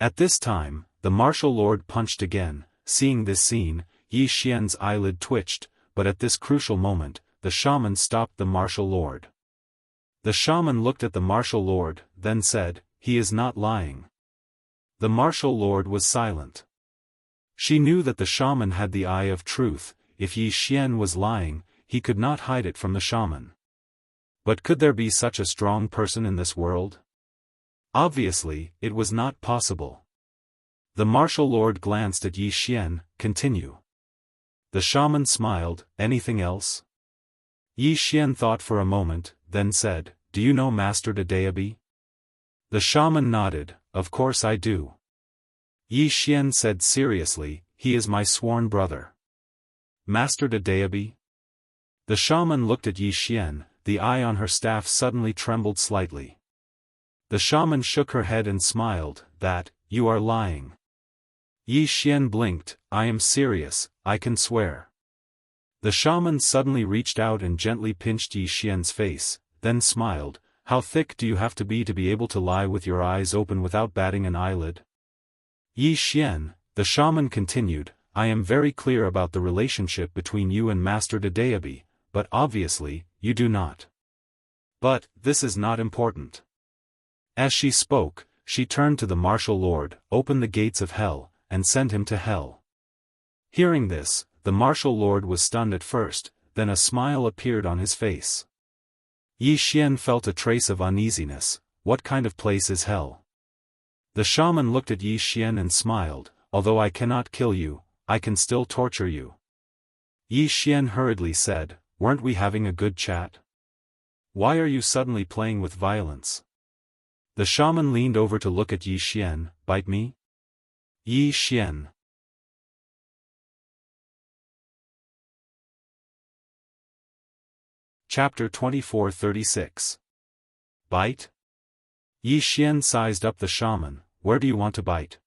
Speaker 1: At this time, the martial lord punched again. Seeing this scene, Yi Xian's eyelid twitched, but at this crucial moment, the shaman stopped the martial lord. The shaman looked at the martial lord, then said, "He is not lying." The martial lord was silent. She knew that the shaman had the eye of truth, if Yi Xian was lying, he could not hide it from the shaman. But could there be such a strong person in this world? Obviously, it was not possible. The martial lord glanced at Yi Xian, "Continue." The shaman smiled, "Anything else?" Yi Xian thought for a moment, then said, "Do you know Master Dedeabi?" The shaman nodded, "Of course I do." Yi Xian said seriously, "He is my sworn brother." Master Dedeabi? The shaman looked at Yi Xian, the eye on her staff suddenly trembled slightly. The shaman shook her head and smiled, "You are lying." Yi Xian blinked, "I am serious, I can swear." The shaman suddenly reached out and gently pinched Yi Xian's face, then smiled, "How thick do you have to be able to lie with your eyes open without batting an eyelid?" Yi Xian, the shaman continued, "I am very clear about the relationship between you and Master Dedeabi, but obviously, you do not. But, this is not important." As she spoke, she turned to the martial lord, "Open the gates of hell, and send him to hell." Hearing this, the martial lord was stunned at first, then a smile appeared on his face. Yi Xian felt a trace of uneasiness. What kind of place is hell? The shaman looked at Yi Xian and smiled, "Although I cannot kill you, I can still torture you." Yi Xian hurriedly said, "Weren't we having a good chat? Why are you suddenly playing with violence?" The shaman leaned over to look at Yi Xian, "Bite me?" Yi Xian. Chapter 2436. Bite? Yi Xian sized up the shaman, "Where do you want to bite?"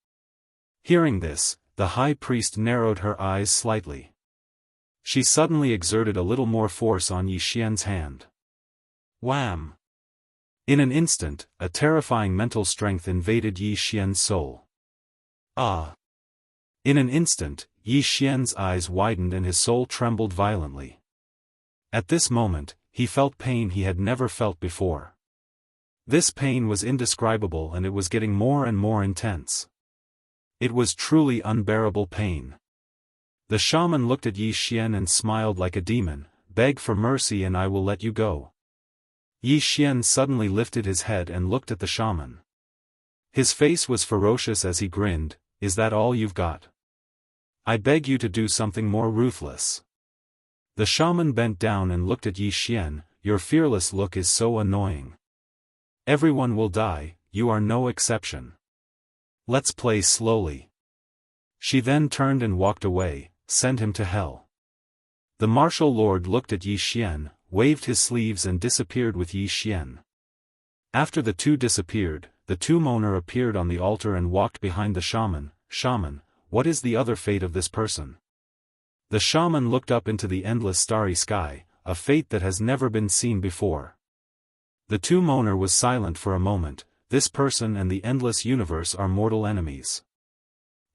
Speaker 1: Hearing this, the high priest narrowed her eyes slightly. She suddenly exerted a little more force on Yi Xian's hand. Wham! In an instant, a terrifying mental strength invaded Yi Xian's soul. Ah! In an instant, Yi Xian's eyes widened and his soul trembled violently. At this moment, he felt pain he had never felt before. This pain was indescribable and it was getting more and more intense. It was truly unbearable pain. The shaman looked at Yi Xian and smiled like a demon, "Beg for mercy and I will let you go." Yi Xian suddenly lifted his head and looked at the shaman. His face was ferocious as he grinned, "Is that all you've got? I beg you to do something more ruthless." The shaman bent down and looked at Yi Xian, "Your fearless look is so annoying. Everyone will die, you are no exception. Let's play slowly." She then turned and walked away, "Send him to hell." The martial lord looked at Yi Xian, waved his sleeves and disappeared with Yi Xian. After the two disappeared, the two moner appeared on the altar and walked behind the shaman. "Shaman, what is the other fate of this person?" The shaman looked up into the endless starry sky, "A fate that has never been seen before." The two moner was silent for a moment. "This person and the endless universe are mortal enemies.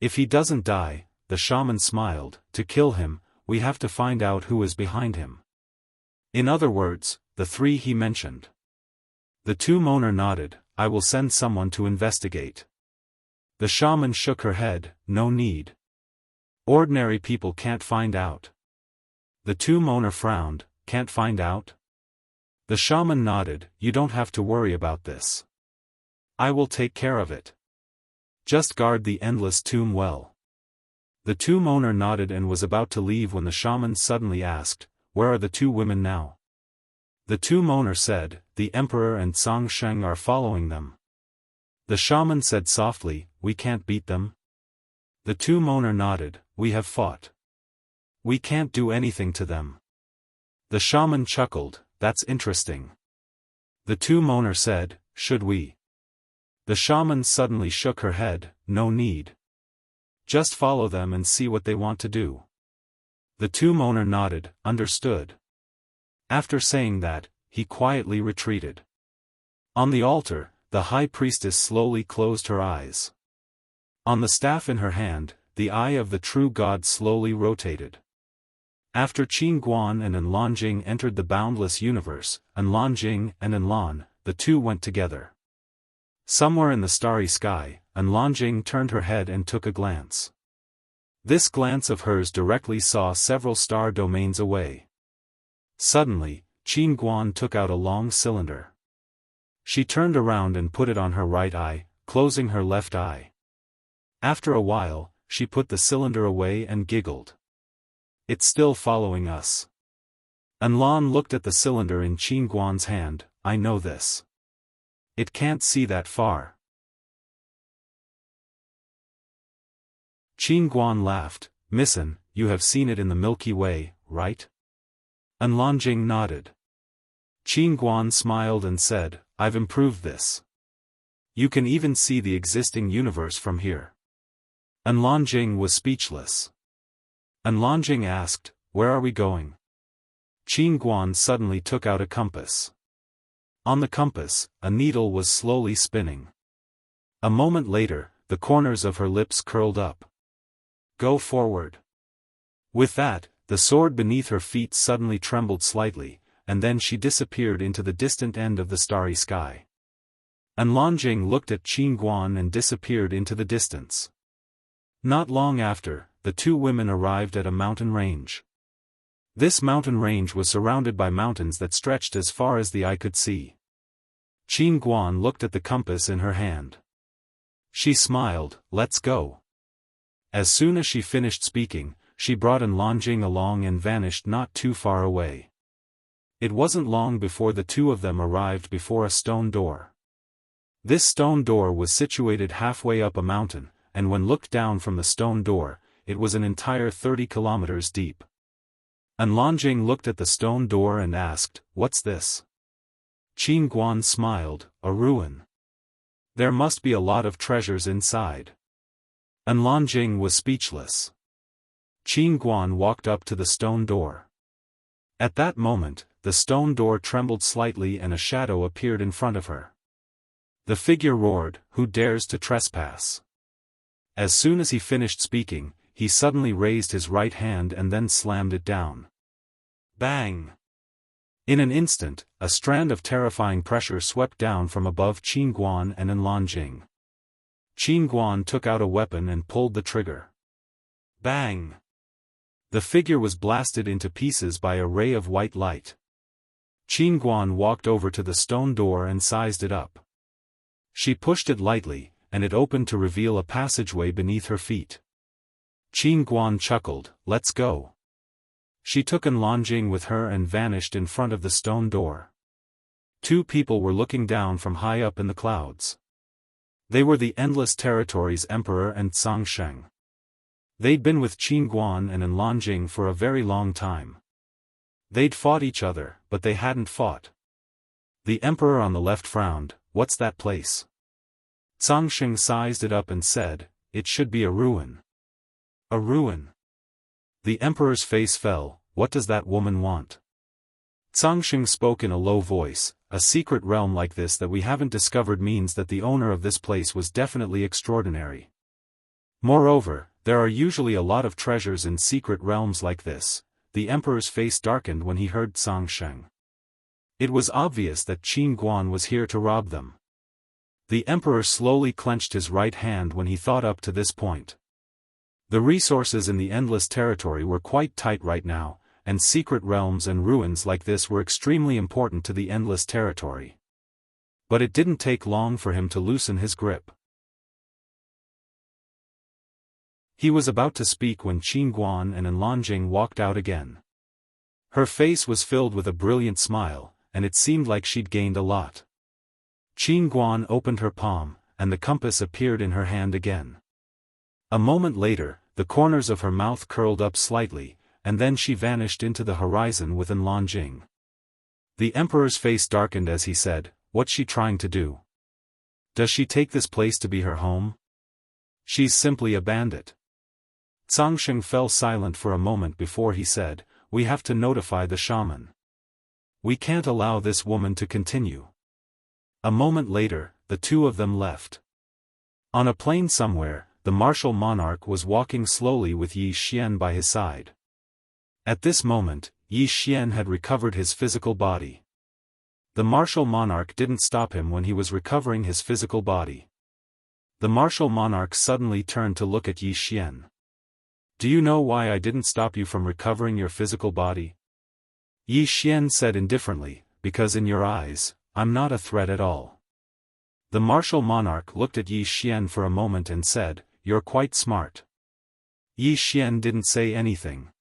Speaker 1: If he doesn't die," the shaman smiled, "to kill him, we have to find out who is behind him. In other words, the three he mentioned." The two moner nodded, "I will send someone to investigate." The shaman shook her head, "No need. Ordinary people can't find out." The two moner frowned, "Can't find out?" The shaman nodded, "You don't have to worry about this. I will take care of it. Just guard the endless tomb well." The two moner nodded and was about to leave when the shaman suddenly asked, "Where are the two women now?" The two moner said, "The emperor and Song Sheng are following them." The shaman said softly, "We can't beat them?" The two moner nodded, "We have fought. We can't do anything to them." The shaman chuckled, "That's interesting." The two moner said, "Should we?" The shaman suddenly shook her head, "No need. Just follow them and see what they want to do." The two moner nodded, "Understood." After saying that, he quietly retreated. On the altar, the high priestess slowly closed her eyes. On the staff in her hand, the eye of the true god slowly rotated. After Qin Guan and Enlonjing entered the boundless universe, Enlonjing and Enlon, the two went together. Somewhere in the starry sky, Enlonjing turned her head and took a glance. This glance of hers directly saw several star domains away. Suddenly, Qin Guan took out a long cylinder. She turned around and put it on her right eye, closing her left eye. After a while, she put the cylinder away and giggled. "It's still following us." Enlon looked at the cylinder in Qin Guan's hand, "I know this. It can't see that far." Qin Guan laughed, "Missin, you have seen it in the Milky Way, right?" Enlonjing nodded. Qin Guan smiled and said, "I've improved this. You can even see the existing universe from here." Enlonjing was speechless. Enlonjing asked, "Where are we going?" Qin Guan suddenly took out a compass. On the compass, a needle was slowly spinning. A moment later, the corners of her lips curled up. "Go forward." With that, the sword beneath her feet suddenly trembled slightly, and then she disappeared into the distant end of the starry sky. Enlonjing looked at Qin Guan and disappeared into the distance. Not long after, the two women arrived at a mountain range. This mountain range was surrounded by mountains that stretched as far as the eye could see. Qin Guan looked at the compass in her hand. She smiled, "Let's go." As soon as she finished speaking, she brought Enlonjing along and vanished not too far away. It wasn't long before the two of them arrived before a stone door. This stone door was situated halfway up a mountain, and when looked down from the stone door, it was an entire 30 kilometers deep. Enlonjing looked at the stone door and asked, "What's this?" Qin Guan smiled, "A ruin. There must be a lot of treasures inside." Enlonjing was speechless. Qin Guan walked up to the stone door. At that moment, the stone door trembled slightly and a shadow appeared in front of her. The figure roared, "Who dares to trespass?" As soon as he finished speaking, he suddenly raised his right hand and then slammed it down. Bang! In an instant, a strand of terrifying pressure swept down from above Qin Guan and Enlonjing. Qin Guan took out a weapon and pulled the trigger. Bang! The figure was blasted into pieces by a ray of white light. Qin Guan walked over to the stone door and sized it up. She pushed it lightly, and it opened to reveal a passageway beneath her feet. Qin Guan chuckled, "Let's go." She took Enlonjing with her and vanished in front of the stone door. Two people were looking down from high up in the clouds. They were the Endless Territories Emperor and Zhangsheng. They'd been with Qin Guan and Enlonjing for a very long time. They'd fought each other, but they hadn't fought. The Emperor on the left frowned. "What's that place?" Zhangsheng sized it up and said, "It should be a ruin." "A ruin?" The Emperor's face fell. "What does that woman want?" Zhangsheng spoke in a low voice. "A secret realm like this that we haven't discovered means that the owner of this place was definitely extraordinary. Moreover, there are usually a lot of treasures in secret realms like this." The Emperor's face darkened when he heard Zhangsheng. It was obvious that Qin Guan was here to rob them. The Emperor slowly clenched his right hand when he thought up to this point. The resources in the Endless Territory were quite tight right now, and secret realms and ruins like this were extremely important to the Endless Territory. But it didn't take long for him to loosen his grip. He was about to speak when Qin Guan and Enlonjing walked out again. Her face was filled with a brilliant smile, and it seemed like she'd gained a lot. Qin Guan opened her palm, and the compass appeared in her hand again. A moment later, the corners of her mouth curled up slightly, and then she vanished into the horizon with Enlonjing. The Emperor's face darkened as he said, "What's she trying to do? Does she take this place to be her home? She's simply a bandit." Zhangsheng fell silent for a moment before he said, "We have to notify the shaman. We can't allow this woman to continue." A moment later, the two of them left. On a plain somewhere, the martial monarch was walking slowly with Yi Xian by his side. At this moment, Yi Xian had recovered his physical body. The martial monarch didn't stop him when he was recovering his physical body. The martial monarch suddenly turned to look at Yi Xian. "Do you know why I didn't stop you from recovering your physical body?" Yi Xian said indifferently, "Because in your eyes, I'm not a threat at all." The martial monarch looked at Yi Xian for a moment and said, "You're quite smart." Yi Xian didn't say anything.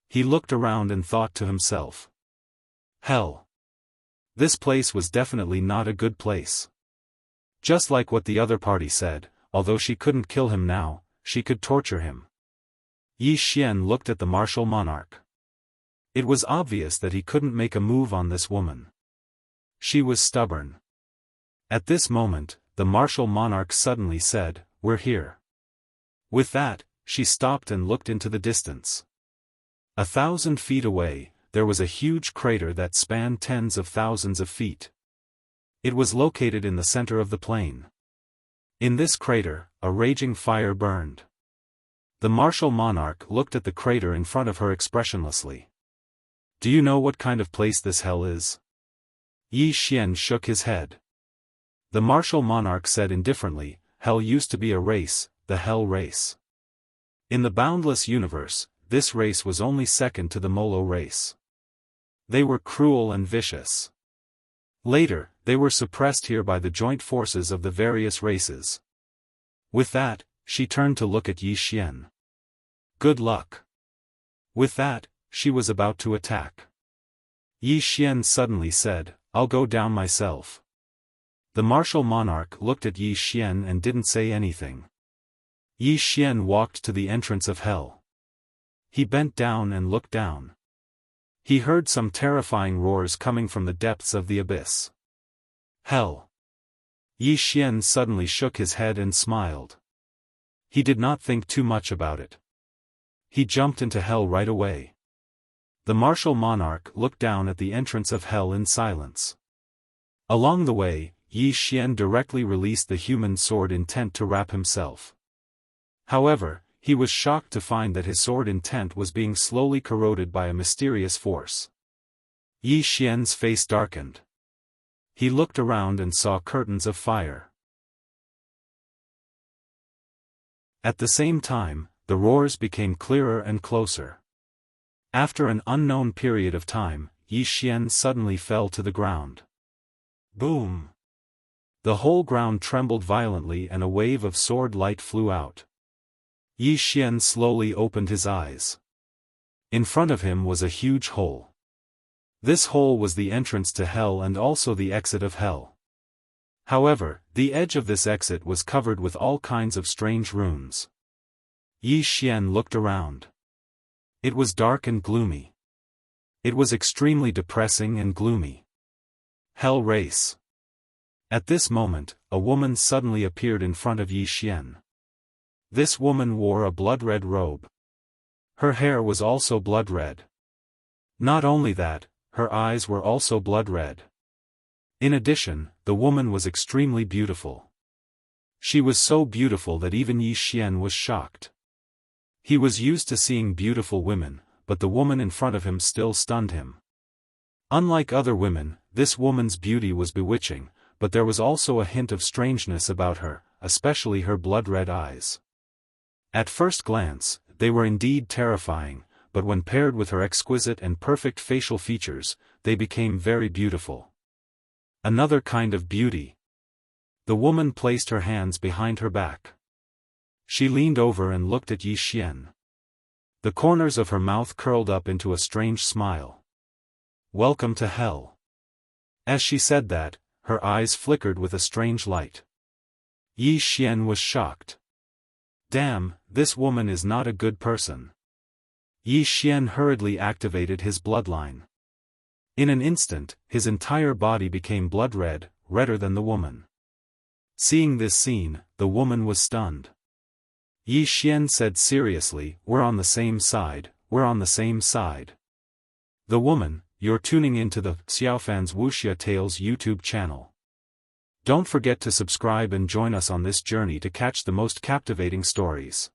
Speaker 1: He looked around and thought to himself, "Hell. This place was definitely not a good place." Just like what the other party said, although she couldn't kill him now, she could torture him. Yi Xian looked at the martial monarch. It was obvious that he couldn't make a move on this woman. She was stubborn. At this moment, the martial monarch suddenly said, "We're here." With that, she stopped and looked into the distance. 1,000 feet away, there was a huge crater that spanned tens of thousands of feet. It was located in the center of the plain. In this crater, a raging fire burned. The martial monarch looked at the crater in front of her expressionlessly. "Do you know what kind of place this hell is?" Yi Xian shook his head. The martial monarch said indifferently, "Hell used to be a race, the Hell race. In the boundless universe, this race was only second to the Molo race. They were cruel and vicious. Later, they were suppressed here by the joint forces of the various races." With that, she turned to look at Yi Xian. "Good luck." With that, she was about to attack. Yi Xian suddenly said, "I'll go down myself." The martial monarch looked at Yi Xian and didn't say anything. Yi Xian walked to the entrance of hell. He bent down and looked down. He heard some terrifying roars coming from the depths of the abyss. Hell. Yi Xian suddenly shook his head and smiled. He did not think too much about it. He jumped into hell right away. The martial monarch looked down at the entrance of hell in silence. Along the way, Yi Xian directly released the human sword intent to wrap himself. However, He was shocked to find that his sword intent was being slowly corroded by a mysterious force. Yi Xian's face darkened. He looked around and saw curtains of fire. At the same time, the roars became clearer and closer. After an unknown period of time, Yi Xian suddenly fell to the ground. Boom! The whole ground trembled violently and a wave of sword light flew out. Yi Xian slowly opened his eyes. In front of him was a huge hole. This hole was the entrance to hell and also the exit of hell. However, the edge of this exit was covered with all kinds of strange runes. Yi Xian looked around. It was dark and gloomy. It was extremely depressing and gloomy. Hell race. At this moment, a woman suddenly appeared in front of Yi Xian. This woman wore a blood-red robe. Her hair was also blood-red. Not only that, her eyes were also blood-red. In addition, the woman was extremely beautiful. She was so beautiful that even Yi Xian was shocked. He was used to seeing beautiful women, but the woman in front of him still stunned him. Unlike other women, this woman's beauty was bewitching, but there was also a hint of strangeness about her, especially her blood-red eyes. At first glance, they were indeed terrifying, but when paired with her exquisite and perfect facial features, they became very beautiful. Another kind of beauty. The woman placed her hands behind her back. She leaned over and looked at Yi Xian. The corners of her mouth curled up into a strange smile. Welcome to hell. As she said that, her eyes flickered with a strange light. Yi Xian was shocked. Damn, this woman is not a good person. Yi Xian hurriedly activated his bloodline. In an instant, his entire body became blood-red, redder than the woman. Seeing this scene, the woman was stunned. Yi Xian said seriously, "We're on the same side, we're on the same side." The woman, you're tuning into the Xiaofan's Wuxia Tales YouTube channel. Don't forget to subscribe and join us on this journey to catch the most captivating stories.